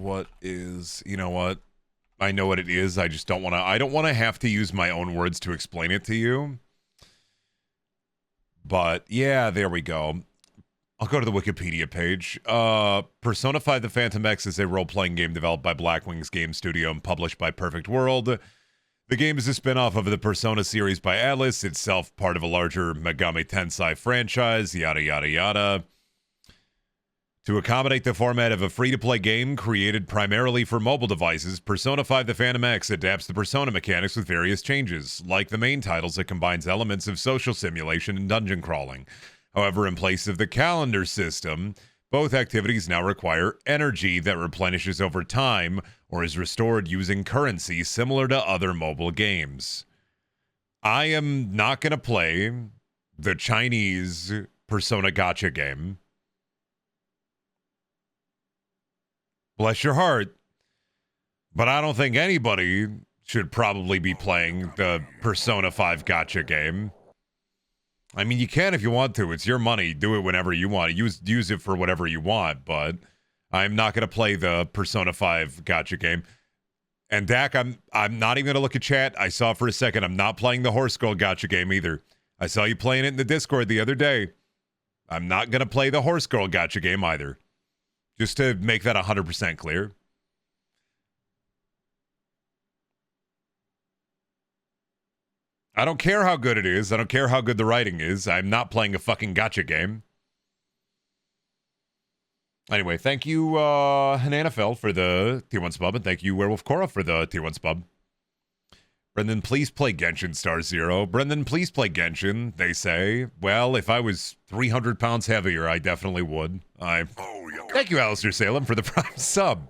what is, you know what? I know what it is. I just don't want to, I don't want to have to use my own words to explain it to you. But yeah, there we go. I'll go to the Wikipedia page. Persona 5 The Phantom X is a role-playing game developed by Blackwings Game Studio and published by Perfect World. The game is a spin-off of the Persona series by Atlas, itself part of a larger Megami Tensei franchise, yada yada yada. To accommodate the format of a free-to-play game created primarily for mobile devices, Persona 5 The Phantom X adapts the Persona mechanics with various changes. Like the main titles, it combines elements of social simulation and dungeon crawling. However, in place of the calendar system, both activities now require energy that replenishes over time or is restored using currency similar to other mobile games. I am not going to play the Chinese Persona Gacha game. Bless your heart. But I don't think anybody should probably be playing the Persona 5 Gacha game. I mean, you can if you want to. It's your money. Do it whenever you want. Use it for whatever you want, but I'm not going to play the Persona 5 Gacha game. And Dak, I'm not even going to look at chat. I saw for a second. I'm not playing the Horse Girl Gacha game either. I saw you playing it in the Discord the other day. I'm not going to play the Horse Girl Gacha game either. Just to make that 100% clear. I don't care how good it is. I don't care how good the writing is. I'm not playing a fucking gacha game. Anyway, thank you, Hananafel, for the tier 1 spub, and thank you, Werewolf Cora, for the tier 1 spub. Brendan, please play Genshin Star Zero. Brendan, please play Genshin, they say. Well, if I was 300 pounds heavier, I definitely would. Thank you, Alistair Salem, for the prime sub.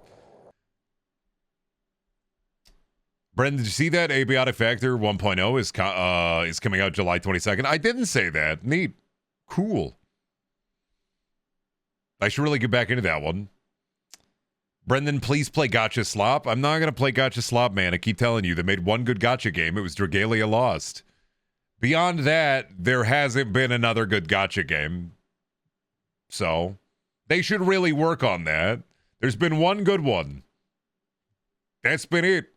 Brendan, did you see that Abiotic Factor 1.0 is coming out July 22nd? I didn't say that. Neat. Cool. I should really get back into that one. Brendan, please play Gacha Slop. I'm not going to play Gacha Slop, man. I keep telling you, they made one good Gacha game. It was Dragalia Lost. Beyond that, there hasn't been another good Gacha game. So, they should really work on that. There's been one good one. That's been it.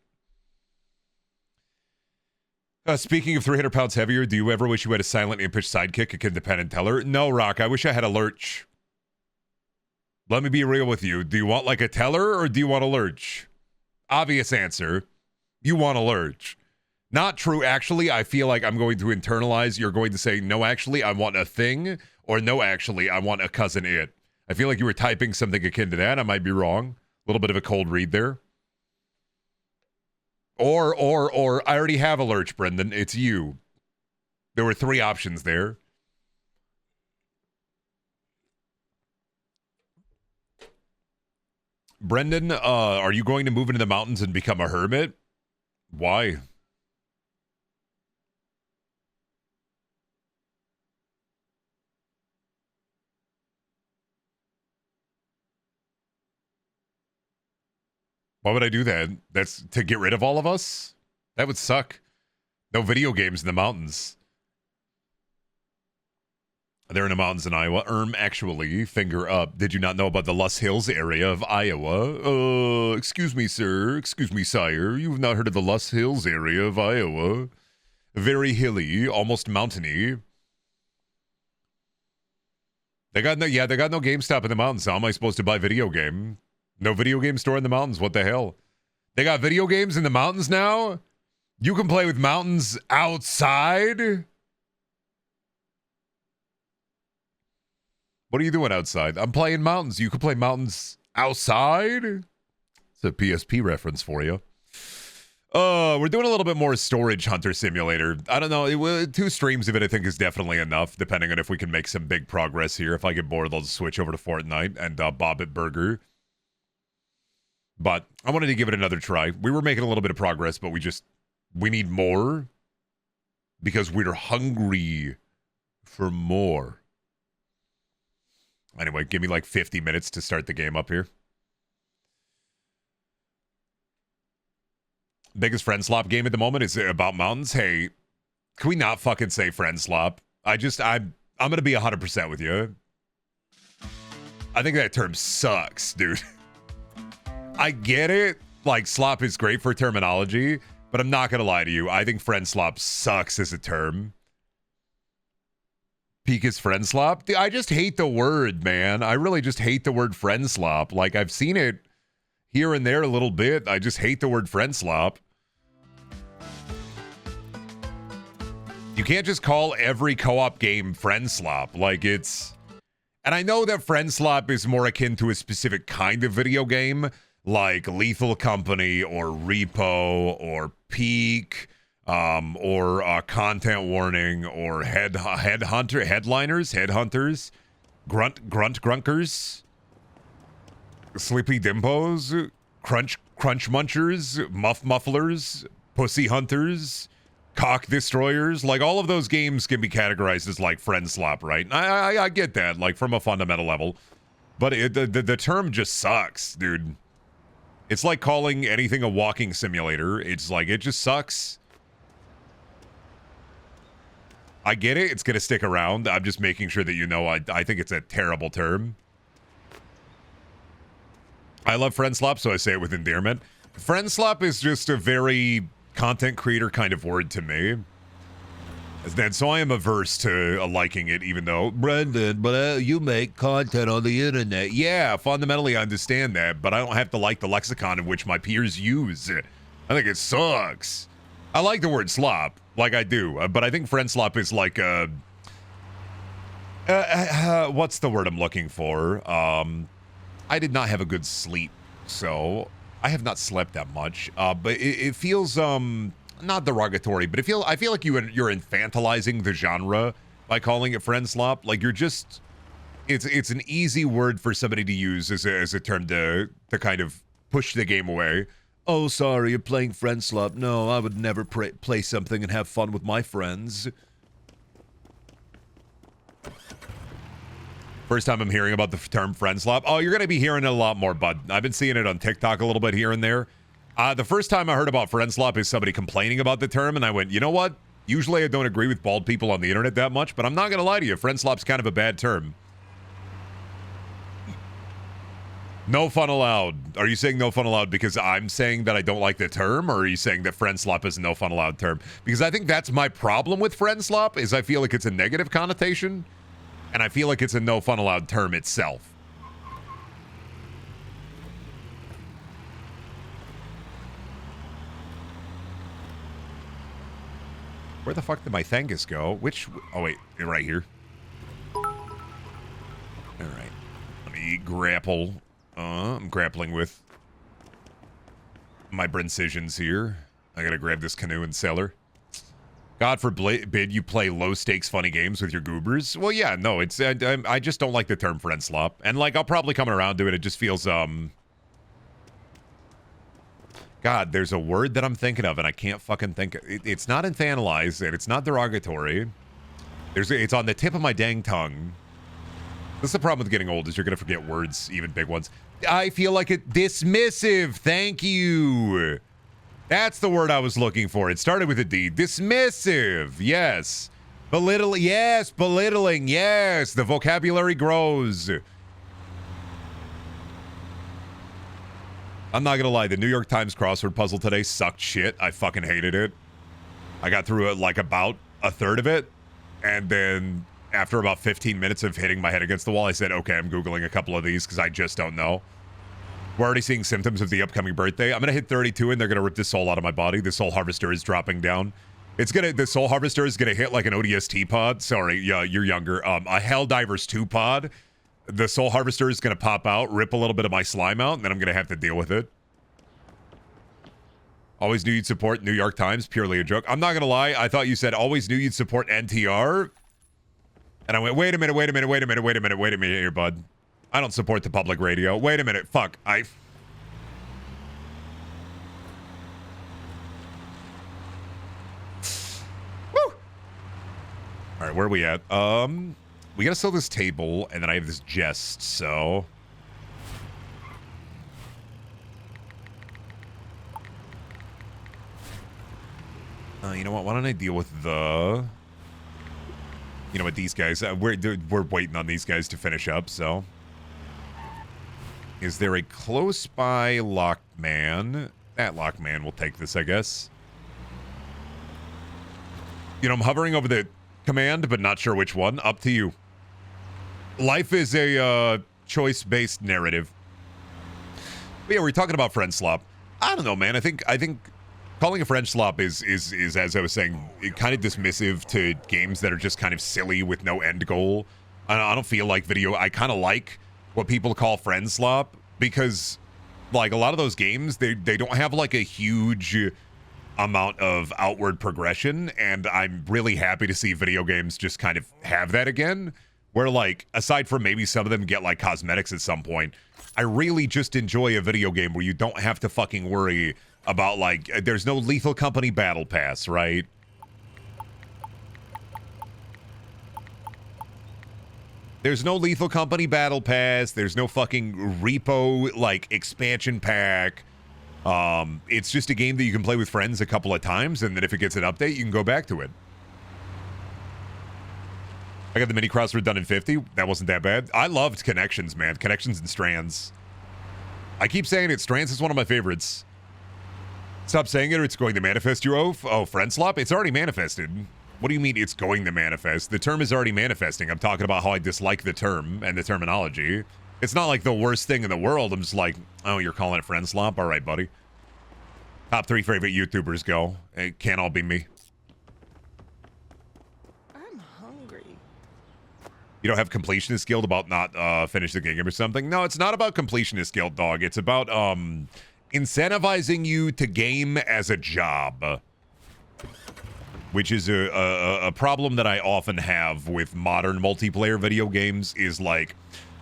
Speaking of 300 pounds heavier, do you ever wish you had a silent impish sidekick akin to Penn and Teller? No, Rock. I wish I had a Lurch. Let me be real with you. Do you want like a Teller or do you want a Lurch? Obvious answer. You want a Lurch. Not true. Actually, I feel like I'm going to internalize. You're going to say, no, actually, I want a thing. Or no, actually, I want a cousin it. I feel like you were typing something akin to that. I might be wrong. A little bit of a cold read there. Or, I already have a Lurch, Brendan. It's you. There were 3 options there. Brendan, are you going to move into the mountains and become a hermit? Why? Why would I do that? That's to get rid of all of us? That would suck. No video games in the mountains. They're in the mountains in Iowa. Actually, finger up. Did you not know about the Lus Hills area of Iowa? Excuse me, sir. Excuse me, sire. You've not heard of the Lus Hills area of Iowa. Very hilly, almost mountainy. They got no GameStop in the mountains. How am I supposed to buy video game? No video game store in the mountains. What the hell? They got video games in the mountains now? You can play with mountains outside? What are you doing outside? I'm playing mountains. You can play mountains outside? It's a PSP reference for you. We're doing a little bit more Storage Hunter Simulator. I don't know. 2 streams of it I think is definitely enough, depending on if we can make some big progress here. If I get bored, I'll just switch over to Fortnite and Bobbit Burger. But I wanted to give it another try. We were making a little bit of progress, but we need more because we're hungry for more. Anyway, give me like 50 minutes to start the game up here. Biggest friend slop game at the moment is about mountains. Hey, can we not fucking say friend slop? I'm going to be 100% with you. I think that term sucks, dude. I get it. Like, slop is great for terminology, but I'm not going to lie to you. I think friend slop sucks as a term. Peak is friend slop. I just hate the word, man. I really just hate the word friend slop. Like, I've seen it here and there a little bit. I just hate the word friend slop. You can't just call every co-op game friend slop. Like, it's... And I know that friend slop is more akin to a specific kind of video game, like Lethal Company or Repo or Peak, or Content Warning or Headhunters, Grunkers, Sleepy Dimpos, Crunch Munchers, Mufflers, Pussy Hunters, Cock Destroyers. Like, all of those games can be categorized as like friend slop, right? I get that, like, from a fundamental level, but the term just sucks, dude. It's like calling anything a walking simulator. It's like, it just sucks. I get it. It's going to stick around. I'm just making sure that you know I think it's a terrible term. I love friend slop, so I say it with endearment. Friend slop is just a very content creator kind of word to me. And so I am averse to liking it, even though, Brendan, but you make content on the internet. Yeah, fundamentally I understand that, but I don't have to like the lexicon in which my peers use it. I think it sucks. I like the word slop, like I do, but I think friend slop is like a... what's the word I'm looking for? I did not have a good sleep, so I have not slept that much, but it feels... not derogatory, but I feel like you're infantilizing the genre by calling it friend slop. Like, you're just, it's an easy word for somebody to use as a term to kind of push the game away. Oh, sorry, you're playing friend slop. No, I would never play something and have fun with my friends. First time I'm hearing about the term friend slop. Oh, you're going to be hearing it a lot more, bud. I've been seeing it on TikTok a little bit here and there. The first time I heard about friend slop is somebody complaining about the term, and I went, you know what? Usually I don't agree with bald people on the internet that much, but I'm not going to lie to you. Friend slop's kind of a bad term. No fun allowed. Are you saying no fun allowed because I'm saying that I don't like the term, or are you saying that friend slop is a no fun allowed term? Because I think that's my problem with friend slop, is I feel like it's a negative connotation, and I feel like it's a no fun allowed term itself. Where the fuck did my Thangus go? Which... Oh, wait. Right here. All right. Let me grapple. I'm grappling with my Brencisions here. I gotta grab this canoe and sailor. God forbid you play low-stakes funny games with your goobers. Well, yeah, no, it's... I just don't like the term friend slop. And, like, I'll probably come around to it. It just feels, God, there's a word that I'm thinking of, and I can't fucking think. It's not infantilized, and it's not derogatory. It's on the tip of my dang tongue. This is the problem with getting old, is you're going to forget words, even big ones. I feel like it... Dismissive. Thank you. That's the word I was looking for. It started with a D. Dismissive. Yes. Belittling. Yes. Belittling. Yes. The vocabulary grows. I'm not gonna lie, the New York Times crossword puzzle today sucked shit. I fucking hated it. I got through it like about a third of it, and then after about 15 minutes of hitting my head against the wall, I said, okay, I'm Googling a couple of these because I just don't know. We're already seeing symptoms of the upcoming birthday. I'm gonna hit 32 and they're gonna rip the soul out of my body. The soul harvester is dropping down. The soul harvester is gonna hit like an ODST pod. Sorry, yeah, you're younger. A Helldivers 2 pod. The soul harvester is going to pop out, rip a little bit of my slime out, and then I'm going to have to deal with it. Always knew you'd support New York Times. Purely a joke. I'm not going to lie. I thought you said always knew you'd support NTR. And I went, wait a minute here, bud. I don't support the public radio. Wait a minute. Fuck. Woo! All right, where are we at? We gotta sell this table, and then I have this jest, so... you know what? Why don't I deal with the... You know what, these guys... we're waiting on these guys to finish up, so... Is there a close by locked man? That locked man will take this, I guess. You know, I'm hovering over the command, but not sure which one. Up to you. Life is a choice-based narrative. But yeah, we're talking about friend slop. I don't know, man. I think calling a friend slop is as I was saying, kind of dismissive to games that are just kind of silly with no end goal. I don't feel like I kind of like what people call friend slop because, like, a lot of those games, they don't have like a huge amount of outward progression, and I'm really happy to see video games just kind of have that again. Where, like, aside from maybe some of them get like cosmetics at some point, I really just enjoy a video game where you don't have to fucking worry about, like, there's no Lethal Company Battle Pass, right? There's no Lethal Company Battle Pass. There's no fucking repo, like, expansion pack. It's just a game that you can play with friends a couple of times, and then if it gets an update, you can go back to it. I got the mini crossword done in 50. That wasn't that bad. I loved Connections, man. Connections and Strands. I keep saying it. Strands is one of my favorites. Stop saying it or it's going to manifest you, Oaf. Oh, friend slop? It's already manifested. What do you mean it's going to manifest? The term is already manifesting. I'm talking about how I dislike the term and the terminology. It's not like the worst thing in the world. I'm just like, oh, you're calling it friend slop? All right, buddy. Top 3 favorite YouTubers go. It can't all be me. I'm hungry. You don't have completionist guilt about not finish the game or something? No, it's not about completionist guilt, dog. It's about incentivizing you to game as a job. Which is a problem that I often have with modern multiplayer video games is like,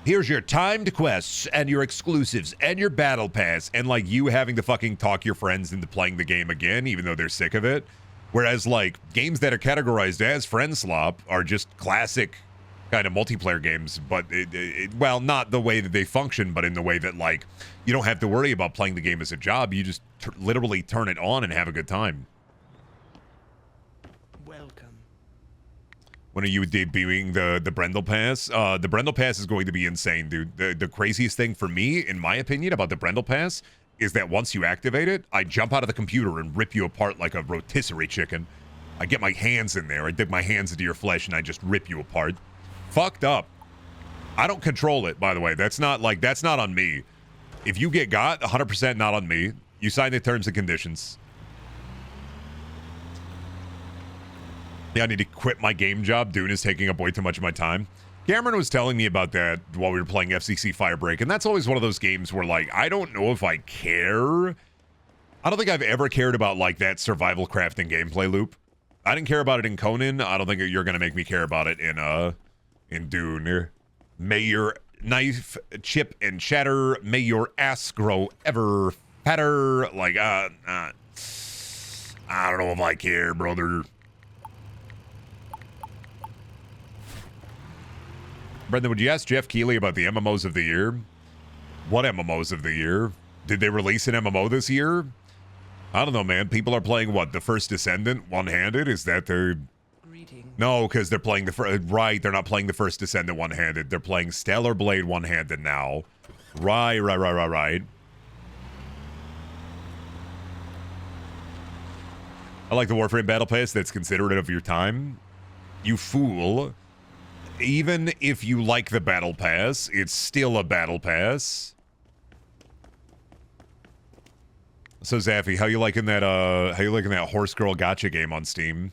here's your timed quests and your exclusives and your battle pass, and like you having to fucking talk your friends into playing the game again, even though they're sick of it. Whereas like games that are categorized as friend slop are just classic kind of multiplayer games, but well, not the way that they function, but in the way that like you don't have to worry about playing the game as a job. You just literally turn it on and have a good time. When are you debuting the Brendel Pass? The Brendel Pass is going to be insane, dude. The craziest thing for me, in my opinion, about the Brendel Pass is that once you activate it, I jump out of the computer and rip you apart like a rotisserie chicken. I get my hands in there. I dip my hands into your flesh and I just rip you apart. Fucked up. I don't control it, by the way. That's not on me. If you get got, 100% not on me. You sign the terms and conditions. Yeah, I need to quit my game job. Dune is taking up way too much of my time. Cameron was telling me about that while we were playing FCC Firebreak, and that's always one of those games where, like, I don't know if I care. I don't think I've ever cared about, like, that survival crafting gameplay loop. I didn't care about it in Conan. I don't think you're going to make me care about it in Dune. May your knife chip and shatter. May your ass grow ever fatter. Like, I don't know if I care, brother. Brendan, would you ask Jeff Keighley about the MMOs of the year? What MMOs of the year? Did they release an MMO this year? I don't know, man. People are playing, what, the First Descendant one-handed? Is that their... No, because they're playing the... Right, they're not playing the First Descendant one-handed. They're playing Stellar Blade one-handed now. Right. I like the Warframe Battle Pass that's considerate of your time. You fool. Even if you like the Battle Pass, it's still a Battle Pass. So Zaffy, how you liking that Horse Girl Gotcha game on Steam?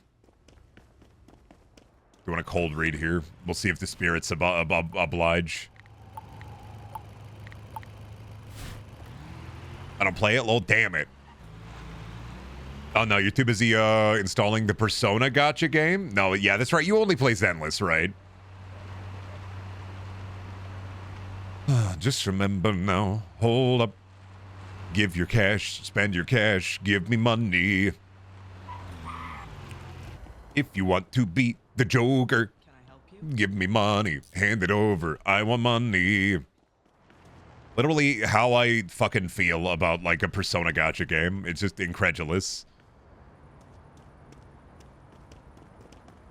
You want a cold read here? We'll see if the spirits oblige. I don't play it, lol. Damn it. Oh no, you're too busy installing the Persona Gotcha game? No, yeah, that's right. You only play Zenless, right? Just remember now, hold up. Give your cash, spend your cash, give me money. If you want to beat the Joker, Can I help you? give me money, hand it over, I want money. Literally how I fucking feel about like a Persona Gotcha game. It's just incredulous.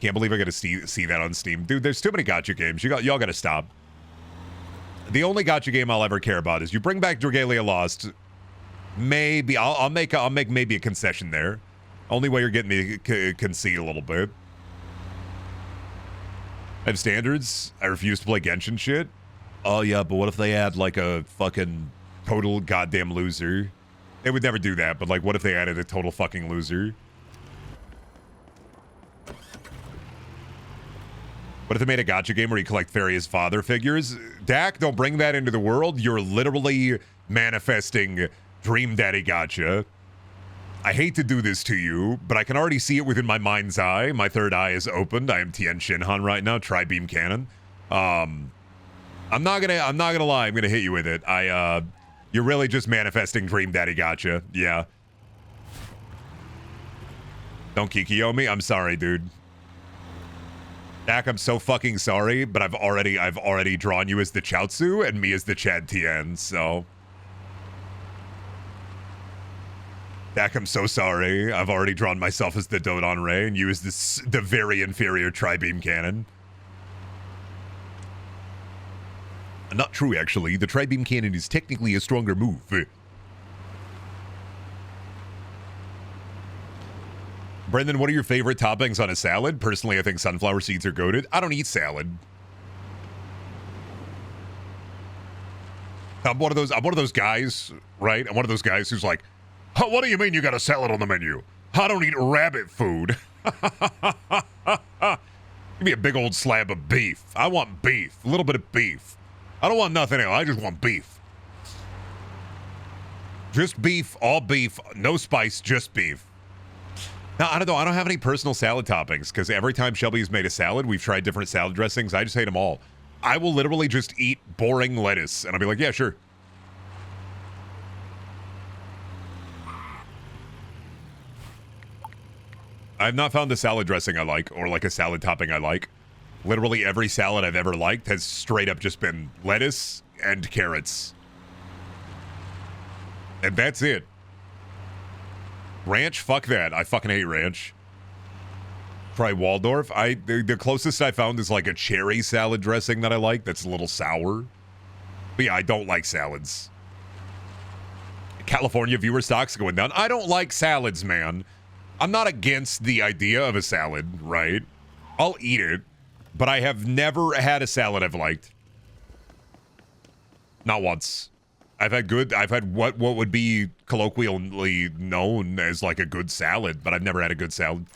Can't believe I gotta see that on Steam. Dude, there's too many Gotcha games. Y'all gotta stop. The only gacha game I'll ever care about is you bring back Dragalia Lost. Maybe I'll make maybe a concession there. Only way you're getting me to concede a little bit. I have standards. I refuse to play Genshin shit. Oh yeah, but what if they add like a fucking total goddamn loser? They would never do that, but like what if they added a total fucking loser? What if they made a gacha game where you collect various father figures? Dak, don't bring that into the world. You're literally manifesting Dream Daddy Gacha. I hate to do this to you, but I can already see it within my mind's eye. My third eye is opened. I am Tien Shinhan right now, Tri-Beam Cannon. I'm not gonna lie, I'm gonna hit you with it. You're really just manifesting Dream Daddy Gacha. Yeah. Don't Kikyo me. I'm sorry, dude. Dak, I'm so fucking sorry, but I've already drawn you as the Chaozu and me as the Chad Tien, so. Dak, I'm so sorry. I've already drawn myself as the Dodon Ray and you as the very inferior Tri-Beam Cannon. Not true, actually. The Tri-Beam Cannon is technically a stronger move. Brendan, what are your favorite toppings on a salad? Personally, I think sunflower seeds are goated. I don't eat salad. I'm one of those guys, right? I'm one of those guys who's like, huh, what do you mean you got a salad on the menu? I don't eat rabbit food. Give me a big old slab of beef. I want beef. A little bit of beef. I don't want nothing else. I just want beef. Just beef, all beef, no spice, just beef. Now, I don't know. I don't have any personal salad toppings because every time Shelby's made a salad, we've tried different salad dressings. I just hate them all. I will literally just eat boring lettuce and I'll be like, yeah, sure. I've not found a salad dressing I like or like a salad topping I like. Literally every salad I've ever liked has straight up just been lettuce and carrots. And that's it. Ranch? Fuck that. I fucking hate ranch. Try Waldorf. The closest I found is like a cherry salad dressing that I like that's a little sour. But yeah, I don't like salads. California viewer stocks going down. I don't like salads, man. I'm not against the idea of a salad, right? I'll eat it, but I have never had a salad I've liked. Not once. I've had what would be colloquially known as like a good salad, but I've never had a good salad.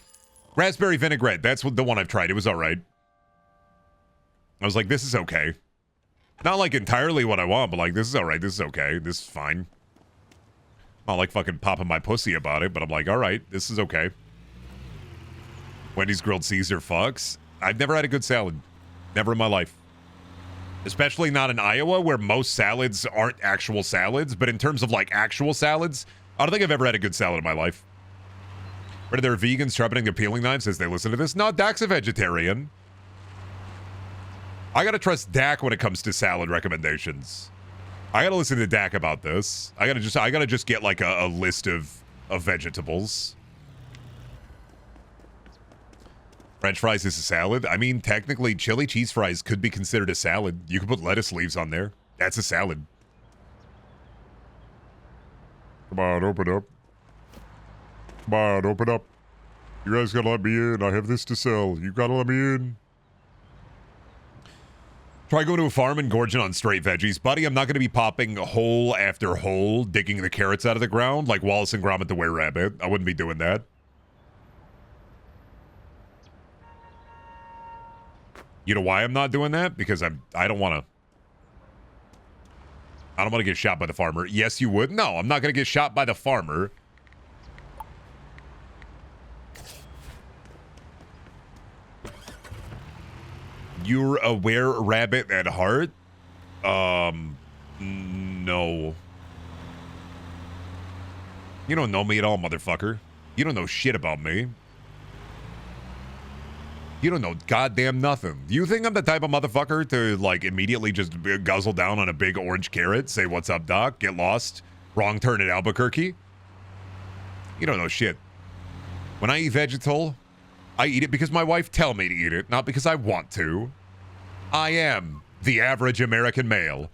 Raspberry vinaigrette, that's the one I've tried. It was all right. I was like, this is okay. Not like entirely what I want, but like, this is all right. This is okay. This is fine. Not like fucking popping my pussy about it, but I'm like, all right, this is okay. Wendy's grilled Caesar fucks. I've never had a good salad. Never in my life. Especially not in Iowa, where most salads aren't actual salads. But in terms of like actual salads, I don't think I've ever had a good salad in my life. Are there vegans sharpening their peeling knives as they listen to this? No, Dak's a vegetarian. I gotta trust Dak when it comes to salad recommendations. I gotta listen to Dak about this. I gotta just get like a list of vegetables. French fries is a salad. I mean, technically, chili cheese fries could be considered a salad. You could put lettuce leaves on there. That's a salad. Come on, open up. Come on, open up. You guys gotta let me in. I have this to sell. You gotta let me in. Try going to a farm and gorging on straight veggies. Buddy, I'm not going to be popping hole after hole, digging the carrots out of the ground like Wallace and Gromit the Were-Rabbit. I wouldn't be doing that. You know why I'm not doing that? Because I don't want to get shot by the farmer. Yes, you would. No, I'm not going to get shot by the farmer. You're a were-rabbit at heart? No. You don't know me at all, motherfucker. You don't know shit about me. You don't know goddamn nothing. You think I'm the type of motherfucker to, like, immediately just guzzle down on a big orange carrot, say, what's up, doc, get lost, wrong turn at Albuquerque? You don't know shit. When I eat vegetal, I eat it because my wife tell me to eat it, not because I want to. I am the average American male.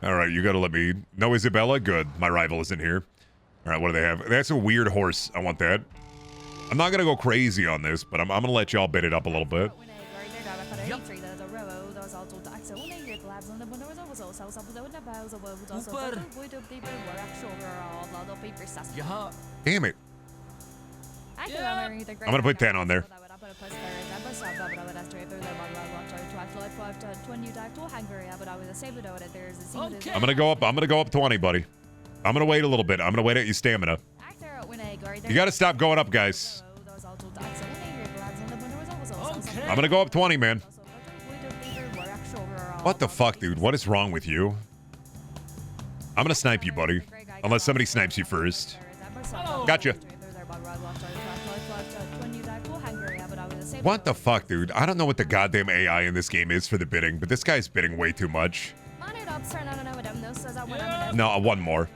All right, you gotta let me. No Isabella? Good. My rival is in here. All right, what do they have? That's a weird horse. I want that. I'm not gonna go crazy on this, but I'm gonna let y'all bid it up a little bit. Damn it. I'm gonna put 10 on there. I'm gonna go up. I'm gonna go up 20, buddy. I'm gonna wait a little bit. I'm gonna wait at your stamina. You gotta stop going up, guys. I'm gonna go up 20, man. What the fuck, dude? What is wrong with you? I'm gonna snipe you, buddy. Unless somebody snipes you first. Gotcha. What the fuck, dude? I don't know what the goddamn AI in this game is for the bidding, but this guy's bidding way too much. No, one more.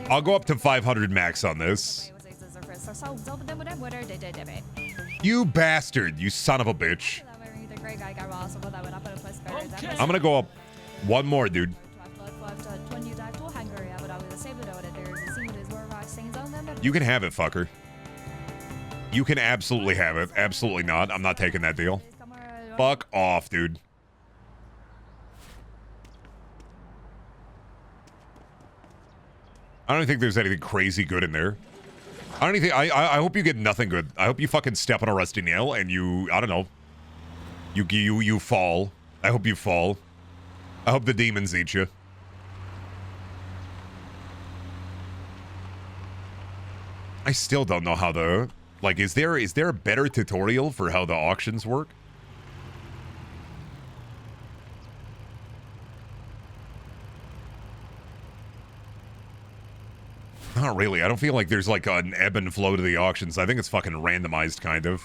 I'll go up to 500 max on this. You bastard, you son of a bitch. I'm gonna go up one more, dude. You can have it, fucker. You can absolutely have it. Absolutely not. I'm not taking that deal. Fuck off, dude. I don't think there's anything crazy good in there. I hope you get nothing good. I hope you fucking step on a rusty nail and you, I don't know. You fall. I hope you fall. I hope the demons eat you. I still don't know how the, like, is there a better tutorial for how the auctions work? Not really. I don't feel like there's like an ebb and flow to the auctions. I think it's fucking randomized, kind of.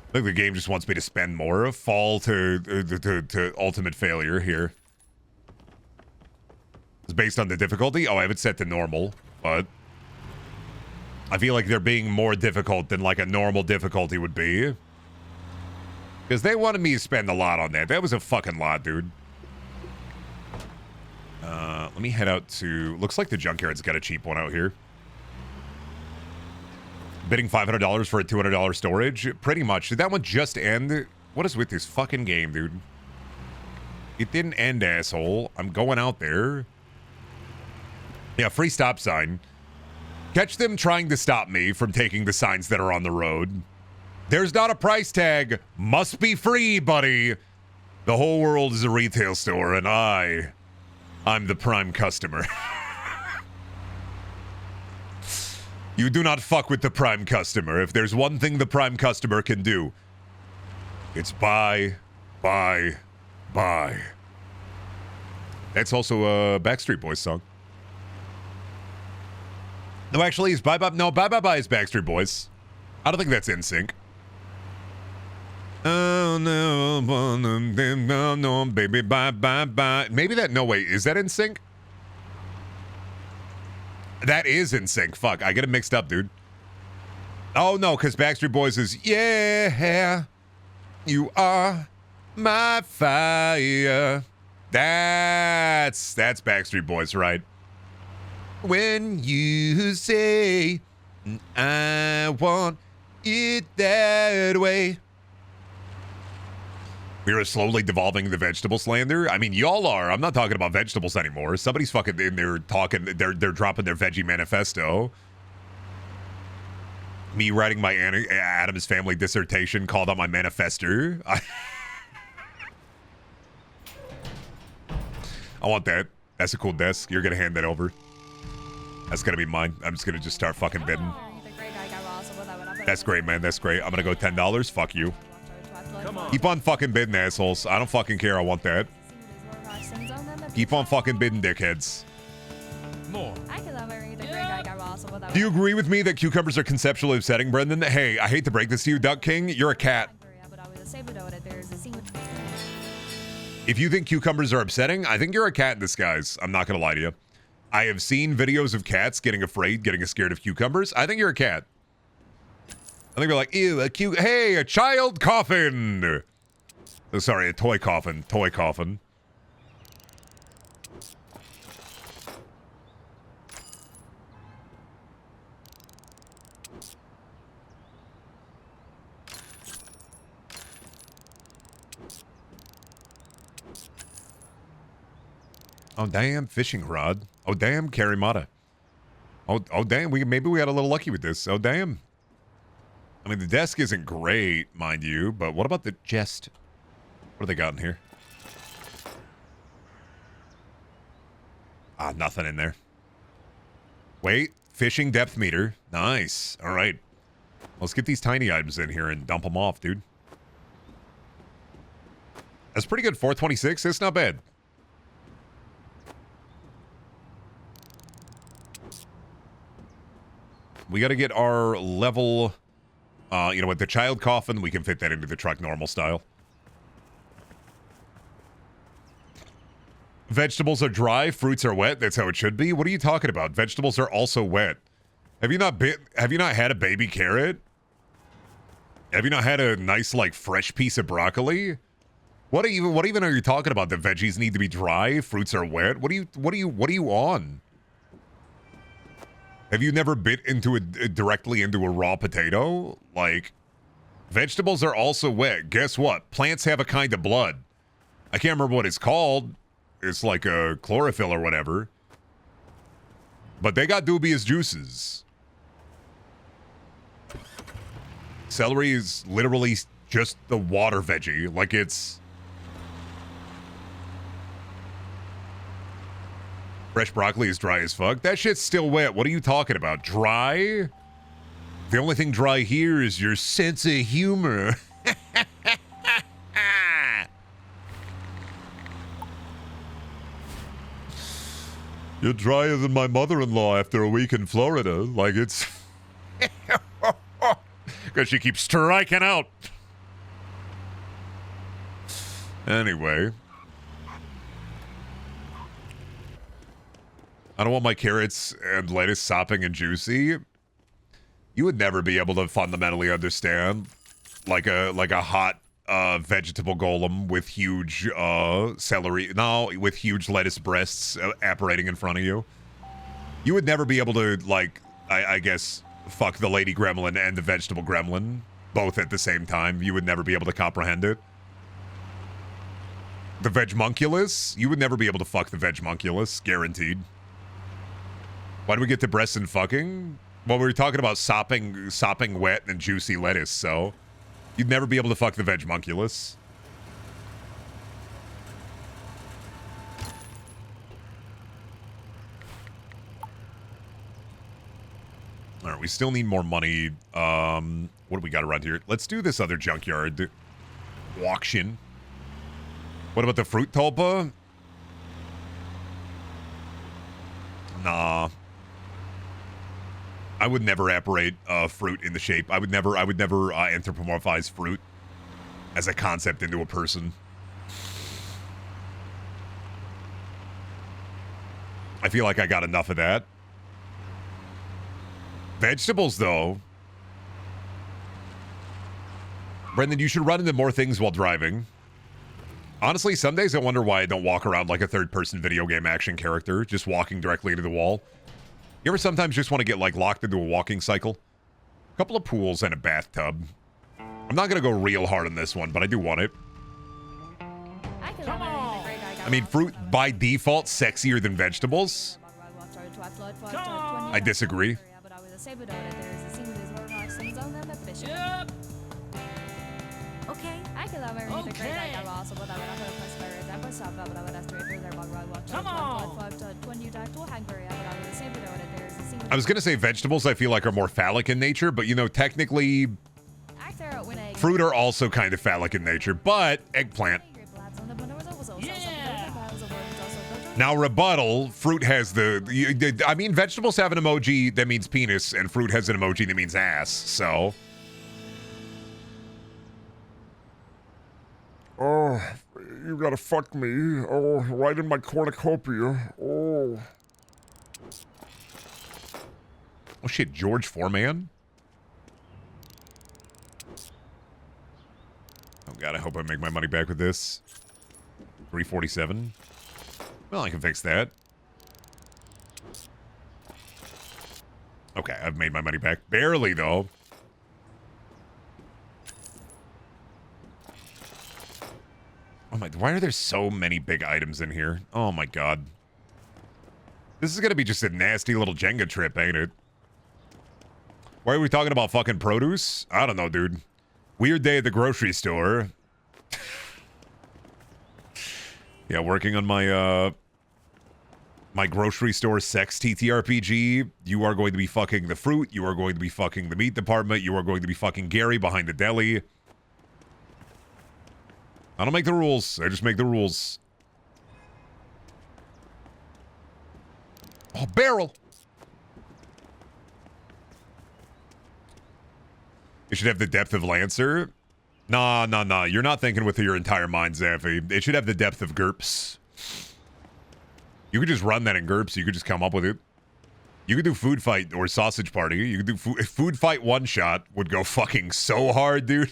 I think the game just wants me to spend more. Fall to ultimate failure here. It's based on the difficulty. Oh, I have it set to normal, but I feel like they're being more difficult than like a normal difficulty would be. Because they wanted me to spend a lot on that. That was a fucking lot, dude. Let me head out to... Looks like the junkyard's got a cheap one out here. Bidding $500 for a $200 storage? Pretty much. Did that one just end? What is with this fucking game, dude? It didn't end, asshole. I'm going out there. Yeah, free stop sign. Catch them trying to stop me from taking the signs that are on the road. There's not a price tag. Must be free, buddy. The whole world is a retail store, and I'm the prime customer. You do not fuck with the prime customer. If there's one thing the prime customer can do, it's buy. That's also a Backstreet Boys song. No, actually, it's Bye Bye. No, Bye is Backstreet Boys. I don't think that's NSYNC. Oh no, baby, bye. Maybe that. No, wait, is that NSYNC? That is NSYNC. Fuck, I get it mixed up, dude. Oh no, because Backstreet Boys is yeah, you are my fire. That's Backstreet Boys, right? When you say I want it that way. We are slowly devolving the vegetable slander. I mean, y'all are. I'm not talking about vegetables anymore. Somebody's fucking in there talking. They're dropping their veggie manifesto. Me writing my Addams Family dissertation called out my manifesto. I want that. That's a cool desk. You're gonna hand that over. That's gonna be mine. I'm just gonna start fucking bidding. That's great, man. That's great. I'm gonna go $10. Fuck you. Keep on fucking bidding, assholes. I don't fucking care. I want that. Keep on fucking bidding, dickheads. More. Do you agree with me that cucumbers are conceptually upsetting, Brendan? Hey, I hate to break this to you, Duck King. You're a cat. If you think cucumbers are upsetting, I think you're a cat in disguise. I'm not gonna lie to you. I have seen videos of cats getting scared of cucumbers. I think you're a cat. I think they're like, ew, hey, a child coffin. Oh, sorry, a toy coffin. Toy coffin. Oh, damn, fishing rod. Oh, damn, Karimata. Oh, damn, maybe we got a little lucky with this. Oh, damn. I mean, the desk isn't great, mind you, but what about the chest? What do they got in here? Ah, nothing in there. Wait, fishing depth meter. Nice. All right. Let's get these tiny items in here and dump them off, dude. That's pretty good. 426. It's not bad. We got to get our level, with the child coffin, we can fit that into the truck normal style. Vegetables are dry, fruits are wet. That's how it should be. What are you talking about? Vegetables are also wet. Have you not had a baby carrot? Have you not had a nice, like, fresh piece of broccoli? What even are you talking about? The veggies need to be dry, fruits are wet. What are you on? Have you never bit into directly into a raw potato? Like, vegetables are also wet. Guess what? Plants have a kind of blood. I can't remember what it's called. It's like a chlorophyll or whatever. But they got dubious juices. Celery is literally just the water veggie. Like, it's... Fresh broccoli is dry as fuck. That shit's still wet. What are you talking about? Dry? The only thing dry here is your sense of humor. You're drier than my mother-in-law after a week in Florida. Like, it's... Because she keeps striking out. Anyway... I don't want my carrots and lettuce sopping and juicy. You would never be able to fundamentally understand like a hot vegetable golem with huge celery. No, with huge lettuce breasts apparating in front of you. You would never be able to, like, I guess, fuck the lady gremlin and the vegetable gremlin both at the same time. You would never be able to comprehend it. The vegmunculus? You would never be able to fuck the vegmunculus, guaranteed. Why do we get to breasts and fucking? Well, we were talking about sopping wet and juicy lettuce, so you'd never be able to fuck the vegmunculus. All right, we still need more money. What do we got around here? Let's do this other junkyard auction. What about the fruit tulpa? Nah. I would never apparate fruit in the shape. I would never anthropomorphize fruit as a concept into a person. I feel like I got enough of that. Vegetables, though. Brendan, you should run into more things while driving. Honestly, some days I wonder why I don't walk around like a third-person video game action character, just walking directly into the wall. You ever sometimes just want to get, like, locked into a walking cycle? A couple of pools and a bathtub. I'm not going to go real hard on this one, but I do want it. I mean, fruit, by default, sexier than vegetables? I disagree. I was going to say vegetables I feel like are more phallic in nature, but, you know, technically, fruit are also kind of phallic in nature, but eggplant. Now, rebuttal, fruit has I mean, vegetables have an emoji that means penis, and fruit has an emoji that means ass, so... Oh, you gotta fuck me. Oh, right in my cornucopia. Oh. Oh, shit, George Foreman? Oh, God, I hope I make my money back with this. 347. Well, I can fix that. Okay, I've made my money back. Barely, though. Oh my, why are there so many big items in here? Oh my god. This is gonna be just a nasty little Jenga trip, ain't it? Why are we talking about fucking produce? I don't know, dude. Weird day at the grocery store. Yeah, working on my, my grocery store sex TTRPG. You are going to be fucking the fruit. You are going to be fucking the meat department. You are going to be fucking Gary behind the deli. I don't make the rules. I just make the rules. Oh, barrel. It should have the depth of Lancer. Nah. You're not thinking with your entire mind, Zaffy. It should have the depth of GURPS. You could just run that in GURPS. You could just come up with it. You could do Food Fight or Sausage Party. You could do Food Fight one shot would go fucking so hard, dude.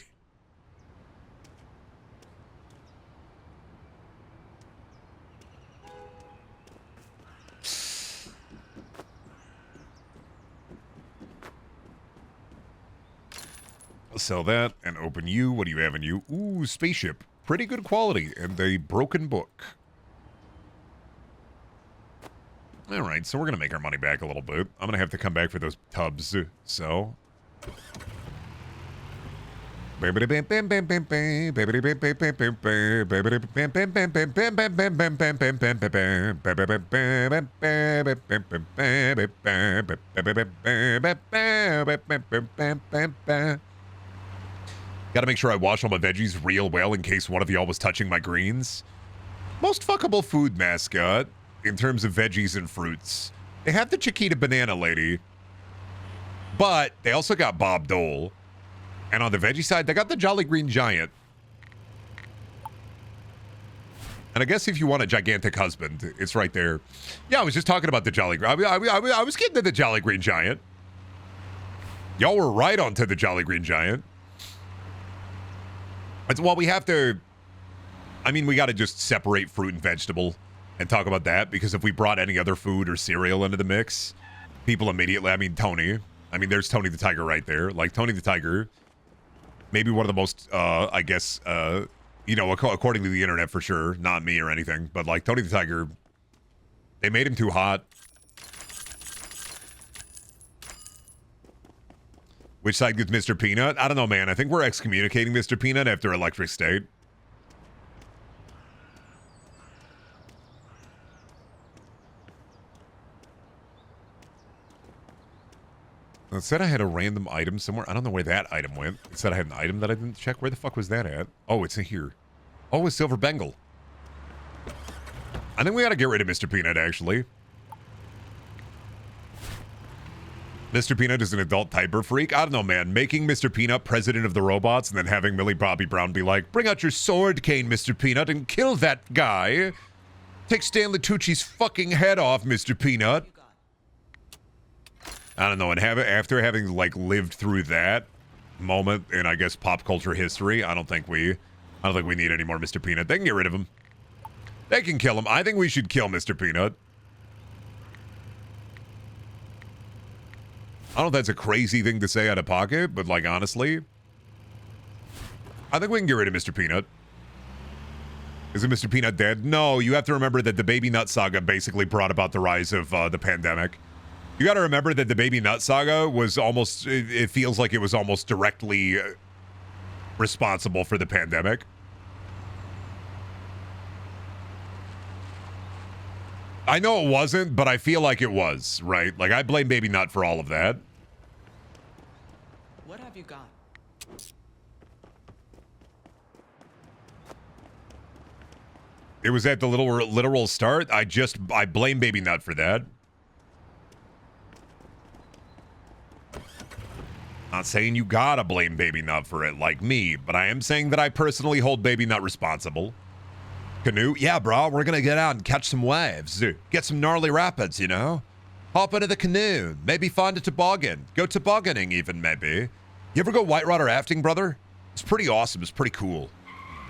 Sell that and open you. What do you have in you? Ooh, spaceship. Pretty good quality. And a broken book. Alright, so we're going to make our money back a little bit. I'm going to have to come back for those tubs. So. Gotta make sure I wash all my veggies real well in case one of y'all was touching my greens. Most fuckable food mascot in terms of veggies and fruits. They have the Chiquita Banana Lady, but they also got Bob Dole. And on the veggie side, they got the Jolly Green Giant. And I guess if you want a gigantic husband, it's right there. Yeah, I was just talking about the Jolly Green. I was getting to the Jolly Green Giant. Y'all were right onto the Jolly Green Giant. Well, we have to... I mean, we got to just separate fruit and vegetable and talk about that, because if we brought any other food or cereal into the mix, people immediately... I mean, Tony. I mean, there's Tony the Tiger right there. Like, Tony the Tiger, maybe one of the most, I guess, you know, according to the internet for sure, not me or anything, but like Tony the Tiger, they made him too hot. Which side gets Mr. Peanut? I don't know, man. I think we're excommunicating Mr. Peanut after Electric State. It said I had a random item somewhere. I don't know where that item went. It said I had an item that I didn't check. Where the fuck was that at? Oh, it's in here. Oh, it's Silver Bengal. I think we gotta get rid of Mr. Peanut, actually. Mr. Peanut is an adult typer freak. I don't know, man. Making Mr. Peanut president of the robots and then having Millie Bobby Brown be like, bring out your sword cane, Mr. Peanut, and kill that guy. Take Stanley Tucci's fucking head off, Mr. Peanut. I don't know, and after having, like, lived through that moment in, I guess, pop culture history, I don't think we need any more Mr. Peanut. They can get rid of him. They can kill him. I think we should kill Mr. Peanut. I don't know if that's a crazy thing to say out of pocket, but, like, honestly, I think we can get rid of Mr. Peanut. Is it Mr. Peanut dead? No, you have to remember that the Baby Nut Saga basically brought about the rise of the pandemic. You got to remember that the Baby Nut Saga was almost, it feels like it was almost directly responsible for the pandemic. I know it wasn't, but I feel like it was, right? Like, I blame Baby Nut for all of that. What have you got? It was at the literal start. I blame Baby Nut for that. Not saying you gotta blame Baby Nut for it like me, but I am saying that I personally hold Baby Nut responsible. Canoe? Yeah, bro, we're gonna get out and catch some waves. Get some gnarly rapids, you know? Hop into the canoe, maybe find a toboggan. Go tobogganing even, maybe. You ever go whitewater rafting, brother? It's pretty awesome, it's pretty cool.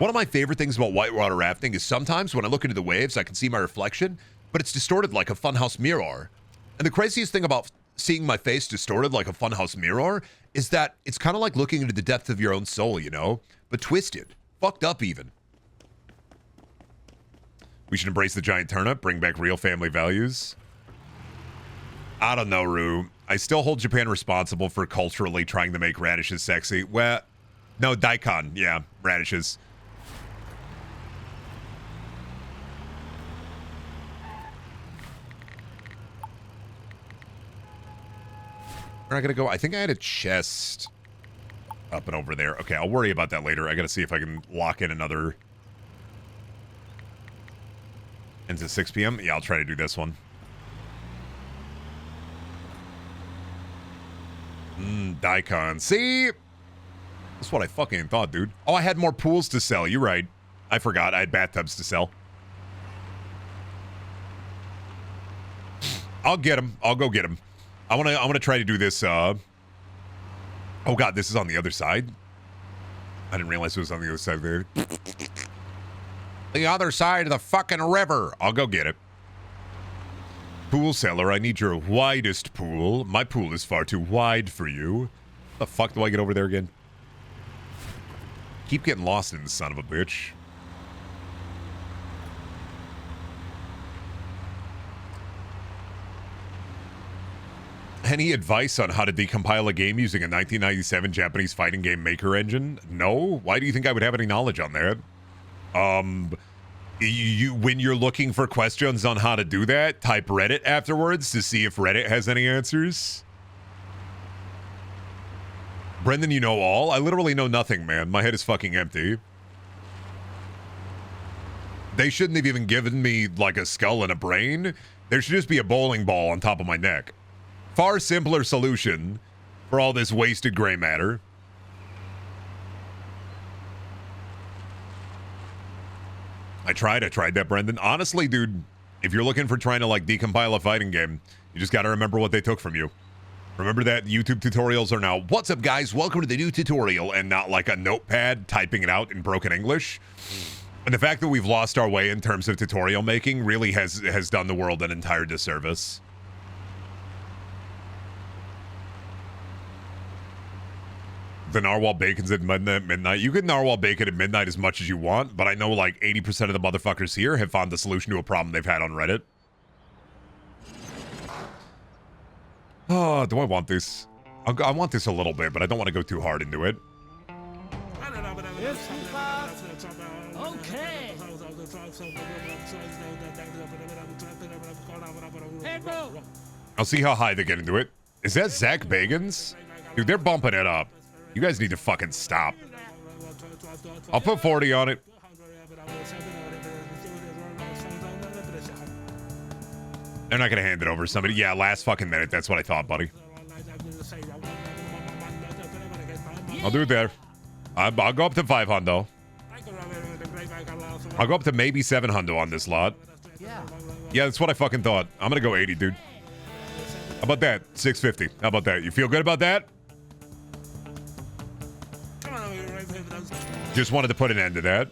One of my favorite things about whitewater rafting is sometimes when I look into the waves, I can see my reflection, but it's distorted like a funhouse mirror. And the craziest thing about seeing my face distorted like a funhouse mirror is that it's kind of like looking into the depth of your own soul, you know? But twisted. Fucked up even. We should embrace the giant turnip, bring back real family values. I don't know, Rue. I still hold Japan responsible for culturally trying to make radishes sexy. Well, no, daikon. Yeah, radishes. We're not gonna go. I think I had a chest up and over there. Okay, I'll worry about that later. I gotta see if I can lock in another. Into 6 p.m. Yeah, I'll try to do this one. Daikon. See? That's what I fucking thought, dude. Oh, I had more pools to sell. You're right. I forgot. I had bathtubs to sell. I'll get them. I'll go get them. I want to try to do this. Oh, God. This is on the other side. I didn't realize it was on the other side there. The other side of the fucking river. I'll go get it. Pool seller, I need your widest pool. My pool is far too wide for you. The fuck do I get over there again? Keep getting lost in the son of a bitch. Any advice on how to decompile a game using a 1997 Japanese fighting game maker engine? No? Why do you think I would have any knowledge on that? When you're looking for questions on how to do that, type Reddit afterwards to see if Reddit has any answers. Brendan, you know all? I literally know nothing, man. My head is fucking empty. They shouldn't have even given me, like, a skull and a brain. There should just be a bowling ball on top of my neck. Far simpler solution for all this wasted gray matter. I tried that, Brendan. Honestly, dude, if you're looking for trying to, like, decompile a fighting game, you just got to remember what they took from you. Remember that YouTube tutorials are now, what's up, guys? Welcome to the new tutorial, and not like a notepad typing it out in broken English. And the fact that we've lost our way in terms of tutorial making really has done the world an entire disservice. The narwhal bacon's at midnight. You can narwhal bacon at midnight as much as you want, but I know like 80% of the motherfuckers here have found the solution to a problem they've had on Reddit. Oh, do I want this? I want this a little bit, but I don't want to go too hard into it. Okay. Hey, bro. I'll see how high they get into it. Is that Zach Bagans? Dude, they're bumping it up. You guys need to fucking stop. I'll put 40 on it. They're not going to hand it over to somebody. Yeah, last fucking minute. That's what I thought, buddy. I'll do it there. I'll go up to 5 hundo. I'll go up to maybe 7 hundo on this lot. Yeah, that's what I fucking thought. I'm going to go 80, dude. How about that? 650. How about that? You feel good about that? Just wanted to put an end to that.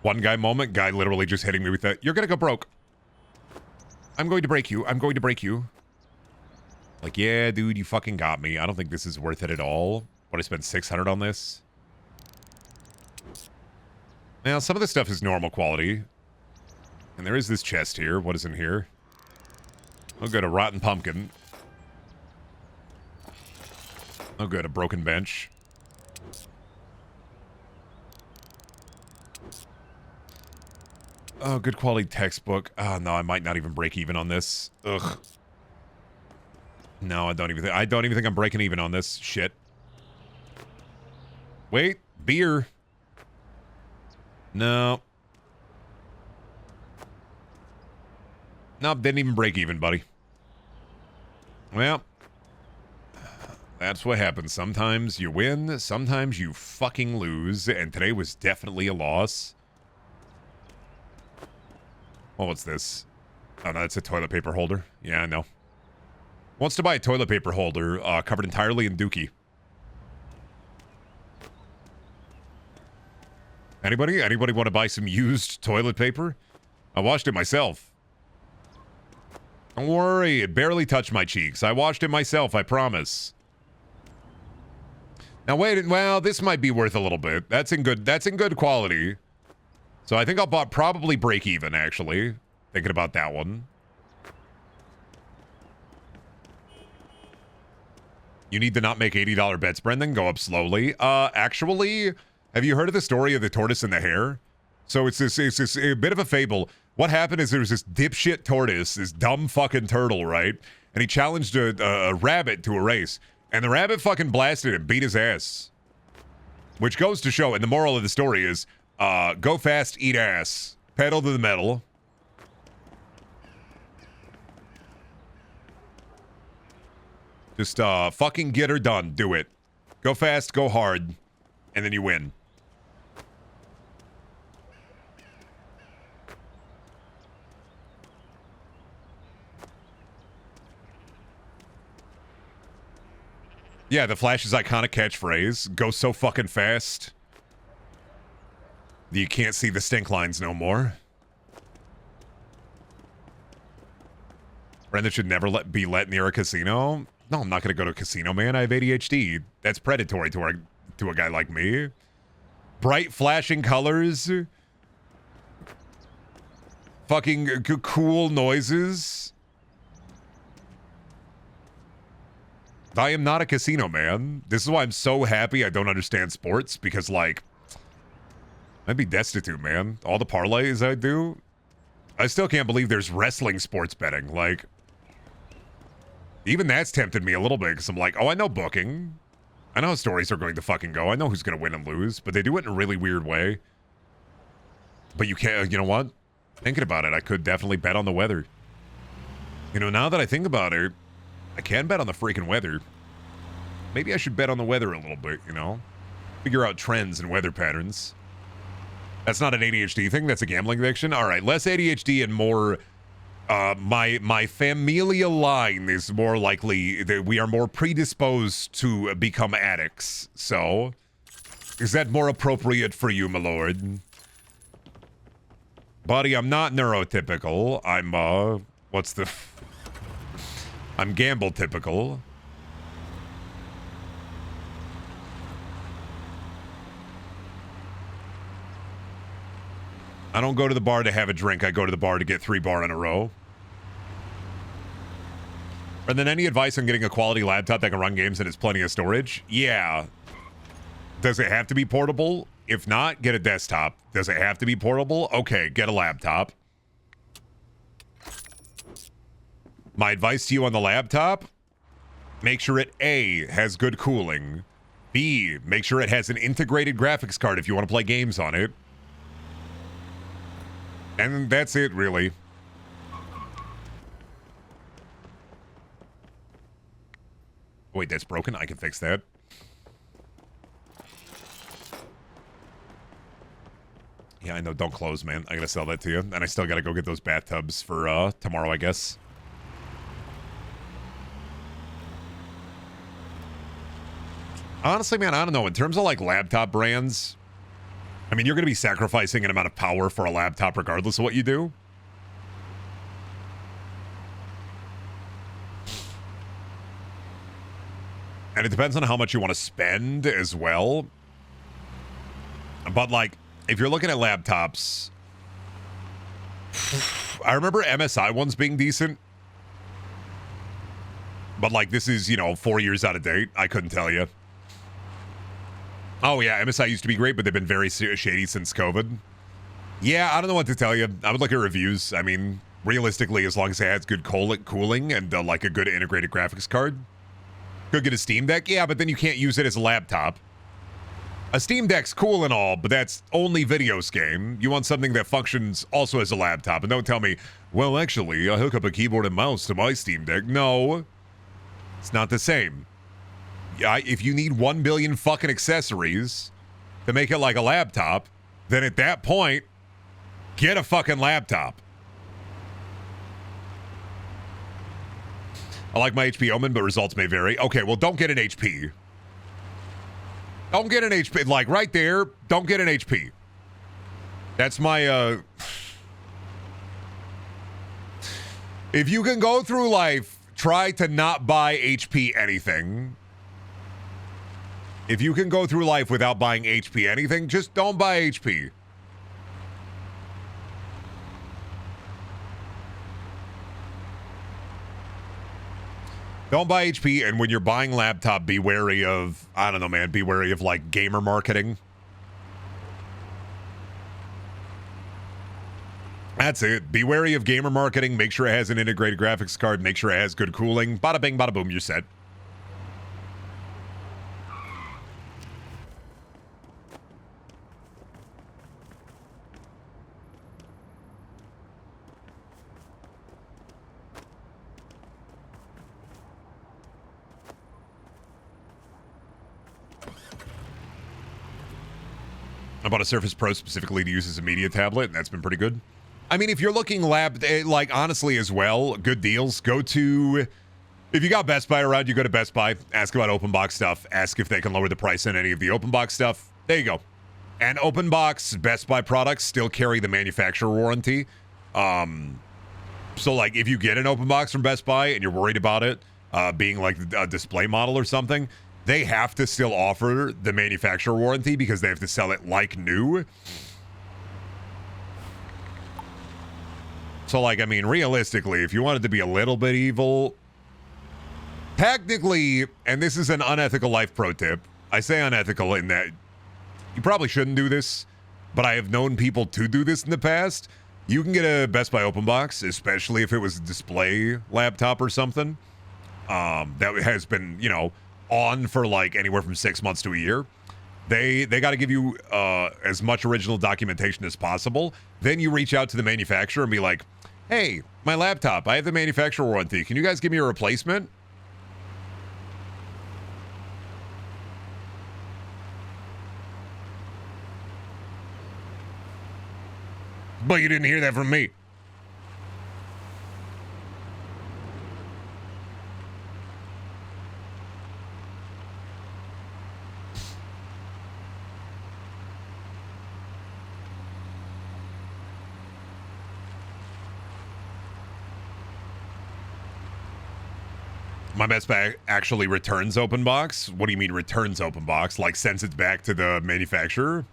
One guy moment. Guy literally just hitting me with that. You're going to go broke. I'm going to break you. I'm going to break you. Like, yeah, dude, you fucking got me. I don't think this is worth it at all. What, I spent 600 on this? Now, some of this stuff is normal quality. And there is this chest here. What is in here? Oh, good. A rotten pumpkin. Oh, good. A broken bench. Oh, good quality textbook. Oh, no, I might not even break even on this. Ugh. No, I don't even think I'm breaking even on this. Shit. Wait. Beer. No. Nope, didn't even break even, buddy. Well, that's what happens. Sometimes you win, sometimes you fucking lose, and today was definitely a loss. Oh, what's this? Oh, no, that's a toilet paper holder. Yeah, I know. Wants to buy a toilet paper holder covered entirely in dookie. Anybody? Anybody want to buy some used toilet paper? I washed it myself. Don't worry, it barely touched my cheeks. I washed it myself, I promise. Now wait, well, this might be worth a little bit. That's in good quality. So I think I'll probably break even, actually. Thinking about that one. You need to not make $80 bets, Brendan. Go up slowly. Actually, have you heard of the story of the tortoise and the hare? So it's this a bit of a fable. What happened is there was this dipshit tortoise, this dumb fucking turtle, right? And he challenged a rabbit to a race. And the rabbit fucking blasted him, beat his ass. Which goes to show, and the moral of the story is, go fast, eat ass. Pedal to the metal. Just fucking get her done. Do it. Go fast, go hard, and then you win. Yeah, the Flash's iconic catchphrase, go so fucking fast that you can't see the stink lines no more. Brenda should never be let near a casino. No, I'm not going to go to a casino, man. I have ADHD. That's predatory to a guy like me. Bright flashing colors. Fucking cool noises. I am not a casino man. This is why I'm so happy I don't understand sports, because, like, I'd be destitute, man. All the parlays I do. I still can't believe there's wrestling sports betting. Like, even that's tempted me a little bit, because I'm like, oh, I know booking. I know how stories are going to fucking go. I know who's going to win and lose, but they do it in a really weird way. But you can't, you know what? Thinking about it, I could definitely bet on the weather. You know, now that I think about it, I can bet on the freaking weather. Maybe I should bet on the weather a little bit, you know? Figure out trends and weather patterns. That's not an ADHD thing, that's a gambling addiction. All right, less ADHD and more, my familial line is more likely that we are more predisposed to become addicts. So, is that more appropriate for you, my lord? Buddy, I'm not neurotypical. I'm, I'm gamble typical. I don't go to the bar to have a drink. I go to the bar to get 3 bar in a row. And then any advice on getting a quality laptop that can run games and has plenty of storage? Yeah. Does it have to be portable? If not, get a desktop. Does it have to be portable? Okay, get a laptop. My advice to you on the laptop, make sure it A, has good cooling. B, make sure it has an integrated graphics card if you want to play games on it. And that's it, really. Wait, that's broken? I can fix that. Yeah, I know, don't close, man. I gotta sell that to you. And I still gotta go get those bathtubs for tomorrow, I guess. Honestly, man, I don't know. In terms of, like, laptop brands, I mean, you're going to be sacrificing an amount of power for a laptop regardless of what you do. And it depends on how much you want to spend as well. But, like, if you're looking at laptops, I remember MSI ones being decent. But, like, this is, you know, 4 years out of date. I couldn't tell you. Oh, yeah, MSI used to be great, but they've been very shady since COVID. Yeah, I don't know what to tell you. I would look at reviews. I mean, realistically, as long as it has good cooling and, like, a good integrated graphics card. Could get a Steam Deck. Yeah, but then you can't use it as a laptop. A Steam Deck's cool and all, but that's only videos game. You want something that functions also as a laptop. And don't tell me, well, actually, I hook up a keyboard and mouse to my Steam Deck. No, it's not the same. If you need 1 billion fucking accessories to make it like a laptop, then at that point, get a fucking laptop. I like my HP Omen, but results may vary. Okay, well, don't get an HP. Don't get an HP. Like, right there, don't get an HP. That's my, if you can go through life, try to not buy HP anything. If you can go through life without buying HP anything, just don't buy HP. Don't buy HP, and when you're buying laptop, be wary of, I don't know, man, be wary of, like, gamer marketing. That's it. Be wary of gamer marketing. Make sure it has an integrated graphics card. Make sure it has good cooling. Bada bing, bada boom, you're set. I bought a Surface Pro specifically to use as a media tablet, and that's been pretty good. I mean, if you're looking like, honestly, as well, good deals, go to, if you got Best Buy around, you go to Best Buy, ask about open box stuff, ask if they can lower the price on any of the open box stuff. There you go. And open box Best Buy products still carry the manufacturer warranty. So, like, if you get an open box from Best Buy and you're worried about it being like a display model or something, they have to still offer the manufacturer warranty because they have to sell it like new. So, like, I mean, realistically, if you wanted to be a little bit evil, technically, and this is an unethical life pro tip, I say unethical in that you probably shouldn't do this, but I have known people to do this in the past. You can get a Best Buy open box, especially if it was a display laptop or something that has been, you know, on for like anywhere from 6 months to a year. They got to give you as much original documentation as possible. Then you reach out to the manufacturer and be like, hey, my laptop, I have the manufacturer warranty. Can you guys give me a replacement? But you didn't hear that from me. My Best Buy actually returns open box. What do you mean returns open box? Like sends it back to the manufacturer?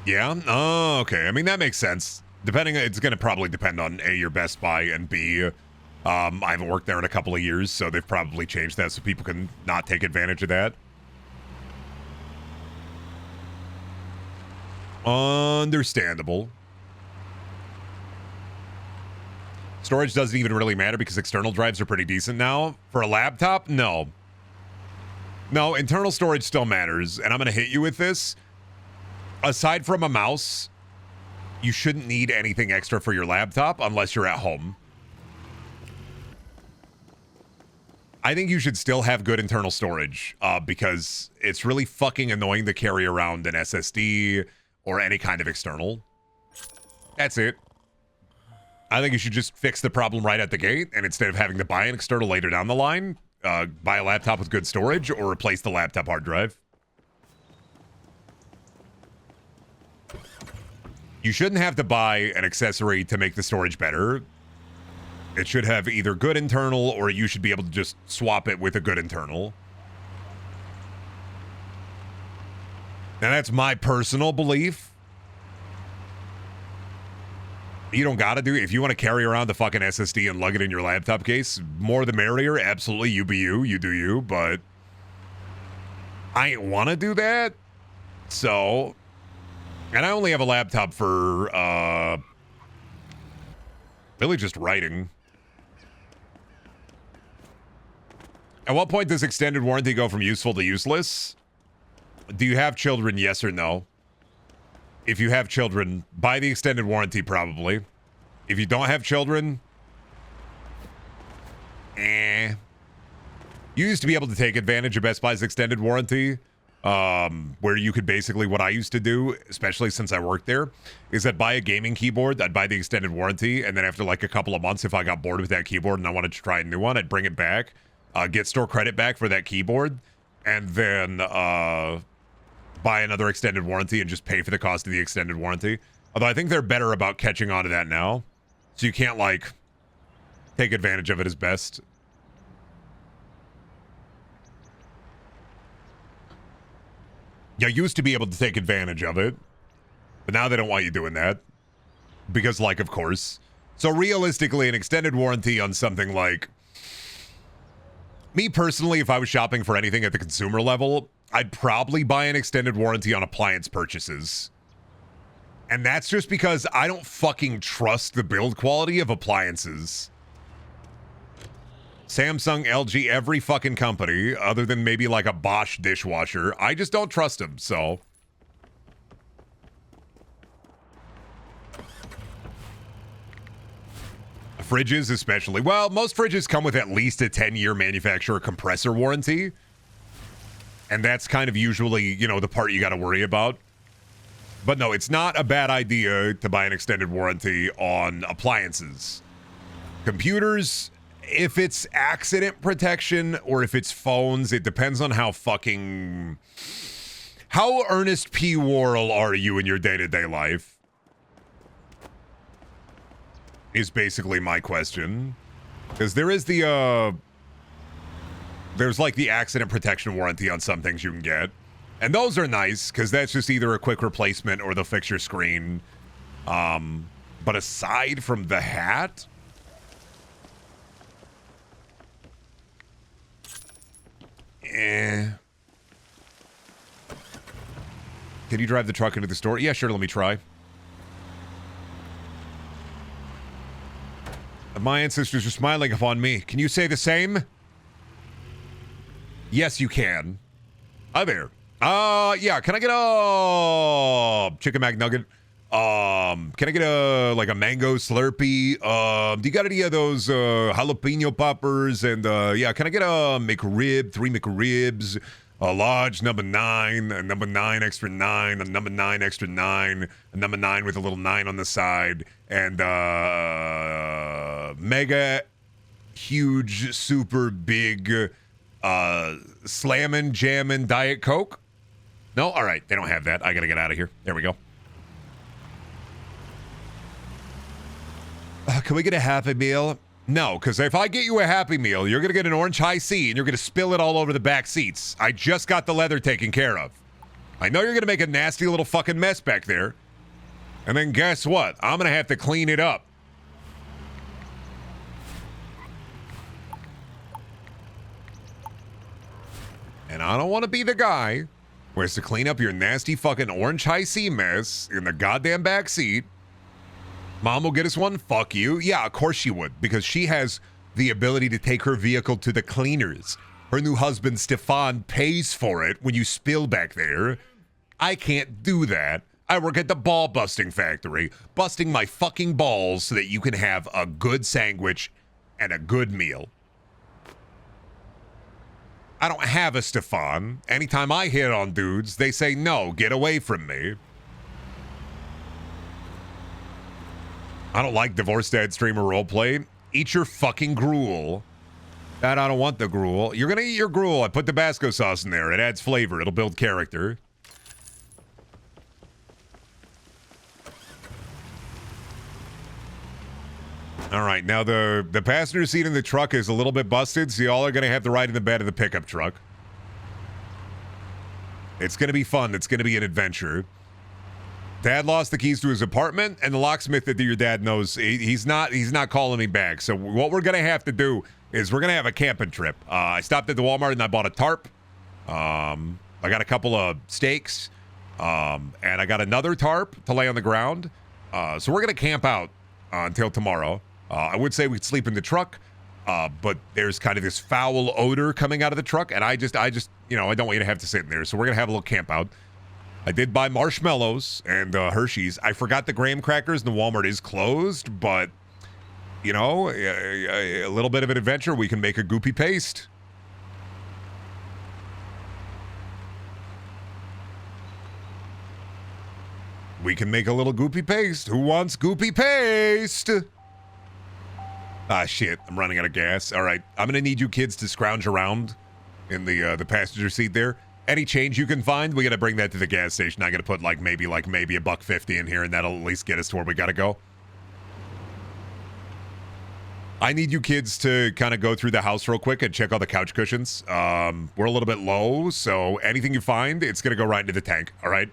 Yeah? Oh, okay. I mean, that makes sense. It's going to probably depend on A, your Best Buy, and B, I haven't worked there in a couple of years, so they've probably changed that so people can not take advantage of that. Understandable. Storage doesn't even really matter because external drives are pretty decent now. For a laptop, no. No, internal storage still matters, and I'm going to hit you with this. Aside from a mouse, you shouldn't need anything extra for your laptop unless you're at home. I think you should still have good internal storage because it's really fucking annoying to carry around an SSD or any kind of external. That's it. I think you should just fix the problem right at the gate, and instead of having to buy an external later down the line, buy a laptop with good storage or replace the laptop hard drive. You shouldn't have to buy an accessory to make the storage better. It should have either good internal or you should be able to just swap it with a good internal. Now, that's my personal belief. You don't got to do it. If you want to carry around the fucking SSD and lug it in your laptop case, more the merrier. Absolutely, you be you. You do you. But I ain't want to do that. So, and I only have a laptop for really just writing. At what point does extended warranty go from useful to useless? Do you have children, yes or no? If you have children, buy the extended warranty probably. If you don't have children, You used to be able to take advantage of Best Buy's extended warranty, where you could basically, what I used to do, especially since I worked there, is I'd buy a gaming keyboard, I'd buy the extended warranty, and then after like a couple of months, if I got bored with that keyboard and I wanted to try a new one, I'd bring it back, get store credit back for that keyboard, and then buy another extended warranty and just pay for the cost of the extended warranty. Although I think they're better about catching on to that now. So you can't, like, take advantage of it as best. You used to be able to take advantage of it, but now they don't want you doing that. Because, like, of course. So realistically, an extended warranty on something like... Me personally, if I was shopping for anything at the consumer level, I'd probably buy an extended warranty on appliance purchases. And that's just because I don't fucking trust the build quality of appliances. Samsung, LG, every fucking company, other than maybe like a Bosch dishwasher, I just don't trust them, so... Fridges especially. Well, most fridges come with at least a 10-year manufacturer compressor warranty. And that's kind of usually, you know, the part you got to worry about. But no, it's not a bad idea to buy an extended warranty on appliances. Computers, if it's accident protection or if it's phones, it depends on how fucking... How Ernest P. Worrell are you in your day-to-day life? Is basically my question. Because there is the, there's like the accident protection warranty on some things you can get. And those are nice, because that's just either a quick replacement or they'll fix your screen. But aside from the hat... Can you drive the truck into the store? Yeah, sure, let me try. My ancestors are smiling upon me. Can you say the same? Yes, you can. Hi there. Yeah, can I get a chicken McNugget? Can I get a mango Slurpee? Do you got any of those jalapeno poppers? And yeah, can I get a McRib, 3 McRibs, a large number 9, a number 9 extra 9, a number 9 extra 9, a number 9 with a little 9 on the side, and mega huge super big slammin' jammin' Diet Coke? No? All right, they don't have that. I gotta get out of here. There we go. Can we get a Happy Meal? No, because if I get you a Happy Meal, you're going to get an orange high C and you're going to spill it all over the back seats. I just got the leather taken care of. I know you're going to make a nasty little fucking mess back there. And then guess what? I'm going to have to clean it up. And I don't want to be the guy who has to clean up your nasty fucking orange high C mess in the goddamn back seat. Mom will get us one? Fuck you. Yeah, of course she would, because she has the ability to take her vehicle to the cleaners. Her new husband, Stefan, pays for it when you spill back there. I can't do that. I work at the ball busting factory, busting my fucking balls so that you can have a good sandwich and a good meal. I don't have a Stefan. Anytime I hit on dudes, they say, no, get away from me. I don't like divorced dad streamer roleplay. Eat your fucking gruel. Dad, I don't want the gruel. You're gonna eat your gruel. I put Tabasco sauce in there. It adds flavor. It'll build character. All right, now the passenger seat in the truck is a little bit busted, so y'all are gonna have to ride in the bed of the pickup truck. It's gonna be fun. It's gonna be an adventure. Dad lost the keys to his apartment, and the locksmith that your dad knows, he's not calling me back. So what we're gonna have to do is we're gonna have a camping trip. I stopped at the Walmart and I bought a tarp. I got a couple of stakes, and I got another tarp to lay on the ground. So we're gonna camp out until tomorrow. I would say we'd sleep in the truck, but there's kind of this foul odor coming out of the truck, and I just, you know, I don't want you to have to sit in there. So we're gonna have a little camp out. I did buy marshmallows and Hershey's. I forgot the graham crackers and the Walmart is closed, but, you know, a little bit of an adventure. We can make a goopy paste. We can make a little goopy paste. Who wants goopy paste? Ah, shit. I'm running out of gas. All right. I'm going to need you kids to scrounge around in the passenger seat there. Any change you can find, we got to bring that to the gas station. I got to put like maybe $1.50 in here, and that'll at least get us to where we got to go. I need you kids to kind of go through the house real quick and check all the couch cushions. We're a little bit low, so anything you find, it's going to go right into the tank, all right?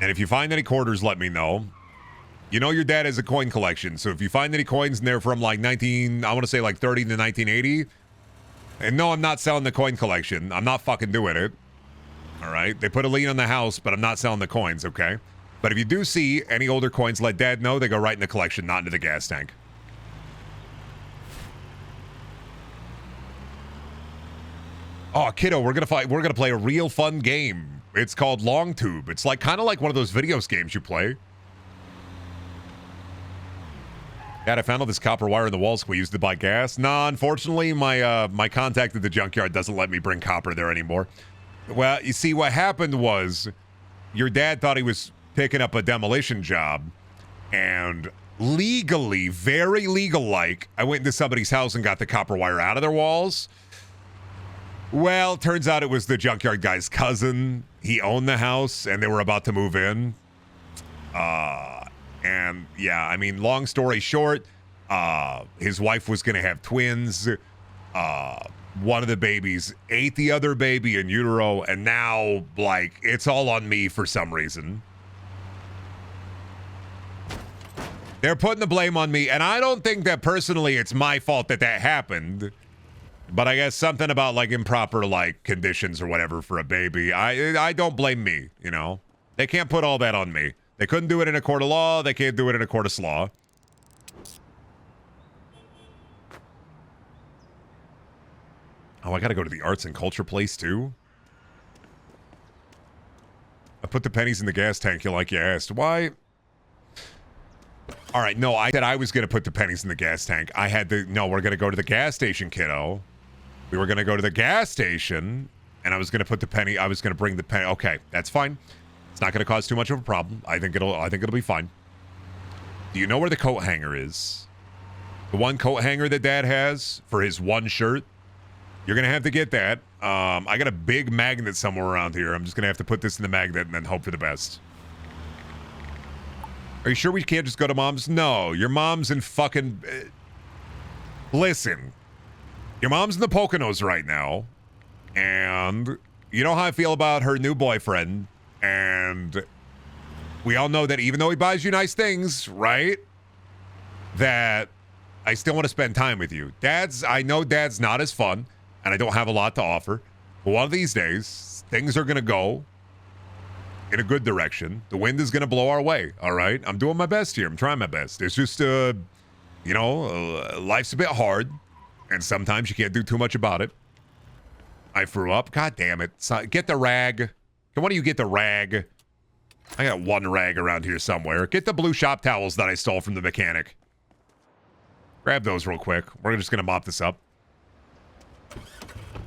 And if you find any quarters, let me know. You know your dad has a coin collection, so if you find any coins in there from like I want to say like 30 to 1980, and no, I'm not selling the coin collection. I'm not fucking doing it. All right? They put a lien on the house, but I'm not selling the coins, okay? But if you do see any older coins, let Dad know. They go right in the collection, not into the gas tank. Oh, kiddo, we're gonna play a real fun game. It's called Long Tube. It's like kind of like one of those video games you play. Dad, I found all this copper wire in the walls. Can we use it to buy gas? Nah, unfortunately, my contact at the junkyard doesn't let me bring copper there anymore. Well, you see, what happened was your dad thought he was picking up a demolition job, and legally, very legal-like, I went into somebody's house and got the copper wire out of their walls. Well, turns out it was the junkyard guy's cousin. He owned the house, and they were about to move in. And yeah, I mean, long story short, his wife was going to have twins. One of the babies ate the other baby in utero, and now, like, it's all on me for some reason. They're putting the blame on me, and I don't think that personally it's my fault that happened. But I guess something about, like, improper, like, conditions or whatever for a baby. I don't blame me, you know? They can't put all that on me. They couldn't do it in a court of law. They can't do it in a court of slaw. Oh, I gotta go to the arts and culture place, too? I put the pennies in the gas tank, you asked. Why? All right, no, I said I was gonna put the pennies in the gas tank. No, we're gonna go to the gas station, kiddo. We were gonna go to the gas station, and I was gonna bring the penny. Okay, that's fine. It's not going to cause too much of a problem. I think it'll be fine. Do you know where the coat hanger is? The one coat hanger that Dad has for his one shirt? You're going to have to get that. I got a big magnet somewhere around here. I'm just going to have to put this in the magnet and then hope for the best. Are you sure we can't just go to Mom's? No, your mom's in fucking... Listen. Your mom's in the Poconos right now. And you know how I feel about her new boyfriend. And we all know that even though he buys you nice things, right? That I still want to spend time with you. I know Dad's not as fun, and I don't have a lot to offer. But one of these days, things are going to go in a good direction. The wind is going to blow our way, all right? I'm doing my best here. I'm trying my best. It's just, life's a bit hard, and sometimes you can't do too much about it. I threw up. God damn it. Get the rag. Can one of you get the rag? I got one rag around here somewhere. Get the blue shop towels that I stole from the mechanic. Grab those real quick. We're just going to mop this up.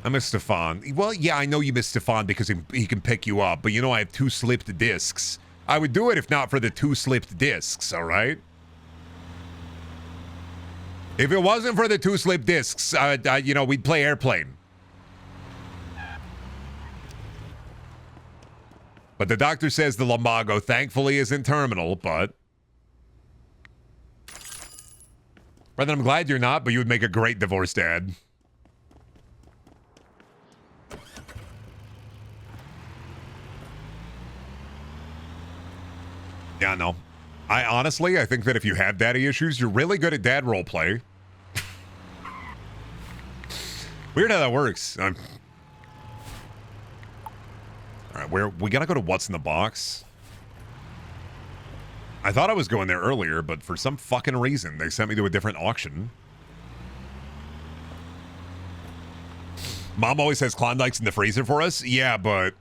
I miss Stefan. Well, yeah, I know you miss Stefan because he can pick you up. But you know I have 2 slipped discs. I would do it if not for the 2 slipped discs, all right? If it wasn't for the 2 slipped discs, we'd play airplane. But the doctor says the lumbago thankfully isn't terminal, but... Brother, I'm glad you're not, but you would make a great divorce dad. Yeah, no. I think that if you have daddy issues, you're really good at dad roleplay. Weird how that works. All right, we gotta go to what's in the box. I thought I was going there earlier, but for some fucking reason, they sent me to a different auction. Mom always has Klondikes in the freezer for us. Yeah, but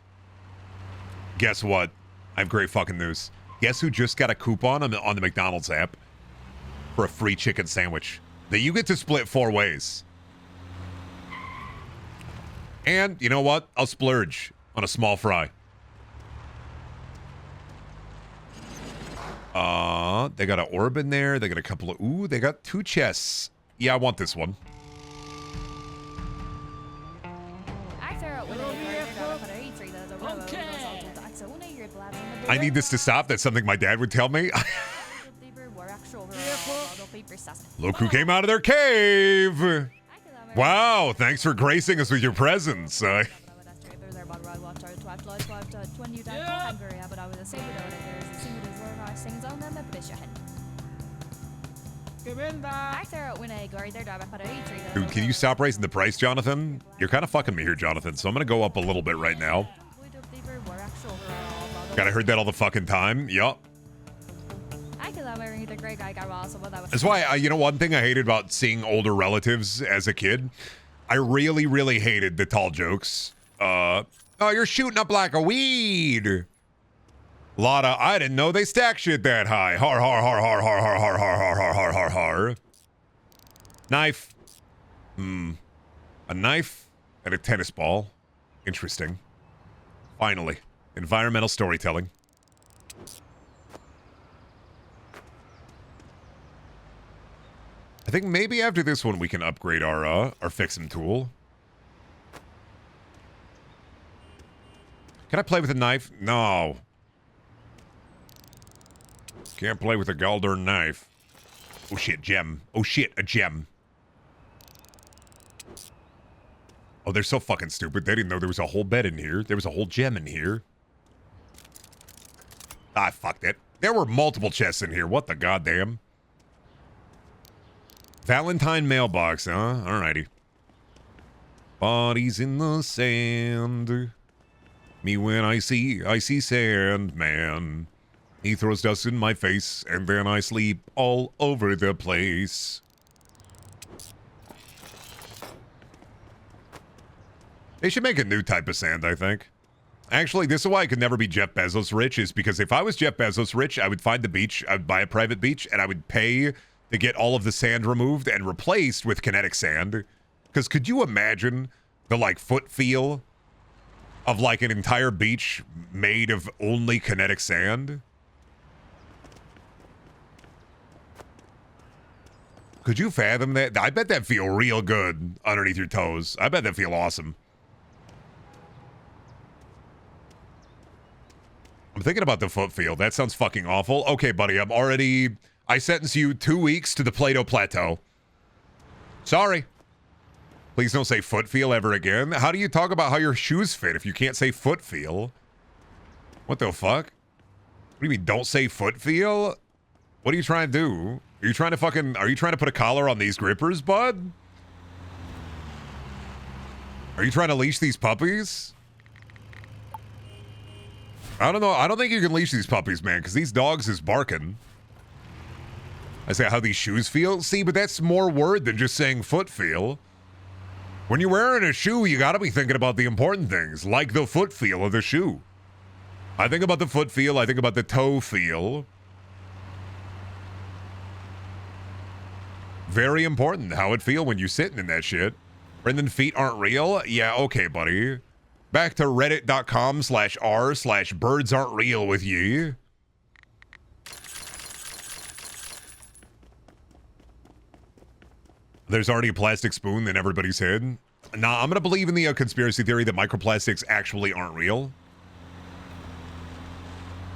guess what? I have great fucking news. Guess who just got a coupon on the McDonald's app for a free chicken sandwich that you get to split 4 ways. And you know what? I'll splurge on a small fry. They got an orb in there. They got a couple of... Ooh, they got 2 chests. Yeah, I want this one. I need this to stop. That's something my dad would tell me. Look who came out of their cave. Wow, thanks for gracing us with your presence. Dude, can you stop raising the price, Jonathan? You're kind of fucking me here, Jonathan, so I'm going to go up a little bit right now. God, I heard that all the fucking time. Yup. That's why, you know, one thing I hated about seeing older relatives as a kid, I really, really hated the tall jokes. Oh, you're shooting up like a weed. Lotta, I didn't know they stack shit that high. Har, har, har, har, har, har, har, har, har, har, har, har, har. Knife. A knife and a tennis ball. Interesting. Finally. Environmental storytelling. I think maybe after this one we can upgrade our fix-em tool. Can I play with a knife? No. Can't play with a goddamn knife. Oh shit, gem. Oh shit, a gem. Oh, they're so fucking stupid. They didn't know there was a whole bed in here. There was a whole gem in here. Ah, fuck that. There were multiple chests in here. What the goddamn? Valentine mailbox, huh? Alrighty. Bodies in the sand. Me when I see sand, man. He throws dust in my face, and then I sleep all over the place. They should make a new type of sand, I think. Actually, this is why I could never be Jeff Bezos rich, is because if I was Jeff Bezos rich, I would find the beach, I would buy a private beach, and I would pay to get all of the sand removed and replaced with kinetic sand. Because could you imagine the, like, foot feel of, like, an entire beach made of only kinetic sand? Could you fathom that? I bet that feel real good underneath your toes. I bet that feel awesome. I'm thinking about the foot feel. That sounds fucking awful. Okay, buddy, I sentence you 2 weeks to the Plato Plateau. Sorry. Please don't say foot feel ever again. How do you talk about how your shoes fit if you can't say foot feel? What the fuck? What do you mean, don't say foot feel? What are you trying to do? Are you trying to put a collar on these grippers, bud? Are you trying to leash these puppies? I don't know. I don't think you can leash these puppies, man, because these dogs is barking. I say how these shoes feel. See, but that's more word than just saying foot feel. When you're wearing a shoe, you got to be thinking about the important things, like the foot feel of the shoe. I think about the foot feel. I think about the toe feel. Very important how it feel when you're sitting in that shit. Brendan, feet aren't real? Yeah, okay, buddy. Back to reddit.com/r/birds aren't real with ye. There's already a plastic spoon in everybody's head. Nah, I'm gonna believe in the conspiracy theory that microplastics actually aren't real.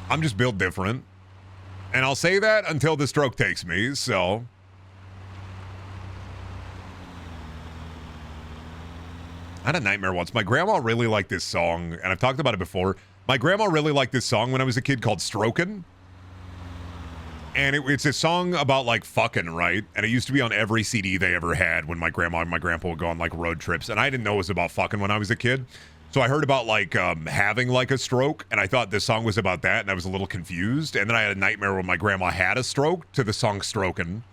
I'm just built different. And I'll say that until the stroke takes me, so... I had a nightmare once. My grandma really liked this song, and I've talked about it before. My grandma really liked this song when I was a kid called Strokin'. And it's a song about, like, fucking, right? And it used to be on every CD they ever had when my grandma and my grandpa would go on, like, road trips. And I didn't know it was about fucking when I was a kid. So I heard about, like, having, like, a stroke, and I thought this song was about that, and I was a little confused. And then I had a nightmare when my grandma had a stroke to the song Strokin'.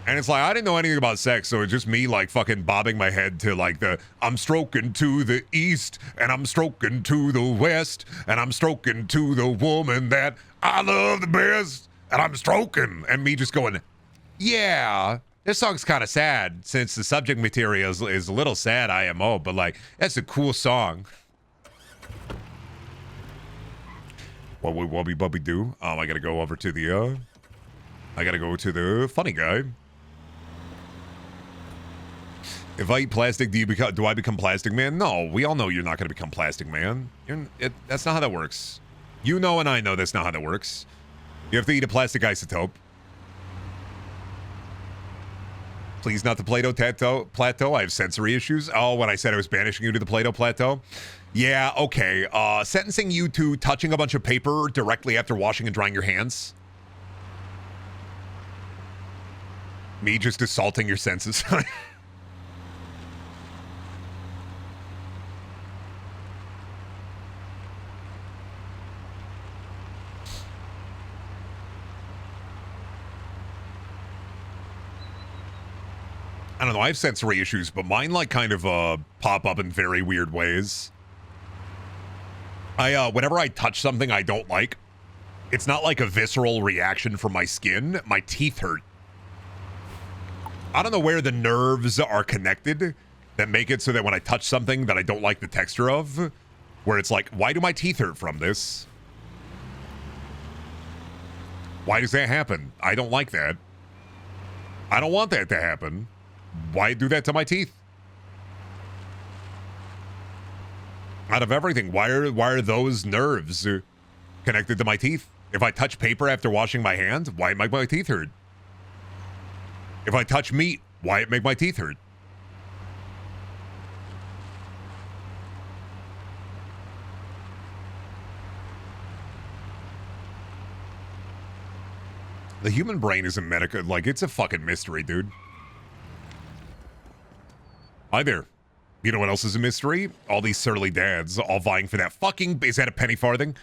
And it's like, I didn't know anything about sex, so it's just me, like, fucking bobbing my head to, like, I'm stroking to the east, and I'm stroking to the west, and I'm stroking to the woman that I love the best, and I'm stroking. And me just going, yeah, this song's kind of sad, since the subject material is a little sad, IMO, but, like, that's a cool song. What we do? I gotta go over to the, I gotta go to the funny guy. If I eat plastic, do I become Plastic Man? No, we all know you're not gonna become Plastic Man. That's not how that works. You know and I know that's not how that works. You have to eat a plastic isotope. Please not the Play-Doh plateau. I have sensory issues. Oh, when I said I was banishing you to the Play-Doh plateau? Yeah, okay. Sentencing you to touching a bunch of paper directly after washing and drying your hands. Me just assaulting your senses. I don't know, I have sensory issues, but mine like kind of pop up in very weird ways. Whenever I touch something I don't like, it's not like a visceral reaction from my skin. My teeth hurt. I don't know where the nerves are connected that make it so that when I touch something that I don't like the texture of, where it's like, why do my teeth hurt from this? Why does that happen? I don't like that. I don't want that to happen. Why do that to my teeth? Out of everything, why are those nerves connected to my teeth? If I touch paper after washing my hands, why it make my teeth hurt? If I touch meat, why it make my teeth hurt? The human brain is a like, it's a fucking mystery, dude. Hi there. You know what else is a mystery? All these surly dads all vying for that fucking... Is that a penny farthing?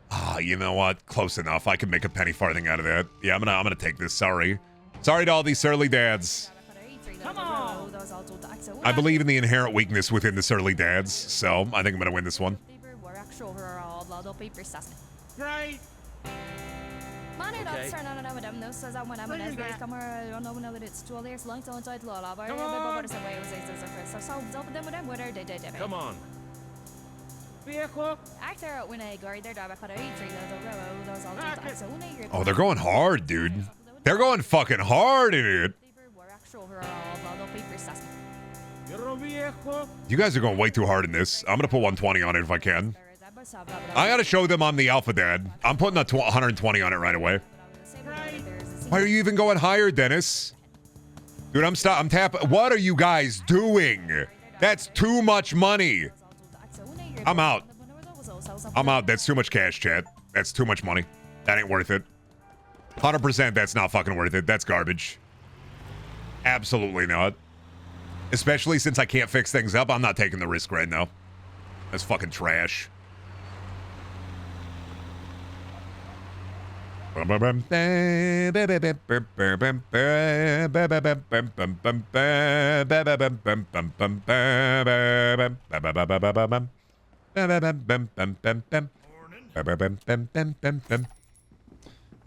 Ah, you know what? Close enough. I can make a penny farthing out of that. Yeah, I'm gonna take this. Sorry. Sorry to all these surly dads. Come on. I believe in the inherent weakness within the surly dads, so I think I'm gonna win this one. Right. Okay. Come on. Vehicle. Oh, they're going hard, dude. They're going fucking hard in it. You guys are going way too hard in this. I'm gonna put 120 on it if I can. I gotta show them I'm the alpha dad. I'm putting a 120 on it right away. Why are you even going higher, Dennis? Dude, I'm tapping. What are you guys doing? That's too much money. I'm out. I'm out. That's too much cash, chat. That's too much money. That ain't worth it. 100% that's not fucking worth it. That's garbage. Absolutely not. Especially since I can't fix things up, I'm not taking the risk right now. That's fucking trash.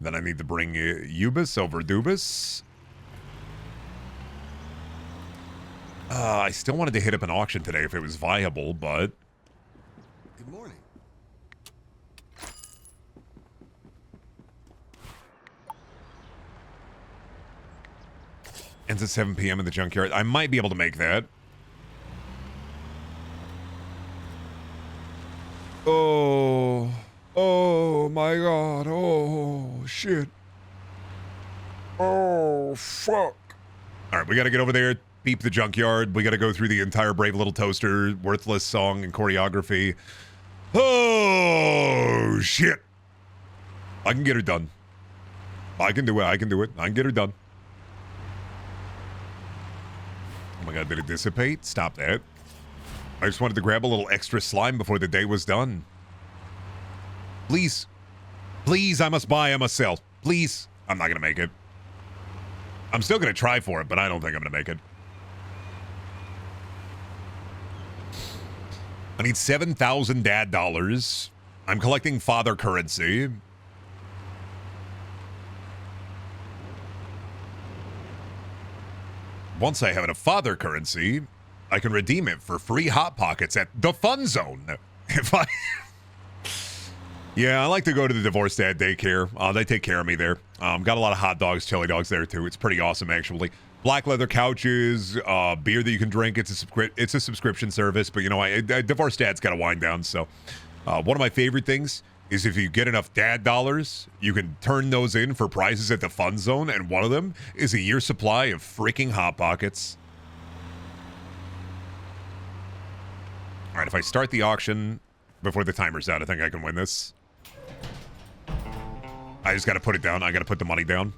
Then I need to bring Ubis over Dubis. I still wanted to hit up an auction today if it was viable, but... Good morning. Ends at 7 p.m. in the junkyard. I might be able to make that. Oh. Oh, my God. Oh, shit. Oh, fuck. All right, we got to get over there, beep the junkyard. We got to go through the entire Brave Little Toaster, worthless song and choreography. Oh, shit. I can get her done. I can do it. I can do it. I can get her done. Oh my God, did it dissipate? Stop that. I just wanted to grab a little extra slime before the day was done. Please. Please, I must buy, I must sell. Please. I'm not going to make it. I'm still going to try for it, but I don't think I'm going to make it. I need 7,000 dad dollars. I'm collecting father currency. Once I have a father currency, I can redeem it for free Hot Pockets at the Fun Zone. If I... Yeah, I like to go to the divorced dad daycare. They take care of me there. Got a lot of hot dogs, chili dogs there too. It's pretty awesome, actually. Black leather couches, beer that you can drink. It's a subscription service, but you know, divorced dad's got to wind down. So, one of my favorite things is if you get enough dad dollars, you can turn those in for prizes at the Fun Zone, and one of them is a year's supply of freaking Hot Pockets. All right, if I start the auction before the timer's out, I think I can win this. I just got to put it down. I got to put the money down.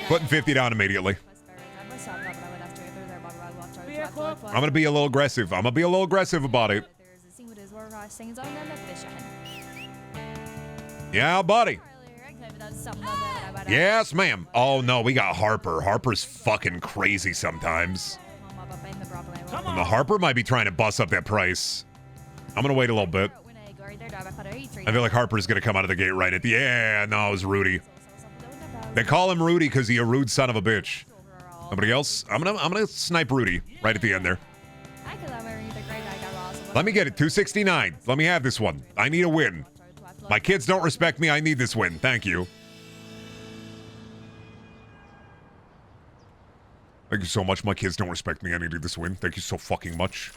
Putting 50 down immediately. I'm going to be a little aggressive. I'm going to be a little aggressive about it. Yeah, buddy. Yes, ma'am. Oh, no, we got Harper. Harper's fucking crazy sometimes. And the Harper might be trying to bust up that price. I'm going to wait a little bit. I feel like Harper's going to come out of the gate right at the... Yeah, no, it was Rudy. They call him Rudy because he's a rude son of a bitch. Somebody else? I'm gonna snipe Rudy right at the end there. Let me get it. 269. Let me have this one. I need a win. My kids don't respect me. I need this win. Thank you. Thank you so much. My kids don't respect me. I needed this win. Thank you so fucking much.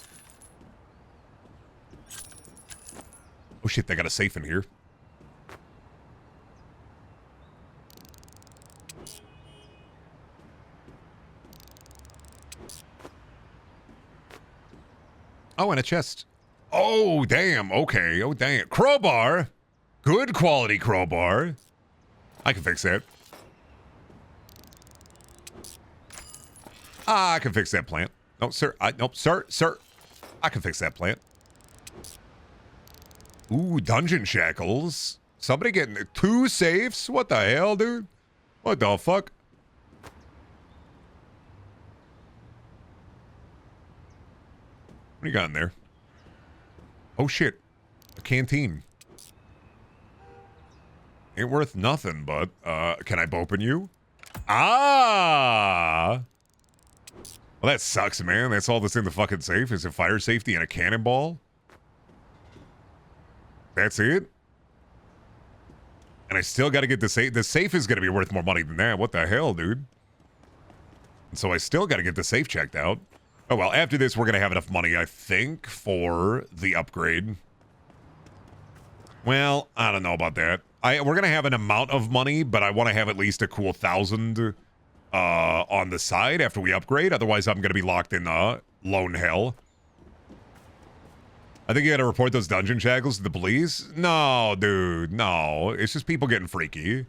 Oh shit, they got a safe in here. Oh, and a chest. Oh, damn. Okay. Oh, damn. Crowbar. Good quality crowbar. I can fix that. I can fix that plant. No, sir. Nope, sir. I can fix that plant. Ooh, dungeon shackles. Somebody getting 2 safes? What the hell, dude? What the fuck? What do you got in there? Oh, shit. A canteen. Ain't worth nothing, but, can I open you? Ah! Well, that sucks, man. That's all that's in the fucking safe is a fire safety and a cannonball. That's it? And I still got to get the safe. The safe is going to be worth more money than that. What the hell, dude? And so I still got to get the safe checked out. Oh, well, after this, we're going to have enough money, I think, for the upgrade. Well, I don't know about that. We're going to have an amount of money, but I want to have at least a cool 1,000 on the side after we upgrade. Otherwise, I'm going to be locked in lone hell. I think you got to report those dungeon shackles to the police. No, dude, no. It's just people getting freaky.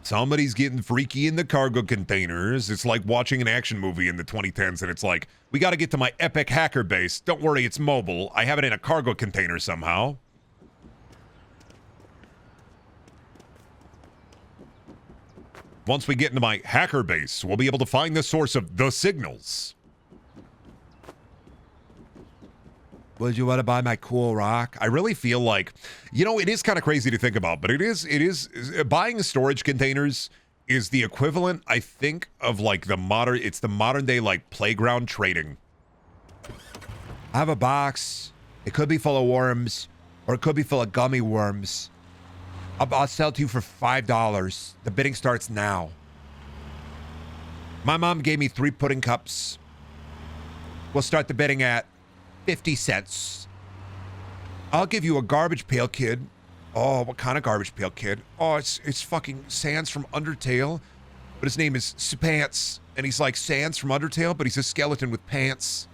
Somebody's getting freaky in the cargo containers. It's like watching an action movie in the 2010s, and it's like, we got to get to my epic hacker base. Don't worry, it's mobile. I have it in a cargo container somehow. Once we get into my hacker base, we'll be able to find the source of the signals. Would you want to buy my cool rock? I really feel like, you know, it is kind of crazy to think about, but it is buying storage containers is the equivalent, I think, of like the modern day like playground trading. I have a box. It could be full of worms, or it could be full of gummy worms. I'll sell it to you for $5. The bidding starts now. My mom gave me 3 pudding cups. We'll start the bidding at 50 cents. I'll give you a garbage pail kid. Oh, what kind of garbage pail kid? Oh, it's fucking Sans from Undertale, but his name is Spants, and he's like Sans from Undertale, but he's a skeleton with pants.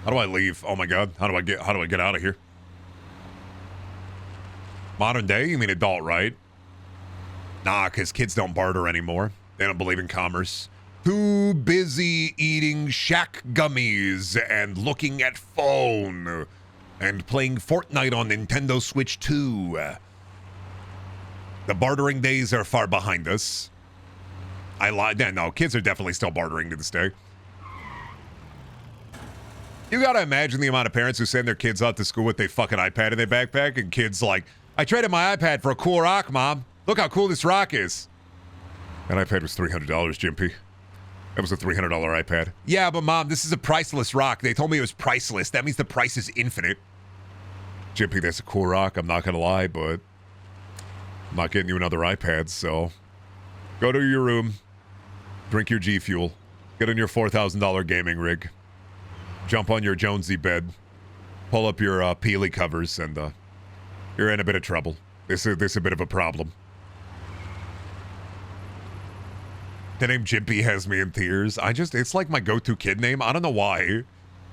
How do I leave? Oh my god, how do I get out of here? Modern day? You mean adult, right? Nah, because kids don't barter anymore. They don't believe in commerce. Too busy eating shack gummies and looking at phone and playing Fortnite on Nintendo Switch 2. The bartering days are far behind us. I lied. No, kids are definitely still bartering to this day. You gotta imagine the amount of parents who send their kids out to school with their fucking iPad in their backpack, and kids like, I traded my iPad for a cool rock, Mom. Look how cool this rock is. That iPad was $300, Jimpy. That was a $300 iPad. Yeah, but Mom, this is a priceless rock. They told me it was priceless. That means the price is infinite. Jimpy, that's a cool rock. I'm not going to lie, but I'm not getting you another iPad, so go to your room, drink your G Fuel, get on your $4,000 gaming rig, jump on your Jonesy bed, pull up your Peely covers, and you're in a bit of trouble. This is a bit of a problem. The name Jimpy has me in tears. It's like my go-to kid name. I don't know why.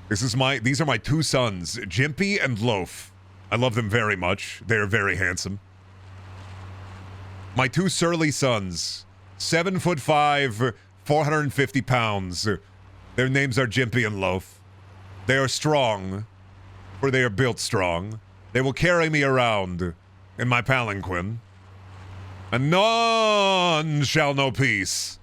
These are my two sons, Jimpy and Loaf. I love them very much. They're very handsome. My two surly sons, 7'5", 450 pounds. Their names are Jimpy and Loaf. They are strong, for they are built strong. They will carry me around in my palanquin, and none shall know peace.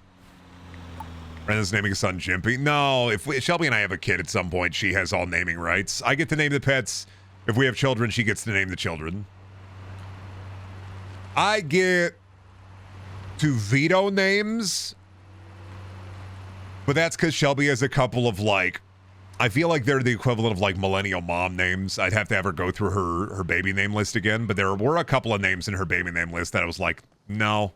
Brendan's naming his son Jimpy. No, if Shelby and I have a kid at some point, she has all naming rights. I get to name the pets. If we have children, she gets to name the children. I get to veto names, but that's because Shelby has a couple of, like, I feel like they're the equivalent of, like, millennial mom names. I'd have to have her go through her baby name list again, but there were a couple of names in her baby name list that I was like, no.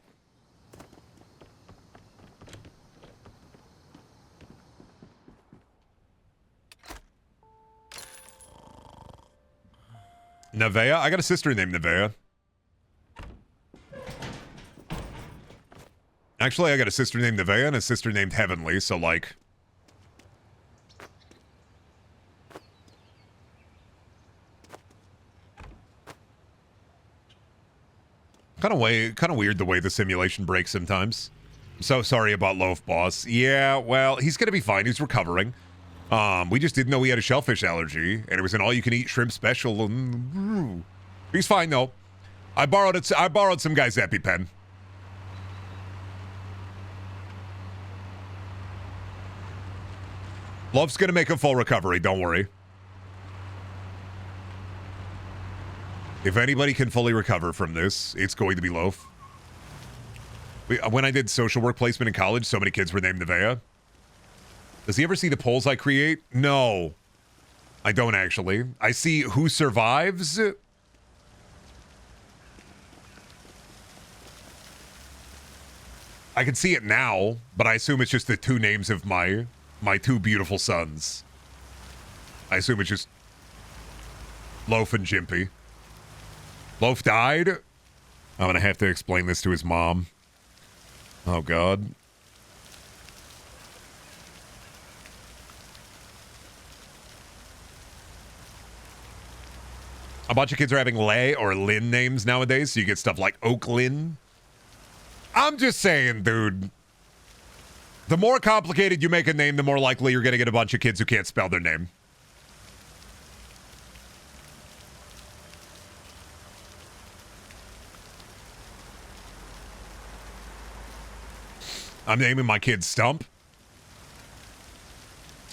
Nevea? I got a sister named Nevea. Actually, I got a sister named Nevea and a sister named Heavenly, so, like, kind of weird the way the simulation breaks sometimes. I'm so sorry about Loaf, boss. Yeah, well, he's gonna be fine. He's recovering. We just didn't know he had a shellfish allergy, and it was an all-you-can-eat shrimp special. And he's fine though. I borrowed some guy's EpiPen. Love's gonna make a full recovery. Don't worry. If anybody can fully recover from this, it's going to be Loaf. When I did social work placement in college, so many kids were named Nevea. Does he ever see the polls I create? No. I don't actually. I see who survives. I can see it now, but I assume it's just the two names of my two beautiful sons. I assume it's just Loaf and Jimpy. Loaf died? I'm gonna have to explain this to his mom. Oh, God. A bunch of kids are having Lay or Lynn names nowadays, so you get stuff like Oaklyn. I'm just saying, dude. The more complicated you make a name, the more likely you're going to get a bunch of kids who can't spell their name. I'm naming my kid Stump.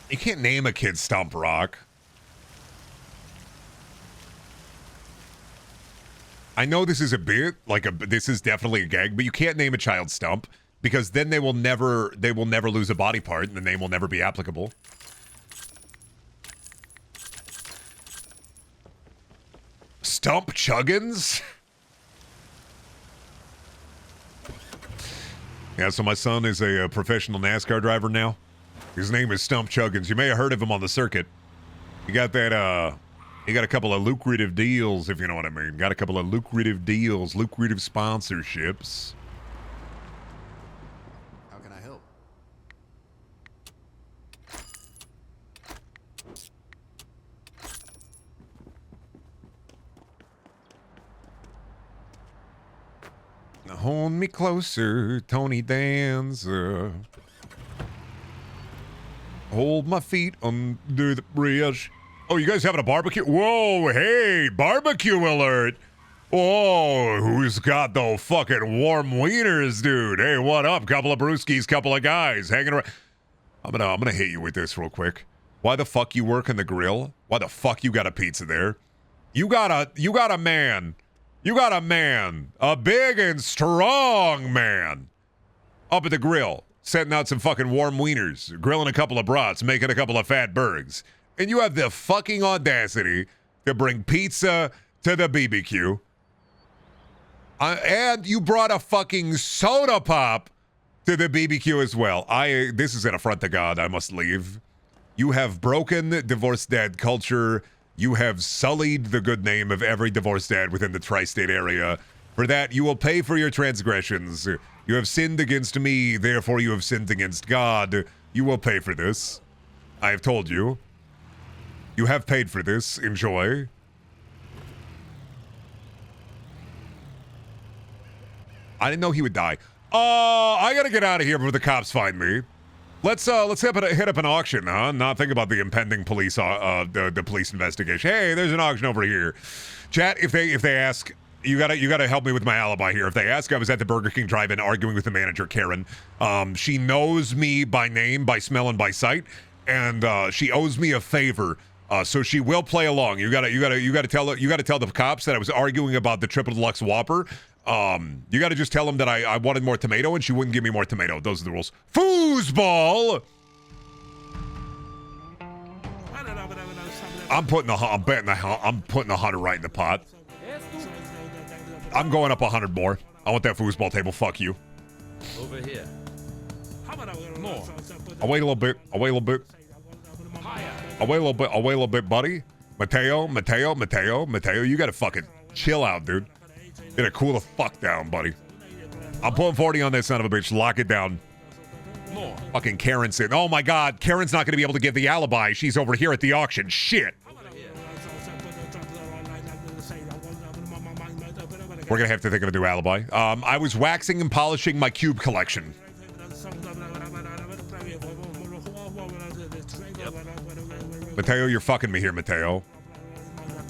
You can't name a kid Stump, Rock. I know this is a bit this is definitely a gag, but you can't name a child Stump because then they will never lose a body part and the name will never be applicable. Stump Chuggins? Yeah, so my son is a professional NASCAR driver now. His name is Stump Chuggins. You may have heard of him on the circuit. He got that, he got a couple of lucrative deals, if you know what I mean. Got a couple of lucrative deals, lucrative sponsorships. How can I help? Now hold me closer, Tony Danza. Hold my feet under the bridge. Oh, you guys having a barbecue? Whoa, hey, barbecue alert. Whoa, who's got the fucking warm wieners, dude? Hey, what up? Couple of brewskis, couple of guys hanging around. I'm gonna hit you with this real quick. Why the fuck you work in the grill? Why the fuck you got a pizza there? You got a man. You got a man. A big and strong man. up at the grill, setting out some fucking warm wieners, grilling a couple of brats, making a couple of fat burgers. And you have the fucking audacity to bring pizza to the BBQ. And you brought a fucking soda pop to the BBQ as well. This is an affront to God. I must leave. You have broken divorced dad culture. You have sullied the good name of every divorced dad within the tri-state area. For that, you will pay for your transgressions. You have sinned against me, therefore you have sinned against God. You will pay for this. I have told you. You have paid for this. Enjoy. I didn't know he would die. I gotta get out of here before the cops find me. Let's hit up an auction, huh? Not think about the impending police the police investigation. Hey, there's an auction over here. Chat, if they ask, you gotta help me with my alibi here. If they ask, I was at the Burger King drive-in arguing with the manager, Karen. She knows me by name, by smell, and by sight, and she owes me a favor. So she will play along. You gotta tell the cops that I was arguing about the triple deluxe Whopper. You gotta just tell them that I wanted more tomato and she wouldn't give me more tomato. Those are the rules. Foosball! I'm putting 100 right in the pot. I'm going up 100 more. I want that foosball table. Fuck you. Over here. More. I'll wait a little bit. I'll wait a little bit. I'll wait a little bit. I'll wait a little bit, buddy. Mateo, you gotta fucking chill out, dude. Get a cool the fuck down, buddy. I'm pulling 40 on this son of a bitch. Lock it down. More. Fucking Karen said, oh my God, Karen's not going to be able to give the alibi. She's over here at the auction. Shit. We're going to have to think of a new alibi. I was waxing and polishing my cube collection. Yep. Mateo, you're fucking me here, Mateo.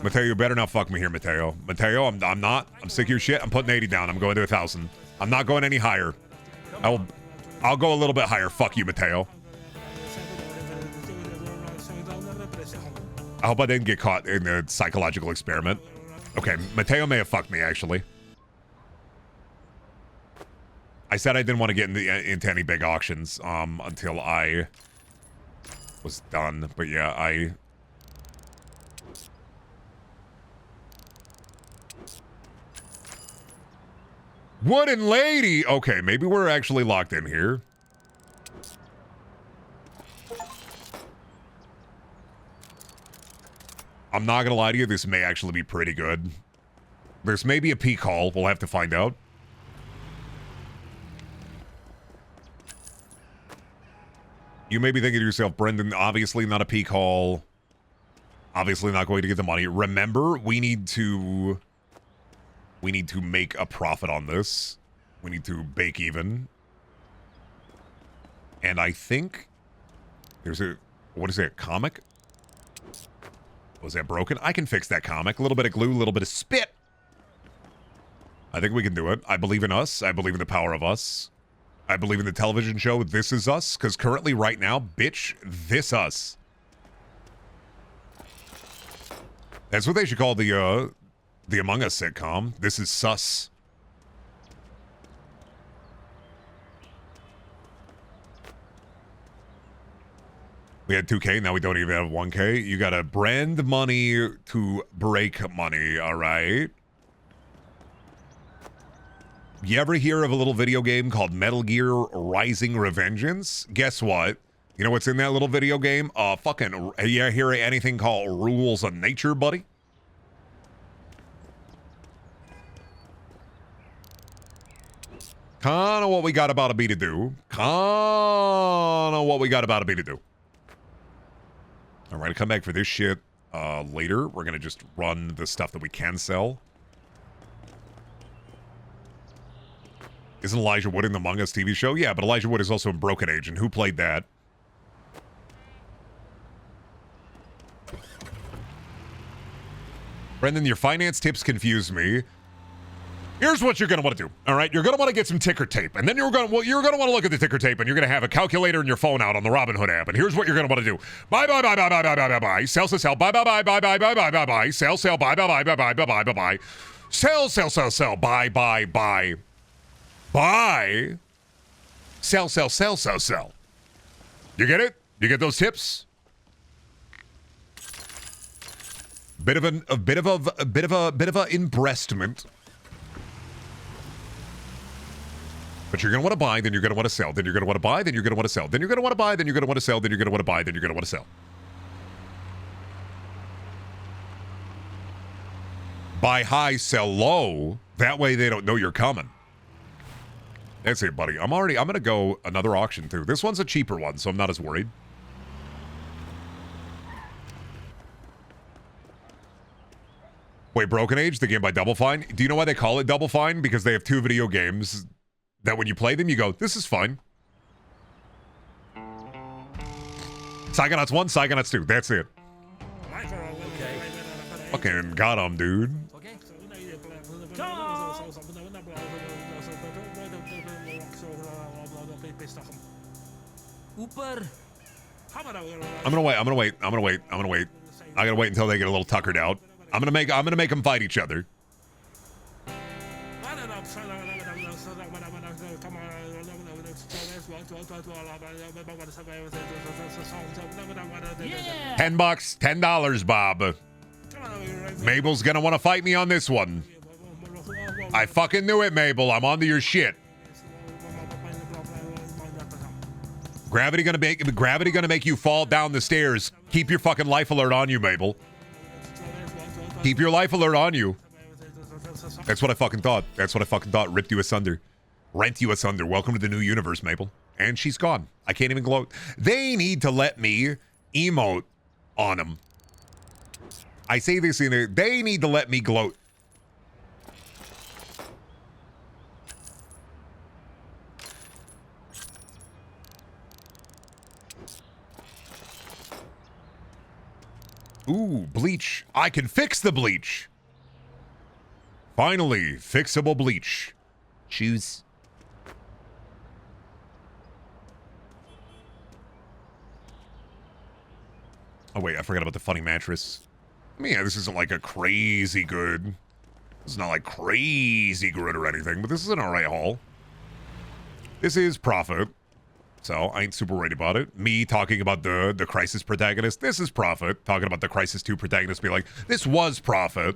Mateo, you better not fuck me here, Mateo. Mateo, I'm not. I'm sick of your shit. I'm putting 80 down. I'm going to 1,000. I'm not going any higher. I'll go a little bit higher. Fuck you, Mateo. I hope I didn't get caught in the psychological experiment. Okay, Mateo may have fucked me, actually. I said I didn't want to get into any big auctions until I was done. But yeah, Wooden lady! Okay, maybe we're actually locked in here. I'm not gonna lie to you, this may actually be pretty good. There's maybe a peak haul, we'll have to find out. You may be thinking to yourself, Brendan, obviously not a peak haul. Obviously not going to get the money. Remember, we need to make a profit on this. We need to bake even. And I think there's what is it, comic? Was that broken? I can fix that comic. A little bit of glue, a little bit of spit. I think we can do it. I believe in us. I believe in the power of us. I believe in the television show This Is Us, because currently, right now, bitch, this us. That's what they should call the Among Us sitcom. This is sus. We had 2K, now we don't even have 1K. You gotta brand money to break money, all right? You ever hear of a little video game called Metal Gear Rising Revengeance? Guess what? You know what's in that little video game? You hear anything called Rules of Nature, buddy? Kinda what we got about a to do. Kinda what we got about a to do. All right, I'll come back for this shit later. We're gonna just run the stuff that we can sell. Isn't Elijah Wood in the Among Us TV show? Yeah, but Elijah Wood is also in Broken Age, and who played that? Brendan, your finance tips confuse me. Here's what you're going to want to do, all right? You're going to want to get some ticker tape, and then you're going to want to look at the ticker tape, and you're going to have a calculator in your phone out on the Robinhood app, and here's what you're going to want to do. Buy, buy, buy, buy, buy, buy, buy, buy, buy, sell, sell, sell, buy, buy, buy, buy, buy, buy, buy, buy, buy, sell, sell, buy, buy, buy, buy, buy, buy, buy, buy, buy, sell, sell, sell, sell, buy, buy, buy, buy, Sell, sell, sell, sell, sell. You get it? You get those tips? Bit of a investment. But you're gonna want to buy, then you're gonna want to sell, then you're gonna want to buy, then you're gonna want to sell, then you're gonna want to buy, then you're gonna want to sell, then you're gonna want to buy, then you're gonna want to sell. Buy high, sell low. That way they don't know you're coming. That's it, buddy. I'm gonna go another auction too. This one's a cheaper one, so I'm not as worried. Wait, Broken Age, the game by Double Fine. Do you know why they call it Double Fine? Because they have two video games that when you play them, you go, this is fine. Psychonauts 1, Psychonauts 2. That's it. Okay. Fucking got him, dude. Okay. Ooper. I'm gonna wait. I gotta wait until they get a little tuckered out. I'm gonna make them fight each other. Yeah. $10, $10, Bob. Mabel's gonna want to fight me on this one. I fucking knew it, Mabel. I'm onto your shit. Gravity gonna make you fall down the stairs. Keep your fucking life alert on you, Mabel. Keep your life alert on you. That's what I fucking thought. That's what I fucking thought. Ripped you asunder. Rent you asunder. Welcome to the new universe, Mabel. And she's gone. I can't even gloat. They need to let me emote on them. I say this in a... They need to let me gloat. Ooh, bleach. I can fix the bleach. Finally, fixable bleach. Choose. Oh, wait, I forgot about the funny mattress. I mean, yeah, this isn't like a crazy good. It's not like crazy good or anything, but this is an alright haul. This is profit. So, I ain't super worried about it. Me talking about the Crisis protagonist, this is profit. Talking about the Crisis 2 protagonist, be like, this was profit.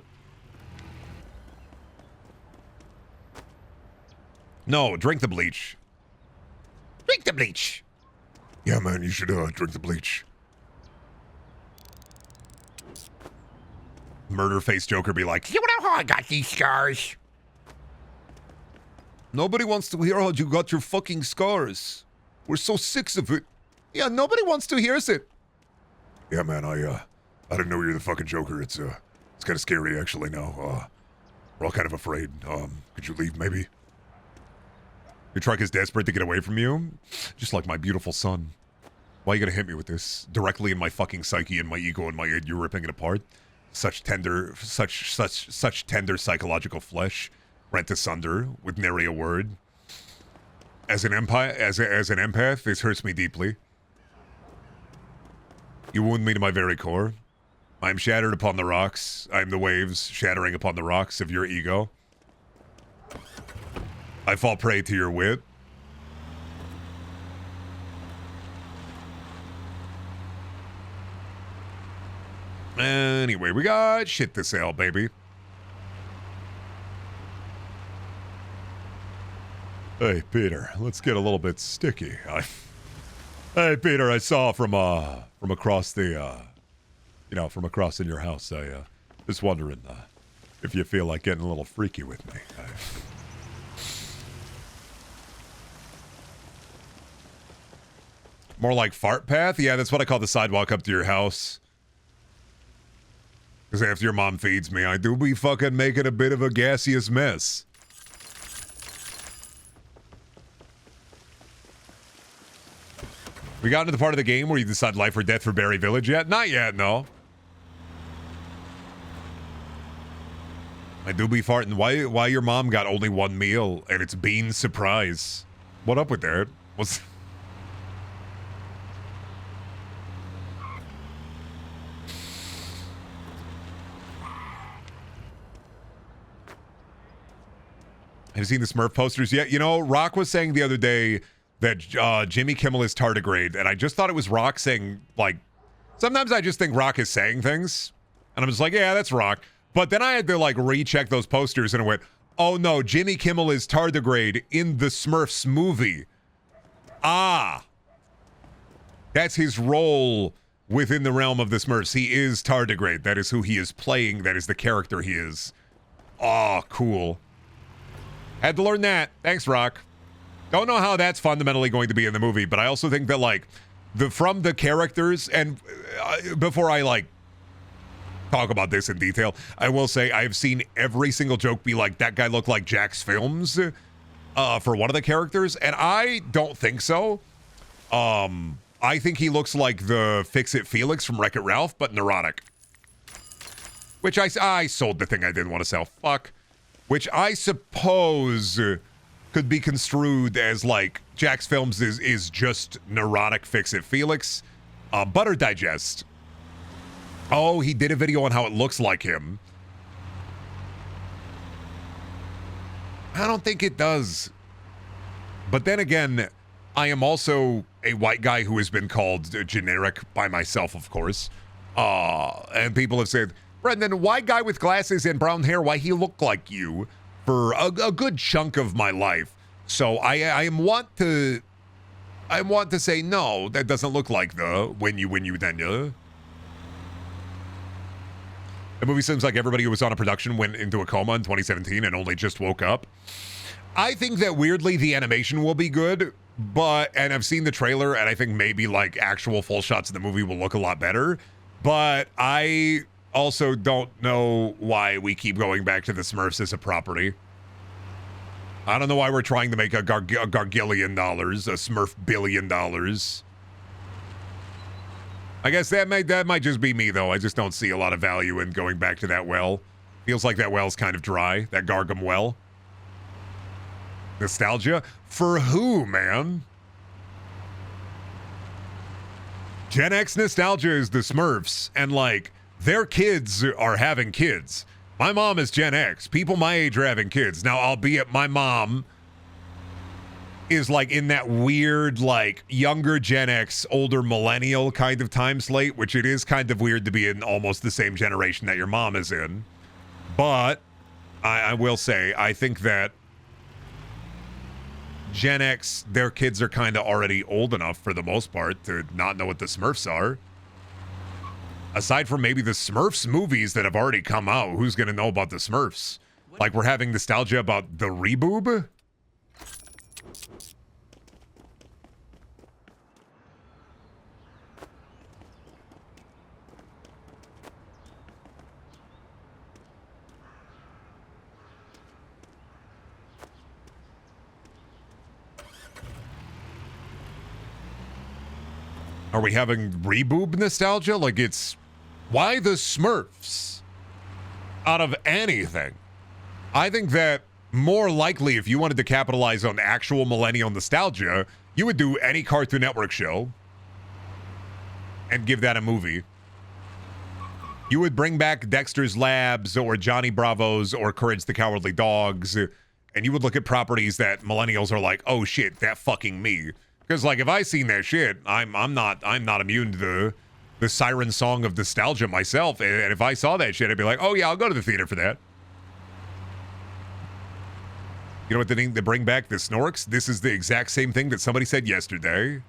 No, drink the bleach. Drink the bleach. Yeah, man, you should drink the bleach. Murder face Joker be like, you know how I got these scars? Nobody wants to hear how you got your fucking scars. We're so sick of it. Yeah, nobody wants to hear it. Yeah, man, I didn't know you're the fucking Joker. It's kind of scary actually now. We're all kind of afraid. Could you leave maybe? Your truck is desperate to get away from you, just like my beautiful son. Why are you gonna hit me with this directly in my fucking psyche and my ego and my id? You're ripping it apart. Such tender psychological flesh, rent asunder with nary a word. As an empath, this hurts me deeply. You wound me to my very core. I am shattered upon the rocks. I am the waves shattering upon the rocks of your ego. I fall prey to your wit. Anyway, we got shit to sell, baby. Hey, Peter, let's get a little bit sticky. Hey, Peter, I saw from across the, from across in your house. I just wondering if you feel like getting a little freaky with me. More like fart path? Yeah, that's what I call the sidewalk up to your house. Because after your mom feeds me, I do be fucking making a bit of a gaseous mess. We got into the part of the game where you decide life or death for Berry Village yet? Not yet, no. I do be farting. Why your mom got only one meal and it's bean surprise? What up with that? What's... Have you seen the Smurf posters yet? You know, Rock was saying the other day that Jimmy Kimmel is tardigrade, and I just thought it was Rock saying, like, sometimes I just think Rock is saying things, and I'm just like, yeah, that's Rock. But then I had to, like, recheck those posters, and I went, oh no, Jimmy Kimmel is tardigrade in the Smurfs movie. Ah. That's his role within the realm of the Smurfs. He is tardigrade. That is who he is playing. That is the character he is. Oh, cool. Had to learn that. Thanks, Rock. Don't know how that's fundamentally going to be in the movie, but I also think that, like, from the characters, and before I, like, talk about this in detail, I will say I've seen every single joke be like, that guy looked like Jax Films for one of the characters, and I don't think so. I think he looks like the Fix-It Felix from Wreck-It Ralph, but neurotic. Which I sold the thing I didn't want to sell. Fuck. Which I suppose could be construed as, like, Jax Films is just neurotic Fix-It Felix. Butter Digest. Oh, he did a video on how it looks like him. I don't think it does. But then again, I am also a white guy who has been called generic by myself, of course. And people have said, Brendan, white guy with glasses and brown hair, why he looked like you for a good chunk of my life. So I want to say, no, that doesn't look like the when you then you. The movie seems like everybody who was on a production went into a coma in 2017 and only just woke up. I think that weirdly the animation will be good, and I've seen the trailer, and I think maybe like actual full shots of the movie will look a lot better. But I also don't know why we keep going back to the Smurfs as a property. I don't know why we're trying to make a gargillion dollars, a Smurf billion dollars. I guess that might just be me, though. I just don't see a lot of value in going back to that well. Feels like that well's kind of dry, that Gargum well. Nostalgia? For who, man? Gen X nostalgia is the Smurfs, and, like, their kids are having kids. My mom is Gen X. People my age are having kids. Now, albeit my mom is like in that weird, like, younger Gen X, older millennial kind of time slate, which it is kind of weird to be in almost the same generation that your mom is in. But I will say, I think that Gen X, their kids are kind of already old enough for the most part to not know what the Smurfs are. Aside from maybe the Smurfs movies that have already come out, who's going to know about the Smurfs? Like, we're having nostalgia about the Reboob? Are we having Reboob nostalgia? Like, it's... Why the Smurfs? Out of anything. I think that more likely, if you wanted to capitalize on actual millennial nostalgia, you would do any Cartoon Network show and give that a movie. You would bring back Dexter's Labs or Johnny Bravo's or Courage the Cowardly Dogs, and you would look at properties that millennials are like, oh shit, that fucking me. Because, like, if I seen that shit, I'm not immune to the siren song of nostalgia myself. And if I saw that shit, I'd be like, oh yeah, I'll go to the theater for that. You know what they need to bring back? The Snorks? This is the exact same thing that somebody said yesterday.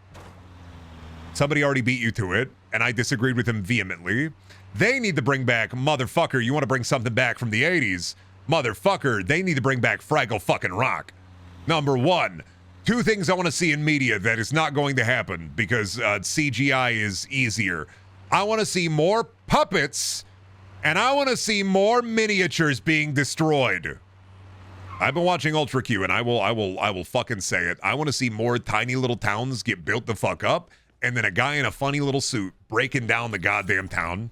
Somebody already beat you to it, and I disagreed with him vehemently. They need to bring back, motherfucker, you want to bring something back from the 80s? Motherfucker, they need to bring back Fraggle fucking Rock. Number one. Two things I want to see in media that is not going to happen because CGI is easier. I want to see more puppets, and I want to see more miniatures being destroyed. I've been watching Ultra Q, and I will fucking say it. I want to see more tiny little towns get built the fuck up, and then a guy in a funny little suit breaking down the goddamn town.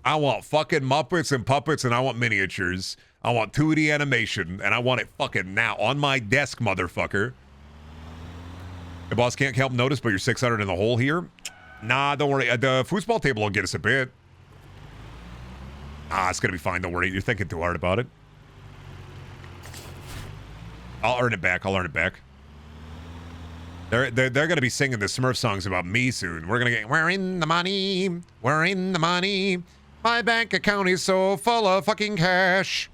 I want fucking Muppets and puppets, and I want miniatures. I want 2D animation, and I want it fucking now on my desk, motherfucker. The boss can't help notice, but you're 600 in the hole here. Nah, don't worry. The foosball table will get us a bit. It's gonna be fine. Don't worry. You're thinking too hard about it. I'll earn it back. They're gonna be singing the Smurf songs about me soon. We're in the money. We're in the money. My bank account is so full of fucking cash.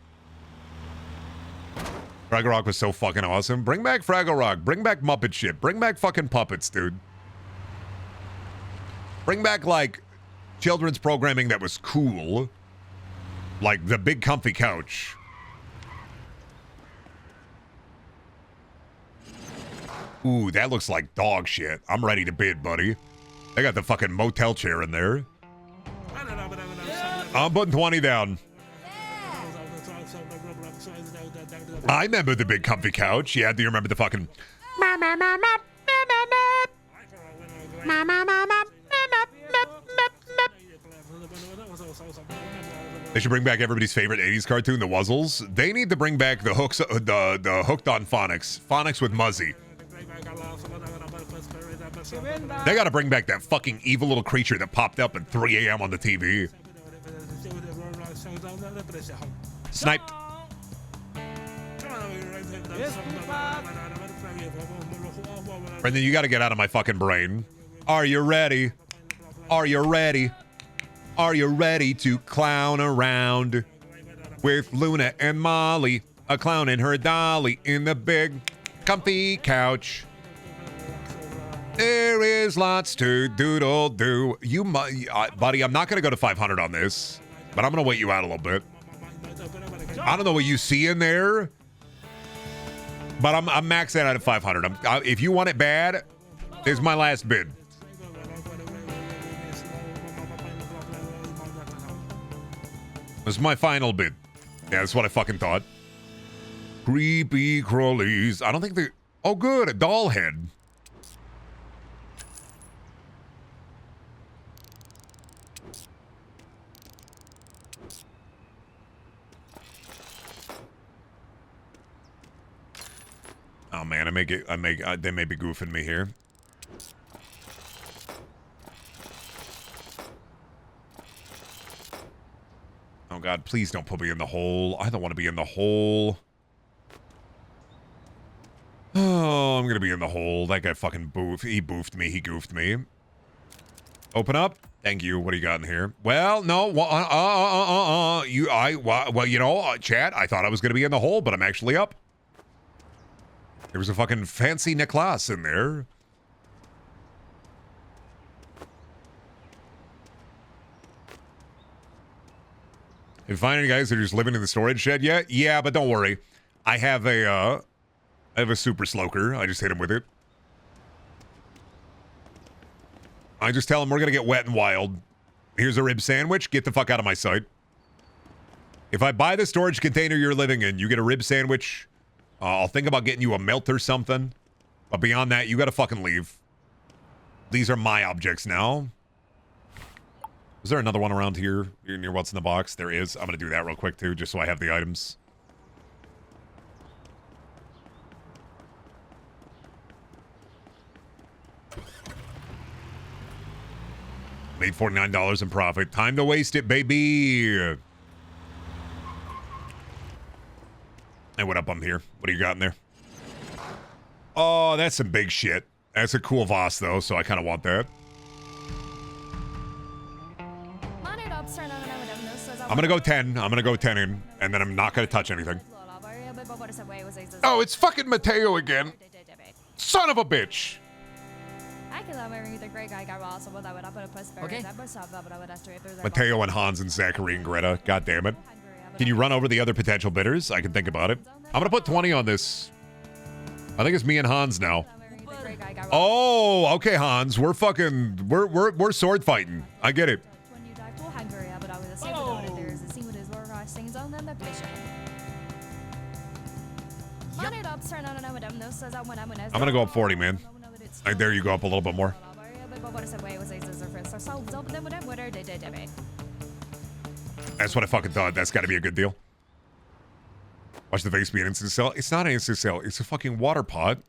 Fraggle Rock was so fucking awesome. Bring back Fraggle Rock. Bring back Muppet shit. Bring back fucking puppets, dude. Bring back, like, children's programming that was cool. Like the big comfy couch. Ooh, that looks like dog shit. I'm ready to bid, buddy. They got the fucking motel chair in there. I'm putting 20 down. I remember the big comfy couch. Yeah, do you remember the fucking... They should bring back everybody's favorite 80s cartoon, the Wuzzles. They need to bring back the hooks, the Hooked on Phonics. Phonics with Muzzy. They gotta bring back that fucking evil little creature that popped up at 3 a.m. on the TV. Sniped. Brendan, you gotta get out of my fucking brain. Are you ready? Are you ready? Are you ready to clown around with Luna and Molly, a clown and her dolly in the big comfy couch? There is lots to doodle do. Buddy, I'm not gonna go to 500 on this, but I'm gonna wait you out a little bit. I don't know what you see in there, but I'm maxed out at 500. If you want it bad, this is my last bid. This is my final bid. Yeah, that's what I fucking thought. Creepy crawlies. I don't think they... Oh, good. A doll head. Oh, man. They may be goofing me here. Oh, God, please don't put me in the hole. I don't want to be in the hole. Oh, I'm going to be in the hole. That guy fucking boofed. He boofed me. He goofed me. Open up. Thank you. What do you got in here? Well, no. Well, you know, chat, I thought I was going to be in the hole, but I'm actually up. There was a fucking fancy necklace in there. Have you find any guys that are just living in the storage shed yet? Yeah, but don't worry. I have a super sloker. I just hit him with it. I just tell him we're gonna get wet and wild. Here's a rib sandwich. Get the fuck out of my sight. If I buy the storage container you're living in, you get a rib sandwich. I'll think about getting you a melt or something. But beyond that, you gotta fucking leave. These are my objects now. Is there another one around here near what's in the box? There is. I'm going to do that real quick, too, just so I have the items. Made $49 in profit. Time to waste it, baby. Hey, what up? I'm here. What do you got in there? Oh, that's some big shit. That's a cool Voss, though, so I kind of want that. I'm gonna go 10. I'm gonna go 10 in, and then I'm not gonna touch anything. Oh, it's fucking Mateo again. Son of a bitch. Okay. Mateo and Hans and Zachary and Greta. God damn it. Can you run over the other potential bidders? I can think about it. I'm gonna put 20 on this. I think it's me and Hans now. Oh, okay, Hans. We're fucking we're sword fighting. I get it. I'm gonna go up 40, man. Like, there you go up a little bit more. That's what I fucking thought. That's gotta be a good deal. Watch the vase be an instant sell. It's not an instant sell. It's a fucking water pot.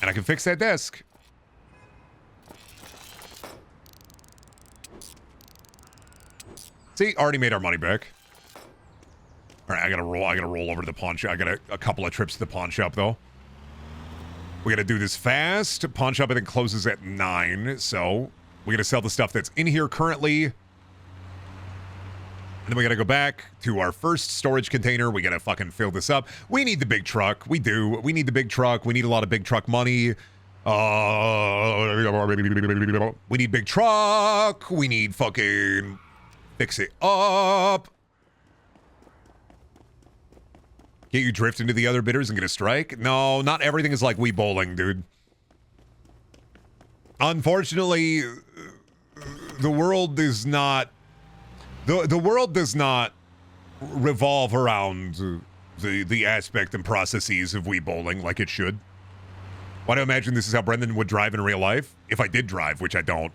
And I can fix that desk. See, already made our money back. Our I gotta roll over to the pawn shop. I got a couple of trips to the pawn shop though. We gotta do this fast. Pawn shop I think closes at 9, so we gotta sell the stuff that's in here currently. And then we gotta go back to our first storage container. We gotta fucking fill this up. We need the big truck. We do. We need the big truck. We need a lot of big truck money. We need big truck. We need fucking fix it up. Get you drift into the other bidders and get a strike? No, not everything is like Wii Bowling, dude. Unfortunately, the world is not... The world does not revolve around the aspect and processes of Wii Bowling like it should. Why do I imagine this is how Brendan would drive in real life? If I did drive, which I don't.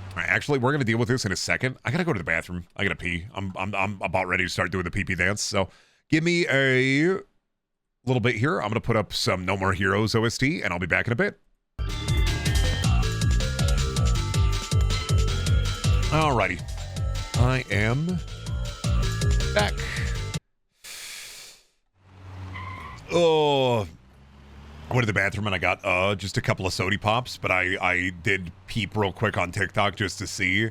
All right, actually, we're gonna deal with this in a second. I gotta go to the bathroom. I gotta pee. I'm about ready to start doing the pee-pee dance. So give me a little bit here. I'm gonna put up some No More Heroes OST, and I'll be back in a bit. Alrighty. I am back. Oh, I went to the bathroom and I got just a couple of sody pops, but I did peep real quick on TikTok just to see.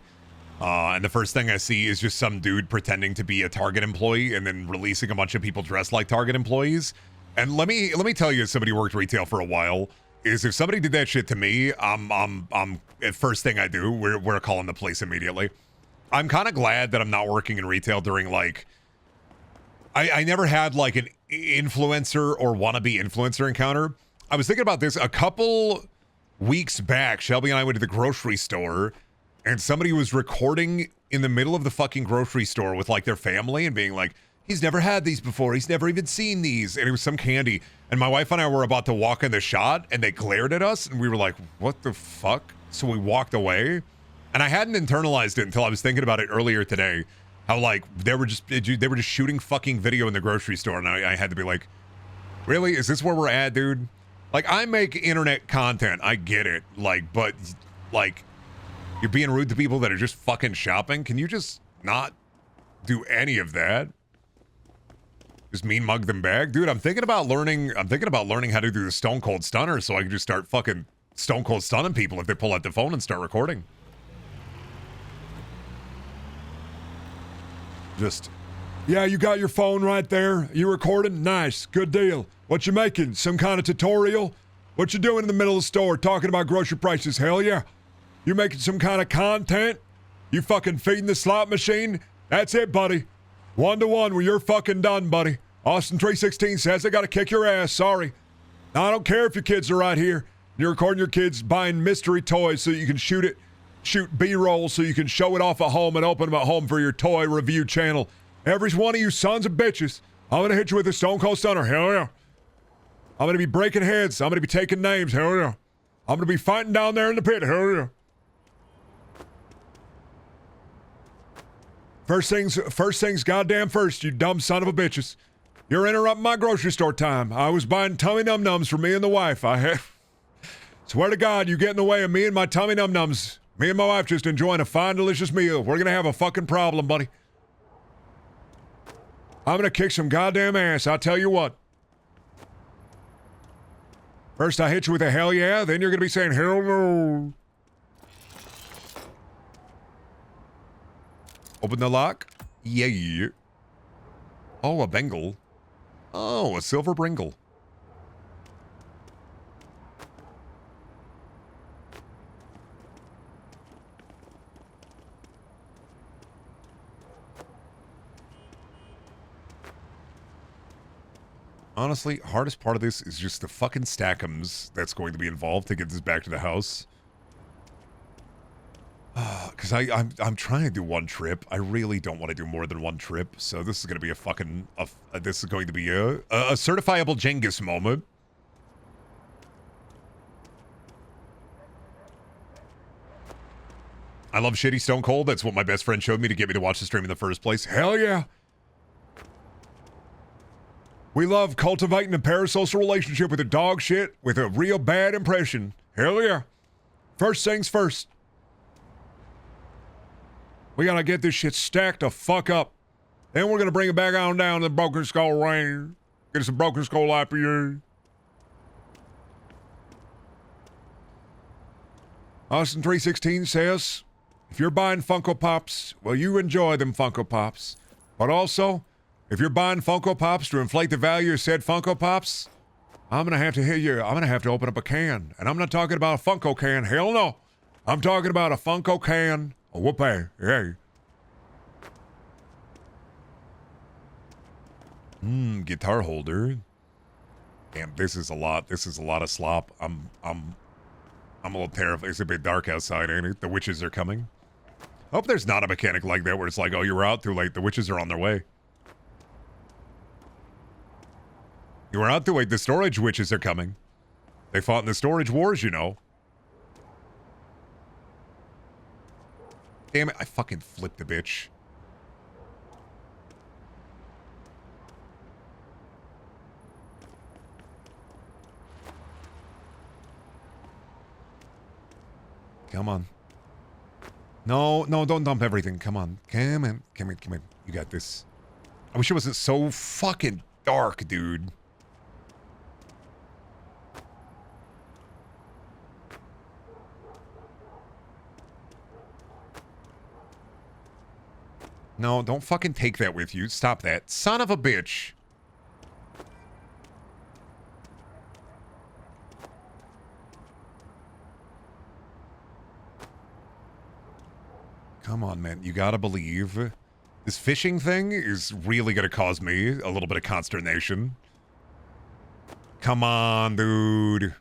And the first thing I see is just some dude pretending to be a Target employee and then releasing a bunch of people dressed like Target employees. And let me tell you, as somebody who worked retail for a while, is if somebody did that shit to me, I'm first thing I do, we're calling the police immediately. I'm kind of glad that I'm not working in retail during like, I never had like an influencer or wannabe influencer encounter. I was thinking about this a couple weeks back. Shelby and I went to the grocery store and somebody was recording in the middle of the fucking grocery store with like their family and being like, he's never had these before. He's never even seen these. And it was some candy. And my wife and I were about to walk in the shot and they glared at us and we were like, what the fuck? So we walked away. And I hadn't internalized it until I was thinking about it earlier today. How like they were just shooting fucking video in the grocery store. And I had to be like, really? Is this where we're at, dude? Like, I make internet content. I get it. Like, but like you're being rude to people that are just fucking shopping. Can you just not do any of that? Just mean mug them back, dude. I'm thinking about learning how to do the Stone Cold Stunner so I can just start fucking Stone Cold stunning people if they pull out the phone and start recording. Just, yeah, you got your phone right there. You recording? Nice, good deal. What you making? Some kind of tutorial? What you doing in the middle of the store talking about grocery prices? Hell yeah. You making some kind of content? You fucking feeding the slot machine? That's it, buddy. 1-to-1 where you're fucking done, buddy. Austin 316 says I gotta kick your ass. Sorry. Now, I don't care if your kids are right here. You're recording your kids buying mystery toys so you can shoot B-roll so you can show it off at home and open them at home for your toy review channel. Every one of you sons of bitches, I'm gonna hit you with a Stone Cold Stunner. Hell yeah. I'm gonna be breaking heads. I'm gonna be taking names. Hell yeah. I'm gonna be fighting down there in the pit. Hell yeah. First things goddamn first, you dumb son of a bitches. You're interrupting my grocery store time. I was buying tummy num-nums for me and the wife. Swear to God, you get in the way of me and my tummy num-nums. Me and my wife just enjoying a fine, delicious meal. We're gonna have a fucking problem, buddy. I'm gonna kick some goddamn ass, I tell you what. First I hit you with a hell yeah, then you're gonna be saying hell no. Open the lock. Yeah. Oh, a Bengal. Oh, a silver Bringle. Honestly, hardest part of this is just the fucking stackums that's going to be involved to get this back to the house. Because I'm trying to do one trip. I really don't want to do more than one trip. So this is going to be this is going to be a certifiable Genghis moment. I love shitty Stone Cold. That's what my best friend showed me to get me to watch the stream in the first place. Hell yeah. We love cultivating a parasocial relationship with a dog shit with a real bad impression. Hell yeah. First things first. We gotta get this shit stacked the fuck up. Then we're gonna bring it back on down to the Broken Skull Range. Get us a Broken Skull IPA. Austin 316 says, if you're buying Funko Pops, well, you enjoy them Funko Pops. But also, if you're buying Funko Pops to inflate the value of said Funko Pops, I'm gonna have to hit you. I'm gonna have to open up a can. And I'm not talking about a Funko can. Hell no. I'm talking about a Funko can. A whoopee. Hey. Guitar holder. Damn, this is a lot. This is a lot of slop. I'm a little terrified. It's a bit dark outside, ain't it? The witches are coming. I hope there's not a mechanic like that where it's like, oh, you were out too late. The witches are on their way. You were out too late. The storage witches are coming. They fought in the storage wars, you know. Damn it, I fucking flipped the bitch. Come on. No, don't dump everything. Come on. Come on. You got this. I wish it wasn't so fucking dark, dude. No, don't fucking take that with you. Stop that. Son of a bitch. Come on, man. You gotta believe. This fishing thing is really gonna cause me a little bit of consternation. Come on, dude.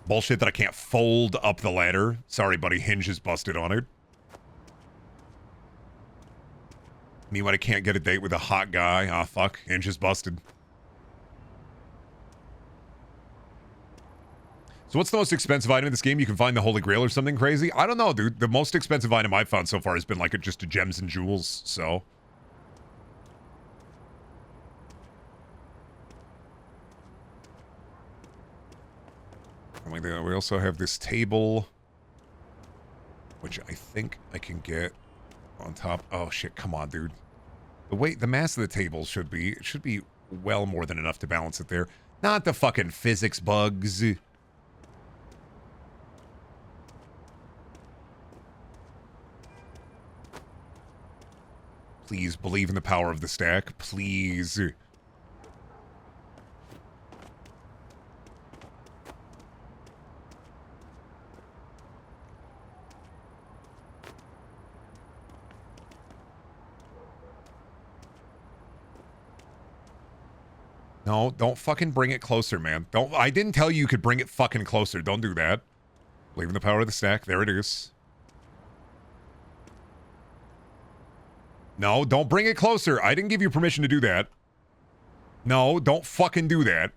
Bullshit that I can't fold up the ladder. Sorry, buddy. Hinge is busted on it. Meanwhile, I can't get a date with a hot guy. Ah, fuck. Hinge is busted. So what's the most expensive item in this game? You can find the Holy Grail or something crazy? I don't know, dude. The most expensive item I've found so far has been like just gems and jewels, so. We also have this table, which I think I can get on top. Oh shit, come on, dude. The mass of the table should be well more than enough to balance it there. Not the fucking physics bugs. Please believe in the power of the stack. Please. No, don't fucking bring it closer, man. I didn't tell you could bring it fucking closer. Don't do that. Believe in the power of the stack. There it is. No, don't bring it closer. I didn't give you permission to do that. No, don't fucking do that.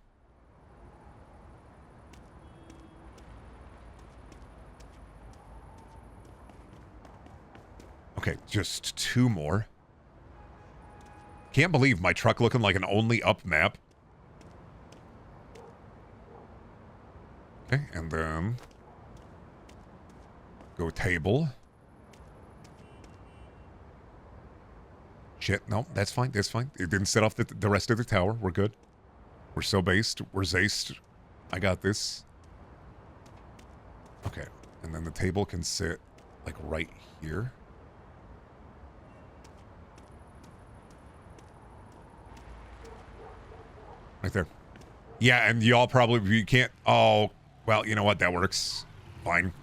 Okay, just 2 more. Can't believe my truck looking like an only up map. Okay, and then go table. Shit, no, that's fine, that's fine. It didn't set off the rest of the tower. We're good. We're so based. We're zaced. I got this. Okay, and then the table can sit, like, right here. Right there. Yeah, and y'all probably, you can't, oh, well, you know what, that works. Fine.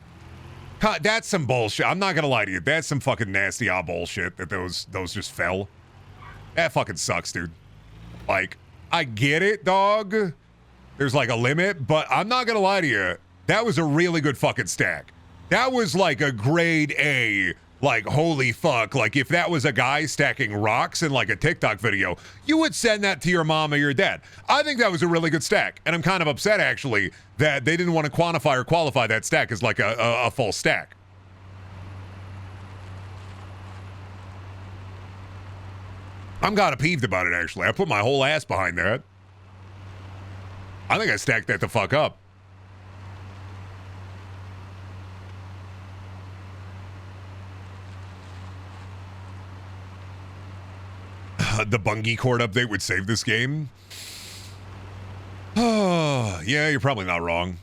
That's some bullshit. I'm not gonna lie to you. That's some fucking nasty bullshit that those just fell. That fucking sucks, dude. Like, I get it, dog. There's like a limit, but I'm not gonna lie to you. That was a really good fucking stack. That was like a grade A. Like, holy fuck. Like, if that was a guy stacking rocks in like a TikTok video, you would send that to your mom or your dad. I think that was a really good stack. And I'm kind of upset, actually, that they didn't want to quantify or qualify that stack as like a full stack. I'm kind of peeved about it, actually. I put my whole ass behind that. I think I stacked that the fuck up. the bungee cord update would save this game. Oh, yeah, you're probably not wrong.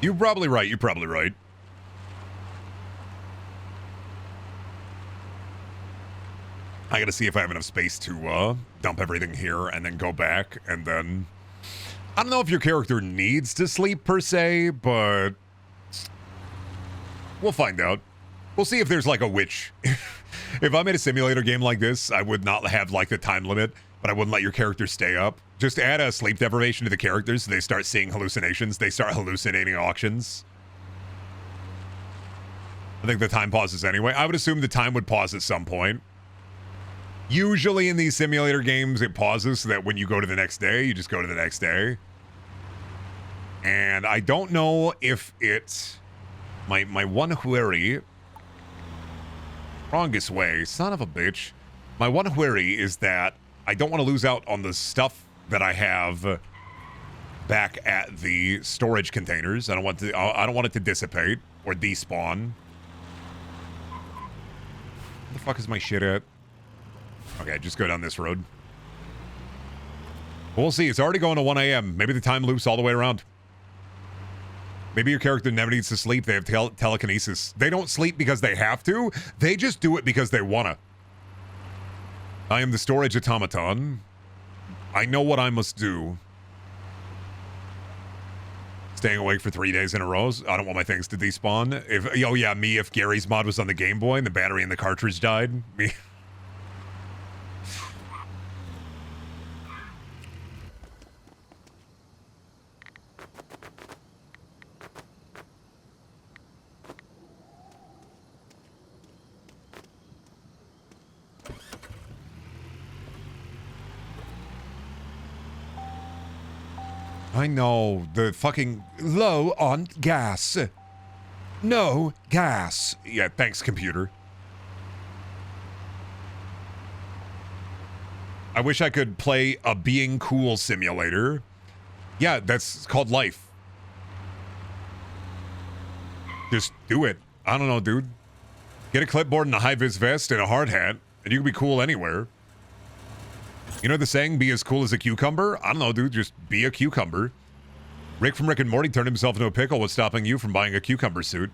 You're probably right. You're probably right. I gotta see if I have enough space to dump everything here and then go back and then... I don't know if your character needs to sleep per se, but we'll find out. We'll see if there's like a witch. If I made a simulator game like this, I would not have like the time limit, but I wouldn't let your character stay up. Just add a sleep deprivation to the characters so they start seeing hallucinations. They start hallucinating auctions. I think the time pauses anyway. I would assume the time would pause at some point. Usually in these simulator games, it pauses so that when you go to the next day, you just go to the next day. And I don't know if it's... My one query... Wrongest way, son of a bitch. My one query is that I don't want to lose out on the stuff that I have back at the storage containers. I don't want it to dissipate or despawn. Where the fuck is my shit at? Okay, just go down this road. We'll see. It's already going to 1 a.m. Maybe the time loops all the way around. Maybe your character never needs to sleep. They have telekinesis. They don't sleep because they have to. They just do it because they wanna. I am the storage automaton. I know what I must do. Staying awake for 3 days in a row. I don't want my things to despawn. Oh yeah, me if Gary's mod was on the Game Boy and the battery in the cartridge died. Me. I know, the fucking low on gas. No gas. Yeah, thanks, computer. I wish I could play a being cool simulator. Yeah, that's called life. Just do it. I don't know, dude. Get a clipboard and a high-vis vest and a hard hat, and you can be cool anywhere. You know the saying, be as cool as a cucumber? I don't know, dude. Just be a cucumber. Rick from Rick and Morty turned himself into a pickle. What's stopping you from buying a cucumber suit?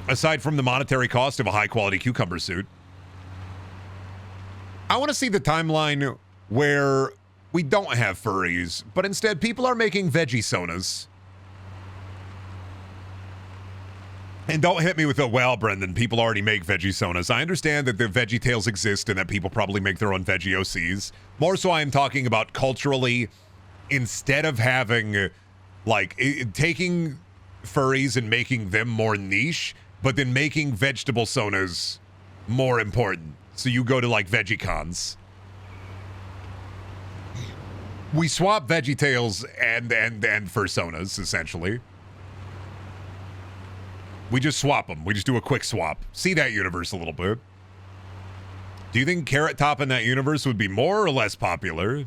Aside from the monetary cost of a high-quality cucumber suit. I want to see the timeline where we don't have furries, but instead people are making veggie sonas. And don't hit me with a, well, Brendan, people already make veggie sonas. I understand that the Veggie Tales exist and that people probably make their own veggie OCs. More so I am talking about culturally, instead of having, like, taking furries and making them more niche, but then making vegetable sonas more important. So you go to, like, veggie cons. We swap Veggie Tales and fursonas, essentially. We just swap them. We just do a quick swap. See that universe a little bit. Do you think Carrot Top in that universe would be more or less popular?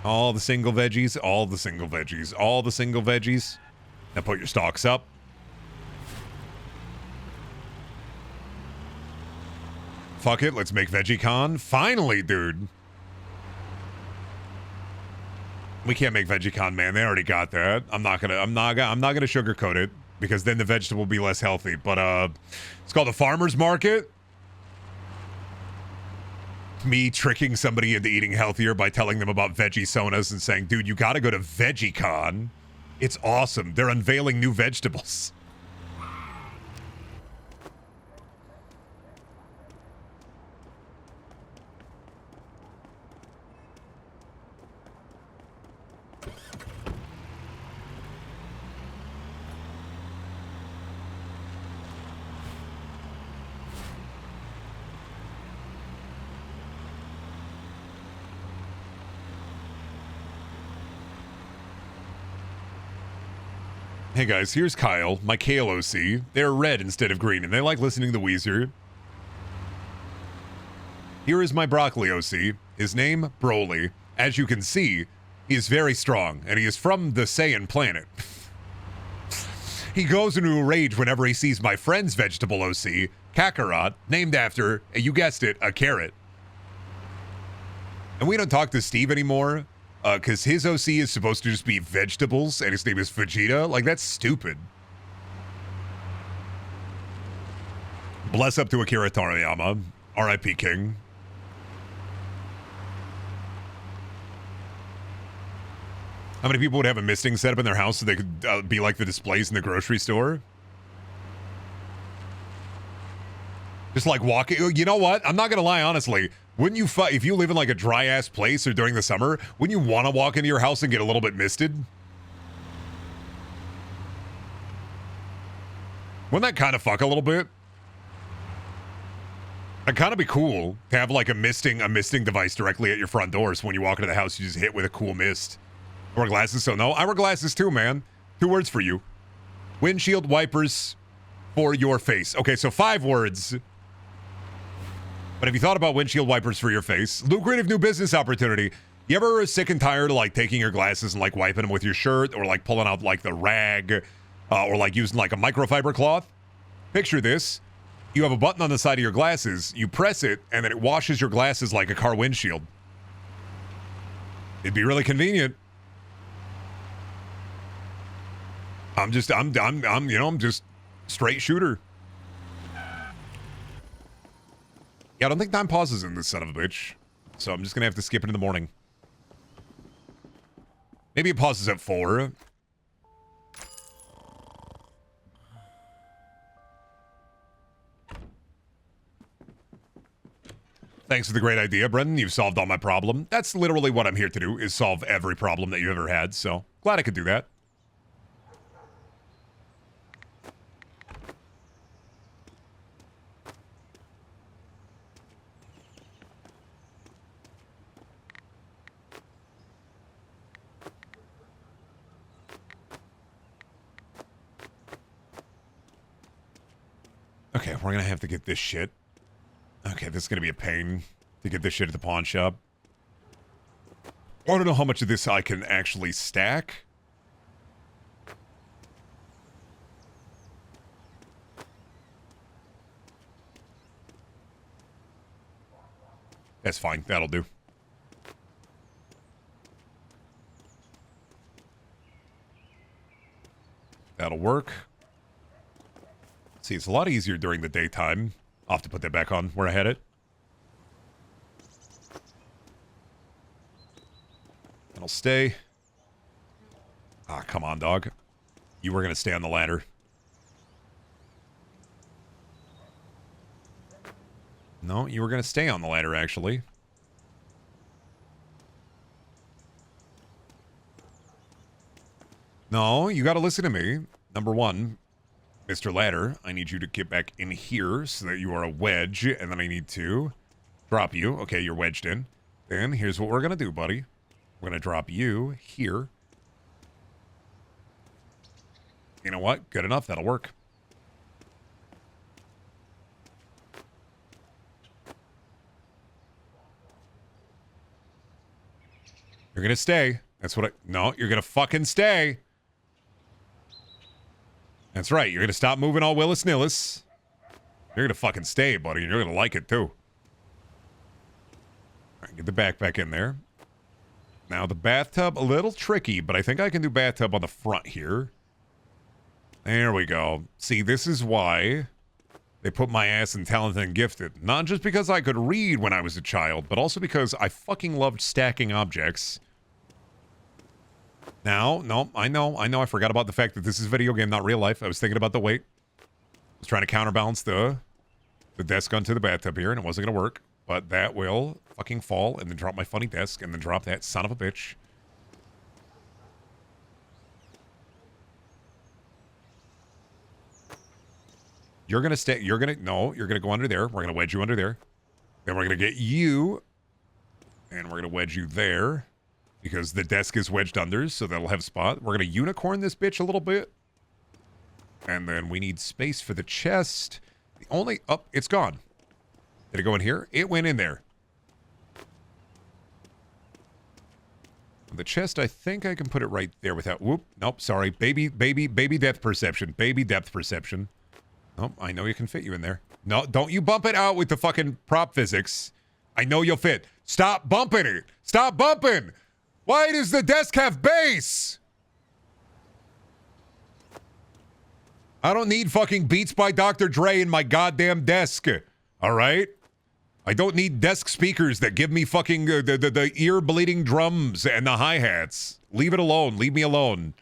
All the single veggies, all the single veggies, all the single veggies. Now put your stalks up. Fuck it, let's make VeggieCon. Finally, dude. We can't make VeggieCon, man. They already got that. I'm not gonna sugarcoat it because then the vegetable will be less healthy. But it's called the Farmer's Market. Me tricking somebody into eating healthier by telling them about veggie sonas and saying, dude, you gotta go to VeggieCon. It's awesome. They're unveiling new vegetables. Hey guys, here's Kyle, my Kale OC. They're red instead of green, and they like listening to Weezer. Here is my Broccoli OC. His name, Broly. as you can see, he is very strong, and he is from the Saiyan planet. He goes into a rage whenever he sees my friend's vegetable OC, Kakarot, named after, you guessed it, a carrot. And we don't talk to Steve anymore, because his OC is supposed to just be vegetables, and his name is Vegeta. Like, that's stupid. Bless up to Akira Toriyama. R.I.P. King. How many people would have a misting set up in their house so they could be like the displays in the grocery store? Just like walking. You know what? I'm not going to lie, honestly. Wouldn't you, if you live in like a dry ass place or during the summer, wouldn't you want to walk into your house and get a little bit misted? Wouldn't that kind of fuck a little bit? It'd kind of be cool to have like a misting device directly at your front door. So when you walk into the house, you just hit with a cool mist. I wear glasses, so no. I wear glasses too, man. 2 words for you. Windshield wipers for your face. Okay, so 5 words. But have you thought about windshield wipers for your face? Lucrative new business opportunity. You ever sick and tired of like taking your glasses and like wiping them with your shirt or like pulling out like the rag or like using like a microfiber cloth? Picture this. You have a button on the side of your glasses. You press it and then it washes your glasses like a car windshield. It'd be really convenient. I'm just straight shooter. Yeah, I don't think time pauses in this son of a bitch. So I'm just gonna have to skip it in the morning. Maybe it pauses at 4. Thanks for the great idea, Brendan. You've solved all my problem. That's literally what I'm here to do, is solve every problem that you've ever had. So glad I could do that. Okay, we're gonna have to get this shit. Okay, this is gonna be a pain to get this shit at the pawn shop. I don't know how much of this I can actually stack. That's fine, that'll do. That'll work. See, it's a lot easier during the daytime. I'll have to put that back on where I had it. That'll stay. Ah, come on, dog. You were going to stay on the ladder. No, you were going to stay on the ladder, actually. No, you got to listen to me. Number 1. Mr. Ladder, I need you to get back in here so that you are a wedge, and then I need to drop you. Okay, you're wedged in. Then here's what we're going to do, buddy. We're going to drop you here. You know what? Good enough. That'll work. You're going to stay. That's what I... No, you're going to fucking stay. That's right. You're going to stop moving all Willis-nillis. You're going to fucking stay, buddy. And you're going to like it, too. All right, get the backpack in there. Now, the bathtub, a little tricky, but I think I can do bathtub on the front here. There we go. See, this is why they put my ass in Talented and Gifted. Not just because I could read when I was a child, but also because I fucking loved stacking objects. Now, no, I know, I forgot about the fact that this is a video game, not real life. I was thinking about the weight. I was trying to counterbalance the desk onto the bathtub here, and it wasn't going to work. But that will fucking fall, and then drop my funny desk, and then drop that son of a bitch. You're going to stay, you're going to, no, you're going to go under there. We're going to wedge you under there. Then we're going to get you, and we're going to wedge you there. Because the desk is wedged under, so that'll have a spot. We're going to unicorn this bitch a little bit. And then we need space for the chest. The only... Oh, it's gone. Did it go in here? It went in there. The chest, I think I can put it right there without... Whoop. Nope, sorry. Baby depth perception. Baby depth perception. Nope, I know you can fit you in there. No, don't you bump it out with the fucking prop physics. I know you'll fit. Stop bumping it. Stop bumping. Why does the desk have base? I don't need fucking Beats by Dr. Dre in my goddamn desk. All right? I don't need desk speakers that give me fucking the ear-bleeding drums and the hi-hats. Leave it alone. Leave me alone.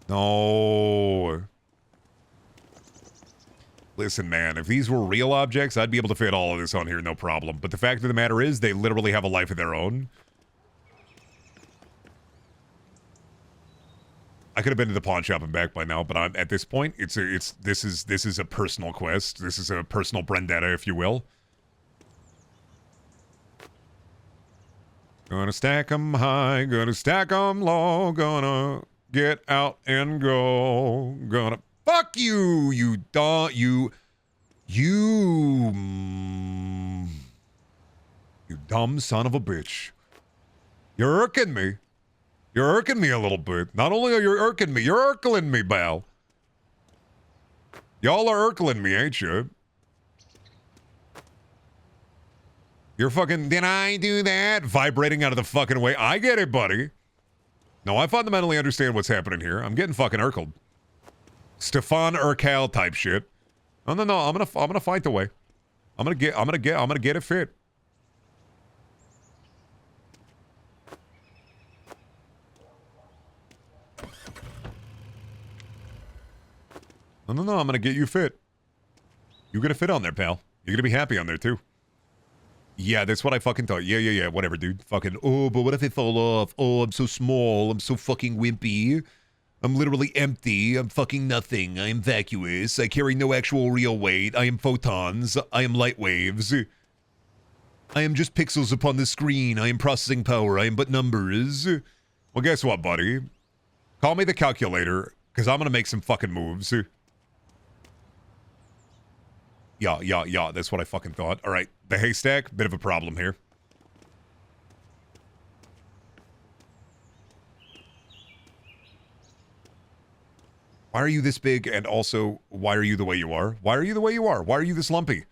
No. Listen, man, if these were real objects, I'd be able to fit all of this on here, no problem. But the fact of the matter is, they literally have a life of their own. I could have been to the pawn shop and back by now, but I'm at this point. This is a personal quest. This is a personal Brendetta, if you will. Gonna stack 'em high, gonna stack 'em low, gonna get out and go, gonna fuck you, you dumb son of a bitch. You're irking me. You're irking me a little bit. Not only are you irking me, you're irkling me, pal. Y'all are irkling me, ain't you? You're fucking, did I do that? Vibrating out of the fucking way. I get it, buddy. No, I fundamentally understand what's happening here. I'm getting fucking irkled. Stefan Urkel type shit. No, I'm gonna fight the way. I'm gonna get it fit. No, I'm gonna get you fit. You're gonna fit on there, pal. You're gonna be happy on there, too. Yeah, that's what I fucking thought. Yeah, whatever, dude. Fucking, oh, but what if I fall off? Oh, I'm so small. I'm so fucking wimpy. I'm literally empty. I'm fucking nothing. I am vacuous. I carry no actual real weight. I am photons. I am light waves. I am just pixels upon the screen. I am processing power. I am but numbers. Well, guess what, buddy? Call me the calculator, because I'm gonna make some fucking moves. Yeah, that's what I fucking thought. All right, the haystack, bit of a problem here. Why are you this big, and also, why are you the way you are? Why are you the way you are? Why are you this lumpy?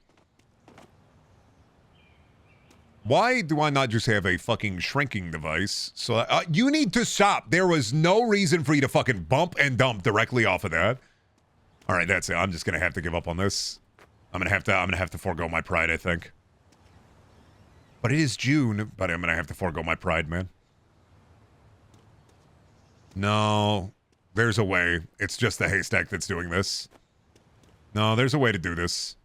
Why do I not just have a fucking shrinking device? So, you need to stop. There was no reason for you to fucking bump and dump directly off of that. All right, that's it. I'm just gonna have to give up on this. I'm gonna have to forego my pride, I think. But it is June, but I'm gonna have to forego my pride, man. No, there's a way. It's just the haystack that's doing this. No, there's a way to do this.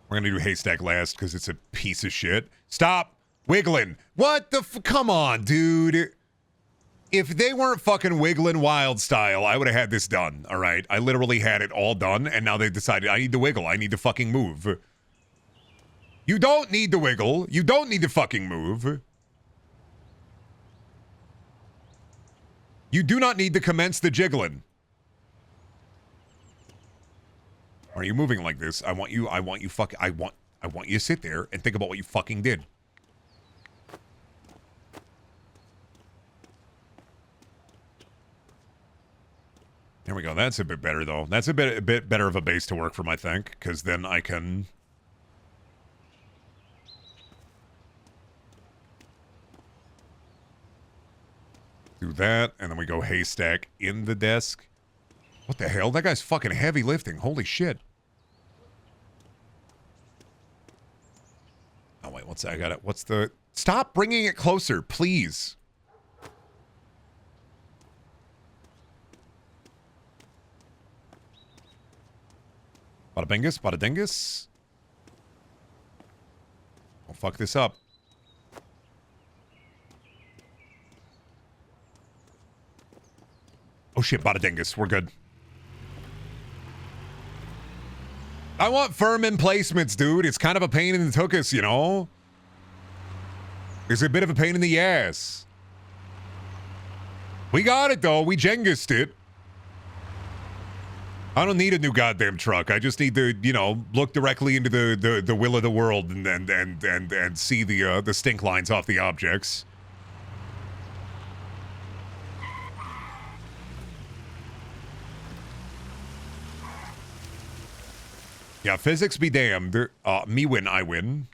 We're gonna do haystack last because it's a piece of shit. Stop wiggling. What the come on, dude. If they weren't fucking wiggling wild style, I would have had this done, all right? I literally had it all done, and now they've decided I need to wiggle. I need to fucking move. You don't need to wiggle. You don't need to fucking move. You do not need to commence the jiggling. Are you moving like this? I want you you to sit there and think about what you fucking did. There we go. That's a bit better, though. That's a bit better of a base to work from, I think, because then I can... do that, and then we go haystack in the desk. What the hell? That guy's fucking heavy lifting. Holy shit. Oh, wait, what's that? I got it. What's the... Stop bringing it closer, please. Bada bingus, bada dingus. Don't fuck this up. Oh shit, bada dingus. We're good. I want firm emplacements, dude. It's kind of a pain in the tuchus, you know? It's a bit of a pain in the ass. We got it, though. We Jengused it. I don't need a new goddamn truck. I just need to, you know, look directly into the will of the world and see the stink lines off the objects. Yeah, physics be damned. Me win, I win.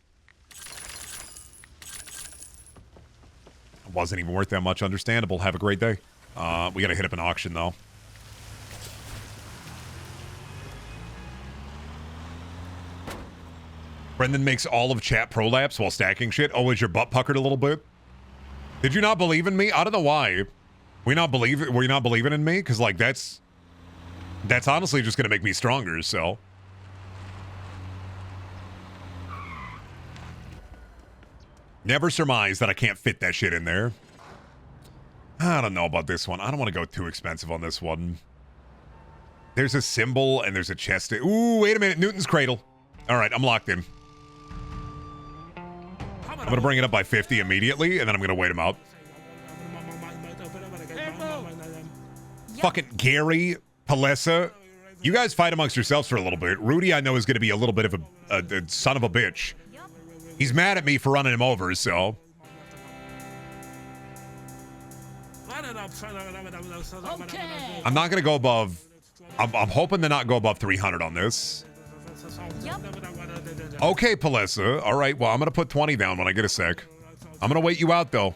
Wasn't even worth that much. Understandable. Have a great day. We gotta hit up an auction, though. Brendan makes all of chat prolapse while stacking shit. Oh, is your butt puckered a little bit? Did you not believe in me? I don't know why. Were you not believing in me? Because, like, that's honestly just gonna make me stronger, so... Never surmise that I can't fit that shit in there. I don't know about this one. I don't want to go too expensive on this one. There's a symbol and there's a chest. Ooh, wait a minute. Newton's Cradle. All right, I'm locked in. I'm going to bring it up by 50 immediately, and then I'm going to wait him out. Fucking Gary, Palessa. You guys fight amongst yourselves for a little bit. Rudy, I know, is going to be a little bit of a son of a bitch. He's mad at me for running him over, so... Okay. I'm not going to go above... I'm hoping to not go above 300 on this. Okay, Palessa. All right, well, I'm going to put 20 down when I get a sec. I'm going to wait you out, though.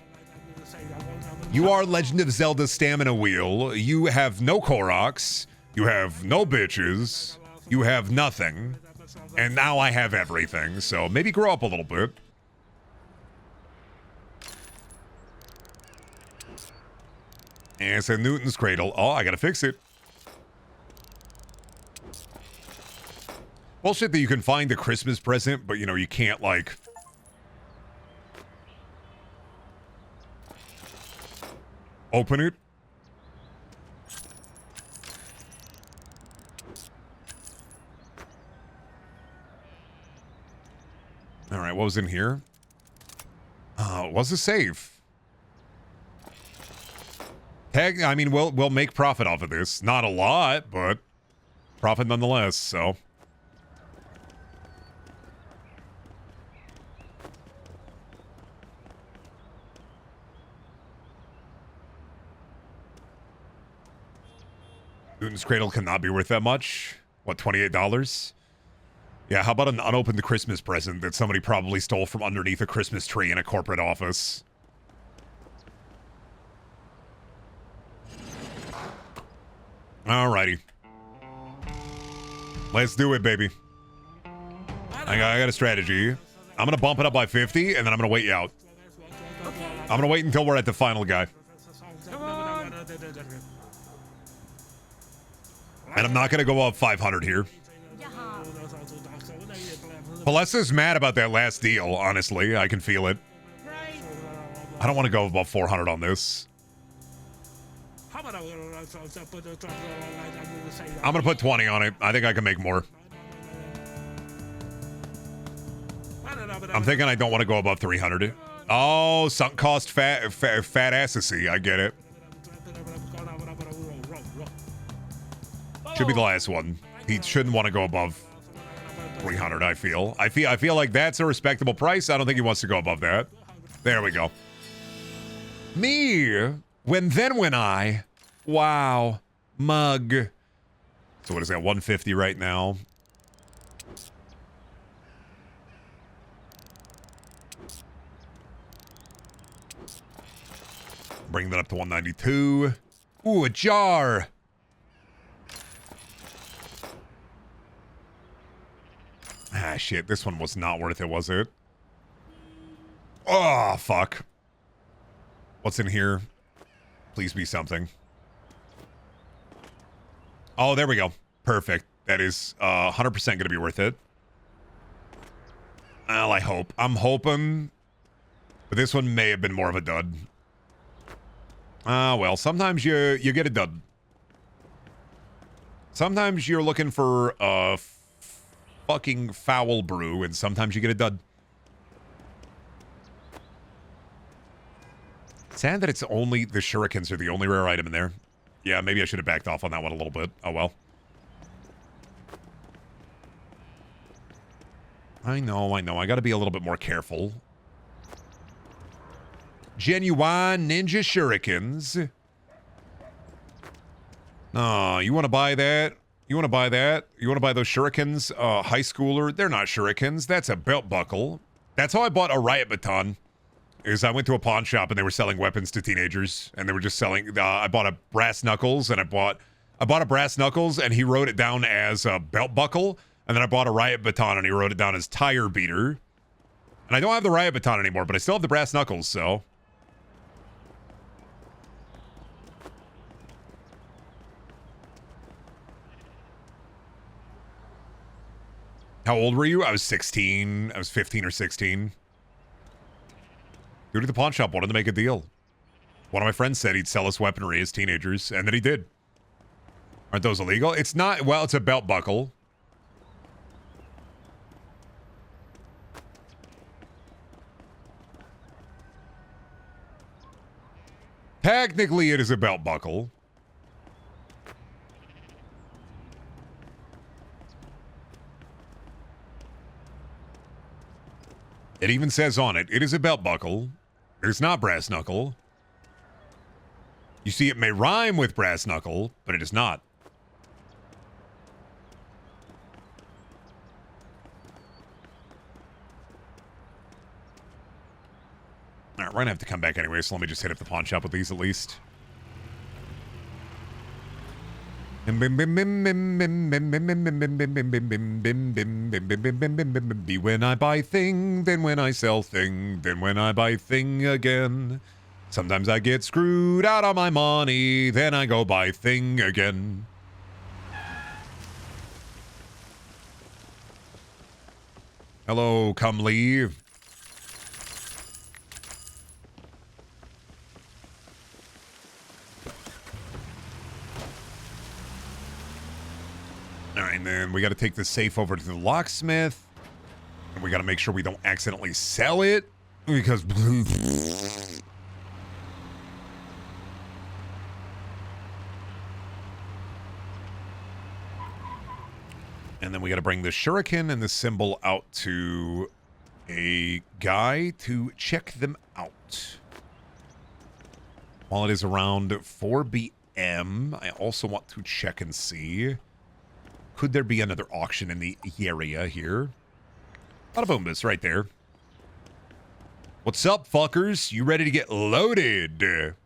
You are Legend of Zelda Stamina Wheel. You have no Koroks. You have no bitches. You have nothing. And now I have everything, so maybe grow up a little bit. And it's a Newton's Cradle. Oh, I gotta fix it. Bullshit that you can find a Christmas present, but, you know, you can't, like... open it. All right, what was in here? Was a save. I mean, we'll make profit off of this. Not a lot, but profit nonetheless, so. Newton's Cradle cannot be worth that much. What, $28? Yeah, how about an unopened Christmas present that somebody probably stole from underneath a Christmas tree in a corporate office? Alrighty. Let's do it, baby. I got a strategy. I'm going to bump it up by 50, and then I'm going to wait you out. I'm going to wait until we're at the final guy. And I'm not going to go up 500 here. Palessa's mad about that last deal, honestly. I can feel it. I don't want to go above 400 on this. I'm going to put 20 on it. I think I can make more. I'm thinking I don't want to go above 300. Oh, sunk cost fat assasy. I get it. Should be the last one. He shouldn't want to go above 300, I feel. I feel like that's a respectable price. I don't think he wants to go above that. There we go. Me. When I. Wow. Mug. So what is that, 150 right now? Bring that up to 192. Ooh, a jar. Ah, shit. This one was not worth it, was it? Oh, fuck. What's in here? Please be something. Oh, there we go. Perfect. That is 100% going to be worth it. Well, I hope. I'm hoping. But this one may have been more of a dud. Well, sometimes you get a dud. Sometimes you're looking for a fucking foul brew, and sometimes you get a dud. Sad that it's only the shurikens are the only rare item in there. Yeah, maybe I should have backed off on that one a little bit. Oh well. I know. I gotta be a little bit more careful. Genuine ninja shurikens. Oh, you want to buy that? You want to buy that? You want to buy those shurikens? High schooler, they're not shurikens. That's a belt buckle. That's how I bought a riot baton. Is I went to a pawn shop and they were selling weapons to teenagers, and they were just selling. I bought a brass knuckles, and I bought a brass knuckles, and he wrote it down as a belt buckle, and then I bought a riot baton, and he wrote it down as tire beater. And I don't have the riot baton anymore, but I still have the brass knuckles, so. How old were you? I was 16. I was 15 or 16. Dude at the pawn shop wanted to make a deal. One of my friends said he'd sell us weaponry as teenagers, and then he did. Aren't those illegal? It's not. Well, it's a belt buckle. Technically, it is a belt buckle. It even says on it, it is a belt buckle. It's not brass knuckle. You see, it may rhyme with brass knuckle, but it is not. All right, we're gonna have to come back anyway, so let me just hit up the pawn shop with these at least. Be when I buy thing, then when I sell thing, then when I buy thing again. Sometimes I get screwed out of my money, then I go buy thing again. Hello, come leave. All right, and then we got to take the safe over to the locksmith. And we got to make sure we don't accidentally sell it. Because... And then we got to bring the shuriken and the symbol out to a guy to check them out. While it is around 4 p.m., I also want to check and see... Could there be another auction in the area here? Bada boom, it's right there. What's up, fuckers? You ready to get loaded?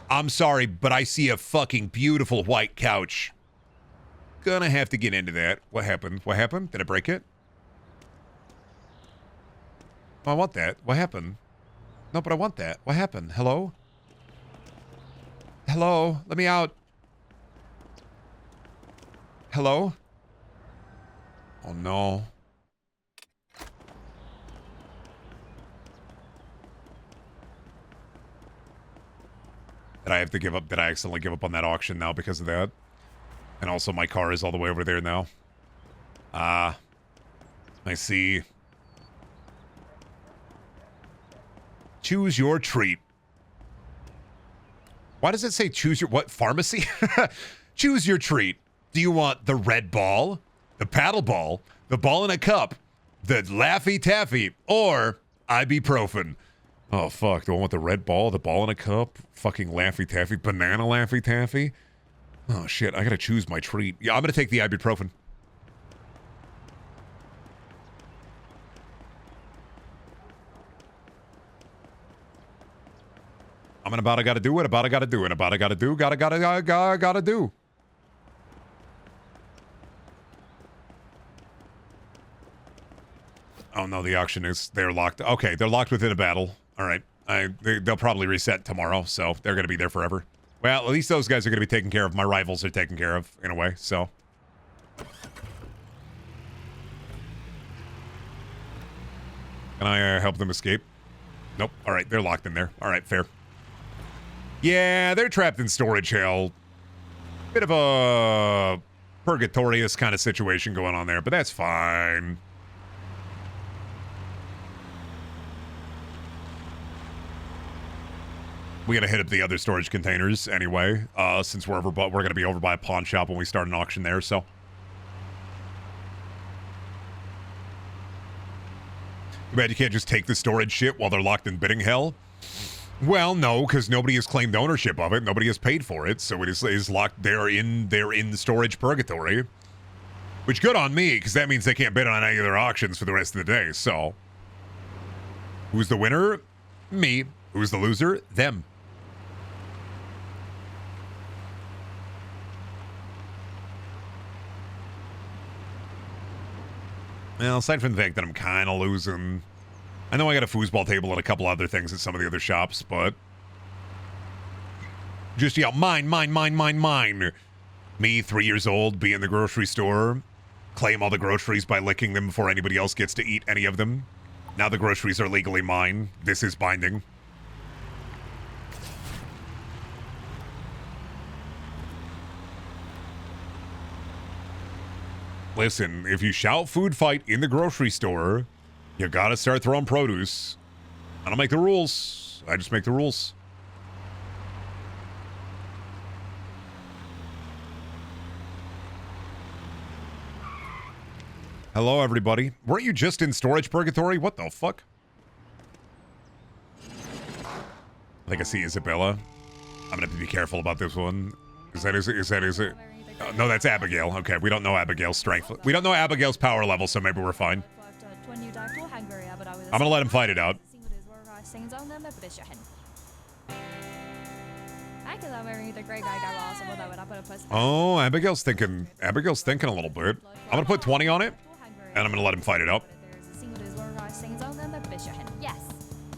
I'm sorry, but I see a fucking beautiful white couch. Gonna have to get into that. What happened? What happened? Did I break it? Oh, I want that. What happened? No, but I want that. What happened? Hello? Hello? Let me out. Hello? Oh, no. Did I have to give up? Did I accidentally give up on that auction now because of that? And also my car is all the way over there now. I see. Choose your treat. Why does it say choose your... What? Pharmacy? Choose your treat. Do you want the red ball, the paddle ball, the ball in a cup, the Laffy Taffy, or ibuprofen? Oh, fuck. Do I want the red ball, the ball in a cup, fucking Laffy Taffy, banana Laffy Taffy? Oh, shit. I gotta choose my treat. Yeah, I'm gonna take the ibuprofen. I'm about I gotta do it, about I gotta do it, about I gotta do, gotta do. Oh no, the auction is, they're locked. Okay, they're locked within a battle. All right. They'll probably reset tomorrow, so they're going to be there forever. Well, at least those guys are going to be taken care of. My rivals are taken care of, in a way, so. Can I help them escape? Nope. All right, they're locked in there. All right, fair. Yeah, they're trapped in storage hell. Bit of a purgatorious kind of situation going on there, but that's fine. We gotta hit up the other storage containers anyway, since we're gonna be over by a pawn shop when we start an auction there, so. Too bad you can't just take the storage shit while they're locked in bidding hell. Well, no, because nobody has claimed ownership of it. Nobody has paid for it, so it is locked there in the storage purgatory. Which good on me, because that means they can't bid on any of their auctions for the rest of the day, so. Who's the winner? Me. Who's the loser? Them. Well, aside from the fact that I'm kind of losing, I know I got a foosball table and a couple other things at some of the other shops, but just, yeah, mine. Me, 3 years old, be in the grocery store, claim all the groceries by licking them before anybody else gets to eat any of them. Now the groceries are legally mine. This is binding. Listen, if you shout food fight in the grocery store, you gotta start throwing produce. I don't make the rules. I just make the rules. Hello, everybody. Weren't you just in storage purgatory? What the fuck? I think I see Isabella. I'm gonna have to be careful about this one. Is that no, that's Abigail. Okay, we don't know Abigail's strength. We don't know Abigail's power level, so maybe we're fine. I'm gonna let him fight it out. Oh, Abigail's thinking a little bit. I'm gonna put 20 on it, and I'm gonna let him fight it out.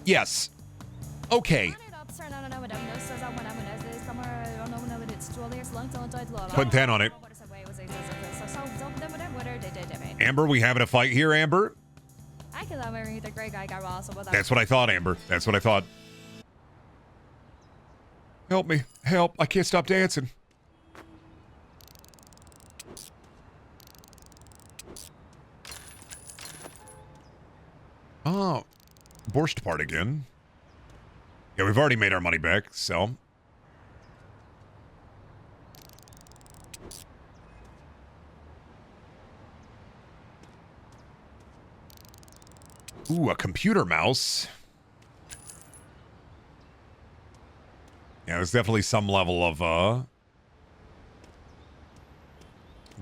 Yes. Okay. Put 10 on it. Amber, we having a fight here, Amber? That's what I thought, Amber. That's what I thought. Help me. Help. I can't stop dancing. Oh. Borscht part again. Yeah, we've already made our money back, so. Ooh, a computer mouse. Yeah, there's definitely some level of, What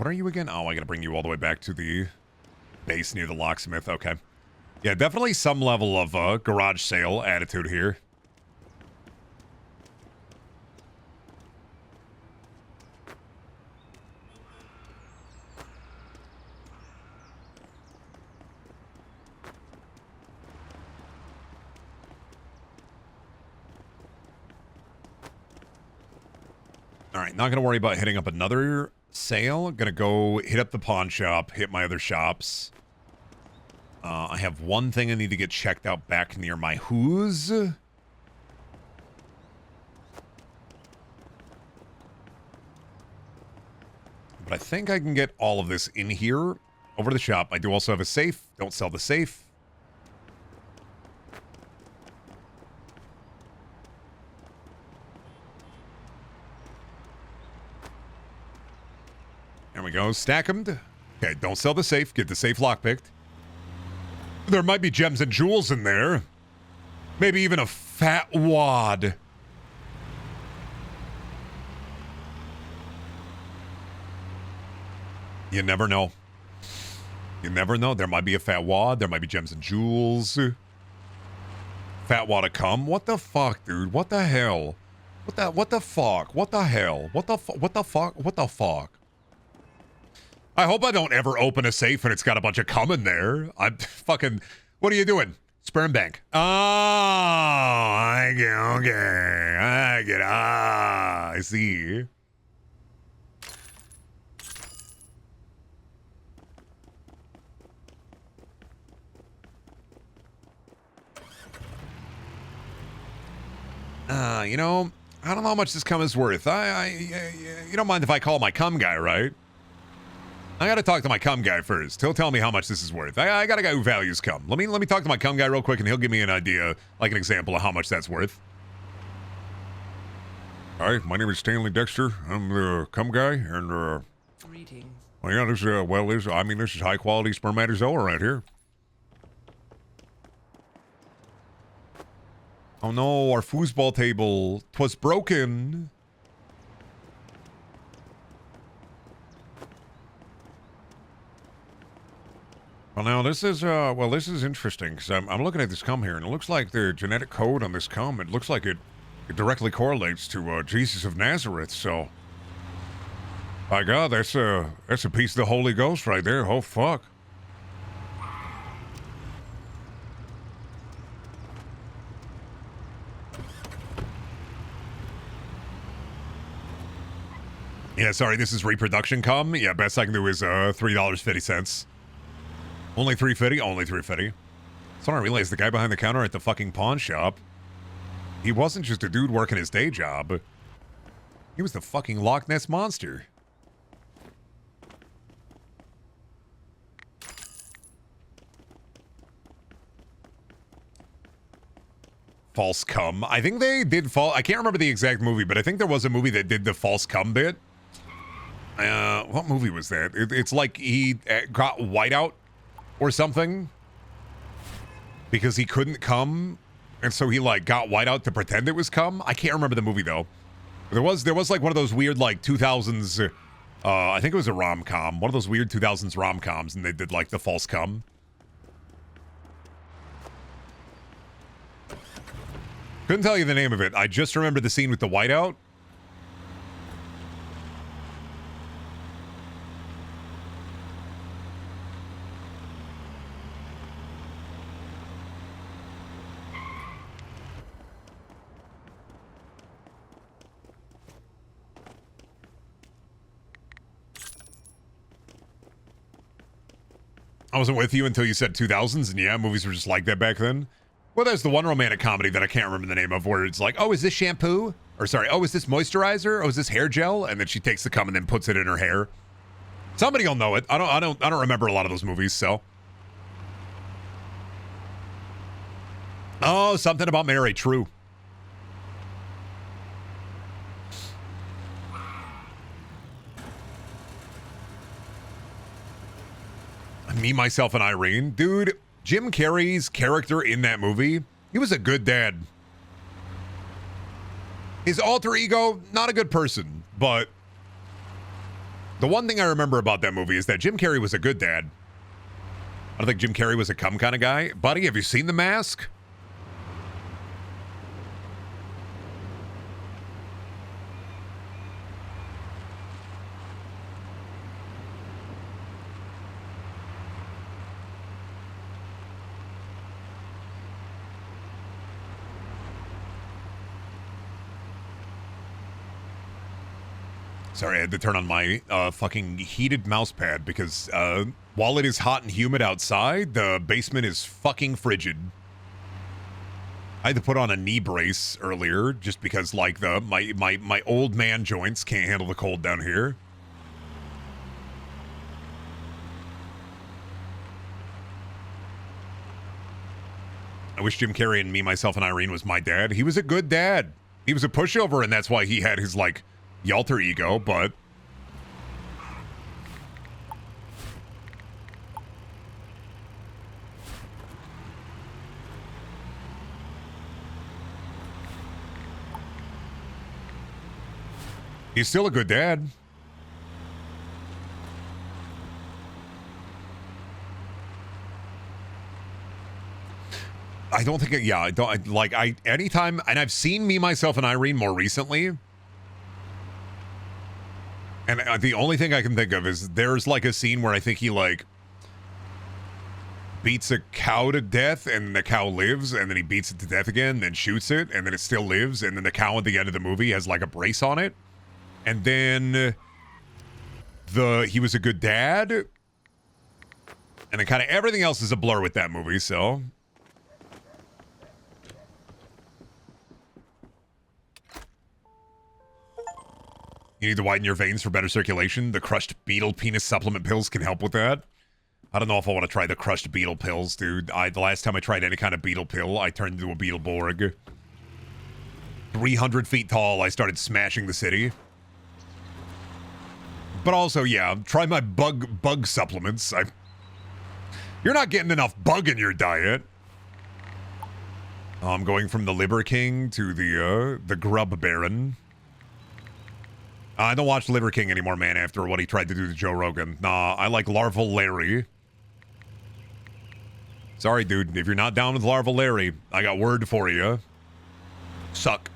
are you again? Oh, I gotta bring you all the way back to the base near the locksmith. Okay. Yeah, definitely some level of, garage sale attitude here. All right, not going to worry about hitting up another sale. Going to go hit up the pawn shop, hit my other shops. I have one thing I need to get checked out back near my who's. But I think I can get all of this in here over to the shop. I do also have a safe. Don't sell the safe. There we go. Stack them. Okay, don't sell the safe. Get the safe lockpicked. There might be gems and jewels in there. Maybe even a fat wad. You never know. You never know. There might be a fat wad. There might be gems and jewels. Fat wad to come. What the fuck, dude? What the hell? What the fuck? What the hell? What the fuck? What the fuck? I hope I don't ever open a safe and it's got a bunch of cum in there. I'm fucking... What are you doing? Sperm bank. Oh, I get... Okay. I get... I see. You know, I don't know how much this cum is worth. You don't mind if I call my cum guy, right? I gotta talk to my cum guy first. He'll tell me how much this is worth. I got a guy who values cum. Let me talk to my cum guy real quick, and he'll give me an idea, like an example of how much that's worth. Hi, my name is Stanley Dexter. I'm the cum guy, and Greetings. well, yeah, this is high quality spermatozoa right here. Oh no, our foosball table. 'Twas broken. Well, now this is interesting because I'm looking at this cum here, and it looks like the genetic code on this cum. It looks like it directly correlates to Jesus of Nazareth. So, by God, that's a piece of the Holy Ghost right there. Oh fuck. Yeah, sorry, this is reproduction cum. Yeah, best I can do is $3.50. Only $3.50? Only $3.50. So I realized the guy behind the counter at the fucking pawn shop, he wasn't just a dude working his day job. He was the fucking Loch Ness Monster. False cum. I think they did I can't remember the exact movie, but I think there was a movie that did the false cum bit. What movie was that? It's like he got whiteout or something because he couldn't cum, and so he like got whiteout to pretend it was cum. I can't remember the movie though. There was like one of those weird like 2000s. I think it was a rom-com, one of those weird 2000s rom-coms, and they did like the false cum. Couldn't tell you the name of it. I just remember the scene with the whiteout. I wasn't with you until you said 2000s, and yeah, movies were just like that back then. Well, there's the one romantic comedy that I can't remember the name of, where it's like, oh, is this shampoo? Or sorry, oh, is this moisturizer? Oh, is this hair gel? And then she takes the cum and then puts it in her hair. Somebody will know it. I don't remember a lot of those movies, so. Oh, something about Mary, true. Me, Myself, and Irene. Dude, Jim Carrey's character in that movie, he was a good dad. His alter ego, not a good person, but the one thing I remember about that movie is that Jim Carrey was a good dad. I don't think Jim Carrey was a cum kind of guy. Buddy, have you seen The Mask? Sorry, I had to turn on my fucking heated mouse pad because while it is hot and humid outside, the basement is fucking frigid. I had to put on a knee brace earlier just because, like, my old man joints can't handle the cold down here. I wish Jim Carrey and Me, Myself, and Irene was my dad. He was a good dad. He was a pushover, and that's why he had his, like, alter ego, but he's still a good dad. I don't think it, yeah, I don't like anytime, and I've seen Me, Myself, and Irene more recently. And the only thing I can think of is there's like a scene where I think he like beats a cow to death and the cow lives, and then he beats it to death again, then shoots it, and then it still lives, and then the cow at the end of the movie has like a brace on it. And then he was a good dad. And then kind of everything else is a blur with that movie, so. You need to widen your veins for better circulation. The crushed beetle penis supplement pills can help with that. I don't know if I want to try the crushed beetle pills, dude. The last time I tried any kind of beetle pill, I turned into a Beetleborg. 300 feet tall, I started smashing the city. But also, yeah, try my bug supplements. You're not getting enough bug in your diet. I'm going from the Liver King to the Grub Baron. I don't watch Liver King anymore, man, after what he tried to do to Joe Rogan. Nah, I like Larval Larry. Sorry, dude. If you're not down with Larval Larry, I got word for you. Suck.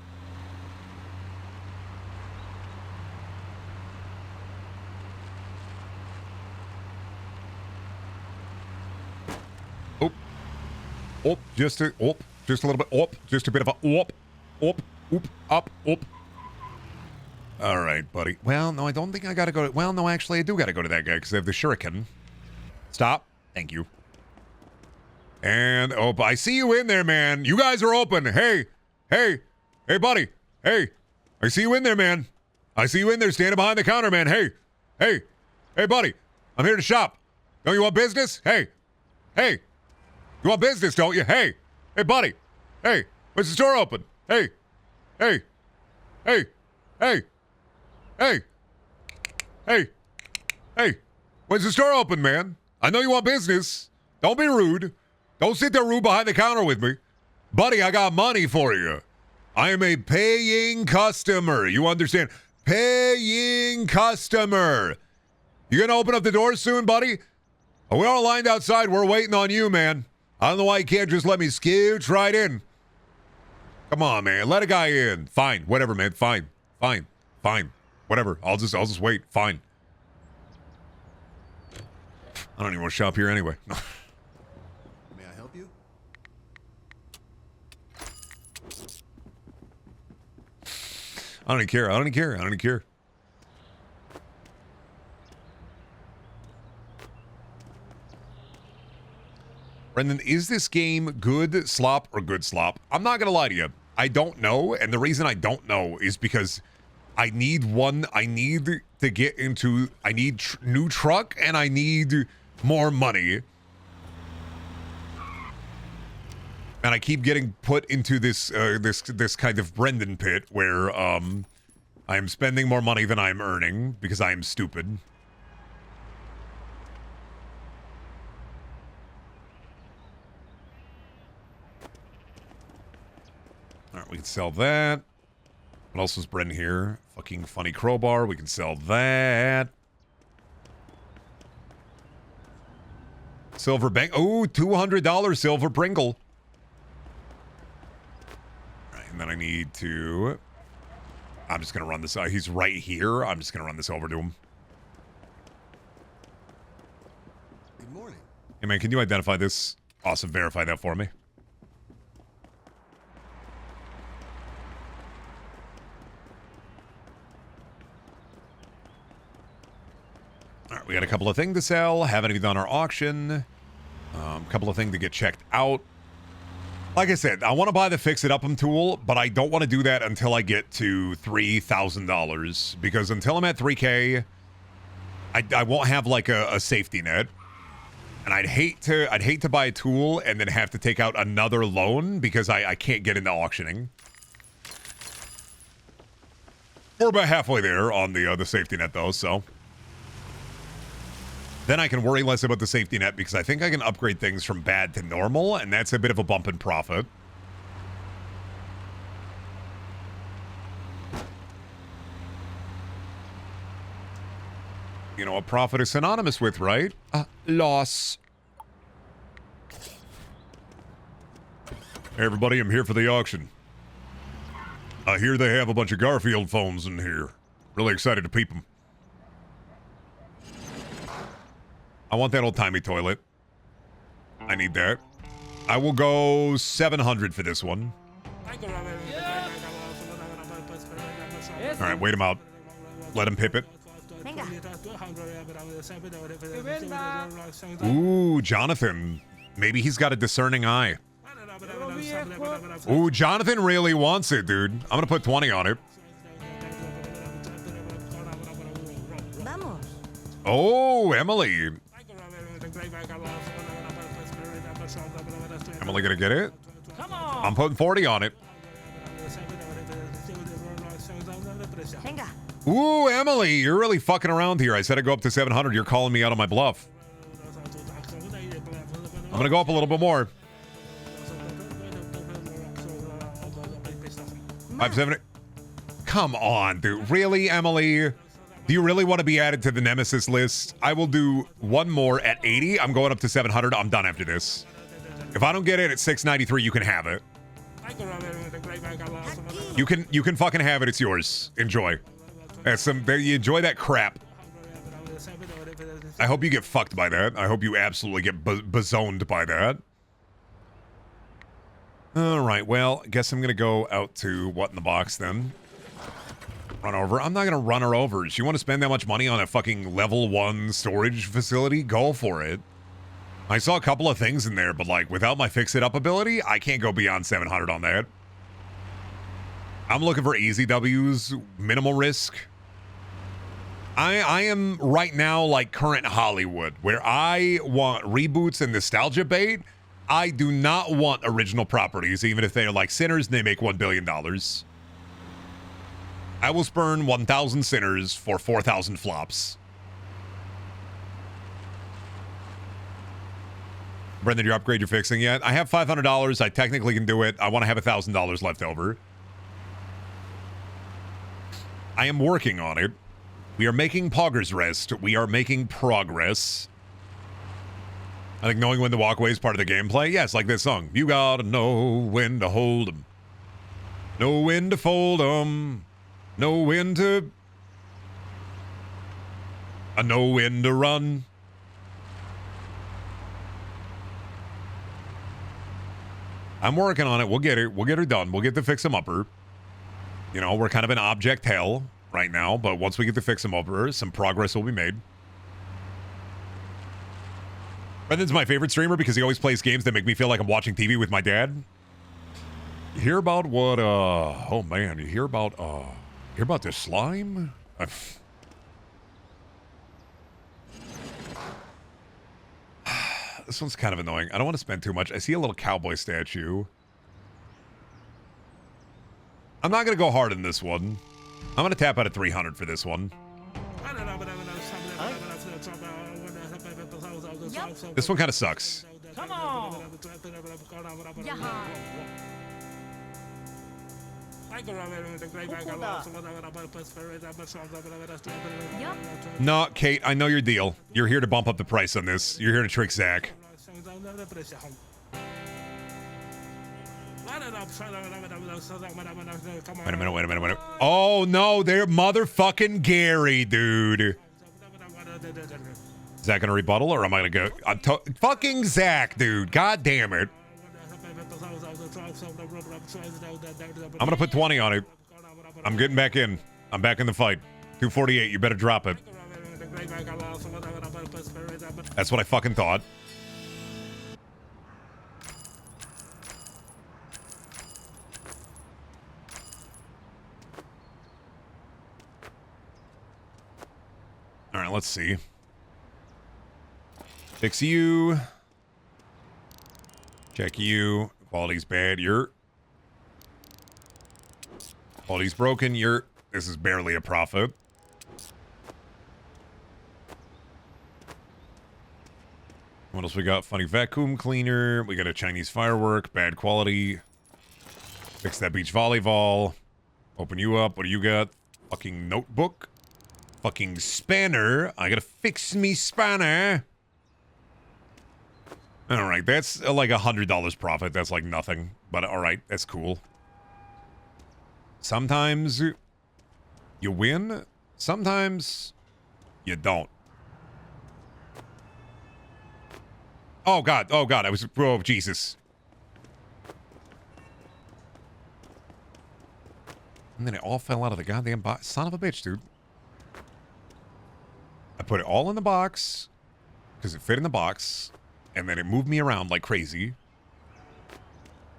Oop, just a little bit, just a bit of a oop, up. All right, buddy. Well, no, I don't think I gotta go to, well, no, actually, I do gotta go to that guy, because they have the shuriken. Stop. Thank you. And, oh, I see you in there, man. You guys are open. Hey, buddy. Hey, I see you in there, man. I see you in there standing behind the counter, man. Hey, buddy. I'm here to shop. Don't you want business? Hey. You want business, don't you? Hey, buddy. Hey, when's the store open? Hey. When's the store open, man? I know you want business. Don't be rude. Don't sit there rude behind the counter with me. Buddy, I got money for you. I am a paying customer. You understand? Paying customer. You gonna open up the door soon, buddy? We're all lined outside. We're waiting on you, man. I don't know why you can't just let me scooch right in. Come on, man. Let a guy in. Fine. Whatever, man. Fine. Whatever. I'll just wait. Fine. I don't even want to shop here anyway. May I help you? I don't even care. Brendan, is this game good slop or good slop? I'm not gonna lie to you. I don't know, and the reason I don't know is because I need to get into. I need new truck, and I need more money. And I keep getting put into this this kind of Brendan pit where I am spending more money than I'm earning because I am stupid. All right, we can sell that. What else was Brendan here? Fucking funny crowbar. We can sell that. Silver bank. Oh, $200 silver Pringle. All right, and then I need to. I'm just gonna run this. He's right here. I'm just gonna run this over to him. Good morning. Hey man, can you identify this? Awesome, verify that for me. All right, we got a couple of things to sell. Haven't even done our auction. A couple of things to get checked out. Like I said, I want to buy the Fix It Up'em tool, but I don't want to do that until I get to $3,000 because until I'm at 3K, I won't have like a safety net. And I'd hate to buy a tool and then have to take out another loan because I can't get into auctioning. We're about halfway there on the safety net though, so. Then I can worry less about the safety net because I think I can upgrade things from bad to normal, and that's a bit of a bump in profit. You know what profit is synonymous with, right? Loss. Hey everybody, I'm here for the auction. I hear they have a bunch of Garfield phones in here. Really excited to peep them. I want that old-timey toilet. I need that. I will go 700 for this one. All right, wait him out. Let him pip it. Ooh, Jonathan. Maybe he's got a discerning eye. Ooh, Jonathan really wants it, dude. I'm going to put 20 on it. Oh, Emily. Emily gonna get it? I'm putting 40 on it. Venga. Ooh, Emily, you're really fucking around here. I said I'd go up to 700. You're calling me out on my bluff. I'm gonna go up a little bit more. 570. Come on, dude. Really, Emily? Do you really want to be added to the Nemesis list? I will do one more at 80. I'm going up to 700. I'm done after this. If I don't get it at 693, you can have it. You can fucking have it. It's yours. Enjoy. You enjoy that crap. I hope you get fucked by that. I hope you absolutely get bazoned by that. All right, well, I guess I'm going to go out to what in the box then. Run over. I'm not going to run her over. If you want to spend that much money on a fucking level 1 storage facility, go for it. I saw a couple of things in there, but like without my fix-it-up ability, I can't go beyond 700 on that. I'm looking for easy W's, minimal risk. I am right now like current Hollywood, where I want reboots and nostalgia bait. I do not want original properties, even if they are like Sinners and they make $1 billion. I will spurn 1,000 Sinners for 4,000 flops. Brendan, your upgrade you're fixing yet? I have $500. I technically can do it. I want to have $1,000 left over. I am working on it. We are making poggers rest. We are making progress. I think knowing when to walk away is part of the gameplay. Yeah, it's like this song. You gotta know when to hold 'em. Know when to fold 'em. Know when to... I know when to run. I'm working on it. We'll get it. We'll get her done. We'll get the fix-em-upper. You know, we're kind of in object hell right now, but once we get the fix-em-upper, some progress will be made. Brendan's my favorite streamer because he always plays games that make me feel like I'm watching TV with my dad. You hear about what, oh man, you hear about this slime? This one's kind of annoying. I don't want to spend too much. I see a little cowboy statue. I'm not going to go hard in this one. I'm going to tap out at 300 for this one. Yep. This one kind of sucks. Come on. Yaha. Yep. No, Kate, I know your deal. You're here to bump up the price on this. You're here to trick Zach. Wait a minute. Oh, no, they're motherfucking Gary, dude. Is Zach gonna rebuttal, or am I gonna go? Fucking Zach, dude. God damn it. I'm gonna put 20 on it. I'm getting back in. I'm back in the fight. 248, you better drop it. That's what I fucking thought. All right, let's see. Fix you. Check you. Quality's bad. Quality's broken. This is barely a profit. What else we got? Funny vacuum cleaner. We got a Chinese firework. Bad quality. Fix that beach volleyball. Open you up. What do you got? Fucking notebook. Fucking spanner. I gotta fix me spanner. Alright, that's like $100 profit. That's like nothing. But alright, that's cool. Sometimes you win. Sometimes you don't. Oh god, oh Jesus. And then it all fell out of the goddamn box. Son of a bitch, dude. I put it all in the box because it fit in the box, and then it moved me around like crazy.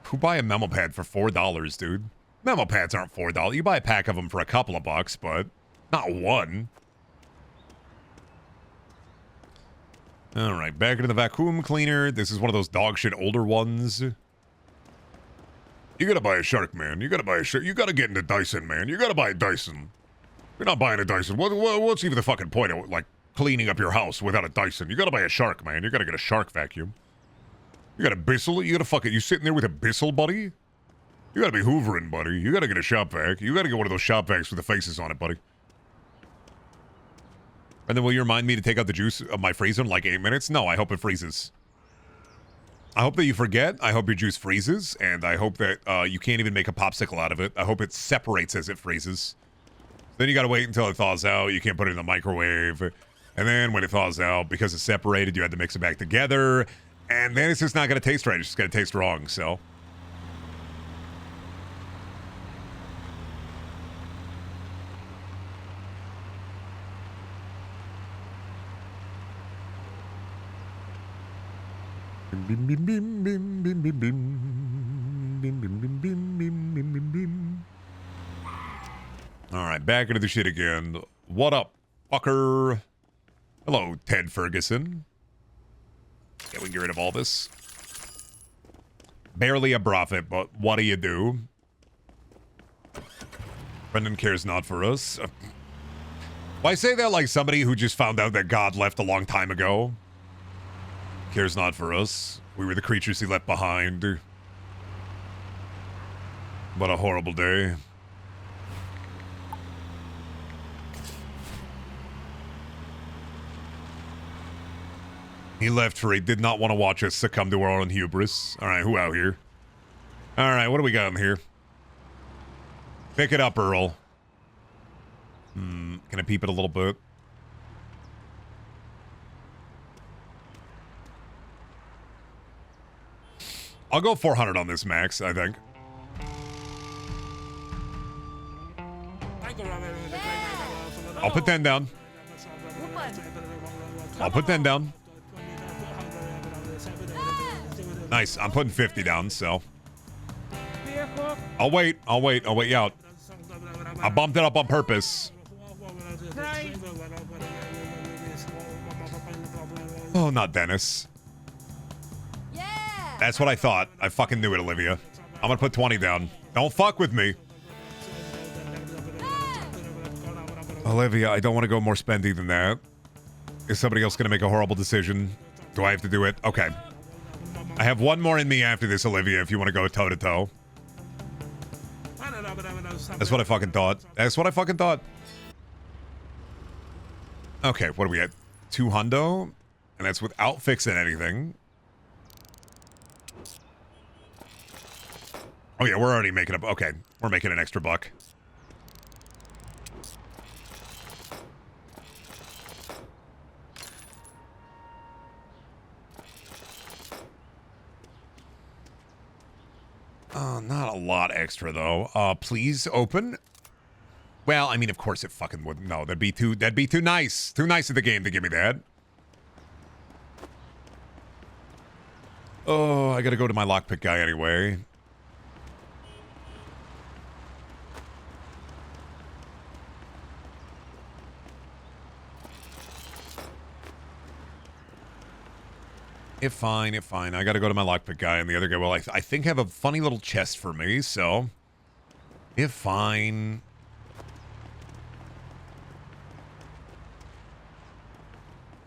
Who buy a memo pad for $4, dude? Memo pads aren't $4. You buy a pack of them for a couple of bucks, but not one. All right, back into the vacuum cleaner. This is one of those dog shit older ones. You gotta buy a shark, man. You gotta buy a shark. You gotta get into Dyson, man. You gotta buy a Dyson. You're not buying a Dyson. What's even the fucking point of, like, cleaning up your house without a Dyson? You gotta buy a Shark, man. You gotta get a Shark vacuum. You got a Bissell? You sitting there with a Bissell, buddy? You gotta be hoovering, buddy. You gotta get a shop vac. You gotta get one of those shop vacs with the faces on it, buddy. And then will you remind me to take out the juice of my freezer in like 8 minutes? No, I hope it freezes. I hope that you forget. I hope your juice freezes. And I hope that you can't even make a popsicle out of it. I hope it separates as it freezes. Then you gotta wait until it thaws out. You can't put it in the microwave. And then when it thaws out, because it's separated, you have to mix it back together. And then it's just not gonna taste right. It's just gonna taste wrong, so... Bim, bim, bim, bim, bim, bim, bim. Bim, bim, bim, bim, bim, bim, bim, bim. All right, back into the shit again. What up, fucker? Hello, Ted Ferguson. Yeah, we can get rid of all this. Barely a profit, but what do you do? Brendan cares not for us. Well, I say that like somebody who just found out that God left a long time ago. Cares not for us. We were the creatures he left behind. What a horrible day. He left for he did not want to watch us succumb to our own hubris. Alright, who out here? Alright, what do we got in here? Pick it up, Earl. Can I peep it a little bit? I'll go 400 on this, Max, I think. I'll put 10 down. I'll put 10 down. Nice, I'm putting 50 down, so. I'll wait you out. I bumped it up on purpose. Oh, not Dennis. That's what I thought. I fucking knew it, Olivia. I'm gonna put 20 down. Don't fuck with me. Olivia, I don't want to go more spendy than that. Is somebody else gonna make a horrible decision? Do I have to do it? Okay. I have one more in me after this, Olivia, if you want to go toe-to-toe. That's what I fucking thought. That's what I fucking thought. Okay, what are we at? 2 hundo? And that's without fixing anything. Oh yeah, we're already making up. Okay, we're making an extra buck. Not a lot extra though. Please open. Well, I mean, of course it fucking wouldn't. No, that'd be too nice. Too nice of the game to give me that. Oh, I gotta go to my lockpick guy anyway. If fine. I gotta go to my lockpick guy, and the other guy, well, I think have a funny little chest for me, so... If fine.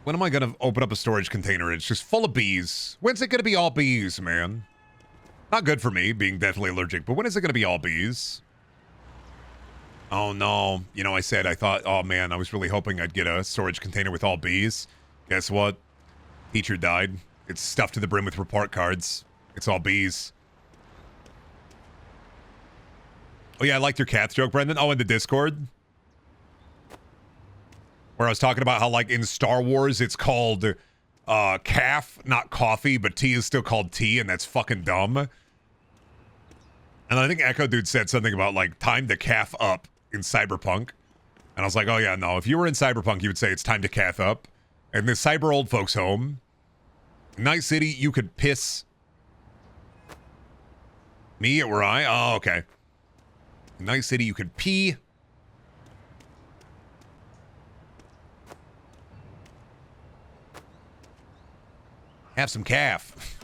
When am I gonna open up a storage container? It's just full of bees. When's it gonna be all bees, man? Not good for me, being deathly allergic, but when is it gonna be all bees? Oh no. You know, I thought, oh man, I was really hoping I'd get a storage container with all bees. Guess what? Teacher died. It's stuffed to the brim with report cards. It's all bees. Oh yeah, I liked your cats joke, Brendan. Oh, in the Discord? Where I was talking about how, like, in Star Wars, it's called calf, not coffee, but tea is still called tea, and that's fucking dumb. And I think Echo Dude said something about, like, time to calf up in Cyberpunk. And I was like, oh yeah, no, if you were in Cyberpunk, you would say it's time to calf up. In the cyber old folks home, Night City, you could piss. Me, were I? Oh, okay. Night City, you could pee. Have some calf.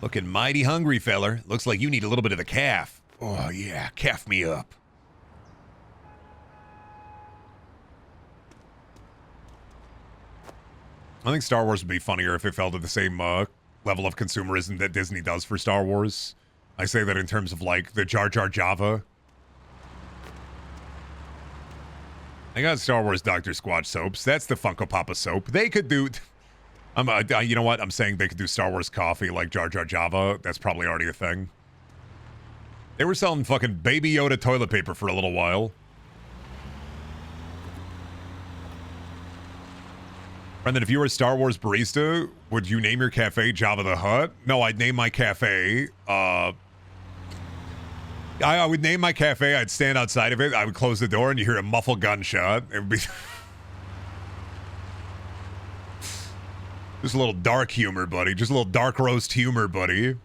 Looking mighty hungry, feller. Looks like you need a little bit of the calf. Oh, yeah, calf me up. I think Star Wars would be funnier if it fell to the same level of consumerism that Disney does for Star Wars. I say that in terms of like the Jar Jar Java. I got Star Wars Dr. Squatch soaps. That's the Funko Papa soap. They could do. You know what? I'm saying they could do Star Wars coffee like Jar Jar Java. That's probably already a thing. They were selling fucking Baby Yoda toilet paper for a little while. Brendan, if you were a Star Wars barista, would you name your cafe Jabba the Hutt? No, I'd name my cafe, I would name my cafe, I'd stand outside of it, I would close the door, and you hear a muffled gunshot. It would be... Just a little dark humor, buddy. Just a little dark roast humor, buddy.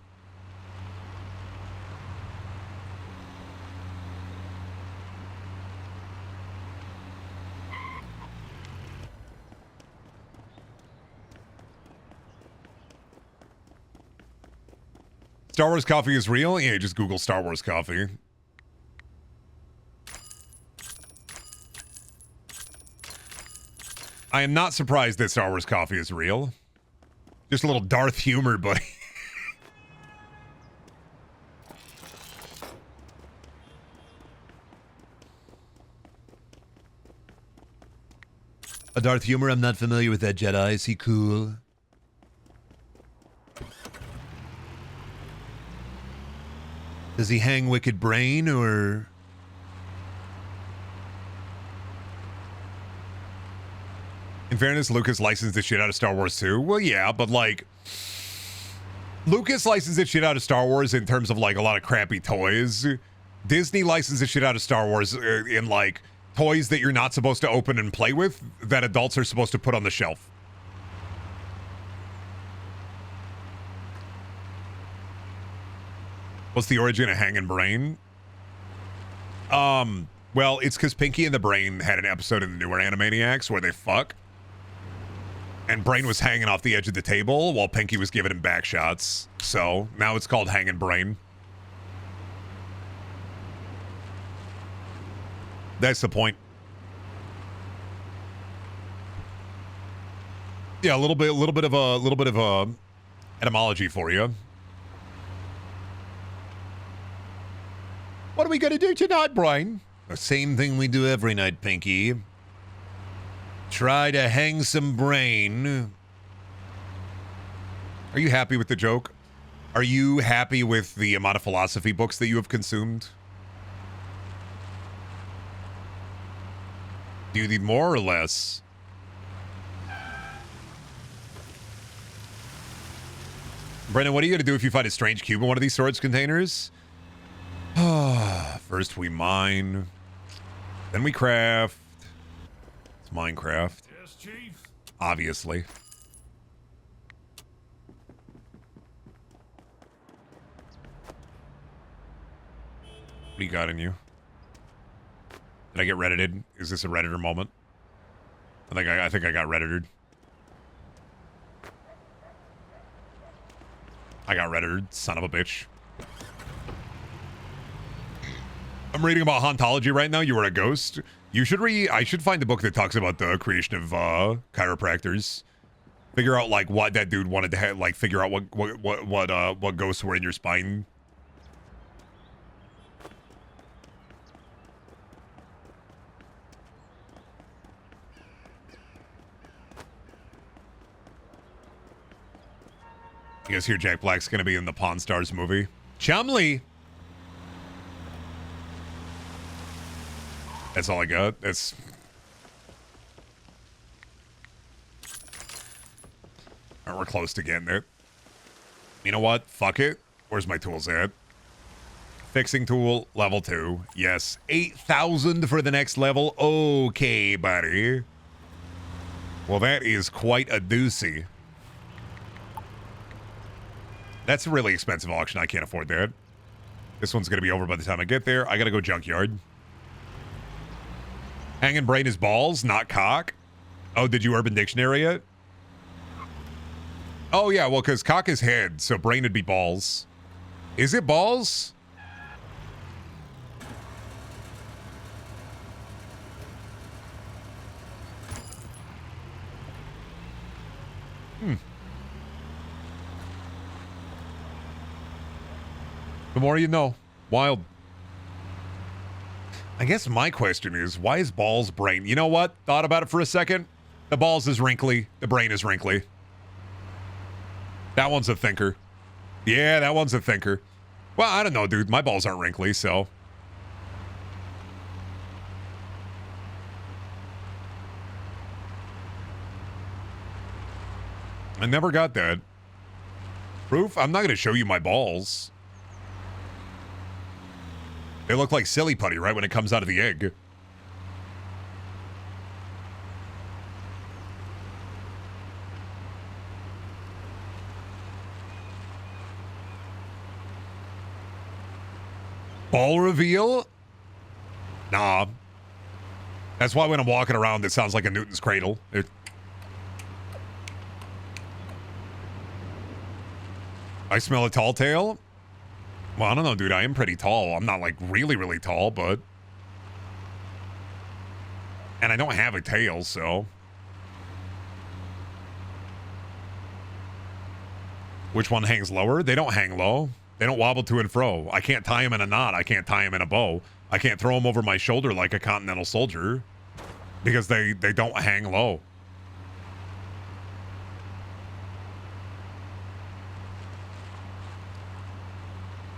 Star Wars coffee is real? Yeah, just Google Star Wars coffee. I am not surprised that Star Wars coffee is real. Just a little Darth humor, buddy. A Darth humor? I'm not familiar with that Jedi. Is he cool? Does he hang Wicked Brain, or... In fairness, Lucas licensed the shit out of Star Wars too. Well, yeah, but like... Lucas licensed the shit out of Star Wars in terms of like a lot of crappy toys. Disney licensed the shit out of Star Wars in like toys that you're not supposed to open and play with, that adults are supposed to put on the shelf. What's the origin of Hanging Brain? Well, it's because Pinky and the Brain had an episode in the newer Animaniacs where they fuck. And Brain was hanging off the edge of the table while Pinky was giving him back shots. So, now it's called Hanging Brain. That's the point. Yeah, a little bit of etymology for you. What are we gonna do tonight, Brian? The same thing we do every night, Pinky. Try to hang some brain. Are you happy with the joke? Are you happy with the amount of philosophy books that you have consumed? Do you need more or less? Brendan, what are you gonna do if you find a strange cube in one of these storage containers? First we mine, then we craft. It's Minecraft. Yes, Chief. Obviously. What do you got in you? Did I get reddited? Is this a redditor moment? I think I got reddited. I got reddited, son of a bitch. I'm reading about hauntology right now. You were a ghost. You should read. I should find the book that talks about the creation of chiropractors. Figure out like what that dude wanted to have. Like figure out what ghosts were in your spine. You guys hear Jack Black's gonna be in the Pawn Stars movie? Chumley. That's all I got. That's... Alright, we're close to getting it. You know what? Fuck it. Where's my tools at? Fixing tool, level 2. Yes. 8,000 for the next level. Okay, buddy. Well, that is quite a doozy. That's a really expensive auction. I can't afford that. This one's going to be over by the time I get there. I got to go junkyard. Hanging brain is balls, not cock. Oh, did you Urban Dictionary it? Oh, yeah, well, because cock is head, so brain would be balls. Is it balls? The more you know. Wild. I guess my question is, why is Balls' brain? You know what? Thought about it for a second. The balls is wrinkly. The brain is wrinkly. That one's a thinker. Yeah, that one's a thinker. Well, I don't know, dude. My balls aren't wrinkly, so. I never got that. Proof? I'm not going to show you my balls. They look like silly putty right when it comes out of the egg. Ball reveal? Nah. That's why when I'm walking around, it sounds like a Newton's cradle. I smell a tall tale? Well, I don't know, dude. I am pretty tall. I'm not, like, really, really tall, but... And I don't have a tail, so... Which one hangs lower? They don't hang low. They don't wobble to and fro. I can't tie them in a knot. I can't tie them in a bow. I can't throw them over my shoulder like a continental soldier. Because they don't hang low.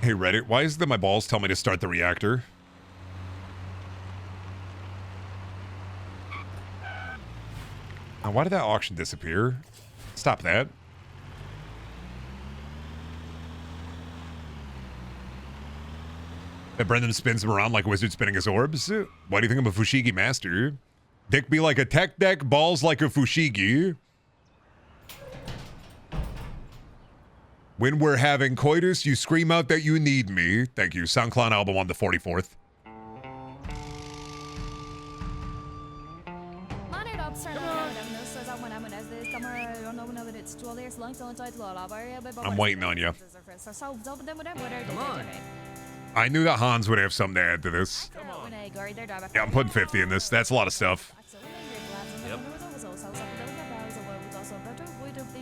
Hey, Reddit, why is it that my balls tell me to start the reactor? Now, why did that auction disappear? Stop that. That Brendan spins him around like a wizard spinning his orbs? Why do you think I'm a Fushigi master? Dick be like a tech deck, balls like a Fushigi. When we're having coitus, you scream out that you need me. Thank you. SoundCloud album on the 44th. I'm waiting on you. Come on. I knew that Hans would have something to add to this. Yeah, I'm putting 50 in this. That's a lot of stuff.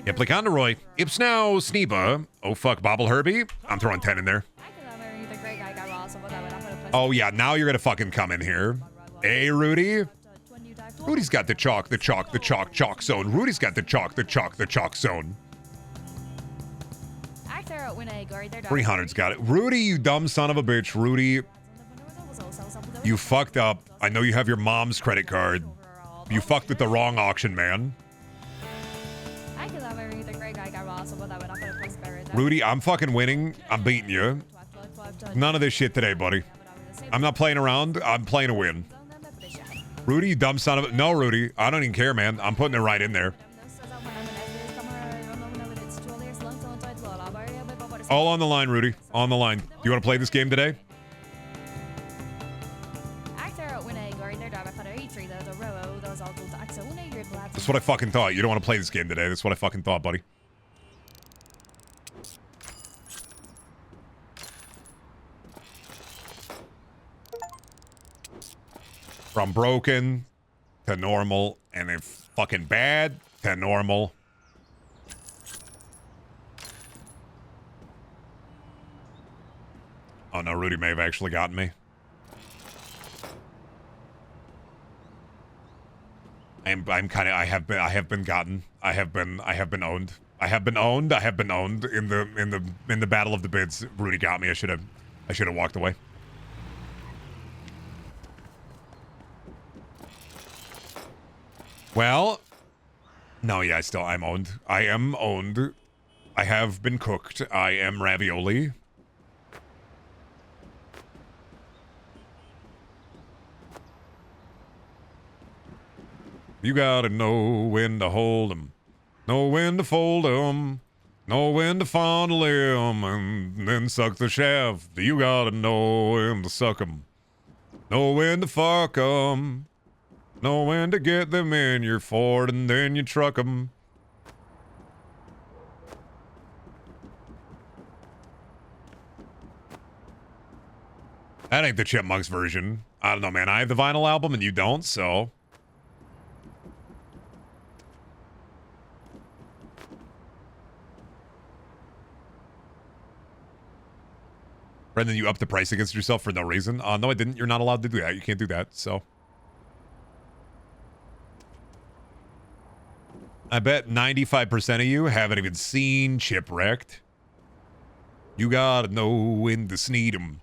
Yep, Roy. Ips now, Sneeba. Oh, fuck, Bobble Herbie. I'm throwing 10 in there. Oh, yeah, now you're going to fucking come in here. Hey, Rudy. Rudy's got the chalk zone. Rudy's got the chalk zone. 300's got it. Rudy, you dumb son of a bitch. Rudy, you fucked up. I know you have your mom's credit card. You fucked with the wrong auction, man. Rudy, I'm fucking winning. I'm beating you. None of this shit today, buddy. I'm not playing around. I'm playing to win. Rudy, you dumb son of a... No, Rudy. I don't even care, man. I'm putting it right in there. All on the line, Rudy. On the line. Do you want to play this game today? That's what I fucking thought. You don't want to play this game today. That's what I fucking thought, buddy. From broken to normal, and then fucking bad to normal. Oh no, Rudy may have actually gotten me. I'm kind of I have been gotten. I have been owned. I have been owned in the battle of the bids. Rudy got me. I should have walked away. Well, no, yeah, I'm owned. I am owned. I have been cooked. I am ravioli. You gotta know when to hold 'em, know when to fold 'em, know when to fondle 'em, and then suck the shaft. You gotta know when to suck 'em, know when to fuck 'em. Know when to get them in your Ford and then you truck them. That ain't the Chipmunks version. I don't know, man. I have the vinyl album and you don't, so... Brendan, you upped the price against yourself for no reason. No, I didn't. You're not allowed to do that. You can't do that, so. I bet 95% of you haven't even seen Chipwrecked. You gotta know when to sneed 'em,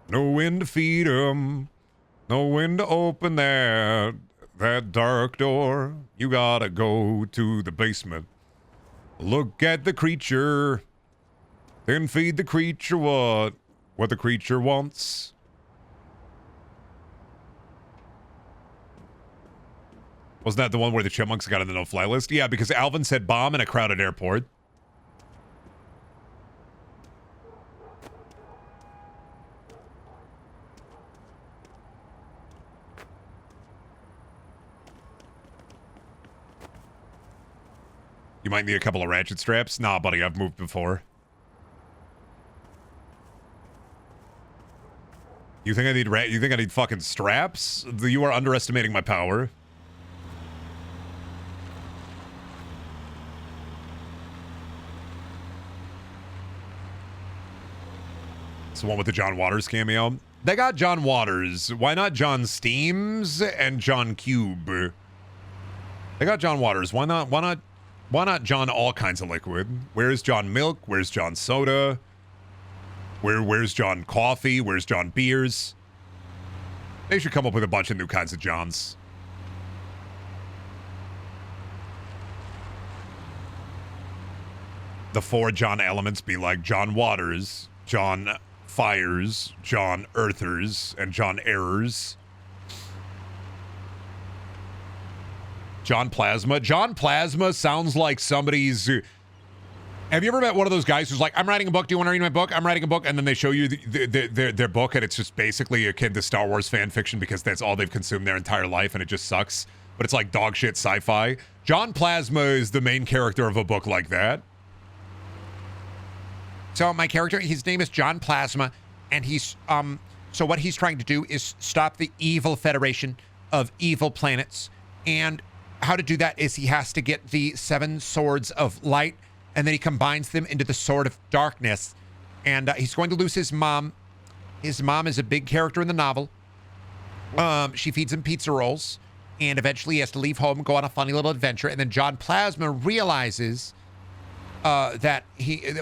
know when to feed 'em, know when to open that dark door. You gotta go to the basement, look at the creature, then feed the creature what the creature wants. Wasn't that the one where the chipmunks got on the no-fly list? Yeah, because Alvin said bomb in a crowded airport. You might need a couple of ratchet straps. Nah, buddy, I've moved before. You think I need fucking straps? You are underestimating my power. It's the one with the John Waters cameo. They got John Waters. Why not John Steams and John Cube? They got John Waters. Why not John all kinds of liquid? Where's John Milk? Where's John Soda? Where's John Coffee? Where's John Beers? They should come up with a bunch of new kinds of Johns. The 4 John elements be like John Waters, John Fires, John Earthers, and John Errors. John Plasma. John Plasma sounds like somebody's... Have you ever met one of those guys who's like, I'm writing a book, do you want to read my book? I'm writing a book, and then they show you their book, and it's just basically akin to Star Wars fan fiction because that's all they've consumed their entire life, and it just sucks. But it's like dog shit sci-fi. John Plasma is the main character of a book like that. So my character, his name is John Plasma, and he's, so what he's trying to do is stop the evil Federation of evil planets. And how to do that is he has to get the 7 swords of light, and then he combines them into the sword of darkness. And he's going to lose his mom. His mom is a big character in the novel. She feeds him pizza rolls, and eventually he has to leave home and go on a funny little adventure. And then John Plasma realizes that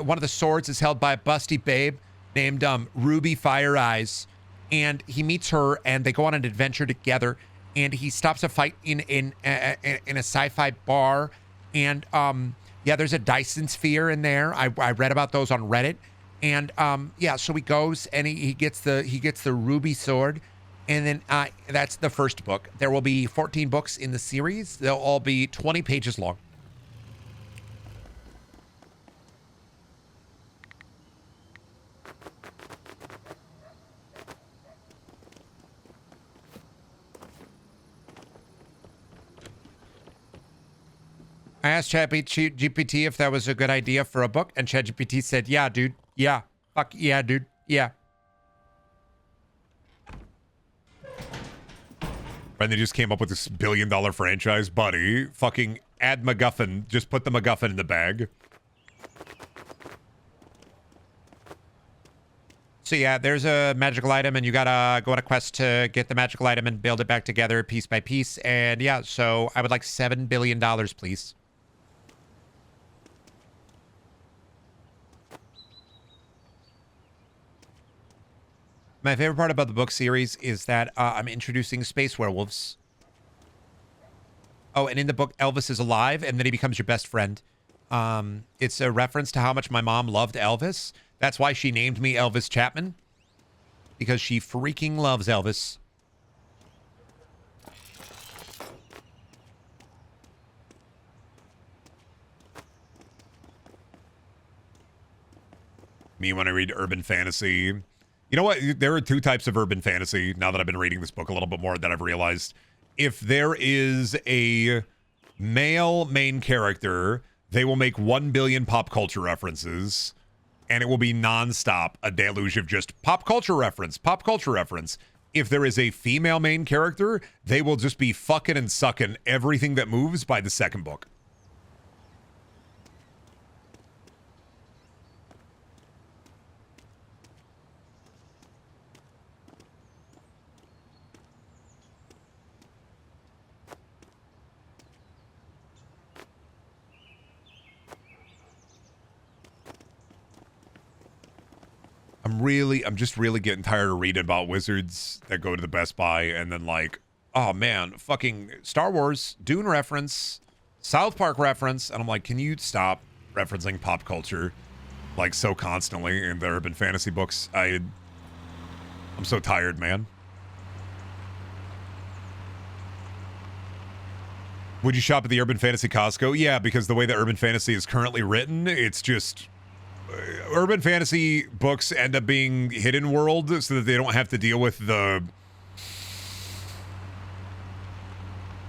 one of the swords is held by a busty babe named Ruby Fire Eyes, and he meets her, and they go on an adventure together. And he stops a fight in a sci-fi bar, and yeah, there's a Dyson sphere in there. I read about those on Reddit, and yeah, so he goes and he gets the ruby sword, and then that's the first book. There will be 14 books in the series. They'll all be 20 pages long. I asked ChatGPT if that was a good idea for a book, and ChatGPT said, yeah, dude. Yeah. Fuck yeah, dude. Yeah. And they just came up with this $1 billion franchise. Buddy, fucking add MacGuffin. Just put the MacGuffin in the bag. So yeah, there's a magical item, and you gotta go on a quest to get the magical item and build it back together piece by piece. And yeah, so I would like $7 billion, please. My favorite part about the book series is that I'm introducing space werewolves. Oh, and in the book, Elvis is alive, and then he becomes your best friend. It's a reference to how much my mom loved Elvis. That's why she named me Elvis Chapman. Because she freaking loves Elvis. Me when I read urban fantasy. You know what? There are 2 types of urban fantasy, now that I've been reading this book a little bit more, that I've realized. If there is a male main character, they will make 1 billion pop culture references, and it will be nonstop, a deluge of just pop culture reference, pop culture reference. If there is a female main character, they will just be fucking and sucking everything that moves by the second book. I'm just really getting tired of reading about wizards that go to the Best Buy and then like, oh man, fucking Star Wars, Dune reference, South Park reference, and I'm like, can you stop referencing pop culture like so constantly in the urban fantasy books? I'm so tired, man. Would you shop at the Urban Fantasy Costco? Yeah, because the way that Urban Fantasy is currently written, it's just urban fantasy books end up being hidden world so that they don't have to deal with the.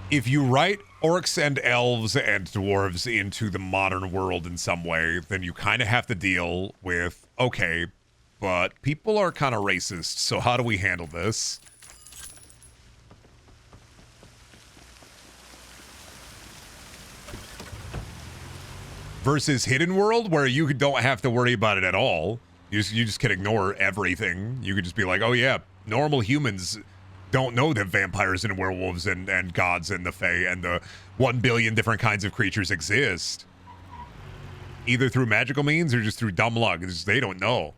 If you write orcs and elves and dwarves into the modern world in some way, then you kind of have to deal with, okay, but people are kind of racist, so how do we handle this? Versus hidden world, where you don't have to worry about it at all. You just can ignore everything. You could just be like, oh yeah, normal humans don't know that vampires and werewolves and gods and the fae and the 1 billion different kinds of creatures exist. Either through magical means or just through dumb luck. It's just, they don't know.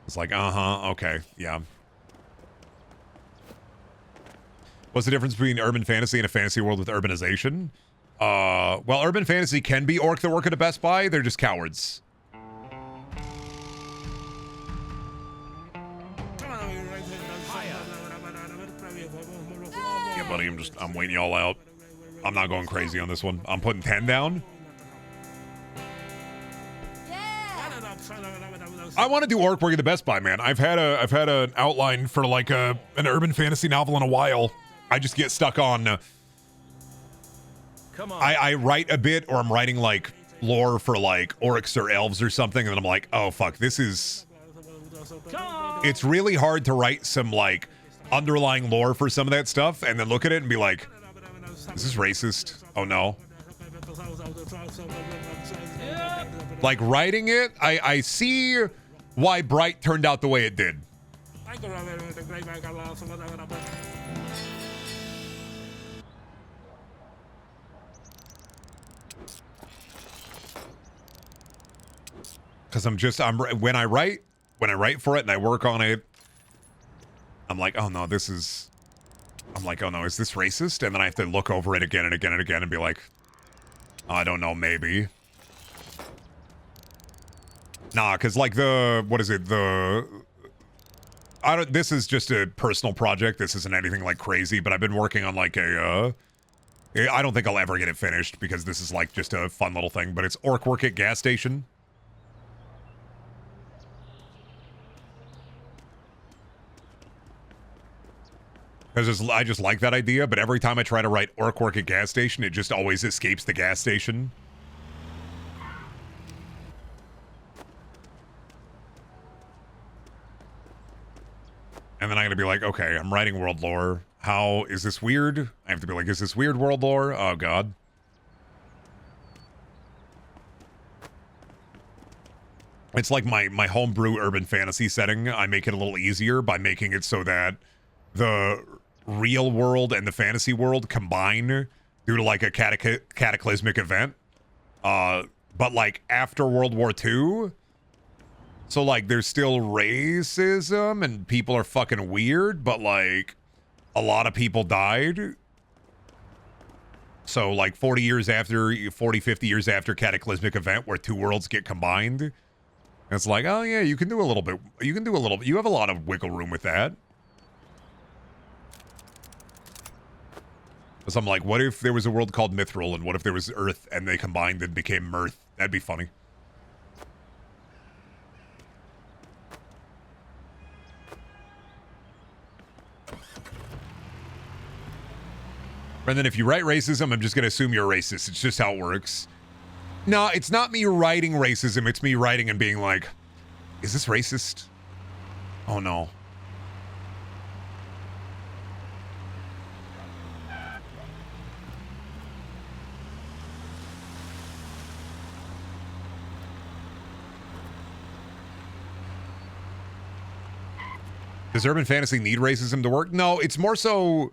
It's like, okay, yeah. What's the difference between urban fantasy and a fantasy world with urbanization? Well, urban fantasy can be orc that work at a Best Buy. They're just cowards. Yeah, buddy, I'm waiting y'all out. I'm not going crazy on this one. I'm putting 10 down. I want to do orc work at the Best Buy, man. I've had an outline for like an urban fantasy novel in a while. I just get stuck on. Come on. I write a bit, or I'm writing like lore for like orcs or elves or something, and then I'm like, oh fuck, this is. It's really hard to write some like underlying lore for some of that stuff, and then look at it and be like, is this racist? Oh no. Like writing it, I see why Bright turned out the way it did. Because when I write for it and I work on it, I'm like, oh no, is this racist? And then I have to look over it again and again and again and be like, I don't know, maybe. Nah, because like this is just a personal project. This isn't anything like crazy, but I've been working on like I don't think I'll ever get it finished because this is like just a fun little thing, but it's orc work at gas station. Because I just like that idea, but every time I try to write orc work at gas station, it just always escapes the gas station. And then I'm going to be like, okay, I'm writing world lore. How is this weird? I have to be like, is this weird world lore? Oh, God. It's like my homebrew urban fantasy setting. I make it a little easier by making it so that the real world and the fantasy world combine due to like a cataclysmic event. But like after World War II, so like there's still racism and people are fucking weird, but like a lot of people died. So like 40, 50 years after cataclysmic event where two worlds get combined, it's like, oh yeah, you can do a little bit. You have a lot of wiggle room with that. So I'm like, what if there was a world called Mithril, and what if there was Earth, and they combined and became Mirth? That'd be funny. And then if you write racism, I'm just going to assume you're racist. It's just how it works. No, it's not me writing racism. It's me writing and being like, is this racist? Oh, no. Does urban fantasy need racism to work? No, it's more so.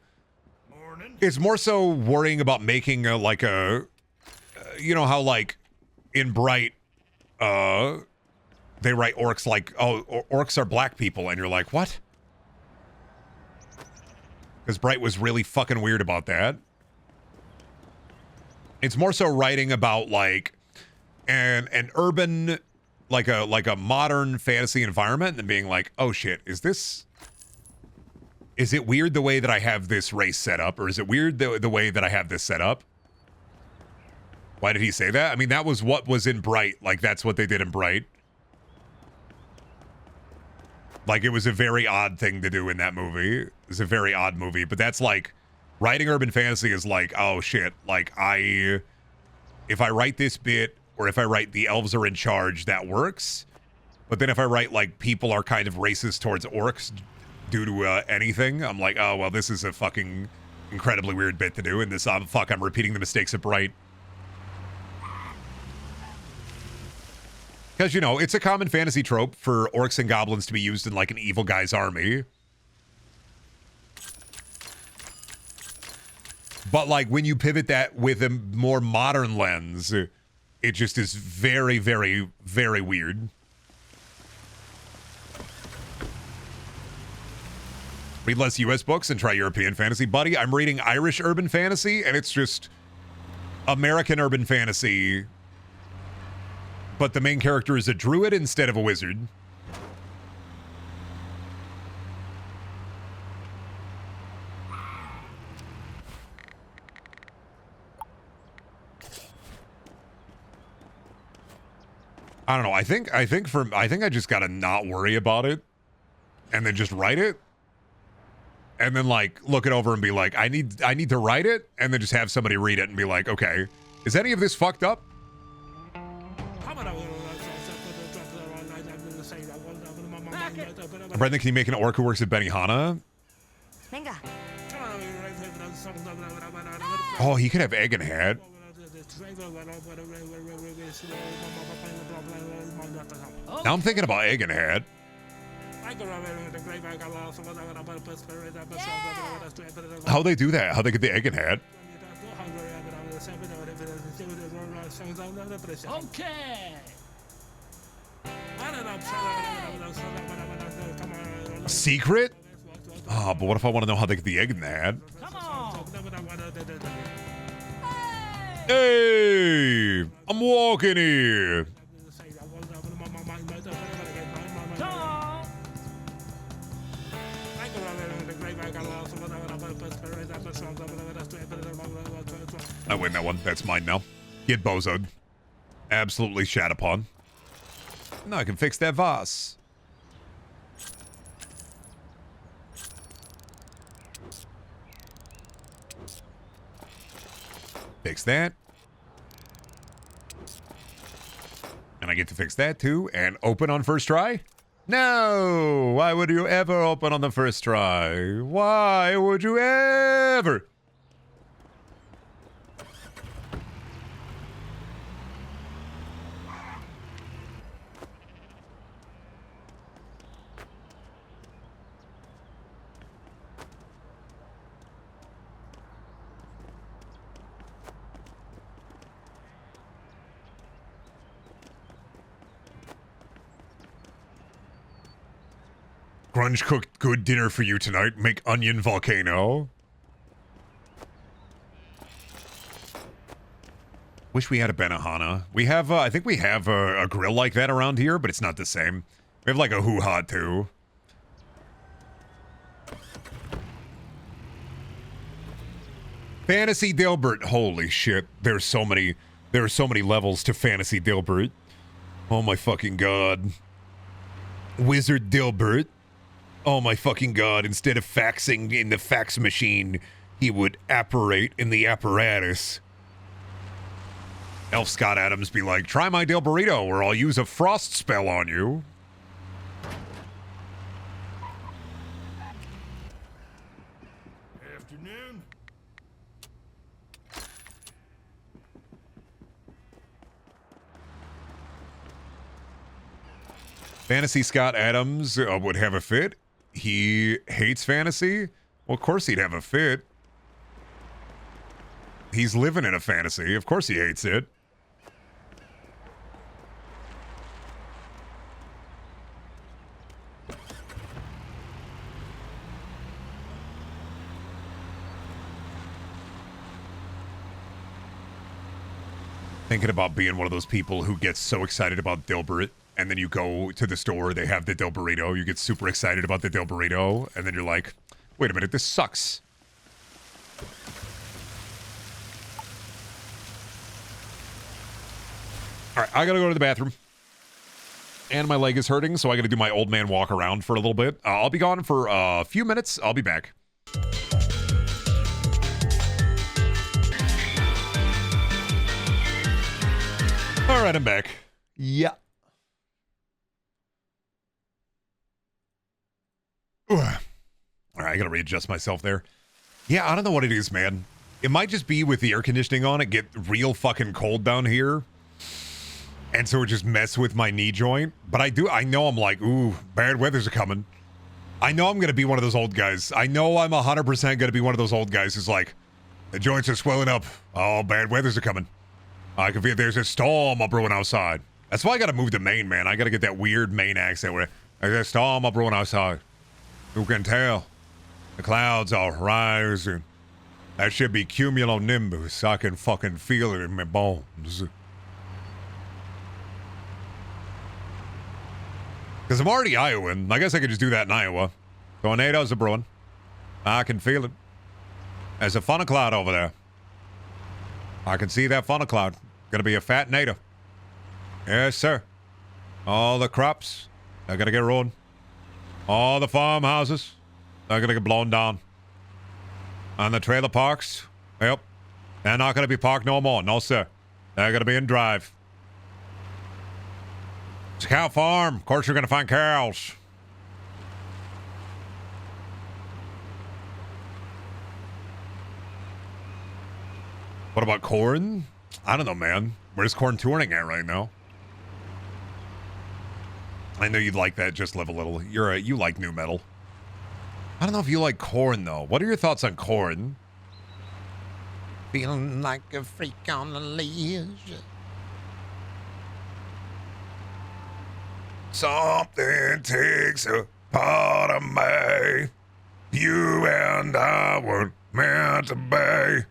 It's more so worrying about making you know how like in Bright, the they write orcs like, oh, orcs are black people, and you're like, what? Because Bright was really fucking weird about that. It's more so writing about like an urban, like a modern fantasy environment, and being like, oh shit, is it weird the way that I have this race set up, or is it weird the way that I have this set up? Why did he say that? I mean, that was what was in Bright. Like, that's what they did in Bright. Like, it was a very odd thing to do in that movie. It was a very odd movie, but that's like, writing urban fantasy is like, oh shit, like if I write this bit, or if I write the elves are in charge, that works. But then if I write like people are kind of racist towards orcs due to anything, I'm like, oh, well, this is a fucking incredibly weird bit to do, and this, I'm repeating the mistakes of Bright. Because, you know, it's a common fantasy trope for orcs and goblins to be used in, like, an evil guy's army. But, like, when you pivot that with a more modern lens, it just is very, very, very weird. Read less US books and try European fantasy. Buddy, I'm reading Irish urban fantasy, and it's just American urban fantasy, but the main character is a druid instead of a wizard. I don't know. I think I just gotta not worry about it, and then just write it, and then like look it over and be like, I need to write it, and then just have somebody read it and be like, okay, is any of this fucked up? Brendan, can you make an orc who works at Benihana? Venga. Oh, he could have egg and hat. Now I'm thinking about egg and hat. How they do that? How they get the egg and hat? Okay. Secret? Oh, but what if I want to know how they get the egg in the hat? Come on. Hey, I'm walking here. I win that one. That's mine now. Get bozoed. Absolutely shat upon. Now I can fix that vase. Fix that. And I get to fix that too. And open on first try? No! Why would you ever open on the first try? Why would you ever? Grunge cooked good dinner for you tonight. Make onion volcano. Wish we had a Benihana. We have, I think we have a grill like that around here, but it's not the same. We have like a hoo-ha too. Fantasy Dilbert. Holy shit. There are so many levels to Fantasy Dilbert. Oh my fucking god. Wizard Dilbert. Oh my fucking god, instead of faxing in the fax machine, he would apparate in the apparatus. Elf Scott Adams be like, try my Dill Burrito or I'll use a frost spell on you. Afternoon. Fantasy Scott Adams would have a fit. He hates fantasy. Well, of course he'd have a fit. He's living in a fantasy. Of course he hates it. Thinking about being one of those people who gets so excited about Dilbert, and then you go to the store, they have the Dill Burrito, you get super excited about the Dill Burrito, and then you're like, wait a minute, this sucks. All right, I gotta go to the bathroom. And my leg is hurting, so I gotta do my old man walk around for a little bit. I'll be gone for a few minutes. I'll be back. All right, I'm back. Yeah. All right, I gotta readjust myself there. Yeah, I don't know what it is, man. It might just be with the air conditioning on, it get real fucking cold down here. And so it just mess with my knee joint. But I know I'm like, ooh, bad weather's coming. I know I'm gonna be one of those old guys. I know I'm 100% gonna be one of those old guys who's like, the joints are swelling up. Oh, bad weather's coming. I can feel there's a storm up brewing outside. That's why I gotta move to Maine, man. I gotta get that weird Maine accent where there's a storm up brewing outside. Who can tell? The clouds are rising. That should be cumulonimbus. I can fucking feel it in my bones. Because I'm already Iowan. I guess I could just do that in Iowa. Tornadoes are brewing. I can feel it. There's a funnel cloud over there. I can see that funnel cloud. Gonna be a fat native. Yes, sir. All the crops are gonna get ruined. All the farmhouses are gonna get blown down. And the trailer parks, yep, they're not gonna be parked no more. No, sir. They're gonna be in drive. It's a cow farm. Of course, you're gonna find cows. What about corn? I don't know, man. Where's corn touring at right now? I know you'd like that. Just live a little. You like new metal. I don't know if you like corn though. What are your thoughts on corn? Feeling like a freak on the leash. Something takes a part of me. You and I were meant to be.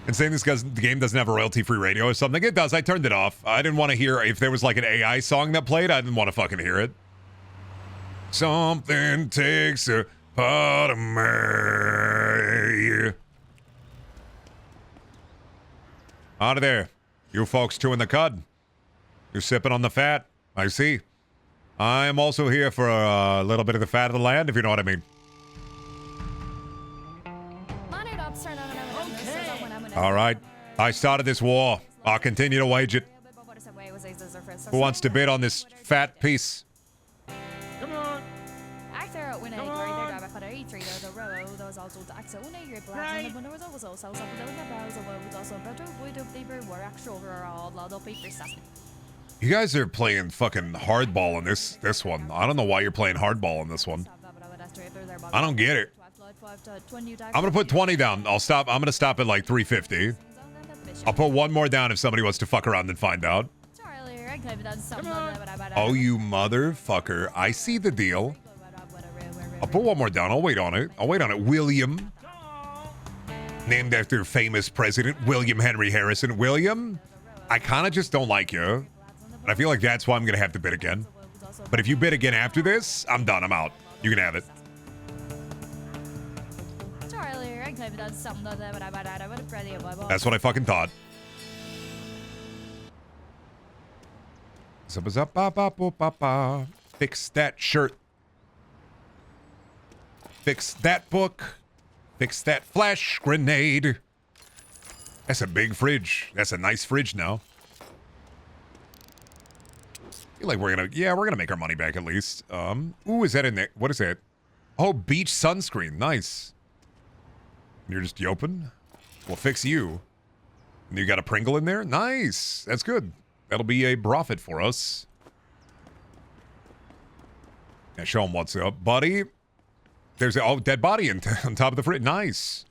And saying this because the game doesn't have a royalty-free radio or something. It does. I turned it off. I didn't want to hear if there was like an AI song that played. I didn't want to fucking hear it. Something takes a part of me. Out of there. You folks chewing the cud. You're sipping on the fat. I see. I am also here for a little bit of the fat of the land, if you know what I mean. All right. I started this war. I'll continue to wage it. Who wants to bid on this fat piece? Come on. You guys are playing fucking hardball in this one. I don't know why you're playing hardball in this one. I don't get it. I'm gonna put 20 down. I'm gonna stop at like 350. I'll put one more down if somebody wants to fuck around and find out. Oh, you motherfucker. I see the deal. I'll put one more down. I'll wait on it. William. Named after famous president William Henry Harrison. William, I kind of just don't like you. And I feel like that's why I'm gonna have to bid again. But if you bid again after this, I'm done. I'm out. You can have it. That's what I fucking thought. Fix that shirt. Fix that book. Fix that flash grenade. That's a big fridge. That's a nice fridge now. I feel like we're gonna make our money back at least. Ooh, is that in there? What is that? Oh, beach sunscreen. Nice. You're just yoping? We'll fix you. And you got a Pringle in there? Nice. That's good. That'll be a profit for us. Yeah, show him what's up, buddy. There's a dead body on top of the fridge. Nice.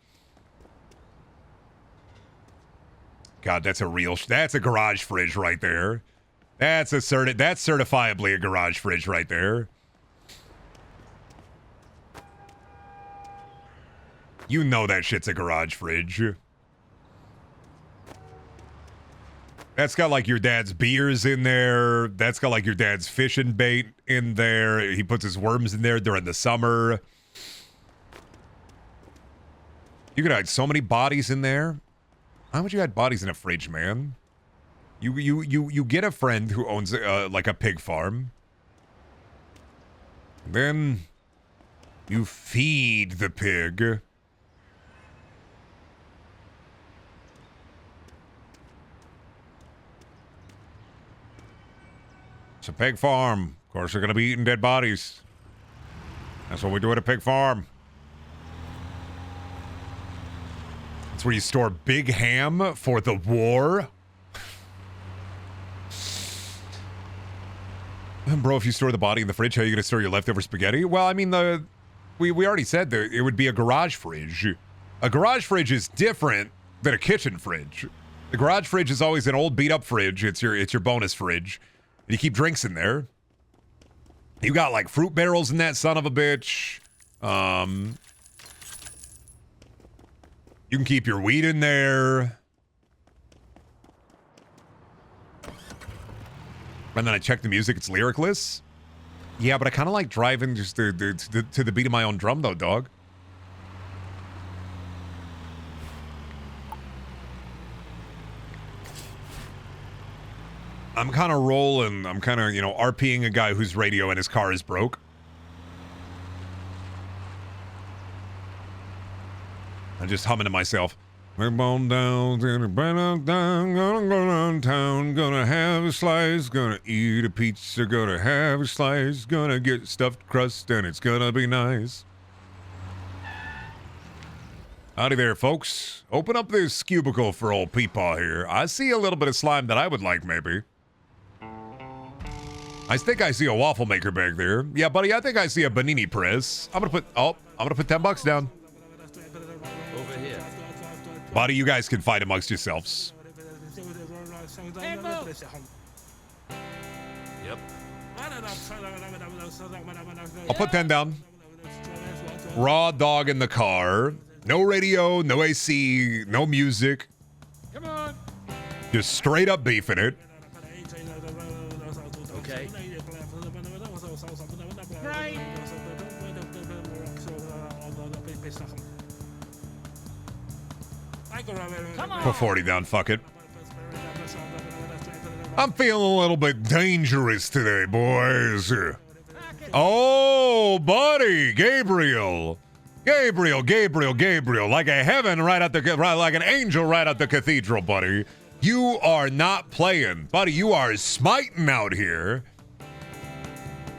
God, that's a garage fridge right there. That's certifiably a garage fridge right there. You know that shit's a garage fridge. That's got like your dad's beers in there. That's got like your dad's fishing bait in there. He puts his worms in there during the summer. You could hide so many bodies in there. How would you hide bodies in a fridge, man? You get a friend who owns like a pig farm. Then you feed the pig. It's a pig farm. Of course, they're going to be eating dead bodies. That's what we do at a pig farm. It's where you store big ham for the war. Bro, if you store the body in the fridge, how are you going to store your leftover spaghetti? Well, I mean, we already said that it would be a garage fridge. A garage fridge is different than a kitchen fridge. The garage fridge is always an old beat-up fridge. It's your bonus fridge. And you keep drinks in there. You got like fruit barrels in that son of a bitch. You can keep your weed in there. And then I check the music, it's lyricless. Yeah, but I kind of like driving just to the beat of my own drum though, dog. I'm kind of rolling. I'm kind of, RPing a guy whose radio in his car is broke. I'm just humming to myself. We're going down, gonna go downtown, gonna have a slice, gonna eat a pizza, gonna have a slice, gonna get stuffed crust, and it's gonna be nice. Howdy there, folks. Open up this cubicle for old Peepaw here. I see a little bit of slime that I would like, maybe. I think I see a waffle maker back there. Yeah, buddy, I think I see a panini press. I'm gonna put $10 down. Over here. Buddy, you guys can fight amongst yourselves. Yep. I'll put 10 down. Raw dog in the car. No radio, no AC, no music. Come on. Just straight up beef in it. Okay. Right. Come on. Put 40 down, fuck it. I'm feeling a little bit dangerous today, boys. Oh, buddy, Gabriel. Gabriel, like a heaven right at like an angel right at the cathedral, buddy. You are not playing, buddy. You are smiting out here.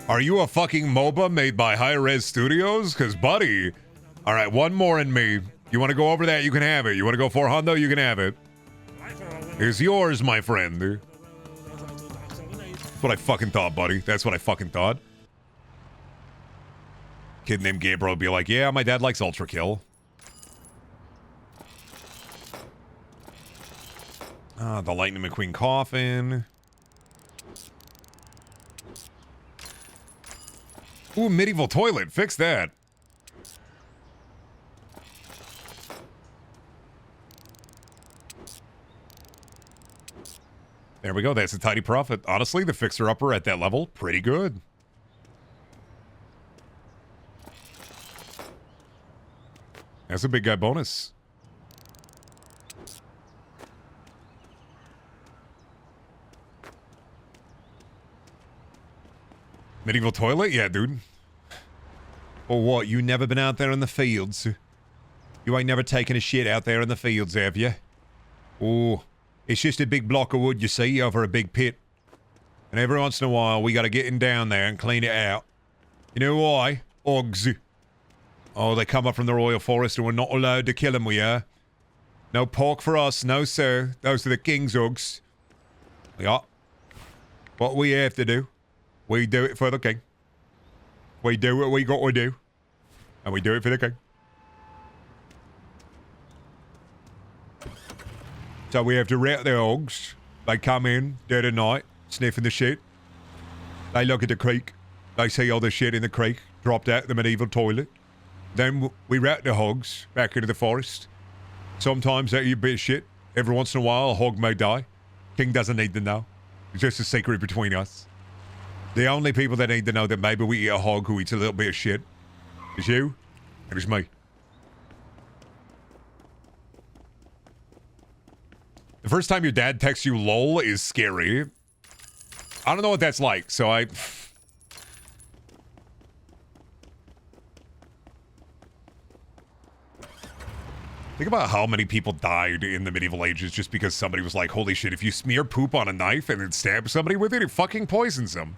Are you a fucking MOBA made by High Res Studios? Because, buddy, all right, one more in me. You want to go over that? You can have it. You want to go for Hondo? You can have it. It's yours, my friend. That's what I fucking thought, buddy. That's what I fucking thought. Kid named Gabriel would be like, yeah, my dad likes Ultra Kill. The Lightning McQueen coffin. Ooh, medieval toilet. Fix that. There we go. That's a tidy profit. Honestly, the fixer-upper at that level, pretty good. That's a big guy bonus. Medieval toilet? Yeah, dude. Or what? You never been out there in the fields? You ain't never taken a shit out there in the fields, have you? Oh, it's just a big block of wood, you see, over a big pit. And every once in a while, we gotta get in down there and clean it out. You know why? Hogs. Oh, they come up from the royal forest and we're not allowed to kill them, we are. No pork for us, no sir. Those are the king's hogs. Yeah. What we have to do, we do it for the king. We do what we got to do. And we do it for the king. So we have to rat the hogs. They come in dead of night, sniffing the shit. They look at the creek. They see all the shit in the creek dropped out the medieval toilet. Then we rat the hogs back into the forest. Sometimes they eat a bit of shit. Every once in a while, a hog may die. King doesn't need to know. It's just a secret between us. The only people that need to know that maybe we eat a hog who eats a little bit of shit is you and it's me. The first time your dad texts you lol is scary. I don't know what that's like, so I... Think about how many people died in the medieval ages just because somebody was like, holy shit, if you smear poop on a knife and then stab somebody with it, it fucking poisons them.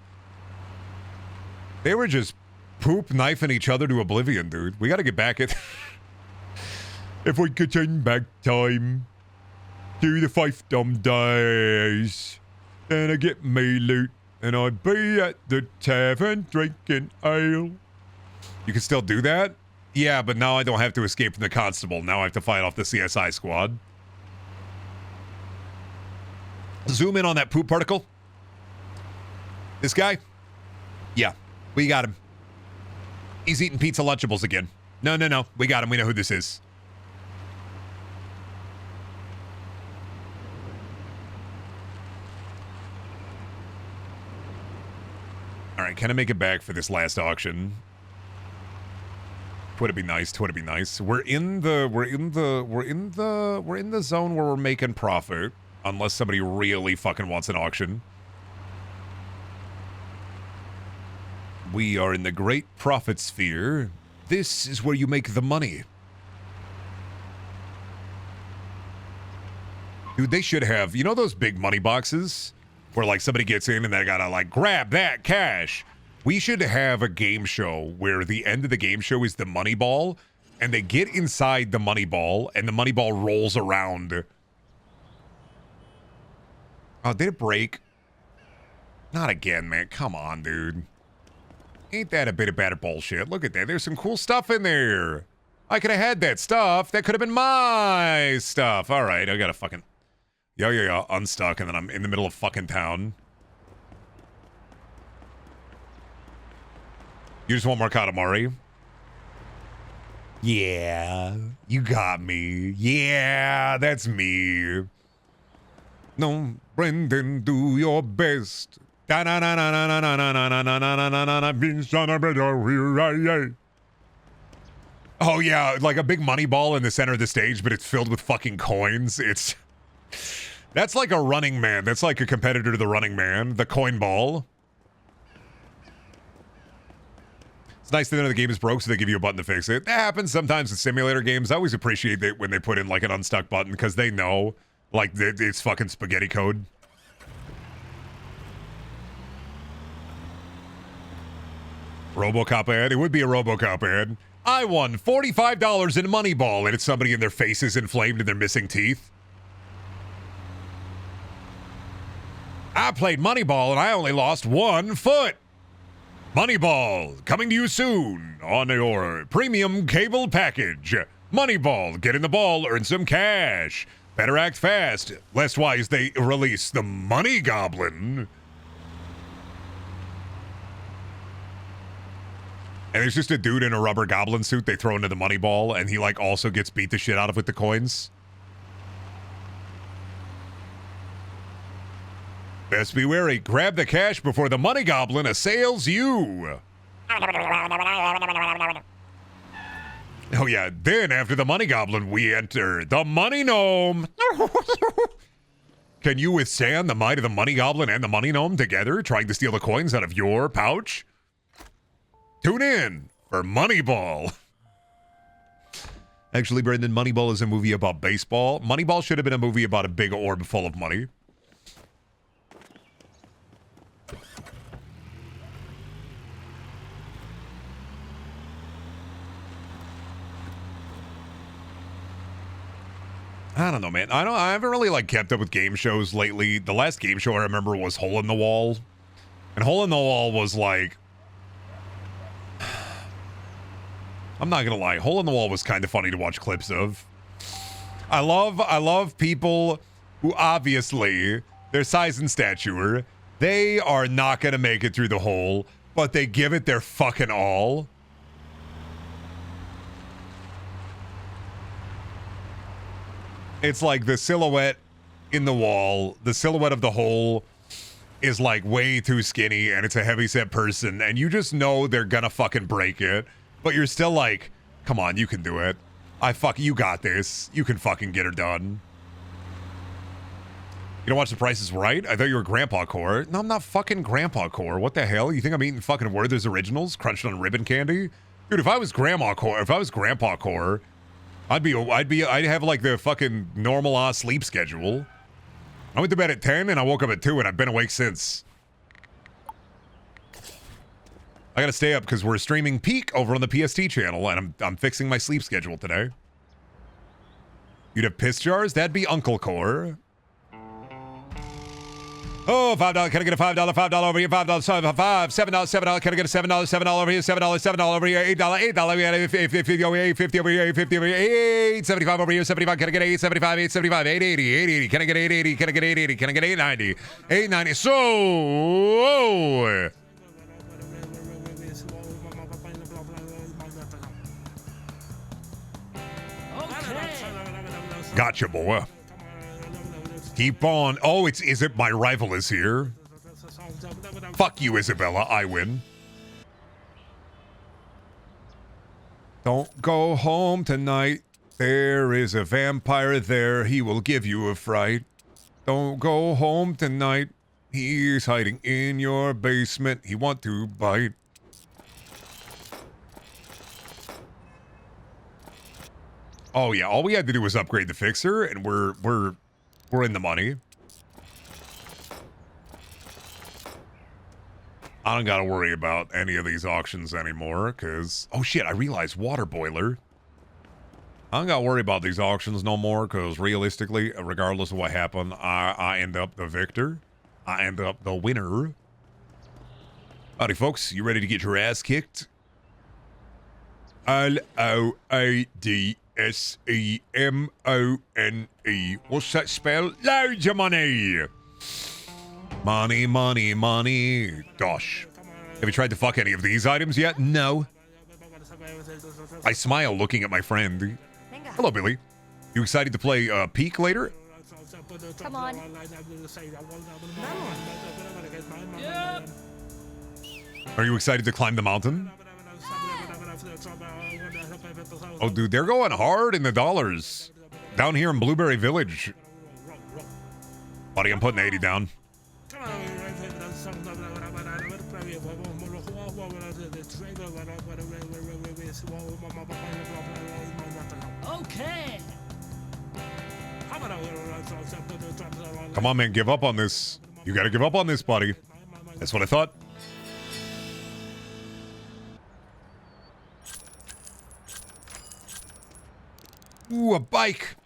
They were just poop knifing each other to oblivion, dude. We gotta get back at... If we could turn back time to the fiefdom days, then I get me loot and I'd be at the tavern drinking ale. You can still do that? Yeah, but now I don't have to escape from the constable. Now I have to fight off the CSI squad. Zoom in on that poop particle. This guy? Yeah, we got him. He's eating pizza Lunchables again. No. We got him. We know who this is. All right, can I make it back for this last auction? Would it be nice? Would it be nice? We're in the zone where we're making profit, unless somebody really fucking wants an auction. We are in the great profit sphere. This is where you make the money. Dude, they should have, you know those big money boxes where like somebody gets in and they gotta like grab that cash? We should have a game show where the end of the game show is the money ball, and they get inside the money ball, and the money ball rolls around. Oh, did it break? Not again, man. Come on, dude. Ain't that a bit of bad bullshit? Look at that. There's some cool stuff in there. I could have had that stuff. That could have been my stuff. All right, I gotta fucking... Yeah. Unstuck, and then I'm in the middle of fucking town. You just want more Katamari? Yeah, you got me. Yeah, that's me. No, Brendan, do your best. Oh yeah, like a big money ball in the center of the stage, but it's filled with fucking coins. That's like a Running Man. That's like a competitor to the Running Man, the coin ball. It's nice to know the game is broke, so they give you a button to fix it. That happens sometimes in simulator games. I always appreciate it when they put in like an unstuck button because they know like it's fucking spaghetti code. RoboCop ad? It would be a RoboCop ad. I won $45 in Moneyball, and it's somebody in their faces inflamed and they're missing teeth. I played Moneyball and I only lost 1 foot. Moneyball, coming to you soon on your premium cable package. Moneyball, get in the ball, earn some cash. Better act fast, lest wise they release the Money Goblin. And there's just a dude in a rubber goblin suit they throw into the money ball, and he like also gets beat the shit out of with the coins. Best be wary. Grab the cash before the money goblin assails you. Oh yeah, then after the money goblin, we enter the money gnome. Can you withstand the might of the money goblin and the money gnome together, trying to steal the coins out of your pouch? Tune in for Moneyball. Actually, Brendan, Moneyball is a movie about baseball. Moneyball should have been a movie about a big orb full of money. I don't know, man. I haven't really like kept up with game shows lately. The last game show I remember was Hole in the Wall. And Hole in the Wall was like, I'm not gonna lie, Hole in the Wall was kind of funny to watch clips of. I love people who obviously their size and stature, they are not gonna make it through the hole, but they give it their fucking all. It's like the silhouette in the wall. The silhouette of the hole is like way too skinny, and it's a heavyset person, and you just know they're gonna fucking break it, but you're still like, come on, you can do it. You got this. You can fucking get her done. You don't watch The Price is Right? I thought you were Grandpa Core. No, I'm not fucking Grandpa Core. What the hell? You think I'm eating fucking Werther's Originals crunched on ribbon candy? Dude, if I was Grandpa Core, I'd have like the fucking normal sleep schedule. I went to bed at 10 and I woke up at 2 and I've been awake since. I gotta stay up because we're streaming Peak over on the PST channel, and I'm fixing my sleep schedule today. You'd have piss jars? That'd be Uncle Core. Oh, $5. Can I get a $5? $5 over here. $5. $5. $7. Can I get a $7? $7 over here. $7. $7 over here. $8. $8. We had 50 over here. 50 over here. 50 over here. $8.75 over here. 75. Can I get $8.75? $8.75. $8.80. $8.80. Can I get $8.80? Can I get $8.80? Can I get $8.90? $8.90. So. Gotcha, boy. Keep on. Oh, is it my rival is here? Fuck you, Isabella. I win. Don't go home tonight. There is a vampire there. He will give you a fright. Don't go home tonight. He's hiding in your basement. He want to bite. Oh yeah, all we had to do was upgrade the fixer, and we're in the money. I don't gotta worry about any of these auctions anymore, cause oh shit, I realized water boiler. I don't gotta worry about these auctions no more, cause realistically, regardless of what happened, I end up the victor. I end up the winner. Howdy folks, you ready to get your ass kicked? L-O-A-D-S-E-M-O-N-E. What's that spell? Loads of money. Money, money, money. Gosh. Have you tried to fuck any of these items yet? No. I smile looking at my friend. Hello, Billy. You excited to play Peak later? Come on. Yep. Are you excited to climb the mountain? Oh, dude, they're going hard in the dollars. Down here in Blueberry Village. Buddy, I'm putting 80 down. Okay. Come on, man, give up on this. You gotta give up on this, buddy. That's what I thought. Ooh, a bike.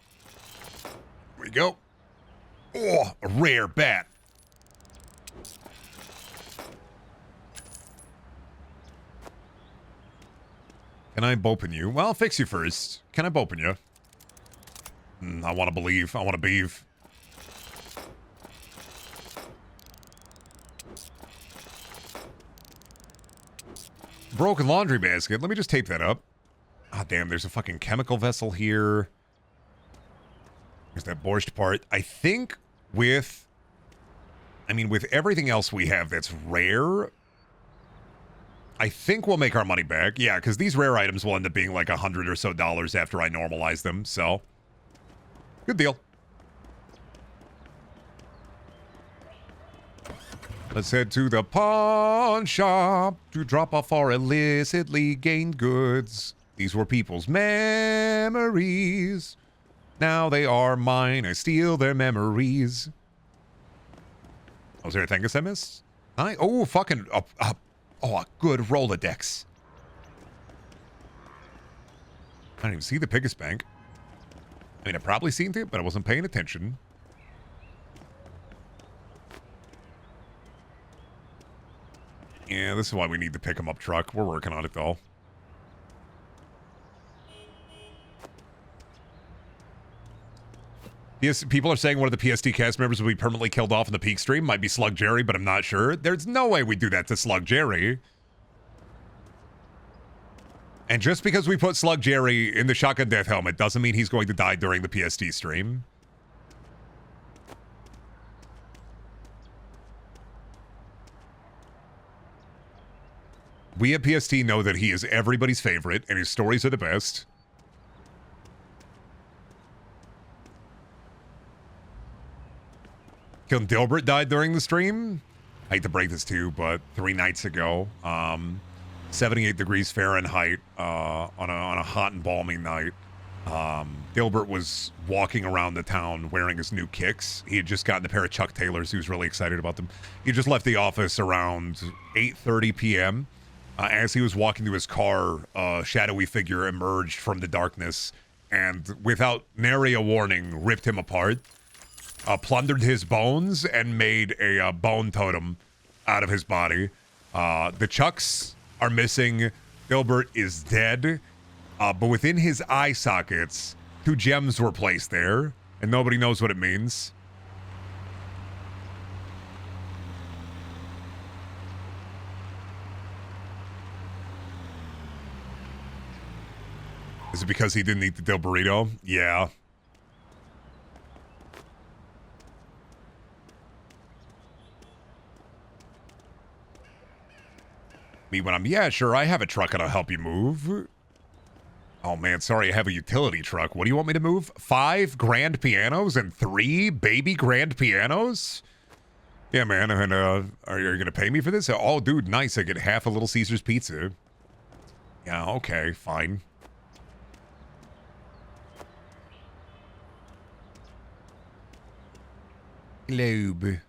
Here we go. Oh, a rare bat. Can I bopen you? Well, I'll fix you first. Can I bopen you? I want to believe. I want to beeve. Broken laundry basket. Let me just tape that up. Ah, damn, there's a fucking chemical vessel here. There's that borscht part. I think with everything else we have that's rare, I think we'll make our money back. Yeah, because these rare items will end up being like $100 or so after I normalize them, so good deal. Let's head to the pawn shop to drop off our illicitly gained goods. These were people's memories. Now they are mine. I steal their memories. Oh, is there a Thangus I missed? Oh, fucking... a good Rolodex. I didn't even see the Pigus Bank. I mean, I probably seen it, but I wasn't paying attention. Yeah, this is why we need the pick-em-up truck. We're working on it, though. Yes, people are saying one of the PST cast members will be permanently killed off in the Peak stream. Might be Slug Jerry, but I'm not sure. There's no way we do that to Slug Jerry. And just because we put Slug Jerry in the Shotgun Death Helmet doesn't mean he's going to die during the PST stream. We at PST know that he is everybody's favorite, and his stories are the best. Killing Dilbert died during the stream. I hate to break this to you, but 3 nights ago, 78 degrees Fahrenheit on a hot and balmy night. Dilbert was walking around the town wearing his new kicks. He had just gotten a pair of Chuck Taylors. He was really excited about them. He just left the office around 8:30 p.m. As he was walking to his car, a shadowy figure emerged from the darkness and, without nary a warning, ripped him apart, plundered his bones, and made a bone totem out of his body. The Chucks are missing. Dilbert is dead. But within his eye sockets, 2 gems were placed there, and nobody knows what it means. Is it because he didn't eat the dill burrito? Yeah. Me when I'm, yeah, sure, I have a truck and I'll help you move. Oh man, sorry, I have a utility truck. What do you want me to move? 5 grand pianos and 3 baby grand pianos? Yeah, man, and are you gonna pay me for this? Oh, dude, nice, I get half a Little Caesars pizza. Yeah, okay, fine. Globe.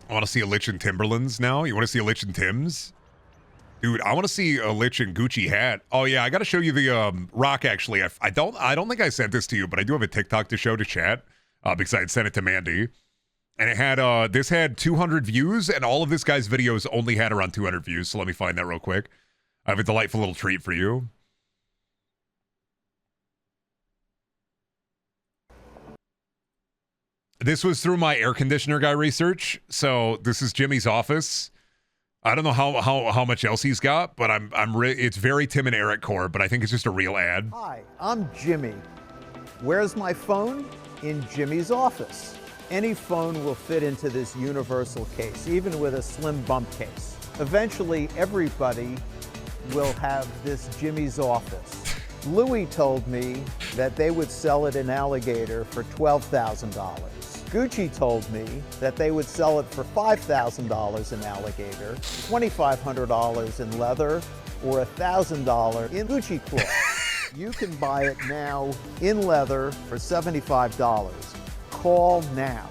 I want to see a Lich in Timberlands now. You want to see a Lich in Tims? Dude, I want to see a Lich in Gucci hat. Oh yeah, I got to show you the rock actually. I don't think I sent this to you, but I do have a TikTok to show to chat because I had sent it to Mandy. And it had this had 200 views, and all of this guy's videos only had around 200 views. So let me find that real quick. I have a delightful little treat for you. This was through my air conditioner guy research. So this is Jimmy's office. I don't know how much else he's got, but it's very Tim and Eric core, but I think it's just a real ad. Hi, I'm Jimmy. Where's my phone? In Jimmy's office. Any phone will fit into this universal case, even with a slim bump case. Eventually, everybody will have this Jimmy's office. Louis told me that they would sell it in alligator for $12,000. Gucci told me that they would sell it for $5,000 in alligator, $2,500 in leather, or $1,000 in Gucci cloth. You can buy it now in leather for $75. Call now.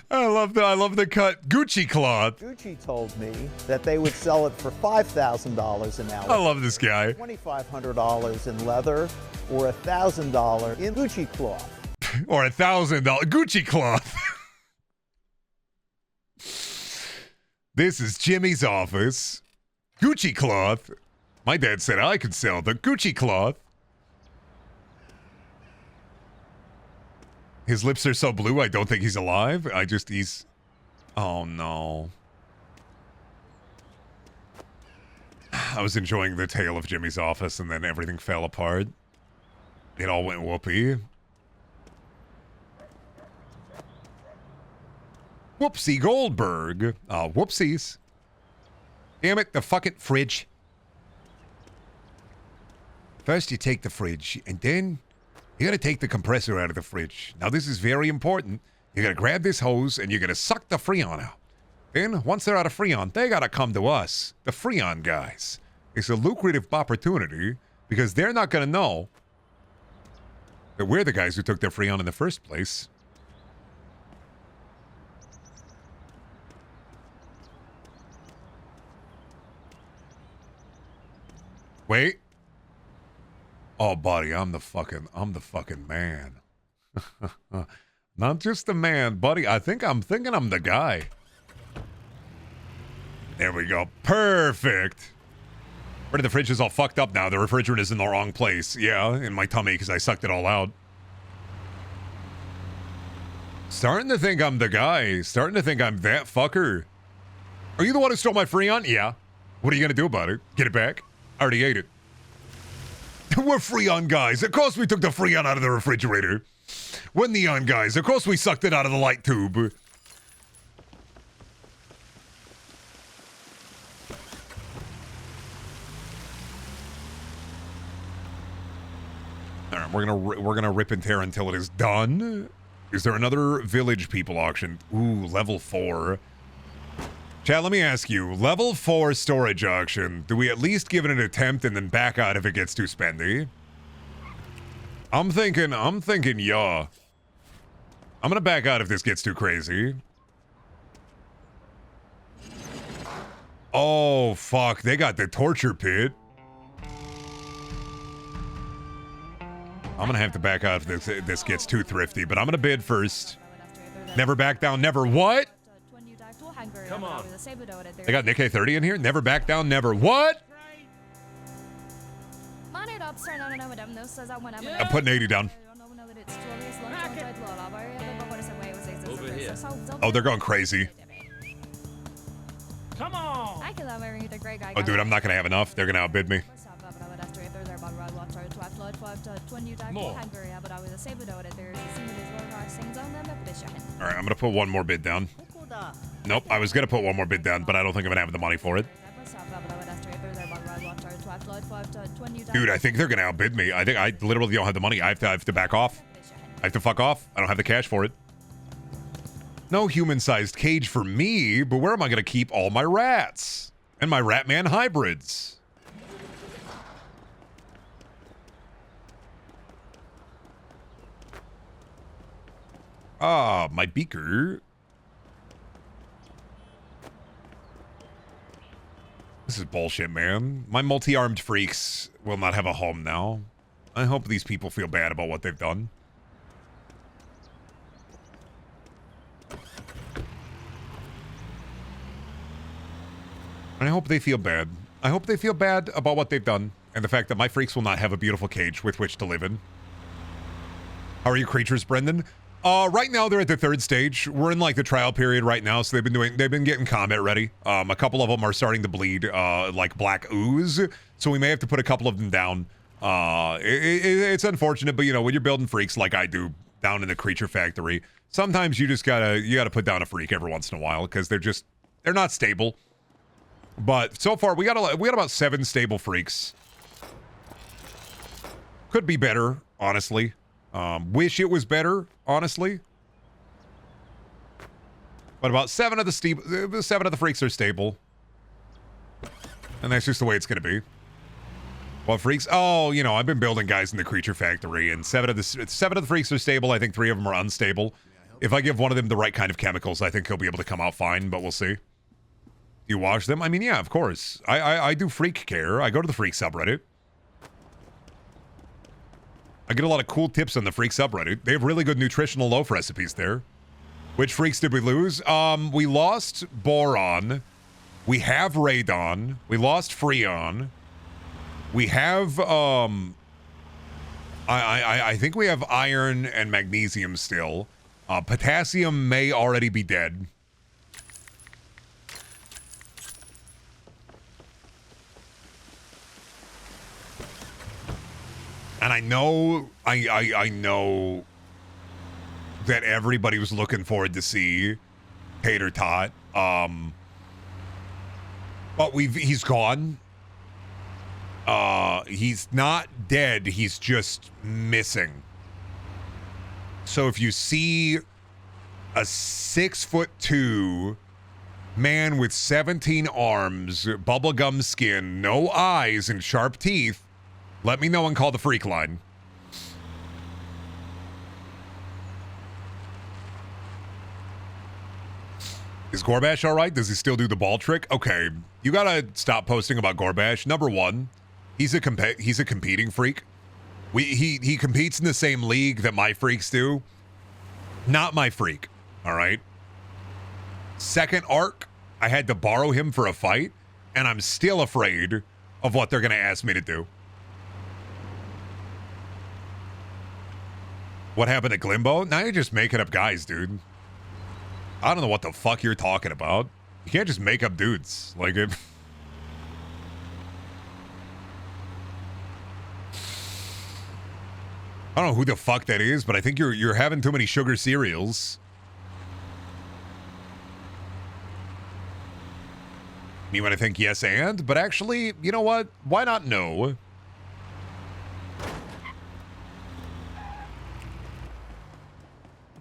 I love the cut. Gucci cloth. Gucci told me that they would sell it for $5,000 in alligator. I love this guy. $2,500 in leather, or $1,000 in Gucci cloth. Or $1,000 Gucci cloth. This is Jimmy's office. Gucci cloth. My dad said I could sell the Gucci cloth. His lips are so blue, I don't think he's alive. He's... Oh, no. I was enjoying the tale of Jimmy's office, and then everything fell apart. It all went whoopee. Whoopsie Goldberg. Whoopsies. Damn it, the fucking fridge. First you take the fridge, and then you gotta take the compressor out of the fridge. Now this is very important. You gotta grab this hose, and you're gonna suck the Freon out. Then, once they're out of Freon, they gotta come to us, the Freon guys. It's a lucrative opportunity, because they're not gonna know that we're the guys who took their Freon in the first place. Wait. Oh, buddy, I'm the fucking man. Not just the man, buddy. I'm thinking I'm the guy. There we go. Perfect. Where the fridge is all fucked up now. The refrigerant is in the wrong place. Yeah, in my tummy because I sucked it all out. Starting to think I'm the guy. Starting to think I'm that fucker. Are you the one who stole my Freon? Yeah. What are you going to do about it? Get it back? I already ate it. We're Freon guys. Of course we took the Freon out of the refrigerator. We're Neon guys. Of course we sucked it out of the light tube. All right, we're gonna rip and tear until it is done. Is there another village people auction? Ooh, level 4. Chad, let me ask you, level 4 storage auction, do we at least give it an attempt and then back out if it gets too spendy? I'm thinking, yeah. I'm gonna back out if this gets too crazy. Oh, fuck, they got the torture pit. I'm gonna have to back out if this gets too thrifty, but I'm gonna bid first. Never back down, never what? Come on. They got Nikkei 30 in here? Never back down, never what? I'm putting 80 down. Over here. Oh, they're going crazy. Come on. Oh, dude, I'm not gonna have enough. They're gonna outbid me. More. All right, I'm gonna put one more bid down. Nope, I was gonna put one more bid down, but I don't think I'm gonna have the money for it. Dude, I think they're gonna outbid me. I think I literally don't have the money. I have to back off. I have to fuck off. I don't have the cash for it. No human-sized cage for me, but where am I gonna keep all my rats? And my Ratman hybrids? Ah, my beaker. This is bullshit, man. My multi-armed freaks will not have a home now. I hope these people feel bad about what they've done. I hope they feel bad. I hope they feel bad about what they've done and the fact that my freaks will not have a beautiful cage with which to live in. How are your creatures, Brendan? Right now they're at the 3rd stage. We're in like the trial period right now, so they've been getting combat ready. A couple of them are starting to bleed like black ooze, so we may have to put a couple of them down. It's unfortunate, but you know, when you're building freaks like I do down in the creature factory, sometimes you just gotta put down a freak every once in a while because they're not stable. But so far we got about 7 stable freaks. Could be better, honestly. Wish it was better, honestly. But about 7 of the freaks are stable. And that's just the way it's gonna be. What freaks? Oh, you know, I've been building guys in the creature factory, and 7 of the freaks are stable. I think 3 of them are unstable. If I give one of them the right kind of chemicals, I think he'll be able to come out fine, but we'll see. You wash them? I mean, yeah, of course. I do freak care. I go to the freak subreddit. I get a lot of cool tips on the freak subreddit. They have really good nutritional loaf recipes there. Which freaks did we lose? We lost Boron. We have Radon. We lost Freon. We have, I think we have iron and magnesium still. Potassium may already be dead. And I know, I know that everybody was looking forward to see Tater Tot. But he's gone. He's not dead. He's just missing. So if you see a 6'2" man with 17 arms, bubblegum skin, no eyes, and sharp teeth, let me know and call the freak line. Is Gorbash all right? Does he still do the ball trick? Okay, you gotta stop posting about Gorbash. Number one, he's a competing freak. He competes in the same league that my freaks do. Not my freak, all right? Second arc, I had to borrow him for a fight, and I'm still afraid of what they're gonna ask me to do. What happened to Glimbo? Now you're just making up guys, dude. I don't know what the fuck you're talking about. You can't just make up dudes. Like, I don't know who the fuck that is, but I think you're having too many sugar cereals. Me when I think yes and, but actually, you know what? Why not no?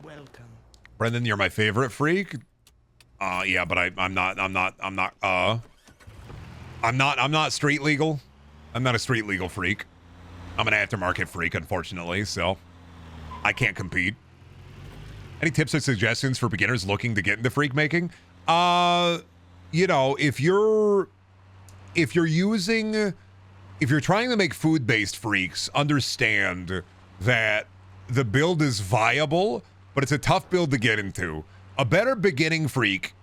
Welcome. Brendan, you're my favorite freak. Yeah, but I'm not street legal. I'm not a street legal freak. I'm an aftermarket freak, unfortunately, so I can't compete. Any tips or suggestions for beginners looking to get into freak making? You know, if you're trying to make food-based freaks, understand that the build is viable, but it's a tough build to get into. A better beginning freak,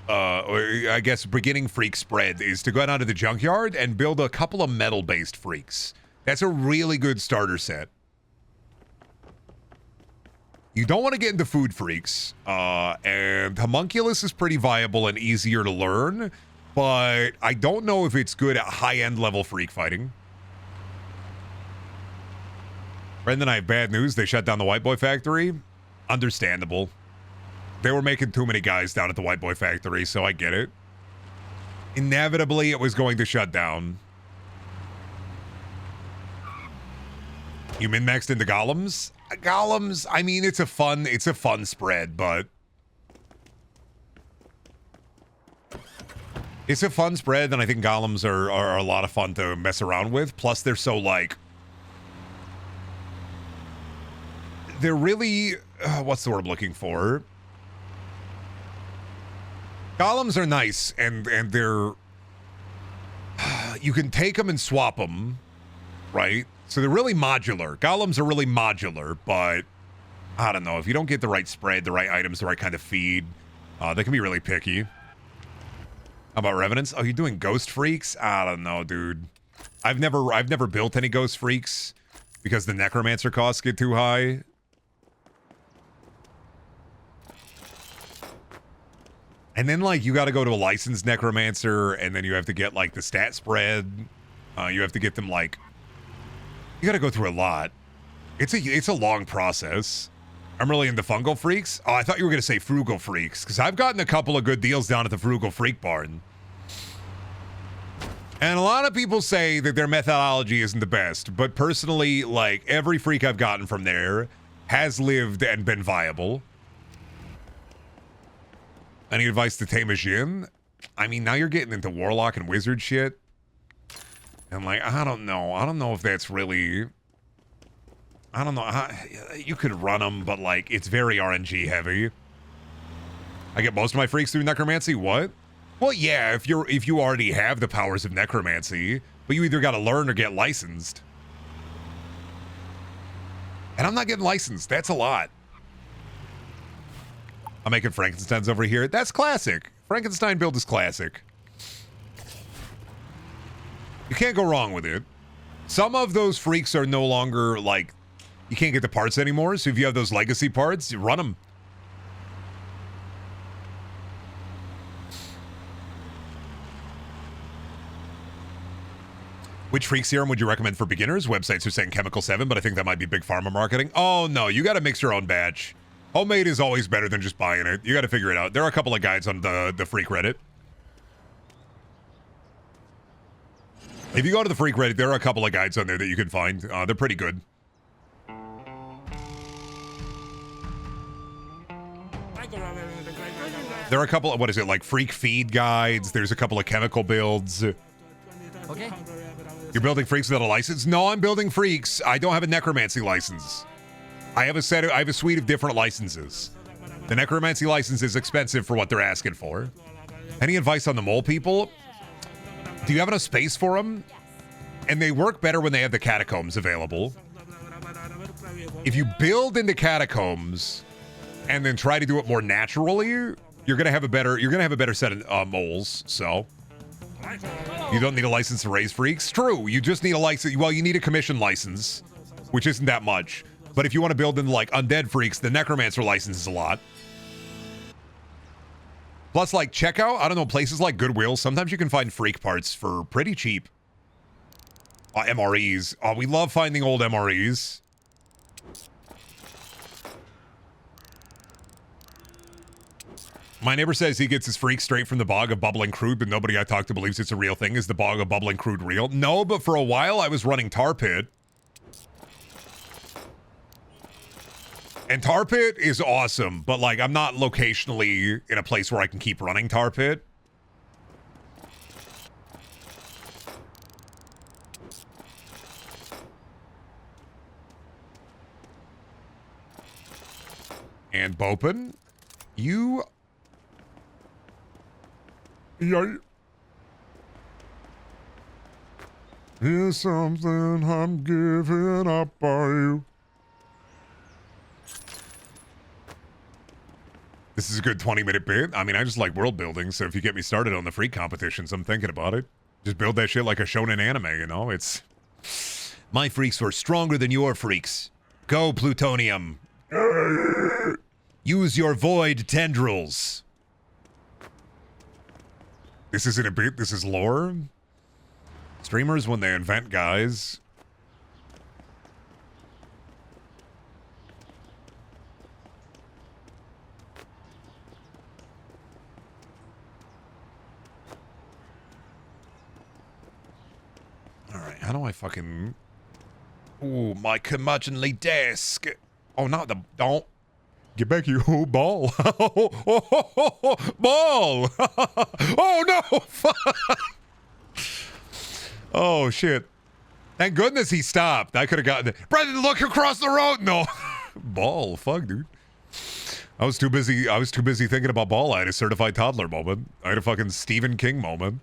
or I guess beginning freak spread, is to go down to the junkyard and build a couple of metal-based freaks. That's a really good starter set. You don't want to get into food freaks, and homunculus is pretty viable and easier to learn, but I don't know if it's good at high-end level freak fighting. Brendan, I have bad news. They shut down the White Boy Factory. Understandable. They were making too many guys down at the White Boy Factory, so I get it. Inevitably, it was going to shut down. You min-maxed into golems? Golems, I mean, it's a fun spread, but it's a fun spread, and I think golems are a lot of fun to mess around with. Plus, they're so, like, they're really, what's the word I'm looking for? Golems are nice, and they're, you can take them and swap them, right? So they're really modular. Golems are really modular, but I don't know. If you don't get the right spread, the right items, the right kind of feed, they can be really picky. How about Revenants? Oh, you're doing Ghost Freaks? I don't know, dude. I've never built any Ghost Freaks because the Necromancer costs get too high. And then, like, you got to go to a licensed Necromancer, and then you have to get, like, the stat spread. You have to get them, like, you got to go through a lot. It's a long process. I'm really into fungal freaks. Oh, I thought you were going to say frugal freaks, because I've gotten a couple of good deals down at the frugal freak barn. And a lot of people say that their methodology isn't the best, but personally, like, every freak I've gotten from there has lived and been viable. Any advice to tame a Jinn? I mean, now you're getting into warlock and wizard shit. And, like, I don't know. I don't know if that's really... I don't know. You could run them, but, like, it's very RNG heavy. I get most of my freaks through necromancy? What? Well, yeah, if you already have the powers of necromancy, but you either got to learn or get licensed. And I'm not getting licensed. That's a lot. I'm making Frankensteins over here. That's classic. Frankenstein build is classic. You can't go wrong with it. Some of those freaks are no longer, like, you can't get the parts anymore, so if you have those legacy parts, you run them. Which freak serum would you recommend for beginners? Websites are saying Chemical 7, but I think that might be big pharma marketing. Oh, no, you got to mix your own batch. Homemade is always better than just buying it. You got to figure it out. There are a couple of guides on the Freak Reddit. If you go to the Freak Reddit, there are a couple of guides on there that you can find. They're pretty good. There are a couple of, what is it, like Freak Feed guides. There's a couple of chemical builds. Okay. You're building freaks without a license? No, I'm building freaks. I don't have a necromancy license. I have a suite of different licenses. The necromancy license is expensive for what they're asking for. Any advice on the mole people? Do you have enough space for them? And they work better when they have the catacombs available. If you build into catacombs and then try to do it more naturally, you're gonna have a better set of moles. So you don't need a license to raise freaks. True, you just need a license. Well, you need a commission license, which isn't that much. But if you want to build into, like, undead freaks, the necromancer license is a lot. Plus, like, checkout, I don't know, places like Goodwill, sometimes you can find freak parts for pretty cheap. MREs. Oh, we love finding old MREs. My neighbor says he gets his freak straight from the bog of bubbling crude, but nobody I talk to believes it's a real thing. Is the bog of bubbling crude real? No, but for a while I was running Tar Pit. And Tar Pit is awesome, but like I'm not locationally in a place where I can keep running Tar Pit. And Bopin, you... Yeah. Here's something I'm giving up on you. This is a good 20-minute bit. I mean, I just like world building, so if you get me started on the freak competitions, I'm thinking about it. Just build that shit like a shonen anime, you know? It's... My freaks were stronger than your freaks. Go, Plutonium. Use your void tendrils. This isn't a bit, this is lore. Streamers, when they invent guys... Alright, how do I fucking... Ooh, my curmudgeonly desk. Oh, not the... Don't. Get back here. Oh, ball. Ball. Oh, no. Oh, shit. Thank goodness he stopped. I could have gotten it. Brendan, look across the road. No. Ball. Fuck, dude. I was too busy thinking about ball. I had a certified toddler moment. I had a fucking Stephen King moment.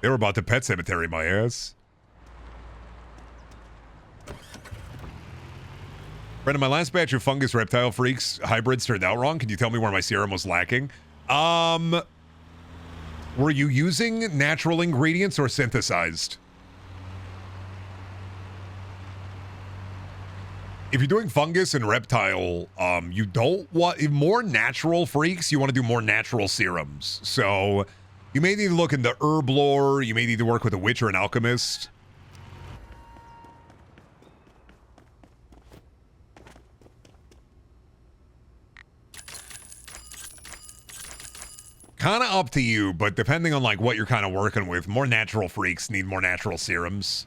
They were about to Pet Cemetery my ass. Brendan, my last batch of fungus reptile freaks hybrids turned out wrong. Can you tell me where my serum was lacking? Were you using natural ingredients or synthesized? If you're doing fungus and reptile, you don't want more natural freaks. You want to do more natural serums. So you may need to look into herb lore. You may need to work with a witch or an alchemist. Kind of up to you, but depending on like what you're kind of working with, more natural freaks need more natural serums.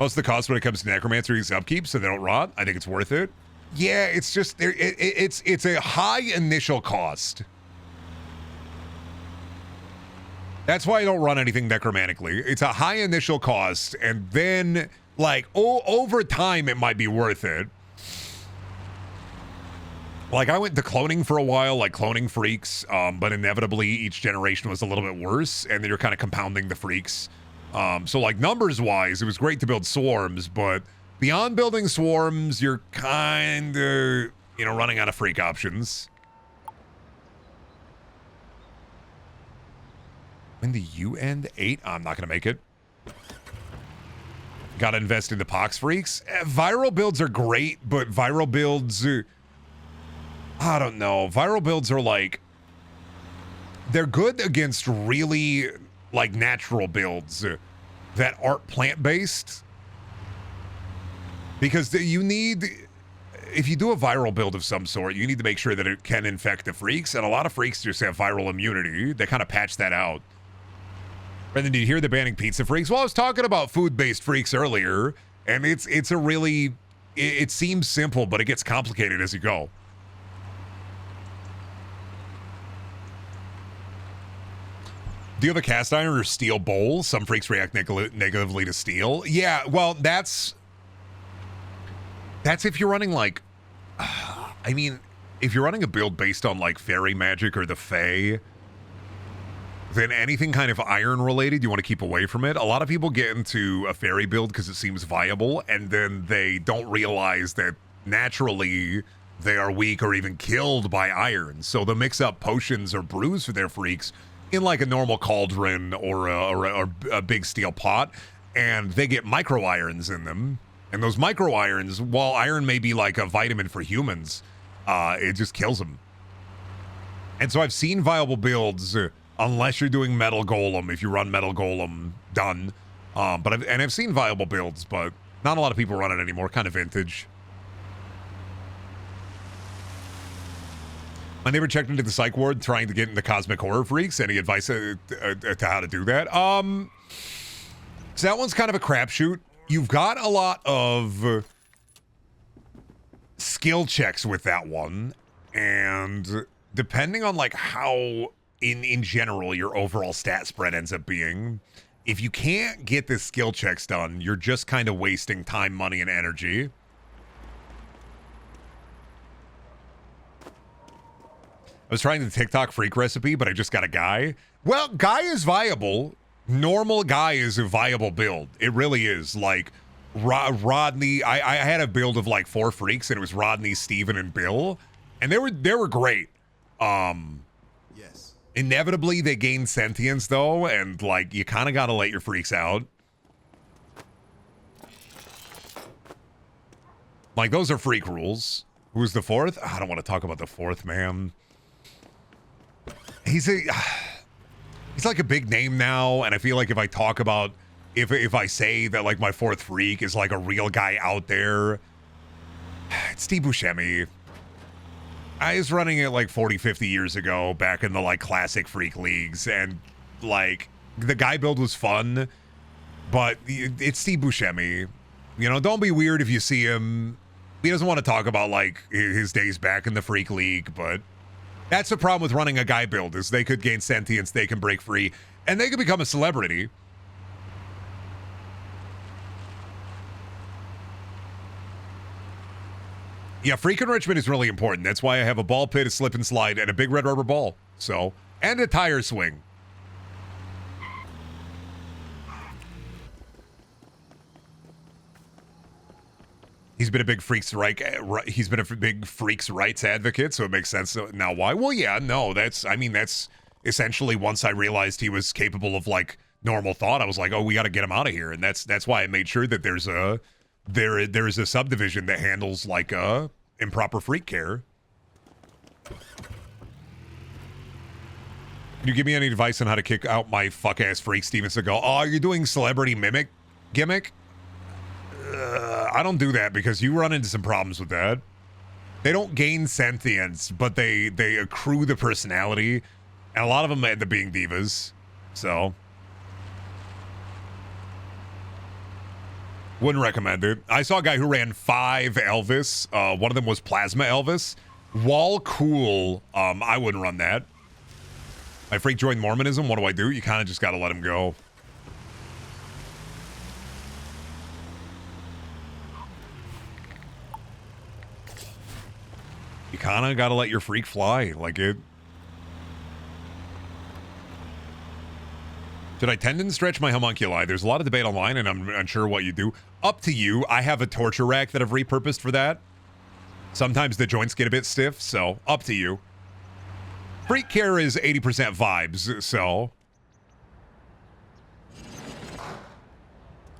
Most of the cost when it comes to necromancy is upkeep, so they don't rot. I think it's worth it. Yeah, it's just it's a high initial cost. That's why I don't run anything necromantically. It's a high initial cost, and then like over time it might be worth it. Like, I went to cloning for a while, like cloning freaks, but inevitably each generation was a little bit worse, and then you're kind of compounding the freaks. So, like, numbers-wise, it was great to build swarms, but beyond building swarms, you're kind of, you know, running out of freak options. When do you end? 8? I'm not going to make it. Got to invest into pox freaks. Viral builds are great, but viral builds... I don't know. Viral builds are like, they're good against really like natural builds that aren't plant-based. Because you need, if you do a viral build of some sort, you need to make sure that it can infect the freaks. And a lot of freaks just have viral immunity. They kind of patch that out. And then did you hear the banning pizza freaks? Well, I was talking about food-based freaks earlier. And it's a really, it seems simple, but it gets complicated as you go. Do you have a cast iron or steel bowl? Some freaks react negatively to steel. Yeah, well, that's if you're running like, I mean, if you're running a build based on like fairy magic or the fae, then anything kind of iron related, you want to keep away from it. A lot of people get into a fairy build because it seems viable, and then they don't realize that naturally they are weak or even killed by iron. So they'll mix up potions or brews for their freaks in like a normal cauldron or a big steel pot, and they get micro irons in them. And those micro irons, while iron may be like a vitamin for humans, it just kills them. And so I've seen viable builds, unless you're doing metal golem. If you run metal golem, done. But I've seen viable builds, but not a lot of people run it anymore. Kind of vintage. My neighbor checked into the psych ward trying to get into Cosmic Horror Freaks. Any advice to how to do that? So that one's kind of a crapshoot. You've got a lot of skill checks with that one, and depending on like how in general your overall stat spread ends up being, if you can't get the skill checks done, you're just kind of wasting time, money, and energy. I was trying the TikTok freak recipe, but I just got a guy. Well, guy is viable. Normal guy is a viable build. It really is. Like Rodney, I had a build of like 4 freaks, and it was Rodney, Steven, and Bill, and they were great. Yes. Inevitably, they gain sentience though, and like you kind of got to let your freaks out. Like those are freak rules. Who's the 4th? I don't want to talk about the 4th, man. He's like a big name now, and I feel like if I talk about if I say that like my 4th freak is like a real guy out there, it's Steve Buscemi. I was running it like 40, 50 years ago back in the like classic freak leagues, and like the guy build was fun, but it's Steve Buscemi. You know, don't be weird if you see him. He doesn't want to talk about like his days back in the freak league, but that's the problem with running a guy build, is they could gain sentience, they can break free, and they could become a celebrity. Yeah, freak enrichment is really important. That's why I have a ball pit, a slip and slide, and a big red rubber ball. So, and a tire swing. He's been a big freaks rights advocate, so it makes sense now why. Well, yeah, no, that's essentially once I realized he was capable of like normal thought, I was like, oh, we got to get him out of here, and that's why I made sure that there is a subdivision that handles like improper freak care. Can you give me any advice on how to kick out my fuck ass freak, Steven Seagal? Oh, you're doing celebrity mimic gimmick? I don't do that because you run into some problems with that. They don't gain sentience, but they accrue the personality, and a lot of them end up being divas. So, wouldn't recommend it. I saw a guy who ran 5 Elvis. One of them was Plasma Elvis. While cool, I wouldn't run that. My freak joined Mormonism. What do I do? You kind of just got to let him go. You kind of got to let your freak fly. Like it. Should I tendon stretch my homunculi? There's a lot of debate online, and I'm unsure what you do. Up to you. I have a torture rack that I've repurposed for that. Sometimes the joints get a bit stiff, so up to you. Freak care is 80% vibes, so.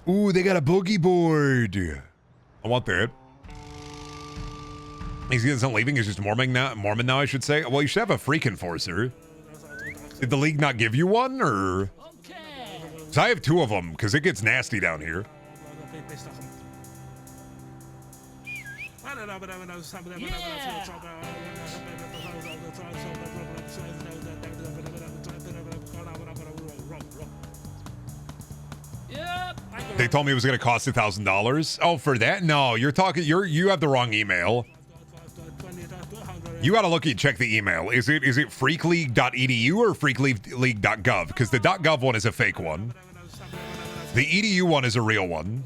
Ooh, they got a boogie board. I want that. He's not leaving. He's just Mormon now, I should say. Well, you should have a freak enforcer. Did the league not give you one, or? So I have 2 of them because it gets nasty down here. They told me it was going to cost $1,000. Oh, for that? No, you have the wrong email. You got to check the email. Is it freakleague.edu or freakleague.gov? Because the .gov one is a fake one. The edu one is a real one.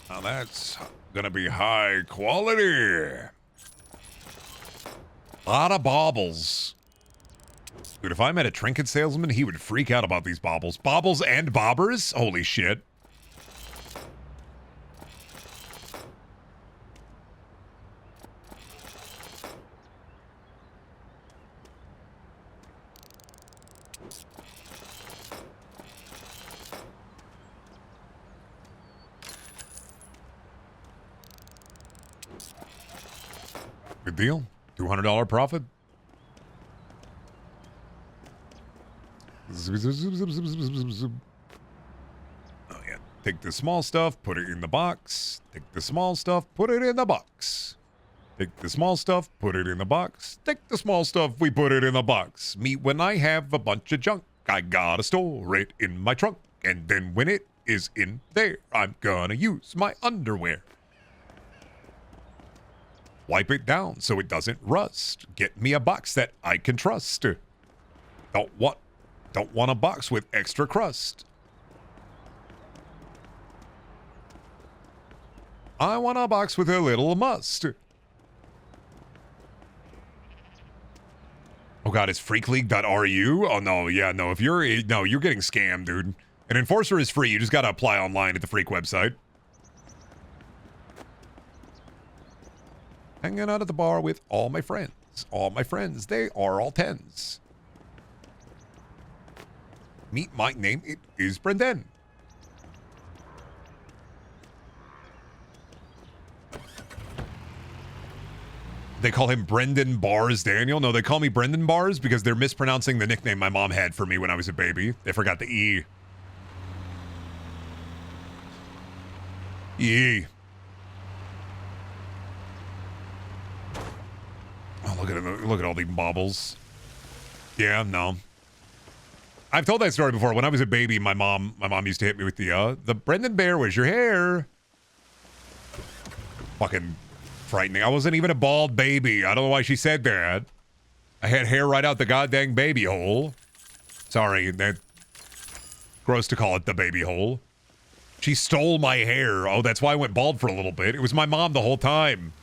Now that's gonna be high quality. A lot of baubles. Dude, if I met a trinket salesman, he would freak out about these baubles. Baubles and bobbers? Holy shit. Good deal. $200 profit. Oh, yeah. Take the small stuff, put it in the box. Take the small stuff, put it in the box. Take the small stuff, put it in the box. Take the small stuff, we put it in the box. Me when I have a bunch of junk, I gotta store it in my trunk. And then when it is in there, I'm gonna use my underwear. Wipe it down so it doesn't rust. Get me a box that I can trust. Don't want a box with extra crust. I want a box with a little must. Oh god, it's freakleague.ru? Oh no, yeah, no, you're getting scammed, dude. An enforcer is free, you just gotta apply online at the Freak website. Hanging out at the bar with all my friends. All my friends, they are all 10s. Meet my name, it is Brendan. They call him Brendan Bars Daniel. No, they call me Brendan Bars because they're mispronouncing the nickname my mom had for me when I was a baby. They forgot the E. E. Oh, look at all these baubles. Yeah, no. I've told that story before. When I was a baby, my mom used to hit me with the Brendan Bear, where's your hair? Fucking frightening. I wasn't even a bald baby. I don't know why she said that. I had hair right out the goddamn baby hole. Sorry, that gross to call it the baby hole. She stole my hair. Oh, that's why I went bald for a little bit. It was my mom the whole time.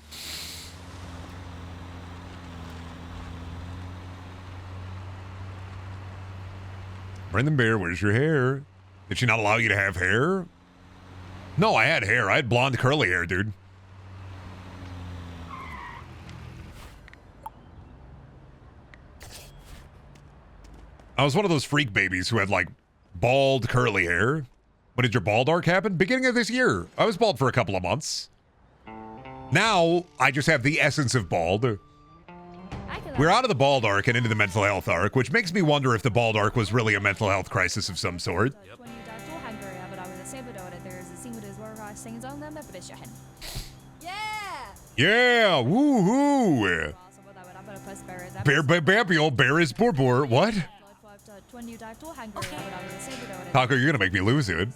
Brendan Bear, where's your hair? Did she not allow you to have hair? No, I had hair. I had blonde curly hair, dude. I was one of those freak babies who had like bald curly hair. When did your bald arc happen? Beginning of this year. I was bald for a couple of months. Now, I just have the essence of bald. We're out of the bald arc and into the mental health arc, which makes me wonder if the bald arc was really a mental health crisis of some sort. Yeah, woohoo! Bear is Borbor. What? Taco, you're gonna make me lose it.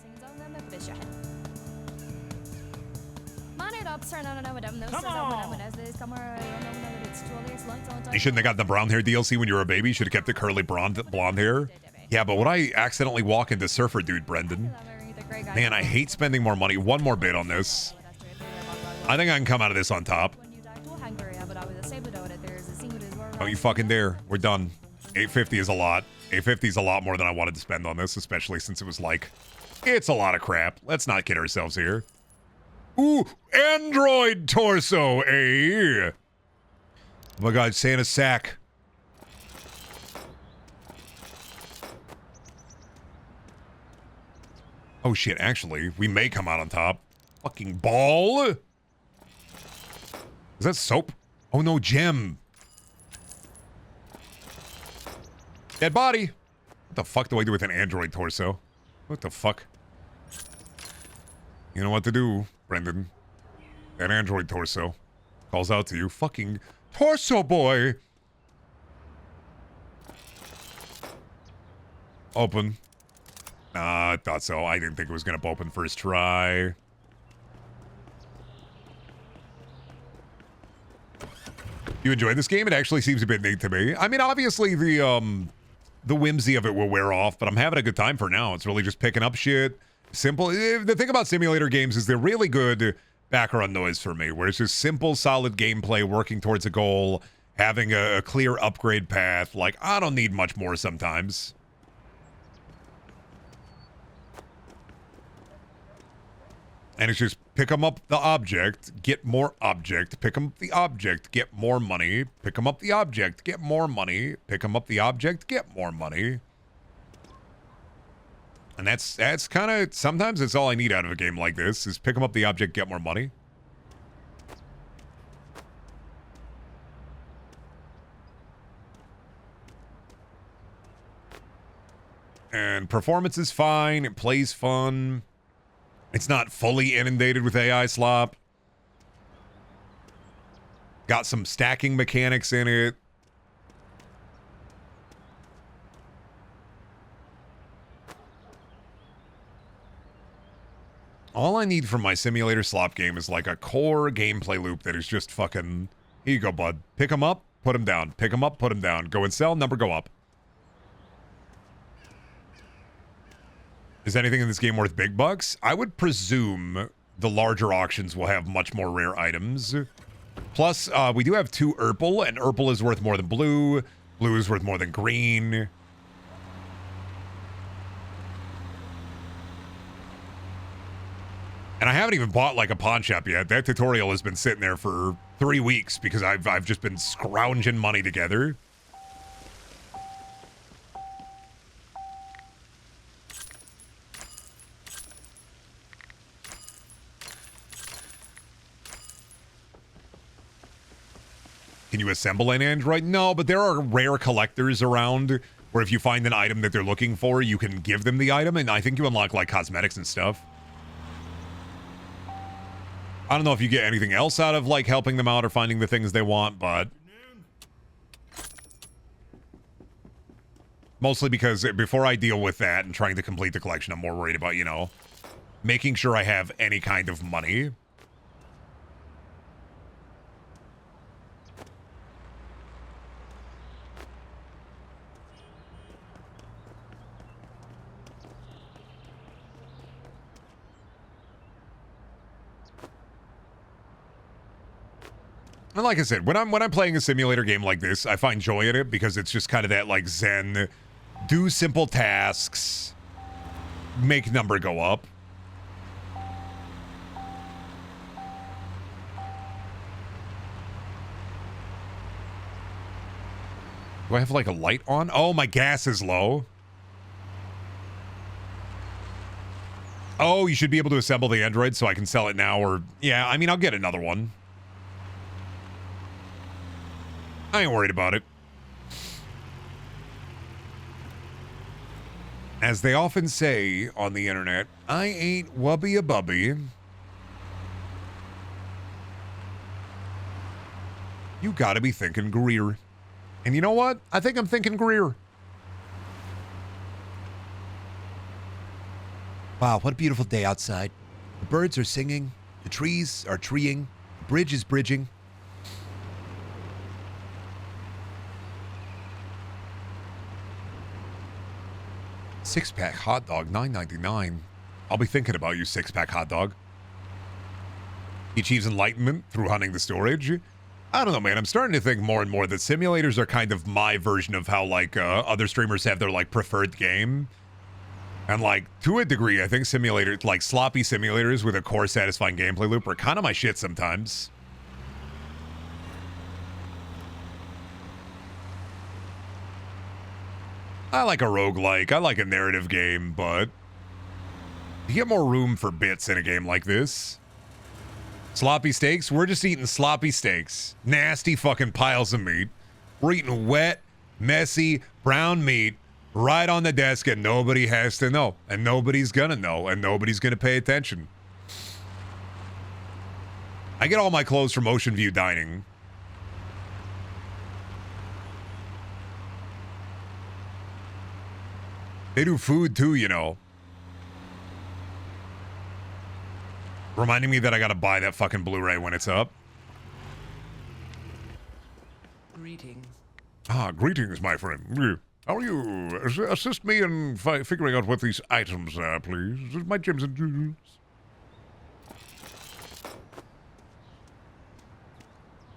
You shouldn't have gotten the brown hair DLC when you were a baby. You should have kept the curly blonde hair. Yeah, but would I accidentally walk into Surfer Dude, Brendan? Man, I hate spending more money. One more bit on this. I think I can come out of this on top. Don't you fucking dare. We're done. 850 is a lot. 850 is a lot more than I wanted to spend on this, especially since it was like, it's a lot of crap. Let's not kid ourselves here. Ooh, Android torso, eh? Oh my god, Santa sack. Oh shit, actually, we may come out on top. Fucking ball. Is that soap? Oh no, gem. Dead body. What the fuck do I do with an android torso? What the fuck? You know what to do, Brendan. That android torso calls out to you. Fucking torso boy. Open. Nah, I thought so. I didn't think it was gonna open first try. You enjoyed this game? It actually seems a bit neat to me. I mean, obviously the whimsy of it will wear off, but I'm having a good time for now. It's really just picking up shit. Simple. The thing about simulator games is they're really good background noise for me, where it's just simple, solid gameplay, working towards a goal, having a clear upgrade path. Like, I don't need much more sometimes. And it's just pick 'em up the object, get more object, pick 'em up the object, get more money, pick 'em up the object, get more money, pick 'em up the object, get more money. And that's kind of, sometimes it's all I need out of a game like this, is pick 'em up the object, get more money. And performance is fine. It plays fun. It's not fully inundated with AI slop. Got some stacking mechanics in it. All I need from my simulator slop game is like a core gameplay loop that is just fucking, here you go, bud. Pick them up, put them down. Pick them up, put them down. Go and sell, number go up. Is anything in this game worth big bucks? I would presume the larger auctions will have much more rare items. Plus, we do have 2 Urple, and Urple is worth more than blue. Blue is worth more than green. And I haven't even bought like a pawn shop yet. That tutorial has been sitting there for 3 weeks because I've just been scrounging money together. Can you assemble an android? No, but there are rare collectors around where if you find an item that they're looking for, you can give them the item, and I think you unlock like cosmetics and stuff. I don't know if you get anything else out of like helping them out or finding the things they want, but mostly because before I deal with that and trying to complete the collection, I'm more worried about, you know, making sure I have any kind of money. And like I said, when I'm playing a simulator game like this, I find joy in it because it's just kind of that like zen, do simple tasks, make number go up. Do I have like a light on? Oh, my gas is low. Oh, you should be able to assemble the android so I can sell it now, or yeah, I mean, I'll get another one. I ain't worried about it. As they often say on the internet, I ain't wubby a bubby. You gotta be thinking Greer. And you know what? I think I'm thinking Greer. Wow, what a beautiful day outside. The birds are singing, the trees are treeing, the bridge is bridging. Six-pack hot dog, $9.99. I'll be thinking about you, six-pack hot dog. He achieves enlightenment through hunting the storage. I don't know, man. I'm starting to think more and more that simulators are kind of my version of how, like, other streamers have their, like, preferred game. And, like, to a degree, I think simulators, like, sloppy simulators with a core satisfying gameplay loop are kind of my shit sometimes. I like a roguelike. I like a narrative game, but you get more room for bits in a game like this. Sloppy steaks? We're just eating sloppy steaks. Nasty fucking piles of meat. We're eating wet, messy, brown meat right on the desk, and nobody has to know. And nobody's gonna know, and nobody's gonna pay attention. I get all my clothes from Ocean View Dining. They do food too, you know. Reminding me that I gotta buy that fucking Blu-ray when it's up. Greetings. Ah, greetings, my friend. How are you? Assist me in figuring out what these items are, please. My gems and jewels.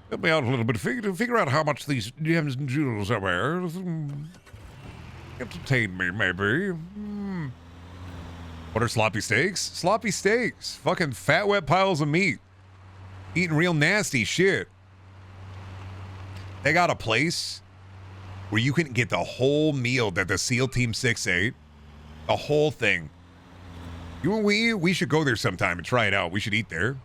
Help me out a little bit. Figure out how much these gems and jewels are worth. Entertain me, maybe. What are sloppy steaks? Sloppy steaks. Fucking fat, wet piles of meat. Eating real nasty shit. They got a place where you can get the whole meal that the SEAL Team 6 ate. The whole thing. You and we should go there sometime and try it out. We should eat there.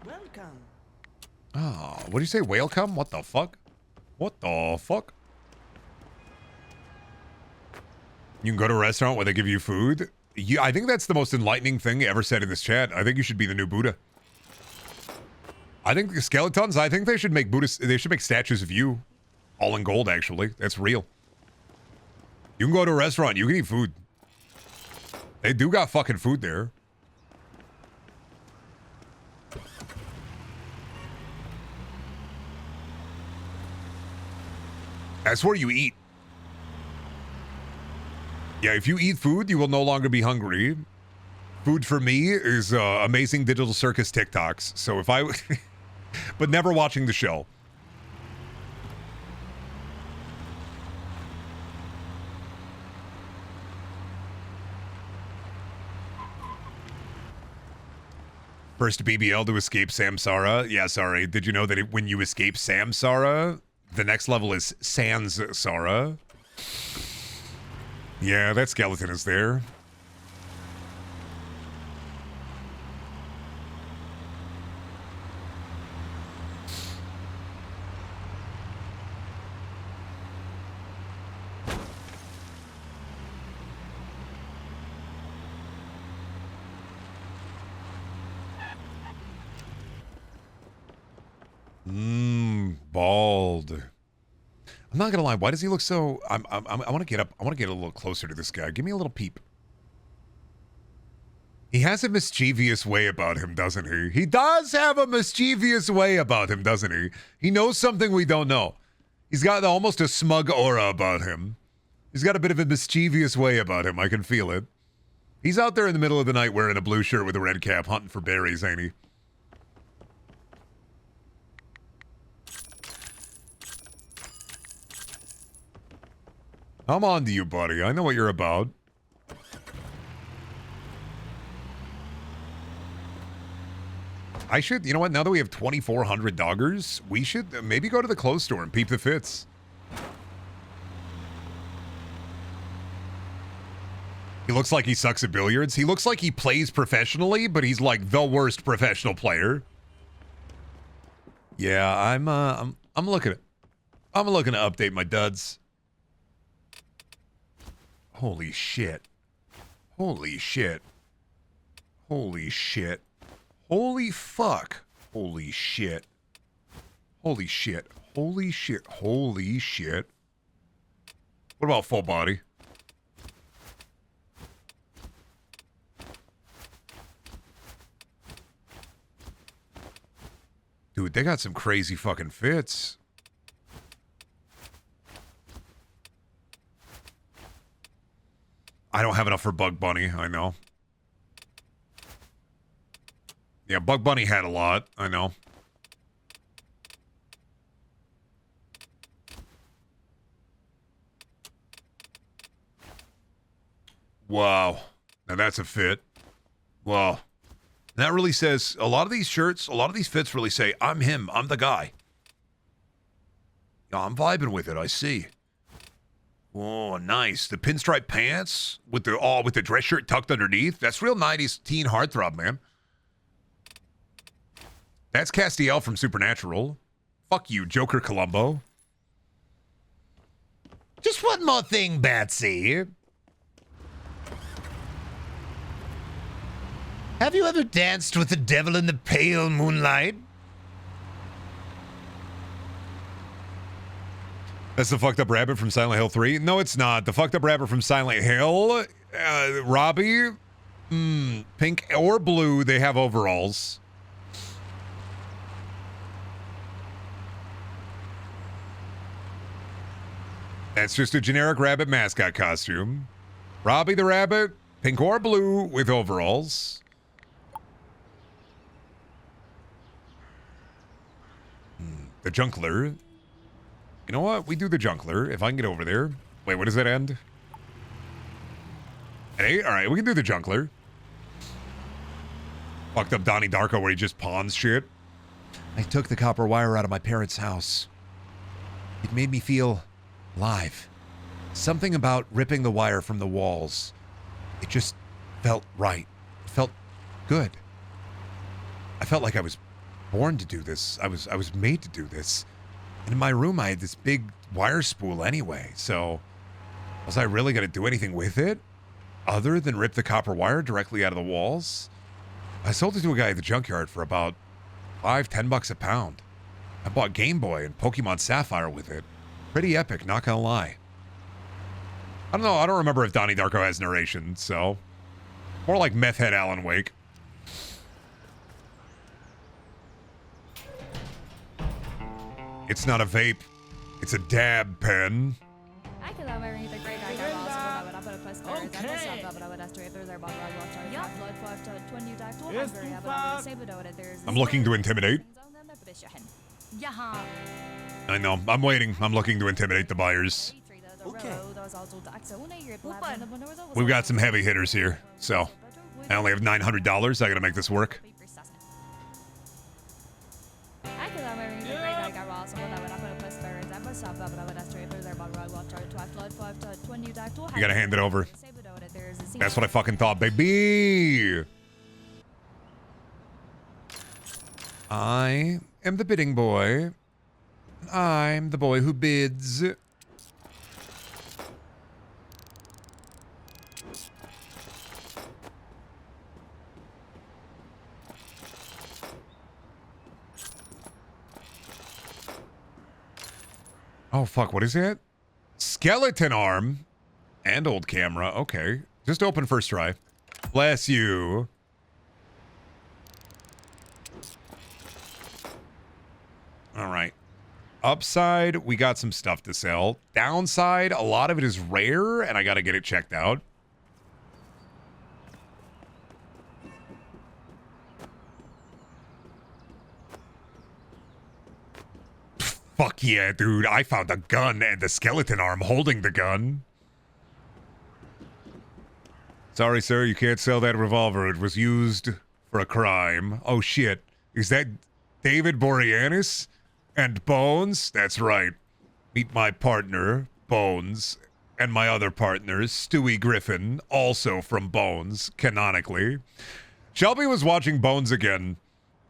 Welcome. Oh, what do you say? Whale cum? What the fuck? What the fuck? You can go to a restaurant where they give you food. Yeah, I think that's the most enlightening thing ever said in this chat. I think you should be the new Buddha. I think the skeletons, I think they should make Buddhist, they should make statues of you. All in gold, actually. That's real. You can go to a restaurant, you can eat food. They do got fucking food there. That's where you eat. Yeah, if you eat food, you will no longer be hungry. Food for me is amazing digital circus TikToks. So if I... but never watching the show. First BBL to escape Samsara. Yeah, sorry. Did you know that when you escape Samsara, the next level is Sansara? Yeah, that skeleton is there. Bald. I'm not gonna lie. Why does he look so? I want to get up. I want to get a little closer to this guy. Give me a little peep. He has a mischievous way about him, doesn't he? He does have a mischievous way about him, doesn't he? He knows something we don't know. He's got almost a smug aura about him. He's got a bit of a mischievous way about him. I can feel it. He's out there in the middle of the night wearing a blue shirt with a red cap, hunting for berries, ain't he? I'm on to you, buddy. I know what you're about. I should, you know what? Now that we have 2,400 doggers, we should maybe go to the clothes store and peep the fits. He looks like he sucks at billiards. He looks like he plays professionally, but he's like the worst professional player. Yeah, I'm looking at, I'm looking to update my duds. Holy shit. Holy shit. Holy shit. Holy fuck. Holy shit. Holy shit. Holy shit. Holy shit. What about full body? Dude, they got some crazy fucking fits. I don't have enough for Bug Bunny, I know. Yeah, Bug Bunny had a lot, I know. Wow. Now that's a fit. Wow. That really says, a lot of these shirts, a lot of these fits really say, I'm him, I'm the guy. Yeah, I'm vibing with it, I see. Oh, nice. The pinstripe pants with the dress shirt tucked underneath. That's real 90s teen heartthrob, man. That's Castiel from Supernatural. Fuck you, Joker Columbo. Just one more thing, Batsy. Have you ever danced with the devil in the pale moonlight? That's the fucked up rabbit from Silent Hill 3? No, it's not. The fucked up rabbit from Silent Hill, Robbie, pink or blue, they have overalls. That's just a generic rabbit mascot costume. Robbie the rabbit, pink or blue with overalls. The Junkler. You know what? We do the Junkler, if I can get over there. Wait, what does that end? Hey, alright, we can do the Junkler. Fucked up Donnie Darko where he just pawns shit. I took the copper wire out of my parents' house. It made me feel alive. Something about ripping the wire from the walls. It just felt right. It felt good. I felt like I was born to do this. I was made to do this. And in my room, I had this big wire spool anyway. So was I really going to do anything with it other than rip the copper wire directly out of the walls? I sold it to a guy at the junkyard for about $5-10 a pound. I bought Game Boy and Pokemon Sapphire with it. Pretty epic, not gonna lie. I don't know. I don't remember if Donnie Darko has narration, so more like meth head Alan Wake. It's not a vape. It's a dab pen. I'm looking to intimidate. I know. I'm waiting. I'm looking to intimidate the buyers. We've got some heavy hitters here, so I only have $900. I gotta make this work. You gotta hand it over. That's what I fucking thought, baby. I am the bidding boy. I'm the boy who bids. Oh, fuck, what is it? Skeleton arm and old camera. Okay. Just open first try. Bless you. All right. Upside, we got some stuff to sell. Downside, a lot of it is rare, and I got to get it checked out. Fuck yeah, dude. I found a gun and the skeleton arm holding the gun. Sorry, sir. You can't sell that revolver. It was used for a crime. Oh, shit. Is that David Boreanaz and Bones? That's right. Meet my partner, Bones, and my other partners, Stewie Griffin, also from Bones, canonically. Shelby was watching Bones again,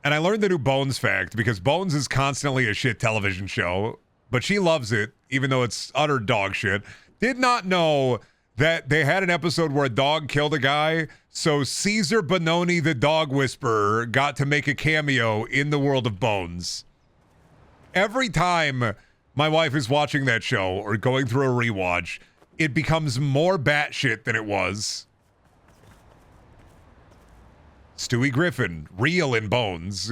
and I learned the new Bones fact because Bones is constantly a shit television show, but she loves it, even though it's utter dog shit. Did not know that they had an episode where a dog killed a guy, so Caesar Bononi, the dog whisperer, got to make a cameo in the world of Bones. Every time my wife is watching that show or going through a rewatch, it becomes more batshit than it was. Stewie Griffin, real in Bones.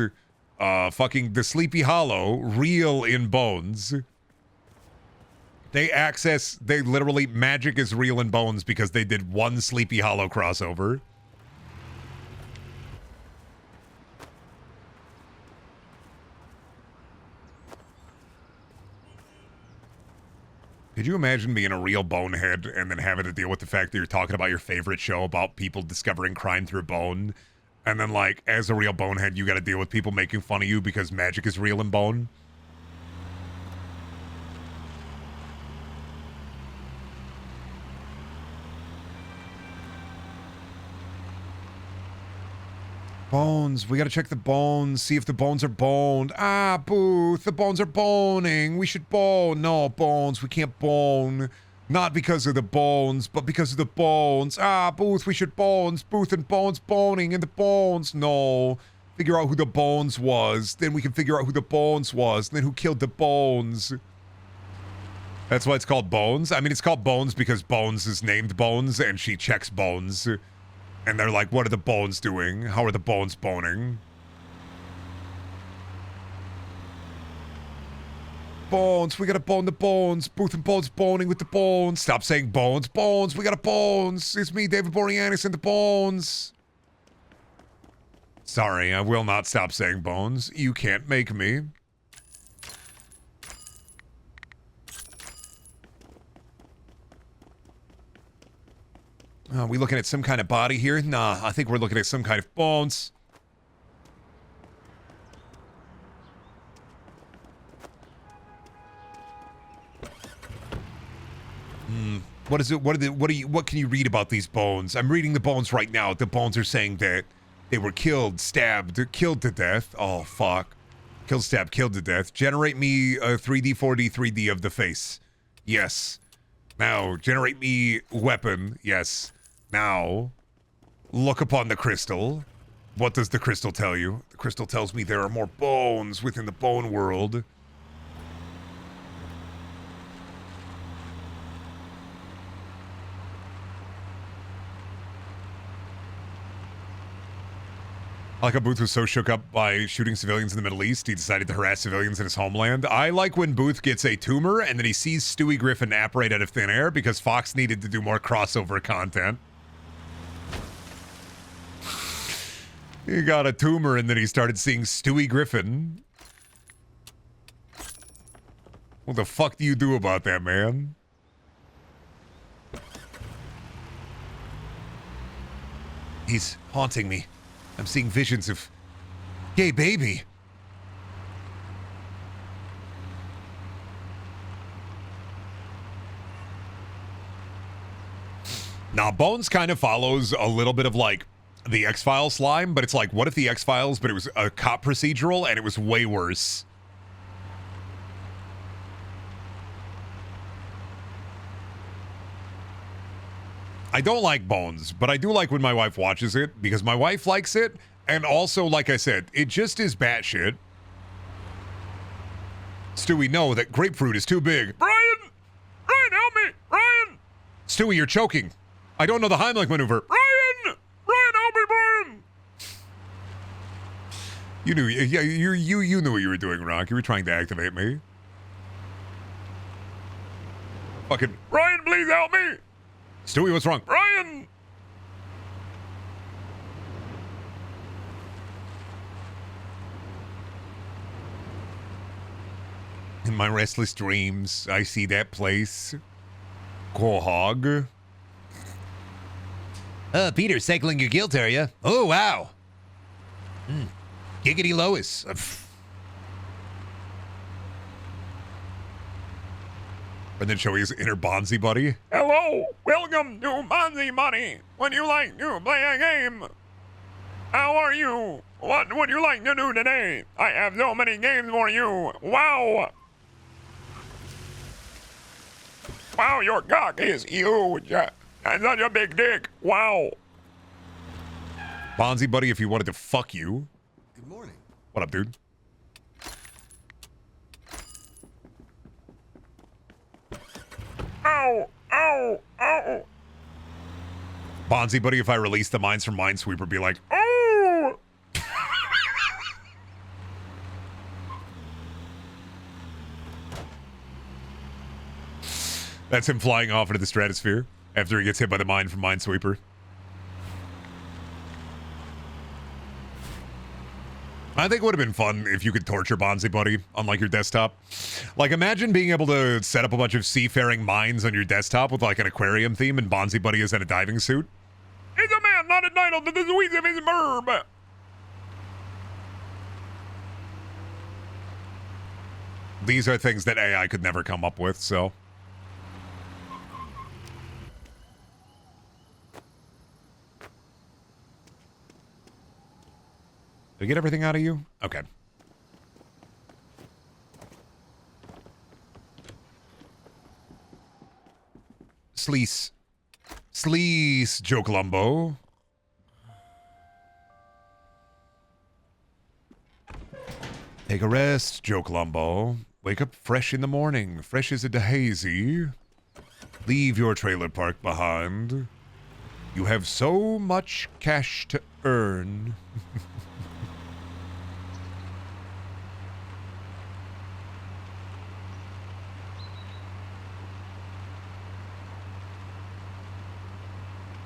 Fucking the Sleepy Hollow, real in Bones. They literally, magic is real in Bones because they did one Sleepy Hollow crossover. Could you imagine being a real bonehead and then having to deal with the fact that you're talking about your favorite show about people discovering crime through bone? And then, like, as a real bonehead, you got to deal with people making fun of you because magic is real in bone? Bones. We got to check the bones, see if the bones are boned. Ah, Booth, the bones are boning. We should bone. No, Bones, we can't bone. Not because of the bones, but because of the bones. Ah, Booth, we should bones. Booth and Bones boning in the bones. No. Figure out who the bones was. Then we can figure out who the bones was. And then who killed the bones. That's why it's called Bones. I mean, it's called Bones because Bones is named Bones and she checks bones. And they're like, what are the bones doing? How are the bones boning? Bones, we gotta bone the bones. Booth and Bones boning with the bones. Stop saying bones. Bones, we gotta bones. It's me, David Boreanaz, and the bones. Sorry, I will not stop saying bones. You can't make me. Are we looking at some kind of body here? Nah, I think we're looking at some kind of bones. What is it? What can you read about these bones? I'm reading the bones right now. The bones are saying that they were killed, stabbed, killed to death. Oh, fuck. Kill stab, killed to death. Generate me a 3D, 4D, 3D of the face. Yes. Now, generate me weapon. Yes. Now, look upon the crystal. What does the crystal tell you? The crystal tells me there are more bones within the bone world. I like how Booth was so shook up by shooting civilians in the Middle East, he decided to harass civilians in his homeland. I like when Booth gets a tumor and then he sees Stewie Griffin apparate out of thin air because Fox needed to do more crossover content. He got a tumor and then he started seeing Stewie Griffin. What the fuck do you do about that, man? He's haunting me. I'm seeing visions of gay baby. Now, Bones kind of follows a little bit of like the X-Files slime, but it's like, what if the X-Files, but it was a cop procedural and it was way worse? I don't like Bones, but I do like when my wife watches it because my wife likes it. And also, like I said, it just is batshit. Stewie, know that grapefruit is too big. Brian! Brian, help me! Brian! Stewie, you're choking. I don't know the Heimlich maneuver. Brian! Brian, help me, Brian! You knew, yeah, you knew what you were doing, Rock. You were trying to activate me. Fucking, Brian, please help me! Stewie, what's wrong? Brian! In my restless dreams, I see that place. Quahog. Peter, cycling your guilt, are you? Oh, wow. Giggity Lois. And then show his inner Bonzi buddy. Hello, welcome to Bonzi Buddy. Would you like to play a game? How are you? What would you like to do today? I have so many games for you. Wow. Wow, your cock is huge. That's such a big dick. Wow. Bonzi Buddy, if you wanted to fuck you. Good morning. What up, dude? Ow! Ow! Ow! Bonzi Buddy, if I release the mines from Minesweeper, be like, oh! That's him flying off into the stratosphere after he gets hit by the mine from Minesweeper. I think it would have been fun if you could torture Bonzi Buddy on like your desktop. Like imagine being able to set up a bunch of seafaring mines on your desktop with like an aquarium theme and Bonzi Buddy is in a diving suit. It's a man not entitled to the sweets of his verb. These are things that AI could never come up with, so. Did I get everything out of you? Okay. Sleaze. Sleaze, Joe Columbo. Take a rest, Joe Columbo. Wake up fresh in the morning, fresh as a daisy. Leave your trailer park behind. You have so much cash to earn.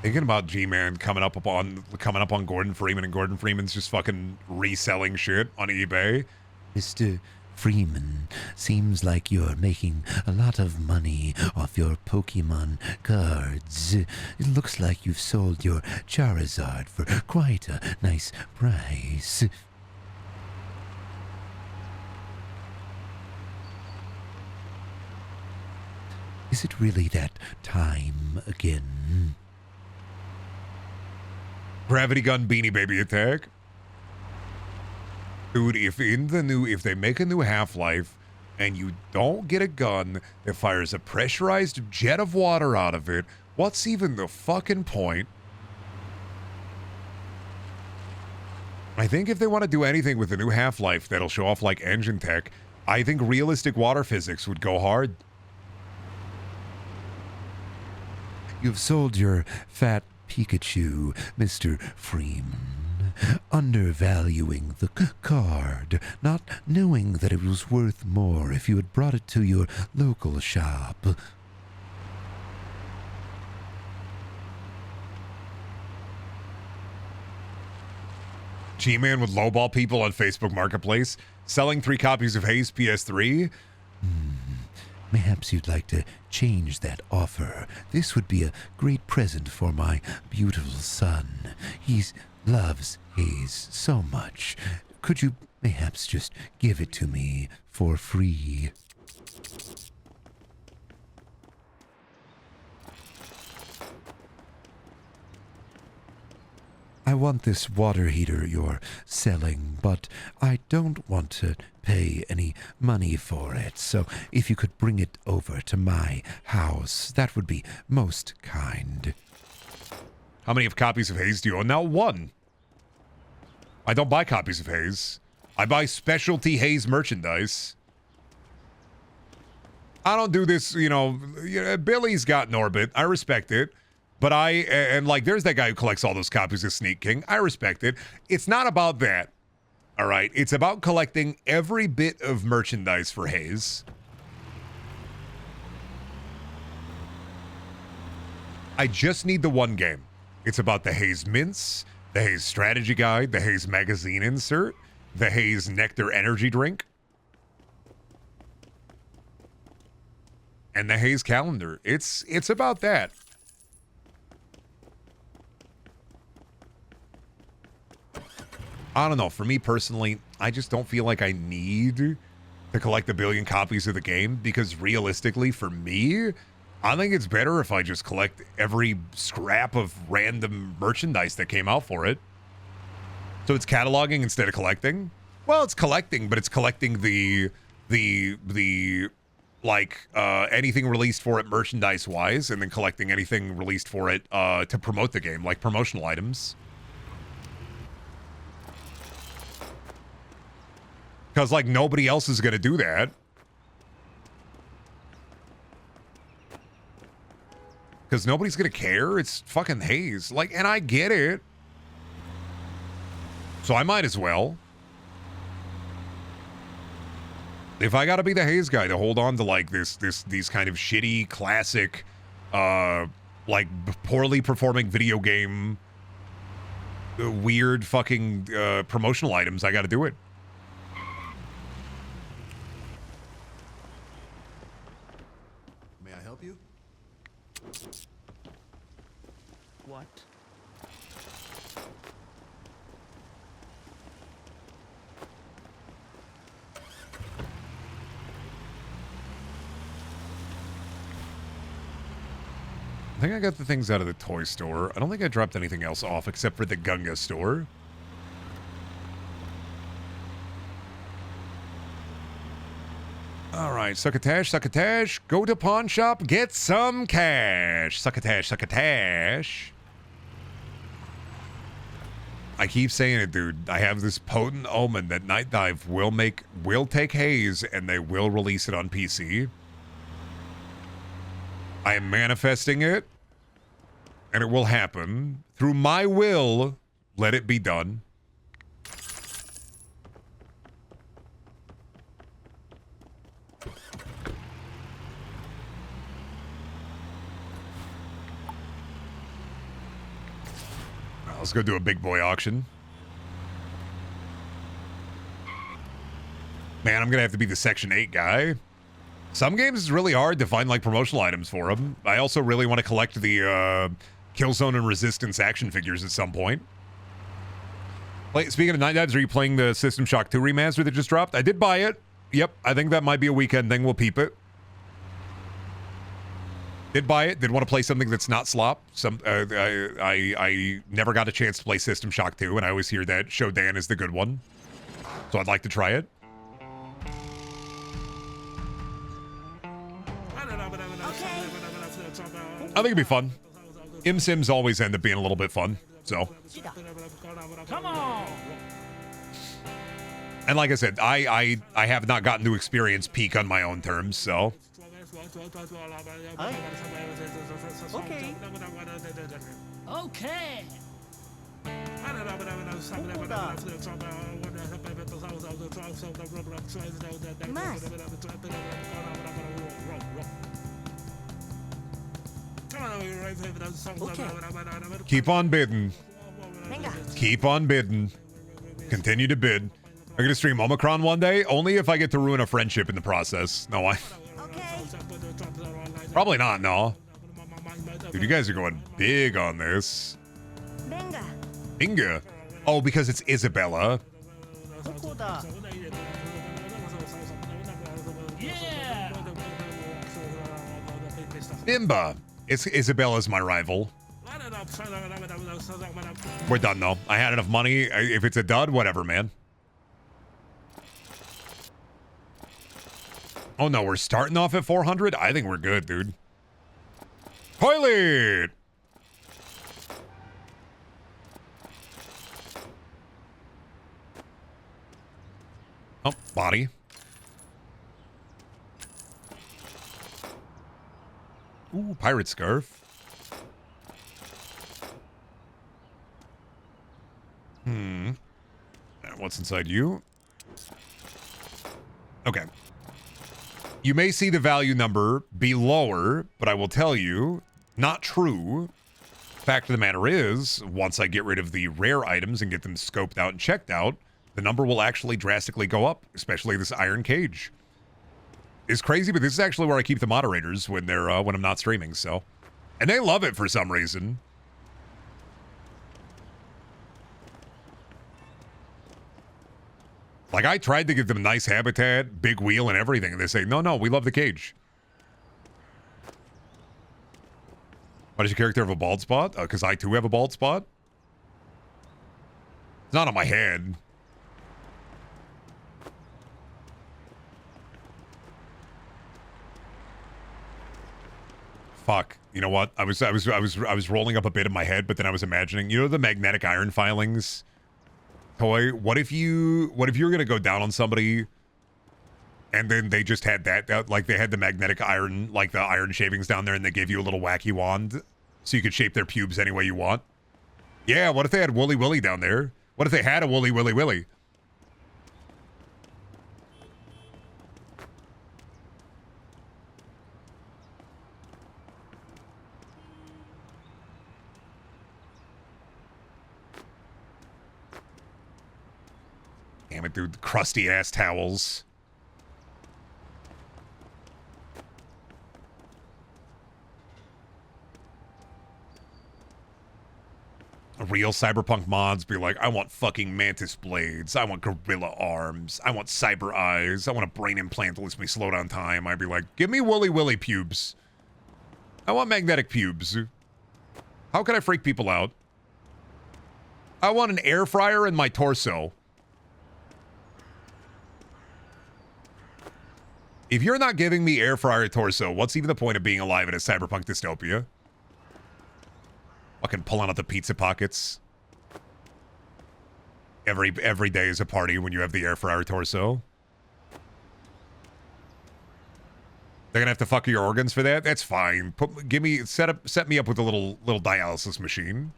Thinking about G-Man coming up on Gordon Freeman, and Gordon Freeman's just fucking reselling shit on eBay. Mr. Freeman, seems like you're making a lot of money off your Pokemon cards. It looks like you've sold your Charizard for quite a nice price. Is it really that time again? Gravity gun beanie baby attack. Dude, if they make a new Half-Life and you don't get a gun that fires a pressurized jet of water out of it, what's even the fucking point? I think if they want to do anything with the new Half-Life that'll show off like engine tech, I think realistic water physics would go hard. You've sold your fat Pikachu, Mr. Freeman, undervaluing the card, not knowing that it was worth more if you had brought it to your local shop. G-Man would lowball people on Facebook Marketplace, selling 3 copies of Haze PS3. Perhaps you'd like to change that offer. This would be a great present for my beautiful son. He loves Haze so much. Could you perhaps just give it to me for free? I want this water heater you're selling, but I don't want to pay any money for it. So if you could bring it over to my house, that would be most kind. How many of copies of Haze do you own now? 1. I don't buy copies of Haze. I buy specialty Haze merchandise. I don't do this, Billy's got an orbit. I respect it. But there's that guy who collects all those copies of Sneak King. I respect it. It's not about that. All right. It's about collecting every bit of merchandise for Haze. I just need the one game. It's about the Haze Mints, the Haze Strategy Guide, the Haze Magazine insert, the Haze Nectar Energy Drink, and the Haze Calendar. It's about that. I don't know. For me personally, I just don't feel like I need to collect 1 billion copies of the game because realistically, for me, I think it's better if I just collect every scrap of random merchandise that came out for it. So it's cataloging instead of collecting. Well, it's collecting, but it's collecting anything released for it merchandise wise, and then collecting anything released for it to promote the game, like promotional items. Because, nobody else is going to do that. Because nobody's going to care. It's fucking Haze. And I get it. So I might as well. If I got to be the Haze guy to hold on to, these kind of shitty, classic, poorly performing video game, weird fucking promotional items, I got to do it. What? I think I got the things out of the toy store. I don't think I dropped anything else off except for the Gunga store. All right, succotash. Go to pawn shop, get some cash. Succotash. I keep saying it, dude. I have this potent omen that Night Dive will take Haze and they will release it on PC. I am manifesting it, and it will happen. Through my will, let it be done. Let's go do a big boy auction. Man, I'm going to have to be the Section 8 guy. Some games it's really hard to find promotional items for them. I also really want to collect the Killzone and Resistance action figures at some point. Speaking of Night Dives, are you playing the System Shock 2 remaster that just dropped? I did buy it. Yep, I think that might be a weekend thing. We'll peep it. Did buy it. Did want to play something that's not slop. I never got a chance to play System Shock 2, and I always hear that Shodan is the good one. So I'd like to try it. I think it'd be fun. Sims always end up being a little bit fun, so. Come on. And like I said, I have not gotten to experience Peak on my own terms, so. Okay. Okay. Keep on bidding. Keep on bidding. Continue to bid. I'm going to stream Omicron one day, only if I get to ruin a friendship in the process. No, probably not, no. Dude, you guys are going big on this. Binga. Oh, because it's Isabella. Yeah. Bimba. Isabella's my rival. We're done, though. I had enough money. If it's a dud, whatever, man. Oh, no, we're starting off at 400? I think we're good, dude. Toilet! Oh, body. Ooh, pirate scarf. What's inside you? Okay. You may see the value number be lower, but I will tell you, not true. Fact of the matter is, once I get rid of the rare items and get them scoped out and checked out, the number will actually drastically go up, especially this iron cage. It's crazy, but this is actually where I keep the moderators when they're when I'm not streaming, so. And they love it for some reason. Like, I tried to give them nice habitat, big wheel, and everything, and they say, no, we love the cage. Why does your character have a bald spot? Because I, too, have a bald spot? It's not on my head. Fuck. You know what? I was rolling up a bit in my head, but then I was imagining, you know the magnetic iron filings? Toy, what if you're gonna go down on somebody and then they just had that, like they had the magnetic iron, like the iron shavings down there, and they gave you a little wacky wand so you could shape their pubes any way you want? Yeah, what if they had Wooly Willy down there? What if they had a Wooly Willy Willy? Damn it, dude. Crusty ass towels. Real cyberpunk mods be like, I want fucking mantis blades. I want gorilla arms. I want cyber eyes. I want a brain implant that lets me slow down time. I'd be like, give me Wooly Willy pubes. I want magnetic pubes. How can I freak people out? I want an air fryer in my torso. If you're not giving me air fryer torso, what's even the point of being alive in a cyberpunk dystopia? Fucking pulling out the pizza pockets. Every day is a party when you have the air fryer torso. They're gonna have to fuck your organs for that? That's fine. Set me up with a little dialysis machine.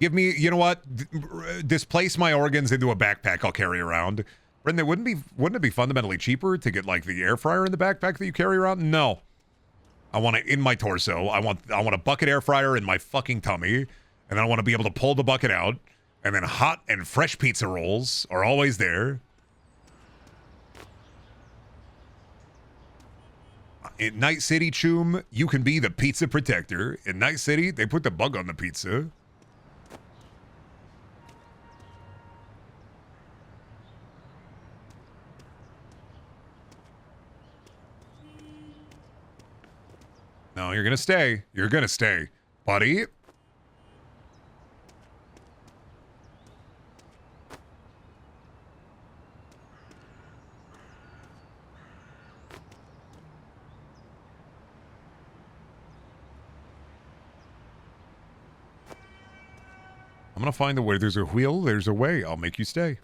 Give me, you know what? Displace my organs into a backpack I'll carry around. Brendan, wouldn't it be fundamentally cheaper to get like the air fryer in the backpack that you carry around? No. I want it in my torso. I want a bucket air fryer in my fucking tummy, and then I want to be able to pull the bucket out, and then hot and fresh pizza rolls are always there. In Night City, Choom, you can be the pizza protector. In Night City, they put the bug on the pizza. No, you're gonna stay. You're gonna stay. Buddy. gonna find the way. There's a wheel, there's a way. I'll make you stay.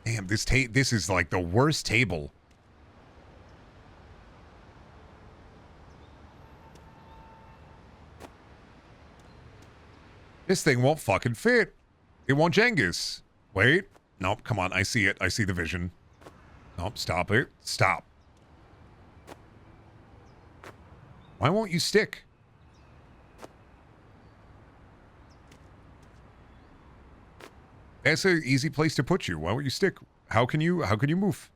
Damn, this is like the worst table. This thing won't fucking fit. It won't Jengus. Wait. Nope, come on. I see it. I see the vision. Nope, stop it. Stop. Why won't you stick? That's an easy place to put you. Why won't you stick? How can you move?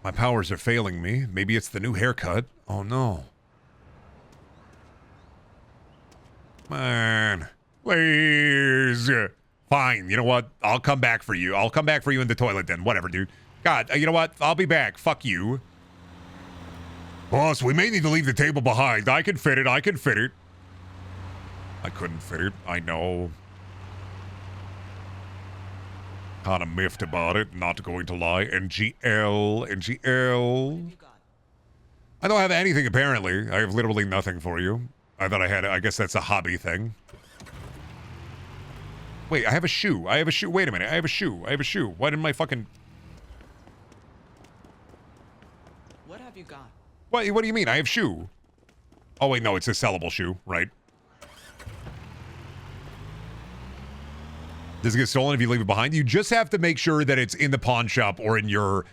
My powers are failing me. Maybe it's the new haircut. Oh no. Man. Please. Fine. You know what? I'll come back for you. I'll come back for you in the toilet then. Whatever, dude. God, you know what? I'll be back. Fuck you. Boss, we may need to leave the table behind. I can fit it. I can fit it. I couldn't fit it. I know. Kind of miffed about it. Not going to lie. NGL. NGL. I don't have anything, apparently. I have literally nothing for you. I thought I had it. I guess that's a hobby thing. Wait, I have a shoe. I have a shoe. Wait a minute. I have a shoe. I have a shoe. Why didn't my fucking... What have you got? What do you mean? I have shoe. Oh, wait, no. It's a sellable shoe, right? Does it get stolen if you leave it behind? You just have to make sure that it's in the pawn shop or in your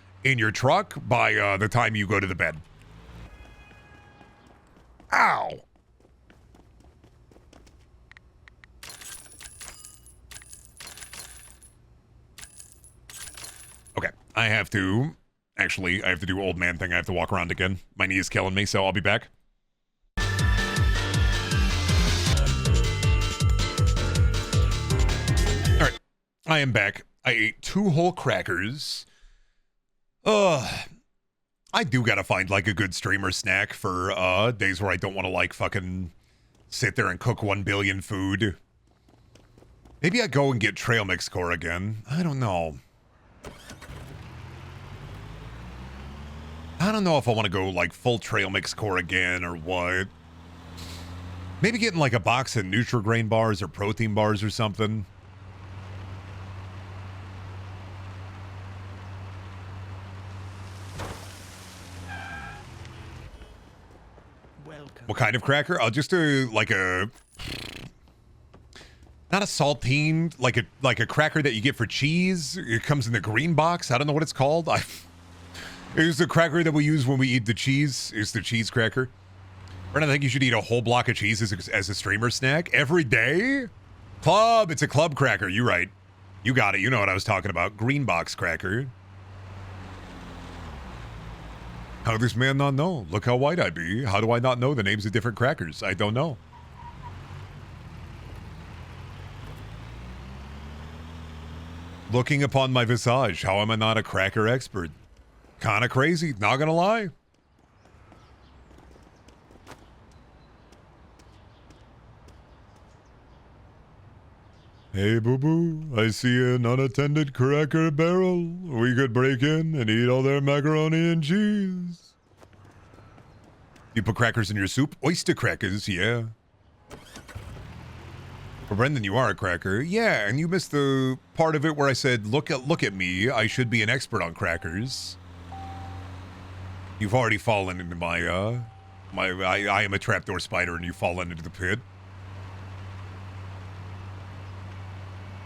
truck by the time you go to the bed. Ow! Okay, I have to do old man thing. I have to walk around again. My knee is killing me, so I'll be back. Alright, I am back. I ate 2 whole crackers. I do gotta find, like, a good streamer snack for, days where I don't want to, like, fucking sit there and cook 1 billion food. Maybe I go and get trail mix core again. I don't know. I don't know if I want to go, like, full trail mix core again or what. Maybe getting, like, a box of Nutri-Grain bars or protein bars or something. Welcome. What kind of cracker? I'll just do, like, a... Not a saltine, like a cracker that you get for cheese. It comes in the green box. I don't know what it's called. It's the cracker that we use when we eat the cheese. It's the cheese cracker. Brendon, I think you should eat a whole block of cheese as a streamer snack every day. Club, it's a club cracker. You're right. You got it. You know what I was talking about. Green box cracker. How does this man not know? Look how white I be. How do I not know the names of different crackers? I don't know. Looking upon my visage, how am I not a cracker expert? Kinda crazy, not gonna lie. Hey, boo-boo, I see an unattended cracker barrel. We could break in and eat all their macaroni and cheese. You put crackers in your soup? Oyster crackers, yeah. Well, Brendan, you are a cracker. Yeah, and you missed the part of it where I said, look at me, I should be an expert on crackers. You've already fallen into I am a trapdoor spider and you've fallen into the pit.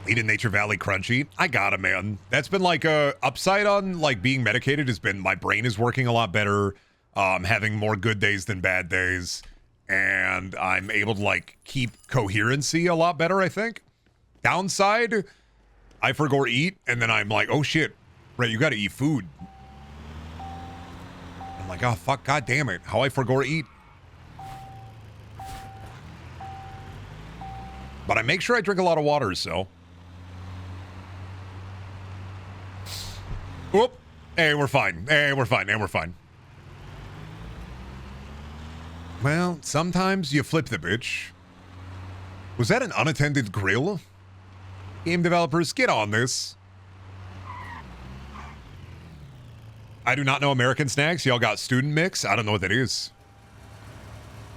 Eating Nature Valley Crunchy. I got it, man. That's been like a upside on like being medicated has been my brain is working a lot better. Having more good days than bad days. And I'm able to like keep coherency a lot better, I think. Downside, I forgot to eat and then I'm like, oh shit, right, you gotta eat food. I'm like, oh fuck, god damn it, how I forgot to eat. But I make sure I drink a lot of water, so. Whoop. Hey, we're fine. Hey, we're fine. Hey, we're fine. Well, sometimes you flip the bitch. Was that an unattended grill? Game developers, get on this. I do not know American snacks. Y'all got student mix? I don't know what that is.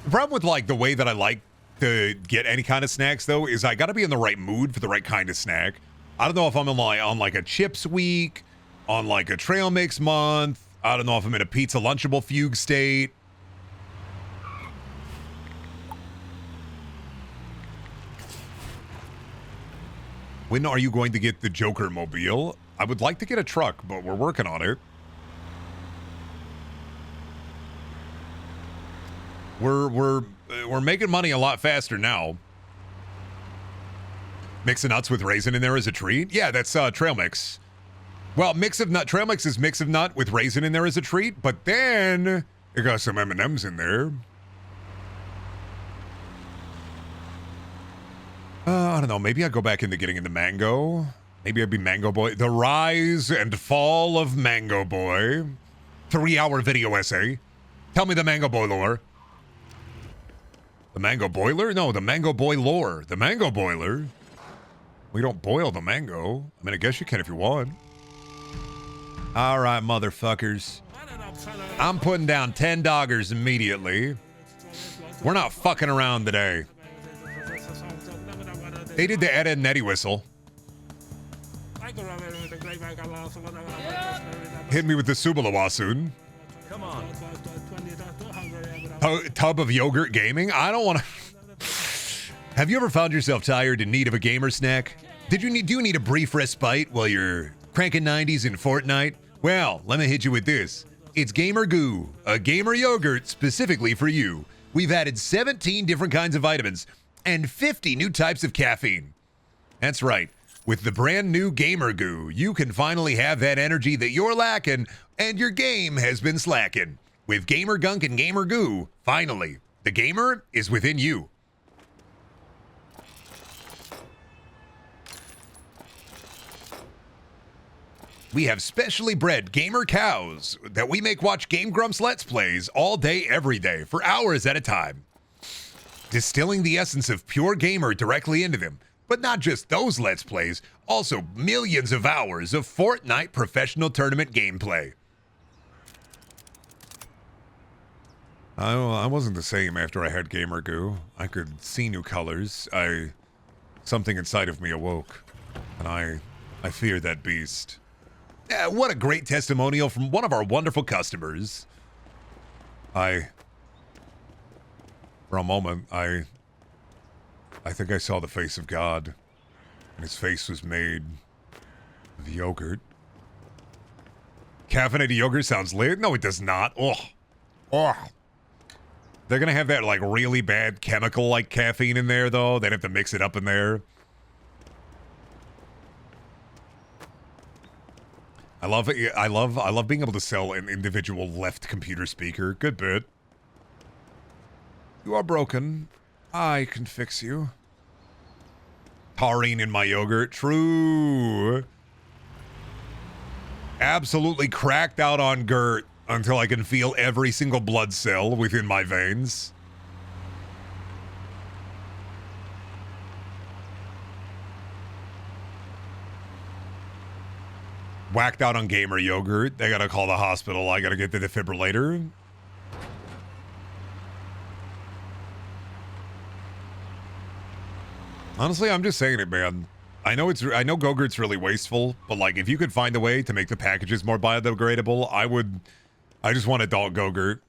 The problem with like the way that I like to get any kind of snacks though is I got to be in the right mood for the right kind of snack. I don't know if I'm on like a chips week, on like a trail mix month. I don't know if I'm in a pizza lunchable fugue state. When are you going to get the Joker mobile? I would like to get a truck, but we're working on it. We're making money a lot faster now. Mix of nuts with raisin in there as a treat? Yeah, that's trail mix. Well, mix of nut, trail mix is mix of nut with raisin in there as a treat, but then it got some M&Ms in there. I don't know. Maybe I'll go back into getting into Mango. Maybe I'd be Mango Boy. The Rise and Fall of Mango Boy. 3-hour video essay. Tell me the Mango Boy lore. The Mango Boiler? No, the Mango Boy lore. The Mango Boiler. We don't boil the mango. I mean, I guess you can if you want. All right, motherfuckers. I'm putting down 10 doggers immediately. We're not fucking around today. They did the Ed, Edd and Eddy whistle. Hit me with the Subalawasun. Come on. Tub of yogurt gaming? I don't want to... Have you ever found yourself tired in need of a gamer snack? Do you need a brief respite while you're cranking 90s in Fortnite? Well, let me hit you with this. It's Gamer Goo, a gamer yogurt specifically for you. We've added 17 different kinds of vitamins and 50 new types of caffeine. That's right. With the brand new Gamer Goo, you can finally have that energy that you're lacking and your game has been slacking. With Gamer Gunk and Gamer Goo, finally, the gamer is within you. We have specially bred gamer cows that we make watch Game Grumps Let's Plays all day, every day, for hours at a time. Distilling the essence of pure gamer directly into them. But not just those Let's Plays, also millions of hours of Fortnite professional tournament gameplay. I wasn't the same after I had Gamer Goo. I could see new colors. Something inside of me awoke. And I feared that beast. What a great testimonial from one of our wonderful customers. For a moment, I think I saw the face of God. And his face was made of yogurt. Caffeinated yogurt sounds lit? No, it does not. Ugh. They're gonna have that, like, really bad chemical, like, caffeine in there, though. They'd have to mix it up in there. I love it. I love being able to sell an individual left computer speaker. Good bit. You are broken. I can fix you. Taurine in my yogurt. True. Absolutely cracked out on Gert until I can feel every single blood cell within my veins. Whacked out on gamer yogurt. They gotta call the hospital. I gotta get the defibrillator. Honestly, I'm just saying it, man. I know Go-Gurt's really wasteful, but like if you could find a way to make the packages more biodegradable, I just want adult Go-Gurt.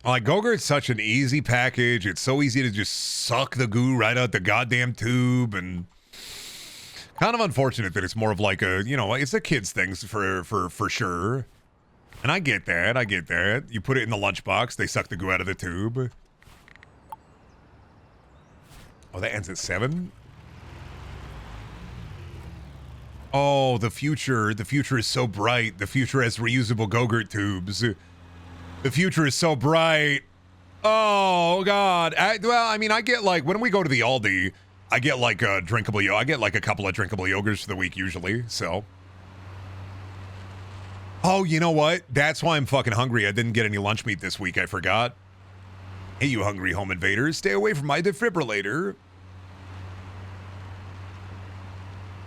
Like, Go-Gurt's such an easy package. It's so easy to just suck the goo right out the goddamn tube, and kind of unfortunate that it's more of like a, it's a kid's thing for sure. And I get that. You put it in the lunchbox, they suck the goo out of the tube. Oh, that ends at 7? Oh, the future is so bright. The future has reusable Go-Gurt tubes. The future is so bright. Oh, God. I get, like, when we go to the Aldi, I get, like, a couple of drinkable yogurts for the week, usually, so. Oh, you know what? That's why I'm fucking hungry. I didn't get any lunch meat this week. I forgot. Hey, you hungry home invaders. Stay away from my defibrillator.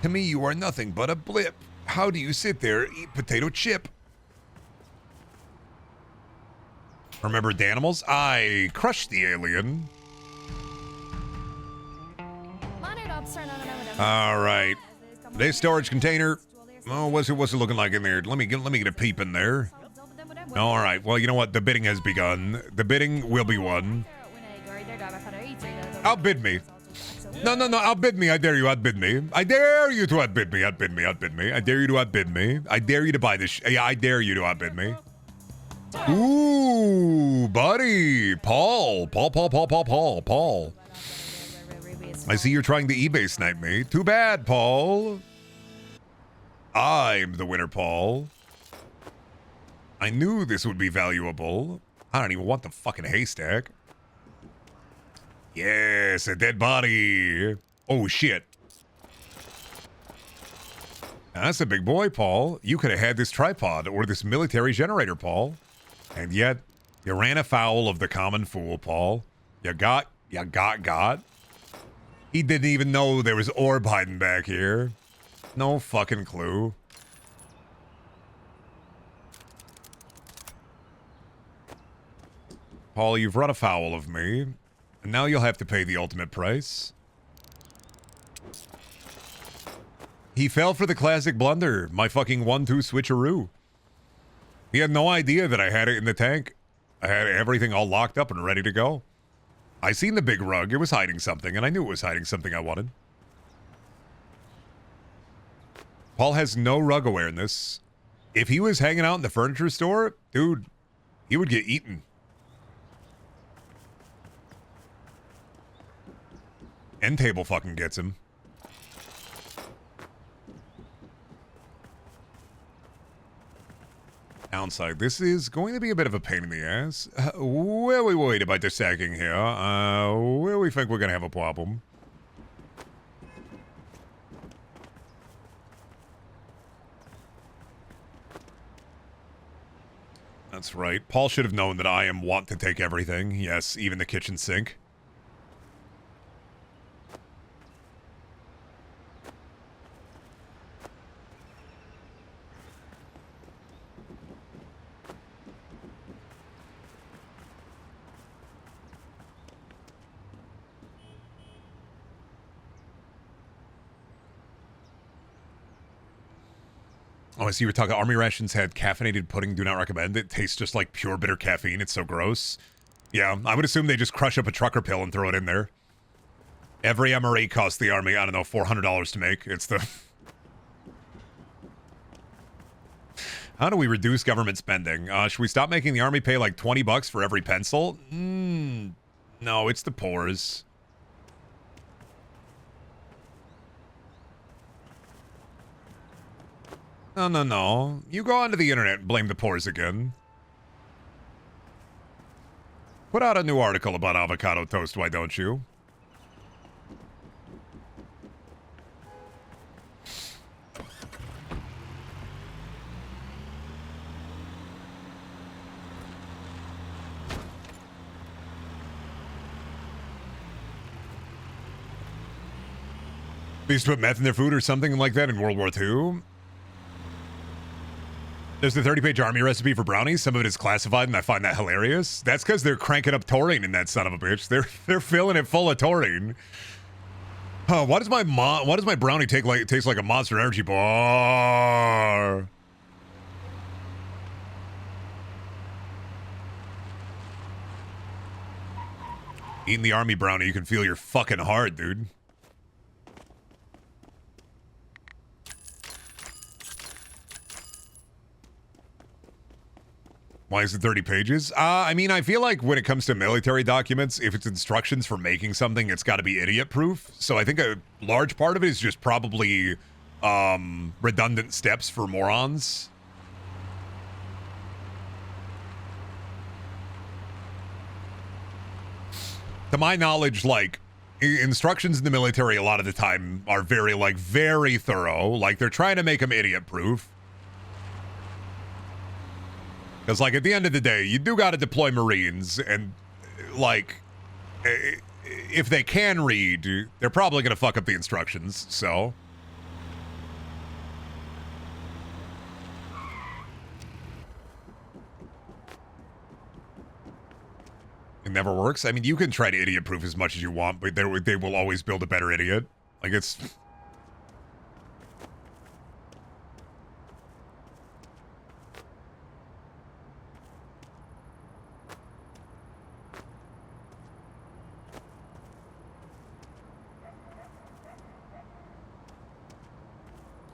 To me, you are nothing but a blip. How do you sit there, eat potato chip? Remember Danimals? I crushed the alien. All right. This storage container. Oh, what's it looking like in there? Let me get a peep in there. All right. Well, you know what? The bidding has begun. The bidding will be won. Outbid me. No. Outbid me. I dare you. Outbid me. I dare you to outbid me. Outbid me. Outbid me. I dare you to outbid me. I dare you to buy this. Yeah, I dare you to outbid me. Ooh, buddy. Paul. I see you're trying to eBay snipe me. Too bad, Paul. I'm the winner, Paul. I knew this would be valuable. I don't even want the fucking haystack. Yes, a dead body. Oh, shit. That's a big boy, Paul. You could have had this tripod or this military generator, Paul. And yet, you ran afoul of the common fool, Paul. You got. He didn't even know there was orb hiding back here. No fucking clue. Paul, you've run afoul of me. And now you'll have to pay the ultimate price. He fell for the classic blunder. My fucking 1-2 switcheroo. He had no idea that I had it in the tank. I had everything all locked up and ready to go. I seen the big rug. It was hiding something, and I knew it was hiding something I wanted. Paul has no rug awareness. If he was hanging out in the furniture store, dude, he would get eaten. End table fucking gets him. Downside, this is going to be a bit of a pain in the ass. Where we worried about the sacking here? Where we think we're going to have a problem? That's right. Paul should have known that I am want to take everything. Yes, even the kitchen sink. Oh, I see you were talking. Army rations had caffeinated pudding. Do not recommend. It tastes just like pure bitter caffeine. It's so gross. Yeah, I would assume they just crush up a trucker pill and throw it in there. Every MRE costs the Army, I don't know, $400 to make. It's the... How do we reduce government spending? Should we stop making the Army pay like $20 for every pencil? No, it's the pores. No. You go onto the internet and blame the pores again. Put out a new article about avocado toast, why don't you? They used to put meth in their food or something like that in World War II. There's the 30-page Army recipe for brownies. Some of it is classified, and I find that hilarious. That's because they're cranking up taurine in that son of a bitch. They're filling it full of taurine. Oh, why does my brownie taste like a Monster Energy bar? Eating the Army brownie, you can feel your fucking heart, dude. Why is it 30 pages? I mean, I feel like when it comes to military documents, if it's instructions for making something, it's got to be idiot-proof. So I think a large part of it is just probably redundant steps for morons. To my knowledge, like, instructions in the military a lot of the time are very thorough. Like, they're trying to make them idiot-proof. Because, like, at the end of the day, you do got to deploy Marines, and, like, if they can read, they're probably going to fuck up the instructions, so. It never works. I mean, you can try to idiot-proof as much as you want, but they will always build a better idiot. Like, it's...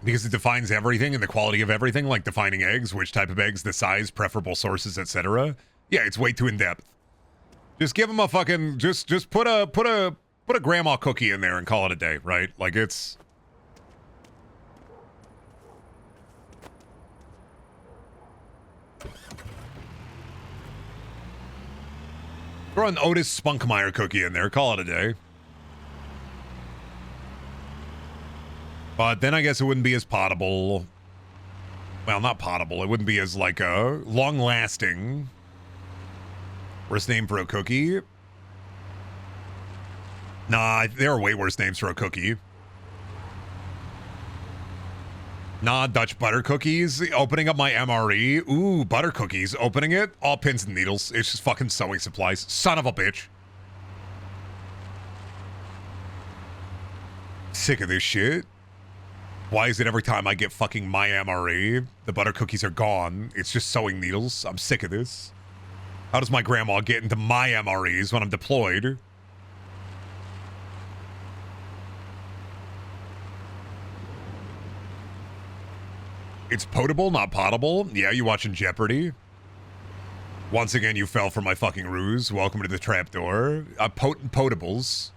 Because it defines everything and the quality of everything, like defining eggs, which type of eggs, the size, preferable sources, etc. Yeah, it's way too in-depth. Just give them a fucking just put a grandma cookie in there and call it a day, right? Like it's throw an Otis Spunkmeyer cookie in there, call it a day. But then I guess it wouldn't be as potable. Well, not potable. It wouldn't be as like a long-lasting. Worst name for a cookie? Nah, there are way worse names for a cookie. Nah, Dutch butter cookies. Opening up my MRE. Ooh, butter cookies. Opening it. All pins and needles. It's just fucking sewing supplies. Son of a bitch. Sick of this shit. Why is it every time I get fucking my MRE, the butter cookies are gone? It's just sewing needles. I'm sick of this. How does my grandma get into my MREs when I'm deployed? It's potable, not potable. Yeah, you watching Jeopardy? Once again, you fell for my fucking ruse. Welcome to the trapdoor. Potent potables.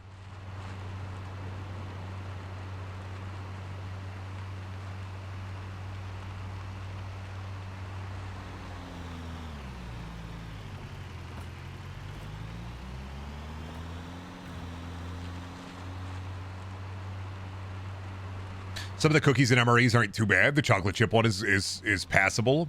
Some of the cookies and MREs aren't too bad. The chocolate chip one is passable.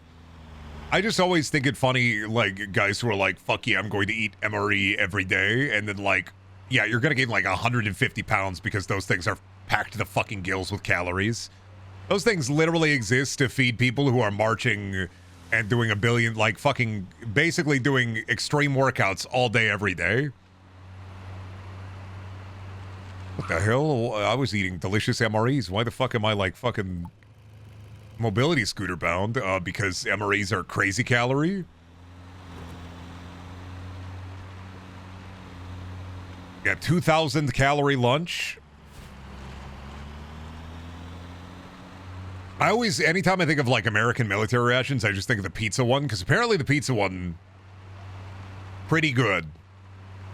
I just always think it funny, like, guys who are like, fuck yeah, I'm going to eat MRE every day. And then, like, yeah, you're going to gain, like, 150 pounds because those things are packed to the fucking gills with calories. Those things literally exist to feed people who are marching and doing a billion, like, fucking, basically doing extreme workouts all day, every day. What the hell? I was eating delicious MREs. Why the fuck am I like fucking mobility scooter bound? Because MREs are crazy calorie? Yeah, 2,000 calorie lunch. I always, anytime I think of like American military rations, I just think of the pizza one, because apparently the pizza one, pretty good.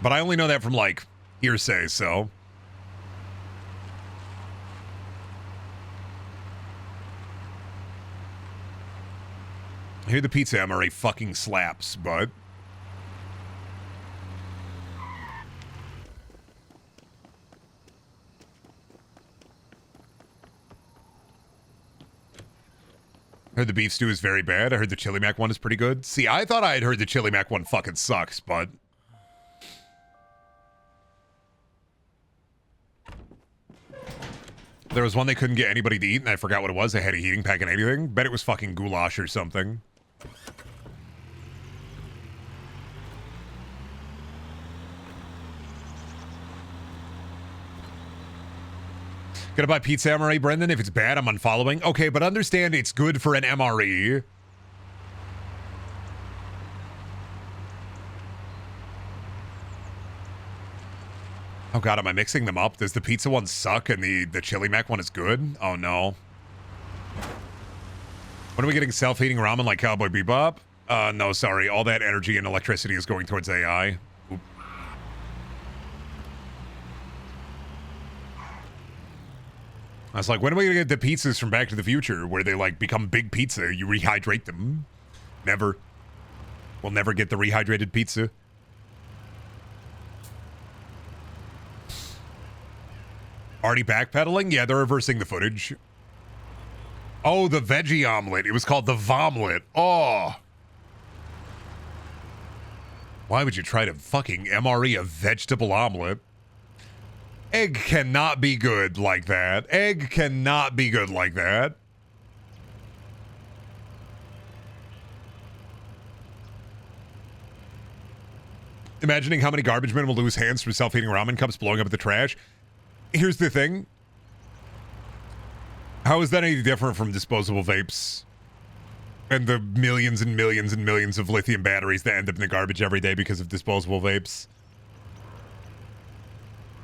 But I only know that from like hearsay, so. I hear the pizza MRE fucking slaps, but... I heard the beef stew is very bad. I heard the chili mac one is pretty good. See, I thought I had heard the chili mac one fucking sucks, but... There was one they couldn't get anybody to eat, and I forgot what it was. They had a heating pack and anything. Bet it was fucking goulash or something. Gonna buy pizza MRE, Brendan? If it's bad, I'm unfollowing. Okay, but understand it's good for an MRE. Oh god, am I mixing them up? Does the pizza one suck and the chili mac one is good? Oh no. When are we getting self-heating ramen like Cowboy Bebop? No, sorry. All that energy and electricity is going towards AI. Oop. I was like, when are we gonna get the pizzas from Back to the Future where they like become big pizza, you rehydrate them? Never. We'll never get the rehydrated pizza. Already backpedaling? Yeah, they're reversing the footage. Oh, the veggie omelet. It was called the Vomlet. Oh. Why would you try to fucking MRE a vegetable omelet? Egg cannot be good like that. Egg cannot be good like that. Imagining how many garbage men will lose hands from self-heating ramen cups blowing up at the trash. Here's the thing. How is that any different from disposable vapes? And the millions and millions and millions of lithium batteries that end up in the garbage every day because of disposable vapes?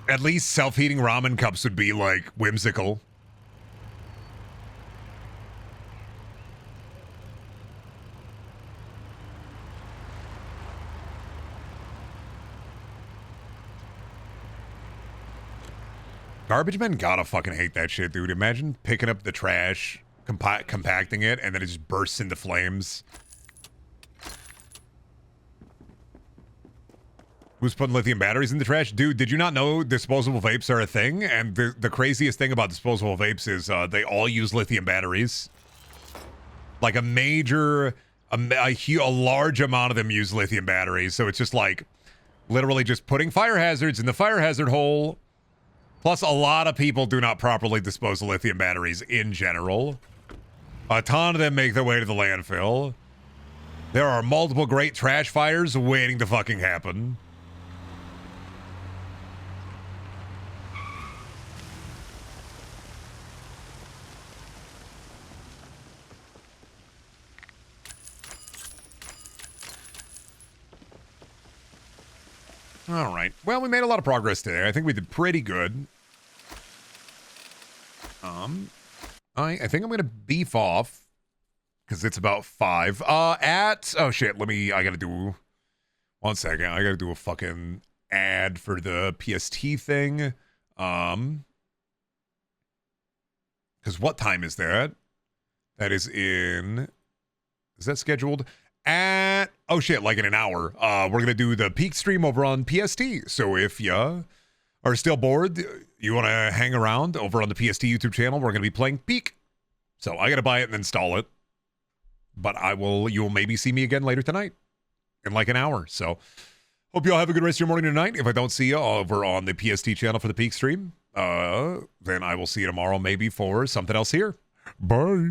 At least self-heating ramen cups would be, like, whimsical. Garbage men gotta fucking hate that shit, dude. Imagine picking up the trash, compacting it, and then it just bursts into flames. Who's putting lithium batteries in the trash? Dude, did you not know disposable vapes are a thing? And the craziest thing about disposable vapes is they all use lithium batteries. Like a large amount of them use lithium batteries. So it's just like literally just putting fire hazards in the fire hazard hole. Plus, a lot of people do not properly dispose of lithium batteries in general. A ton of them make their way to the landfill. There are multiple great trash fires waiting to fucking happen. All right. Well, we made a lot of progress today. I think we did pretty good. I think I'm gonna beef off because it's about 5. Oh shit. I gotta do 1 second. I gotta do a fucking ad for the PST thing. Because what time is that? That is in. Is that scheduled? Oh shit, like in an hour. We're gonna do the Peak stream over on PST. So if you are still bored, you want to hang around over on the PST YouTube channel, we're gonna be playing Peak. So I gotta buy it and install it. But you will maybe see me again later tonight in like an hour. So hope you all have a good rest of your morning tonight. If I don't see you over on the PST channel for the Peak stream, then I will see you tomorrow maybe for something else here. Bye.